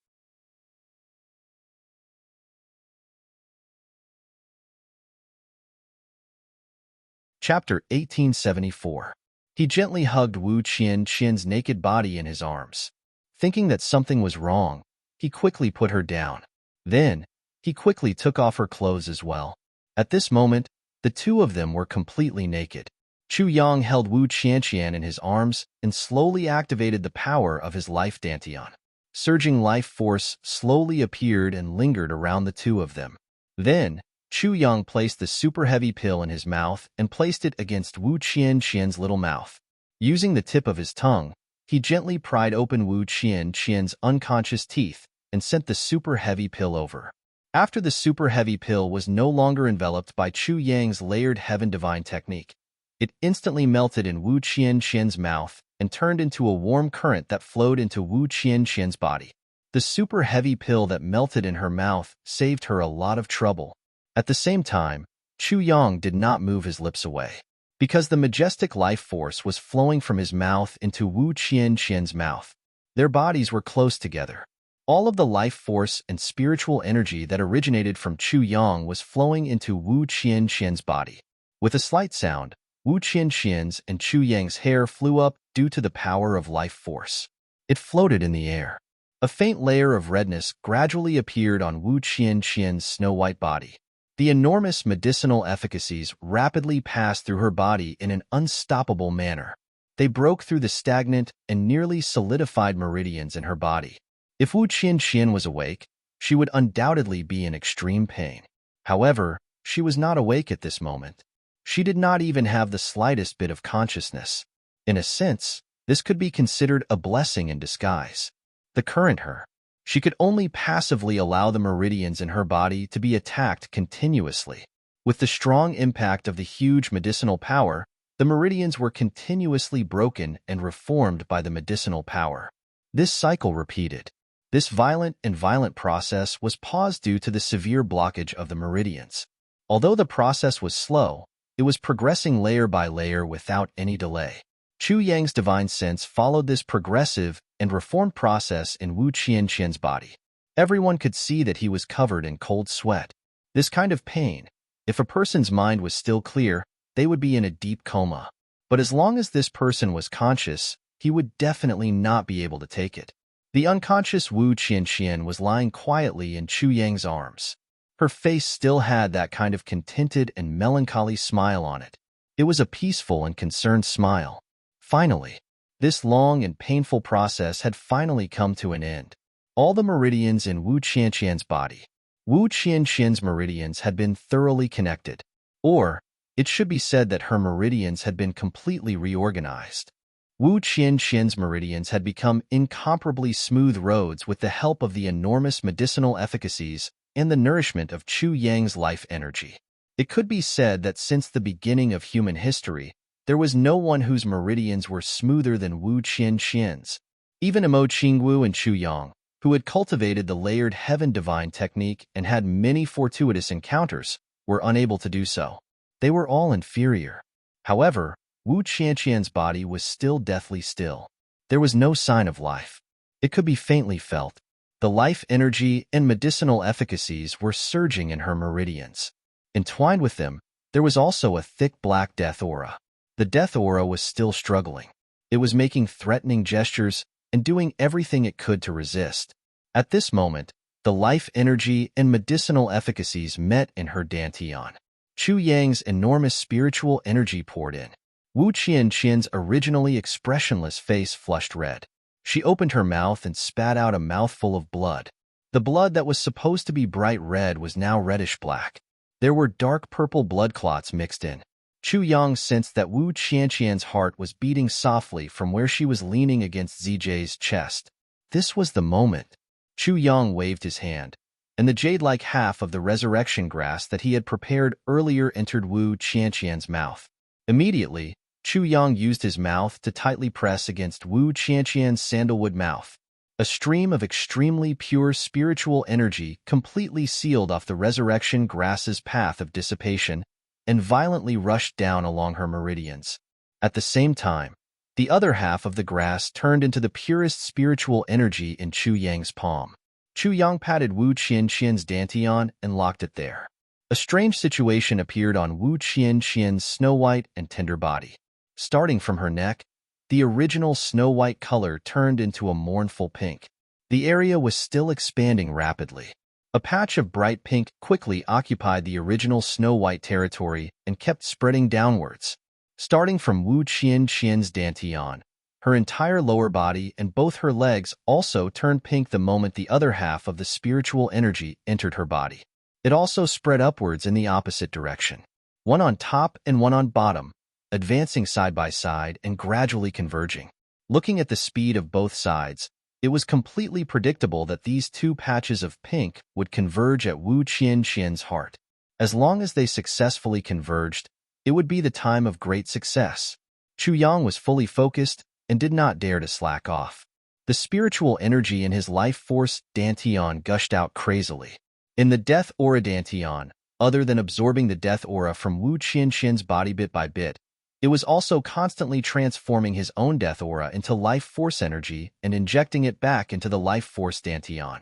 Chapter 1874. He gently hugged Wu Qian's naked body in his arms. Thinking that something was wrong, he quickly put her down. Then, he quickly took off her clothes as well. At this moment, the two of them were completely naked. Chu Yang held Wu Qian in his arms and slowly activated the power of his life dantian. Surging life force slowly appeared and lingered around the two of them. Then, Chu Yang placed the super heavy pill in his mouth and placed it against Wu Qian's little mouth. Using the tip of his tongue, he gently pried open Wu Qian's unconscious teeth and sent the super heavy pill over. After the super heavy pill was no longer enveloped by Chu Yang's layered heaven divine technique, it instantly melted in Wu Qian's mouth and turned into a warm current that flowed into Wu Qian's body. The super heavy pill that melted in her mouth saved her a lot of trouble. At the same time, Chu Yang did not move his lips away, because the majestic life force was flowing from his mouth into Wu Qian's mouth. Their bodies were close together. All of the life force and spiritual energy that originated from Chu Yang was flowing into Wu Qian's body. With a slight sound, Wu Qian's and Chu Yang's hair flew up due to the power of life force. It floated in the air. A faint layer of redness gradually appeared on Wu Qian's snow-white body. The enormous medicinal efficacies rapidly passed through her body in an unstoppable manner. They broke through the stagnant and nearly solidified meridians in her body. If Wu Qian was awake, she would undoubtedly be in extreme pain. However, she was not awake at this moment. She did not even have the slightest bit of consciousness. In a sense, this could be considered a blessing in disguise. The current her. She could only passively allow the meridians in her body to be attacked continuously. With the strong impact of the huge medicinal power, the meridians were continuously broken and reformed by the medicinal power. This cycle repeated. This violent process was paused due to the severe blockage of the meridians. Although the process was slow, it was progressing layer by layer without any delay. Chu Yang's divine sense followed this progressive and reformed process in Wu Qian's body. Everyone could see that he was covered in cold sweat. This kind of pain, if a person's mind was still clear, they would be in a deep coma. But as long as this person was conscious, he would definitely not be able to take it. The unconscious Wu Qian was lying quietly in Chu Yang's arms. Her face still had that kind of contented and melancholy smile on it. It was a peaceful and concerned smile. Finally, this long and painful process had finally come to an end. All the meridians in Wu Qian's body. Wu Qian's meridians had been thoroughly connected. Or, it should be said that her meridians had been completely reorganized. Wu Qian's meridians had become incomparably smooth roads with the help of the enormous medicinal efficacies and the nourishment of Chu Yang's life energy. It could be said that since the beginning of human history, there was no one whose meridians were smoother than Wu Qian's. Even Mo Qingwu and Chu Yang, who had cultivated the layered heaven divine technique and had many fortuitous encounters, were unable to do so. They were all inferior. However, Wu Qian's body was still deathly still. There was no sign of life. It could be faintly felt. The life energy and medicinal efficacies were surging in her meridians. Entwined with them, there was also a thick black death aura. The death aura was still struggling. It was making threatening gestures and doing everything it could to resist. At this moment, the life energy and medicinal efficacies met in her dantian. Chu Yang's enormous spiritual energy poured in. Wu Qianqian's originally expressionless face flushed red. She opened her mouth and spat out a mouthful of blood. The blood that was supposed to be bright red was now reddish-black. There were dark purple blood clots mixed in. Chu Yang sensed that Wu Qianqian's heart was beating softly from where she was leaning against Zijie's chest. This was the moment. Chu Yang waved his hand, and the jade-like half of the resurrection grass that he had prepared earlier entered Wu Qianqian's mouth. Immediately, Chu Yang used his mouth to tightly press against Wu Qianqian's sandalwood mouth. A stream of extremely pure spiritual energy completely sealed off the resurrection grass's path of dissipation and violently rushed down along her meridians. At the same time, the other half of the grass turned into the purest spiritual energy in Chu Yang's palm. Chu Yang patted Wu Qianqian's dantian and locked it there. A strange situation appeared on Wu Qianqian's snow-white and tender body. Starting from her neck, the original snow-white color turned into a mournful pink. The area was still expanding rapidly. A patch of bright pink quickly occupied the original snow-white territory and kept spreading downwards. Starting from Wu Qianqian's dantian, her entire lower body and both her legs also turned pink the moment the other half of the spiritual energy entered her body. It also spread upwards in the opposite direction, one on top and one on bottom, advancing side by side and gradually converging. Looking at the speed of both sides, it was completely predictable that these two patches of pink would converge at Wu Qianqian's heart. As long as they successfully converged, it would be the time of great success. Chu Yang was fully focused and did not dare to slack off. The spiritual energy in his life force dantian gushed out crazily. In the death aura dantian, other than absorbing the death aura from Wu Qianqian's body bit by bit, it was also constantly transforming his own death aura into life force energy and injecting it back into the life force dantian.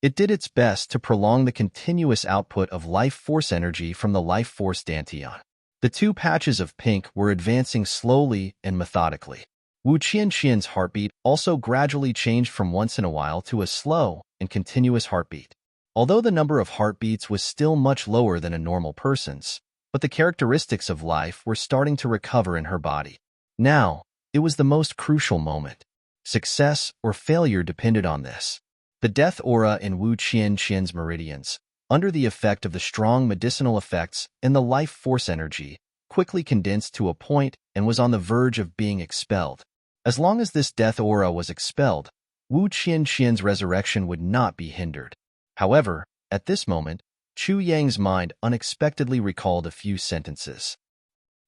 It did its best to prolong the continuous output of life force energy from the life force dantian. The two patches of pink were advancing slowly and methodically. Wu Qianqian's heartbeat also gradually changed from once in a while to a slow and continuous heartbeat. Although the number of heartbeats was still much lower than a normal person's, but the characteristics of life were starting to recover in her body. Now, it was the most crucial moment. Success or failure depended on this. The death aura in Wu Qianqian's meridians, under the effect of the strong medicinal effects and the life force energy, quickly condensed to a point and was on the verge of being expelled. As long as this death aura was expelled, Wu Qianqian's resurrection would not be hindered. However, at this moment, Chu Yang's mind unexpectedly recalled a few sentences.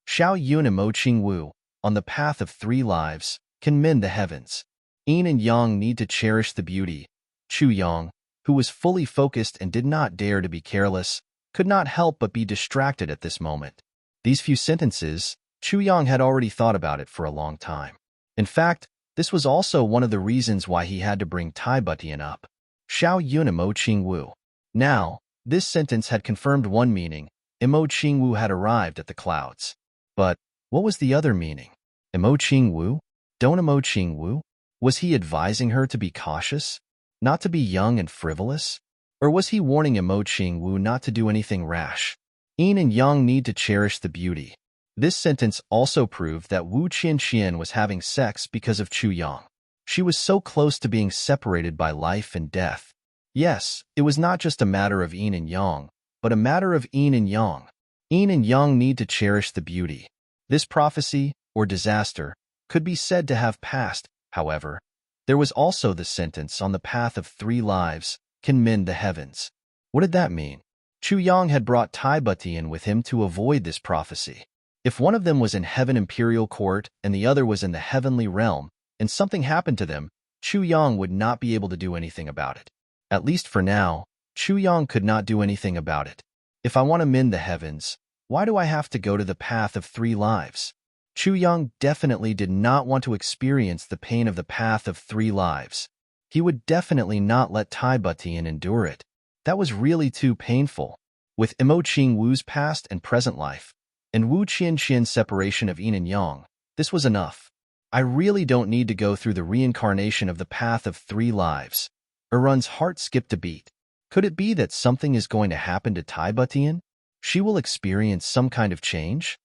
Xiao Yun and Mo Qing Wu, on the path of 3 lives, can mend the heavens. Yin and Yang need to cherish the beauty. Chu Yang, who was fully focused and did not dare to be careless, could not help but be distracted at this moment. These few sentences, Chu Yang had already thought about it for a long time. In fact, this was also one of the reasons why he had to bring Tai Butian up. Xiao Yun and Mo Qing Wu. Now, this sentence had confirmed one meaning. Mo Qing Wu had arrived at the clouds. But what was the other meaning? Mo Qing Wu? Don't Mo Qing Wu? Was he advising her to be cautious? Not to be young and frivolous? Or was he warning Mo Qing Wu not to do anything rash? Yin and Yang need to cherish the beauty. This sentence also proved that Wu Qianqian was having sex because of Chu Yang. She was so close to being separated by life and death. Yes, it was not just a matter of yin and yang, but a matter of yin and yang. Yin and yang need to cherish the beauty. This prophecy, or disaster, could be said to have passed. However, there was also the sentence on the path of 3 lives, can mend the heavens. What did that mean? Chu Yang had brought Tai Butian with him to avoid this prophecy. If one of them was in Heaven Imperial Court and the other was in the heavenly realm, and something happened to them, Chu Yang would not be able to do anything about it. At least for now, Chu Yang could not do anything about it. If I want to mend the heavens, why do I have to go to the path of 3 lives? Chu Yang definitely did not want to experience the pain of the path of 3 lives. He would definitely not let Tai Butian endure it. That was really too painful. With Mo Qing Wu's past and present life, and Wu Qianqian's separation of yin and yang. This was enough. I really don't need to go through the reincarnation of the path of 3 lives. Erun's heart skipped a beat. Could it be that something is going to happen to Tai Butian? She will experience some kind of change?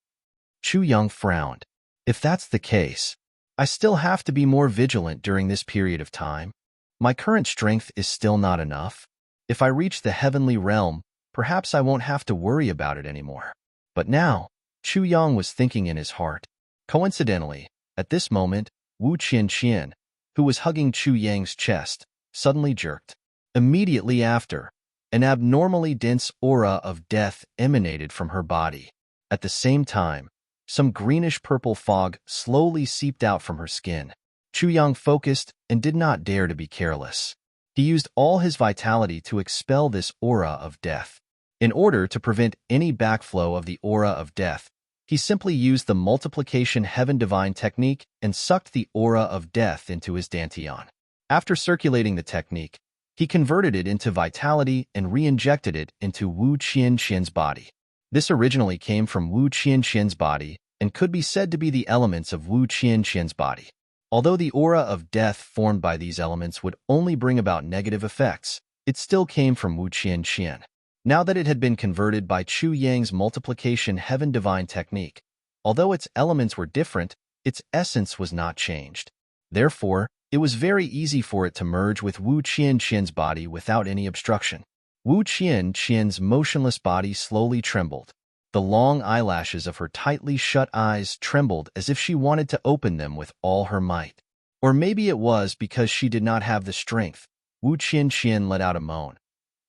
Chu Yang frowned. If that's the case, I still have to be more vigilant during this period of time. My current strength is still not enough. If I reach the heavenly realm, perhaps I won't have to worry about it anymore. But now, Chu Yang was thinking in his heart. Coincidentally, at this moment, Wu Qianqian, who was hugging Chu Yang's chest, suddenly jerked. Immediately after, an abnormally dense aura of death emanated from her body. At the same time, some greenish-purple fog slowly seeped out from her skin. Chu Yang focused and did not dare to be careless. He used all his vitality to expel this aura of death. In order to prevent any backflow of the aura of death, he simply used the multiplication heaven divine technique and sucked the aura of death into his dantian. After circulating the technique, he converted it into vitality and re-injected it into Wu Qianqian's body. This originally came from Wu Qianqian's body and could be said to be the elements of Wu Qianqian's body. Although the aura of death formed by these elements would only bring about negative effects, it still came from Wu Qianqian. Now that it had been converted by Chu Yang's multiplication heaven divine technique, although its elements were different, its essence was not changed. Therefore, it was very easy for it to merge with Wu Qianqian's body without any obstruction. Wu Qianqian's motionless body slowly trembled. The long eyelashes of her tightly shut eyes trembled as if she wanted to open them with all her might. Or maybe it was because she did not have the strength. Wu Qianqian let out a moan.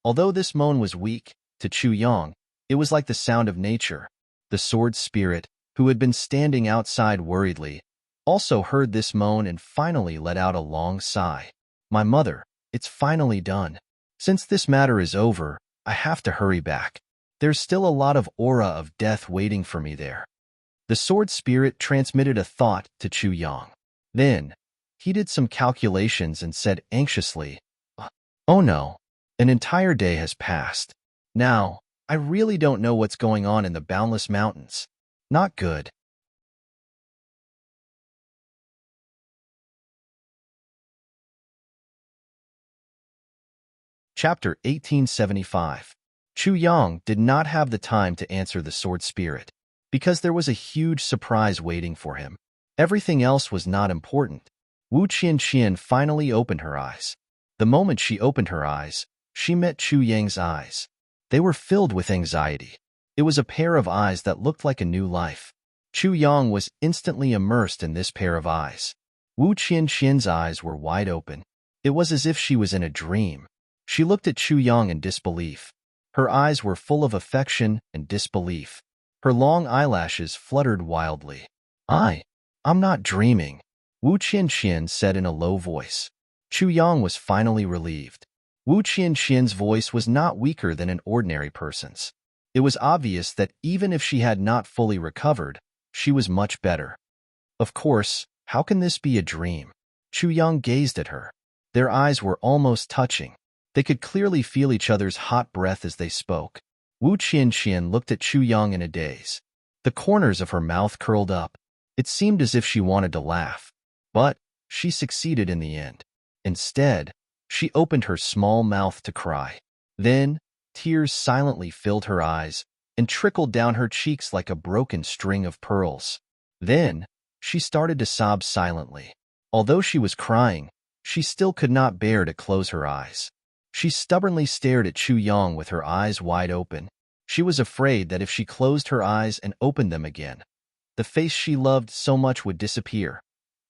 Although this moan was weak, to Chu Yang, it was like the sound of nature. The sword spirit, who had been standing outside worriedly, also heard this moan and finally let out a long sigh. My mother, it's finally done. Since this matter is over, I have to hurry back. There's still a lot of aura of death waiting for me there. The sword spirit transmitted a thought to Chu Yang. Then, he did some calculations and said anxiously, "Oh no. An entire day has passed. Now, I really don't know what's going on in the boundless mountains. Not good." Chapter 1875. Chu Yang did not have the time to answer the sword spirit, because there was a huge surprise waiting for him. Everything else was not important. Wu Qianqian finally opened her eyes. The moment she opened her eyes, she met Chu Yang's eyes. They were filled with anxiety. It was a pair of eyes that looked like a new life. Chu Yang was instantly immersed in this pair of eyes. Wu Qianqian's eyes were wide open. It was as if she was in a dream. She looked at Chu Yang in disbelief. Her eyes were full of affection and disbelief. Her long eyelashes fluttered wildly. I'm not dreaming," Wu Qianqian said in a low voice. Chu Yang was finally relieved. Wu Qianqian's voice was not weaker than an ordinary person's. It was obvious that even if she had not fully recovered, she was much better. Of course, how can this be a dream? Chu Yang gazed at her. Their eyes were almost touching. They could clearly feel each other's hot breath as they spoke. Wu Qianqian looked at Chu Yang in a daze. The corners of her mouth curled up. It seemed as if she wanted to laugh. But she succeeded in the end. Instead, she opened her small mouth to cry. Then, tears silently filled her eyes and trickled down her cheeks like a broken string of pearls. Then, she started to sob silently. Although she was crying, she still could not bear to close her eyes. She stubbornly stared at Chu Yang with her eyes wide open. She was afraid that if she closed her eyes and opened them again, the face she loved so much would disappear.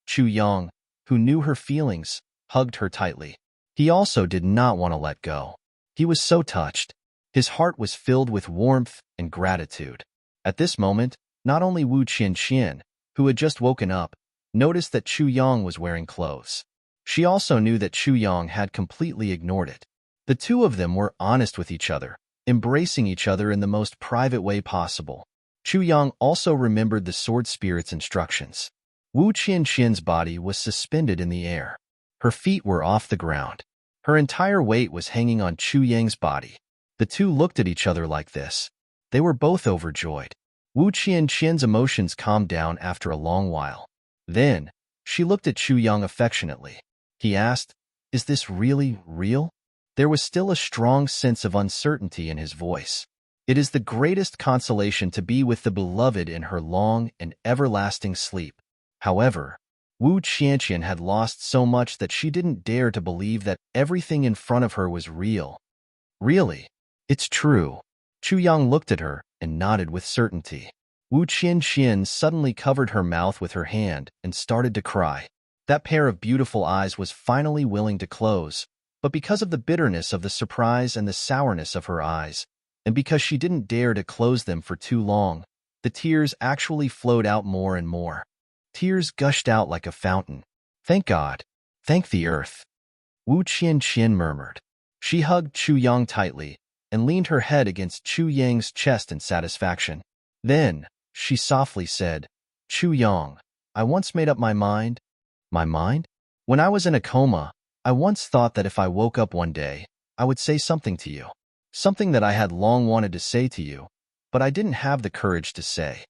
Chu Yang, who knew her feelings, hugged her tightly. He also did not want to let go. He was so touched. His heart was filled with warmth and gratitude. At this moment, not only Wu Qianqian, who had just woken up, noticed that Chu Yang was wearing clothes. She also knew that Chu Yang had completely ignored it. The two of them were honest with each other, embracing each other in the most private way possible. Chu Yang also remembered the sword spirit's instructions. Wu Qianqian's body was suspended in the air. Her feet were off the ground. Her entire weight was hanging on Chu Yang's body. The two looked at each other like this. They were both overjoyed. Wu Qianqian's emotions calmed down after a long while. Then, she looked at Chu Yang affectionately. He asked, "Is this really real?" There was still a strong sense of uncertainty in his voice. "It is the greatest consolation to be with the beloved in her long and everlasting sleep." However, Wu Qianqian had lost so much that she didn't dare to believe that everything in front of her was real. "Really? It's true." Chu Yang looked at her and nodded with certainty. Wu Qianqian suddenly covered her mouth with her hand and started to cry. That pair of beautiful eyes was finally willing to close, but because of the bitterness of the surprise and the sourness of her eyes, and because she didn't dare to close them for too long, the tears actually flowed out more and more. Tears gushed out like a fountain. "Thank God. Thank the earth," Wu Qianqian murmured. She hugged Chu Yang tightly and leaned her head against Chu Yang's chest in satisfaction. Then, she softly said, "Chu Yang, I once made up my mind." "My mind?" "When I was in a coma, I once thought that if I woke up one day, I would say something to you. Something that I had long wanted to say to you, but I didn't have the courage to say."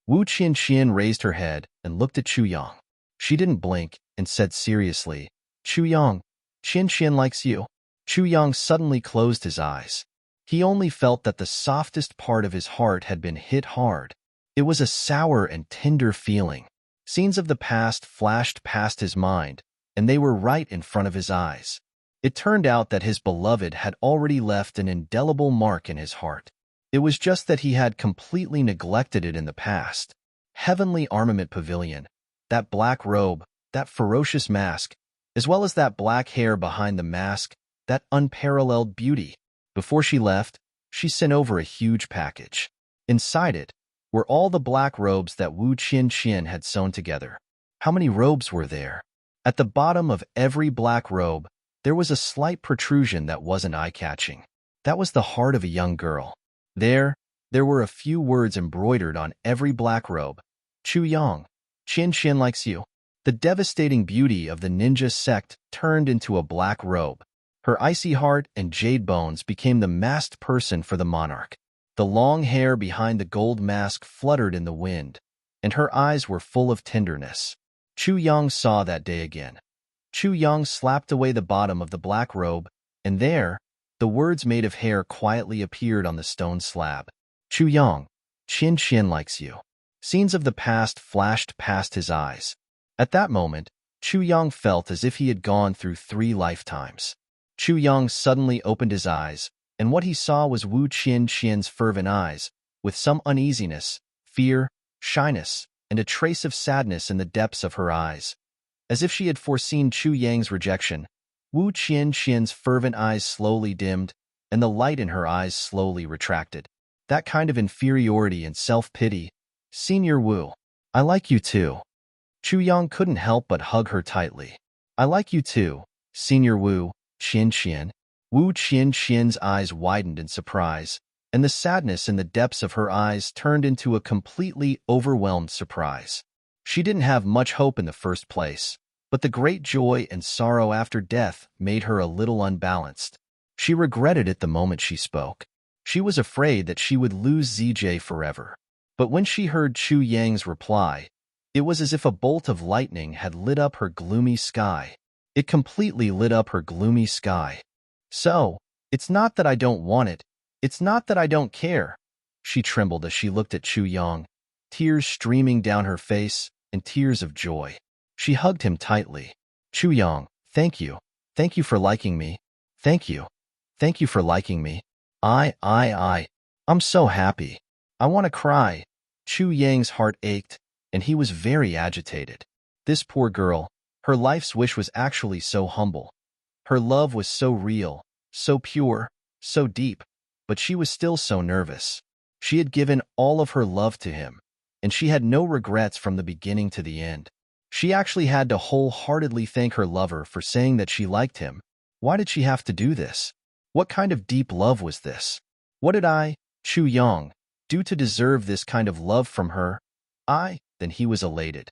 Wu Qianqian raised her head and looked at Chu Yang. She didn't blink and said seriously, "Chu Yang, Qianqian likes you." Chu Yang suddenly closed his eyes. He only felt that the softest part of his heart had been hit hard. It was a sour and tender feeling. Scenes of the past flashed past his mind, and they were right in front of his eyes. It turned out that his beloved had already left an indelible mark in his heart. It was just that he had completely neglected it in the past. Heavenly Armament Pavilion, that black robe, that ferocious mask, as well as that black hair behind the mask, that unparalleled beauty. Before she left, she sent over a huge package. Inside it were all the black robes that Wu Qianqian had sewn together. How many robes were there? At the bottom of every black robe, there was a slight protrusion that wasn't eye-catching. That was the heart of a young girl. There were a few words embroidered on every black robe. "Chu Yang, Qianqian likes you." The devastating beauty of the ninja sect turned into a black robe. Her icy heart and jade bones became the masked person for the monarch. The long hair behind the gold mask fluttered in the wind, and her eyes were full of tenderness. Chu Yang saw that day again. Chu Yang slapped away the bottom of the black robe, and there, the words made of hair quietly appeared on the stone slab. "Chu Yang, Qianqian likes you." Scenes of the past flashed past his eyes. At that moment, Chu Yang felt as if he had gone through 3 lifetimes. Chu Yang suddenly opened his eyes, and what he saw was Wu Qianqian's fervent eyes, with some uneasiness, fear, shyness, and a trace of sadness in the depths of her eyes. As if she had foreseen Chu Yang's rejection, Wu Qianqian's fervent eyes slowly dimmed, and the light in her eyes slowly retracted. That kind of inferiority and self-pity. "Senior Wu, I like you too." Chu Yang couldn't help but hug her tightly. "I like you too, Senior Wu, Qianqian." Wu Qianqian's eyes widened in surprise, and the sadness in the depths of her eyes turned into a completely overwhelmed surprise. She didn't have much hope in the first place, but the great joy and sorrow after death made her a little unbalanced. She regretted it the moment she spoke. She was afraid that she would lose ZJ forever. But when she heard Chu Yang's reply, it was as if a bolt of lightning had lit up her gloomy sky. It completely lit up her gloomy sky. "So, it's not that I don't want it. It's not that I don't care." She trembled as she looked at Chu Yang, tears streaming down her face and tears of joy. She hugged him tightly. "Chu Yang, thank you. Thank you for liking me. Thank you. Thank you for liking me. I'm so happy. I want to cry." Chu Yang's heart ached, and he was very agitated. This poor girl, her life's wish was actually so humble. Her love was so real, so pure, so deep, but she was still so nervous. She had given all of her love to him, and she had no regrets from the beginning to the end. She actually had to wholeheartedly thank her lover for saying that she liked him. Why did she have to do this? What kind of deep love was this? What did I, Chu Yang, do to deserve this kind of love from her? Then he was elated.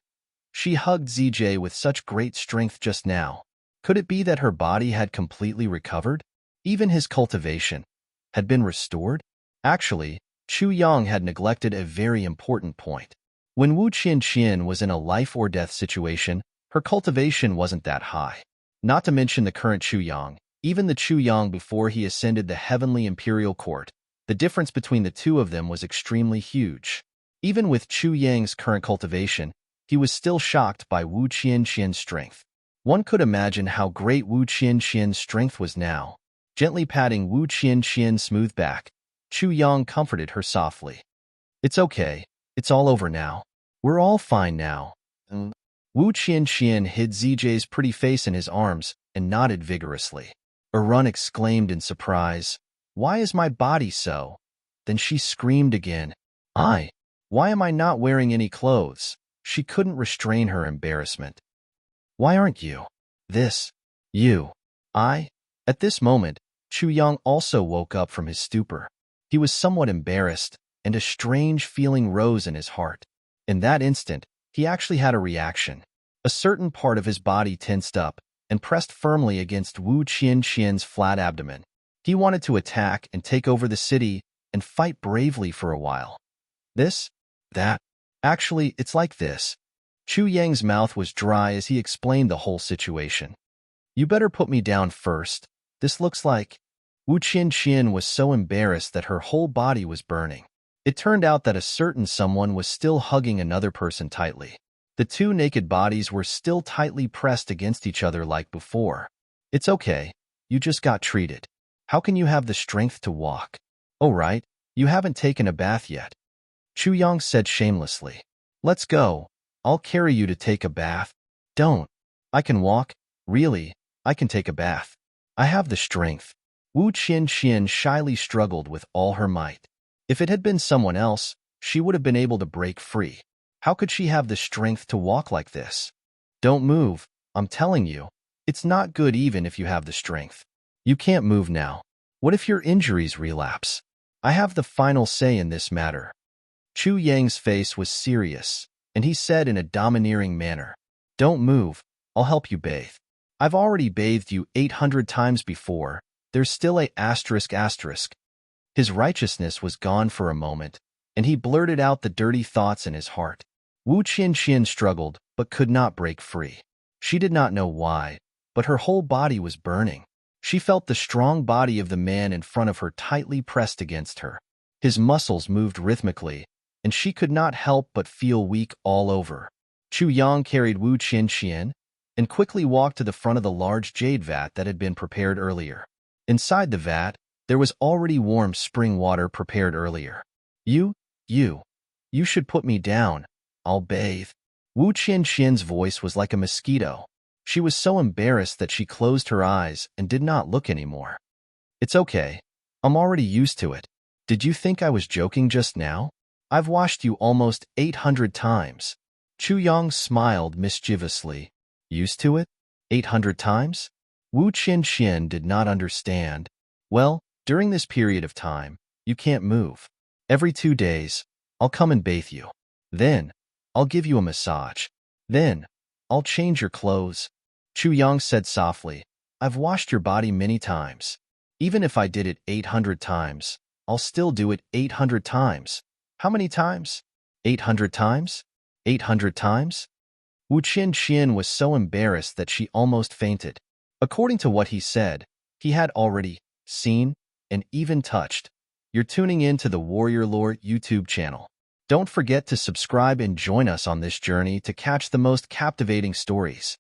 She hugged ZJ with such great strength just now. Could it be that her body had completely recovered? Even his cultivation had been restored? Actually, Chu Yang had neglected a very important point. When Wu Qianqian was in a life-or-death situation, her cultivation wasn't that high. Not to mention the current Chu Yang, even the Chu Yang before he ascended the heavenly imperial court, the difference between the two of them was extremely huge. Even with Chu Yang's current cultivation, he was still shocked by Wu Qianqian's strength. One could imagine how great Wu Qianqian's strength was now. Gently patting Wu Qianqian's smooth back, Chu Yang comforted her softly. "It's okay. It's all over now. We're all fine now." Wu Qianqian hid ZJ's pretty face in his arms and nodded vigorously. Arun exclaimed in surprise, "Why is my body so?" Then she screamed again, Why am I not wearing any clothes?" She couldn't restrain her embarrassment. "Why aren't you?" You. I? At this moment, Chu Yang also woke up from his stupor. He was somewhat embarrassed, and a strange feeling rose in his heart. In that instant, he actually had a reaction. A certain part of his body tensed up and pressed firmly against Wu Qianqian's flat abdomen. He wanted to attack and take over the city and fight bravely for a while. That. Actually, it's like this. Chu Yang's mouth was dry as he explained the whole situation. "You better put me down first. This looks like..." Wu Qianqian was so embarrassed that her whole body was burning. It turned out that a certain someone was still hugging another person tightly. The two naked bodies were still tightly pressed against each other like before. "It's okay. You just got treated. How can you have the strength to walk?" "Oh right, you haven't taken a bath yet," Chu Yang said shamelessly. "Let's go. I'll carry you to take a bath." "Don't. I can walk. Really, I can take a bath. I have the strength." Wu Qianqian shyly struggled with all her might. If it had been someone else, she would have been able to break free. How could she have the strength to walk like this? "Don't move. I'm telling you. It's not good even if you have the strength. You can't move now. What if your injuries relapse? I have the final say in this matter." Chu Yang's face was serious, and he said in a domineering manner, "Don't move. I'll help you bathe. I've already bathed you 800 times before. There's still a ***. His righteousness was gone for a moment, and he blurted out the dirty thoughts in his heart. Wu Qianqian struggled, but could not break free. She did not know why, but her whole body was burning. She felt the strong body of the man in front of her tightly pressed against her. His muscles moved rhythmically, and she could not help but feel weak all over. Chu Yang carried Wu Qianqian and quickly walked to the front of the large jade vat that had been prepared earlier. Inside the vat, there was already warm spring water prepared earlier. You should put me down. I'll bathe." Wu Qianqian's voice was like a mosquito. She was so embarrassed that she closed her eyes and did not look anymore. "It's okay. I'm already used to it. Did you think I was joking just now? I've washed you almost 800 times. Chu Yang smiled mischievously. "Used to it? 800 times? Wu Qianqian did not understand. "Well, during this period of time, you can't move. Every 2 days, I'll come and bathe you. Then, I'll give you a massage. Then, I'll change your clothes." Chu Yang said softly, "I've washed your body many times. Even if I did it 800 times, I'll still do it 800 times. How many times? 800 times? 800 times? Wu Qianqian was so embarrassed that she almost fainted. According to what he said, he had already seen and even touched. You're tuning in to the Warrior Lore YouTube channel. Don't forget to subscribe and join us on this journey to catch the most captivating stories.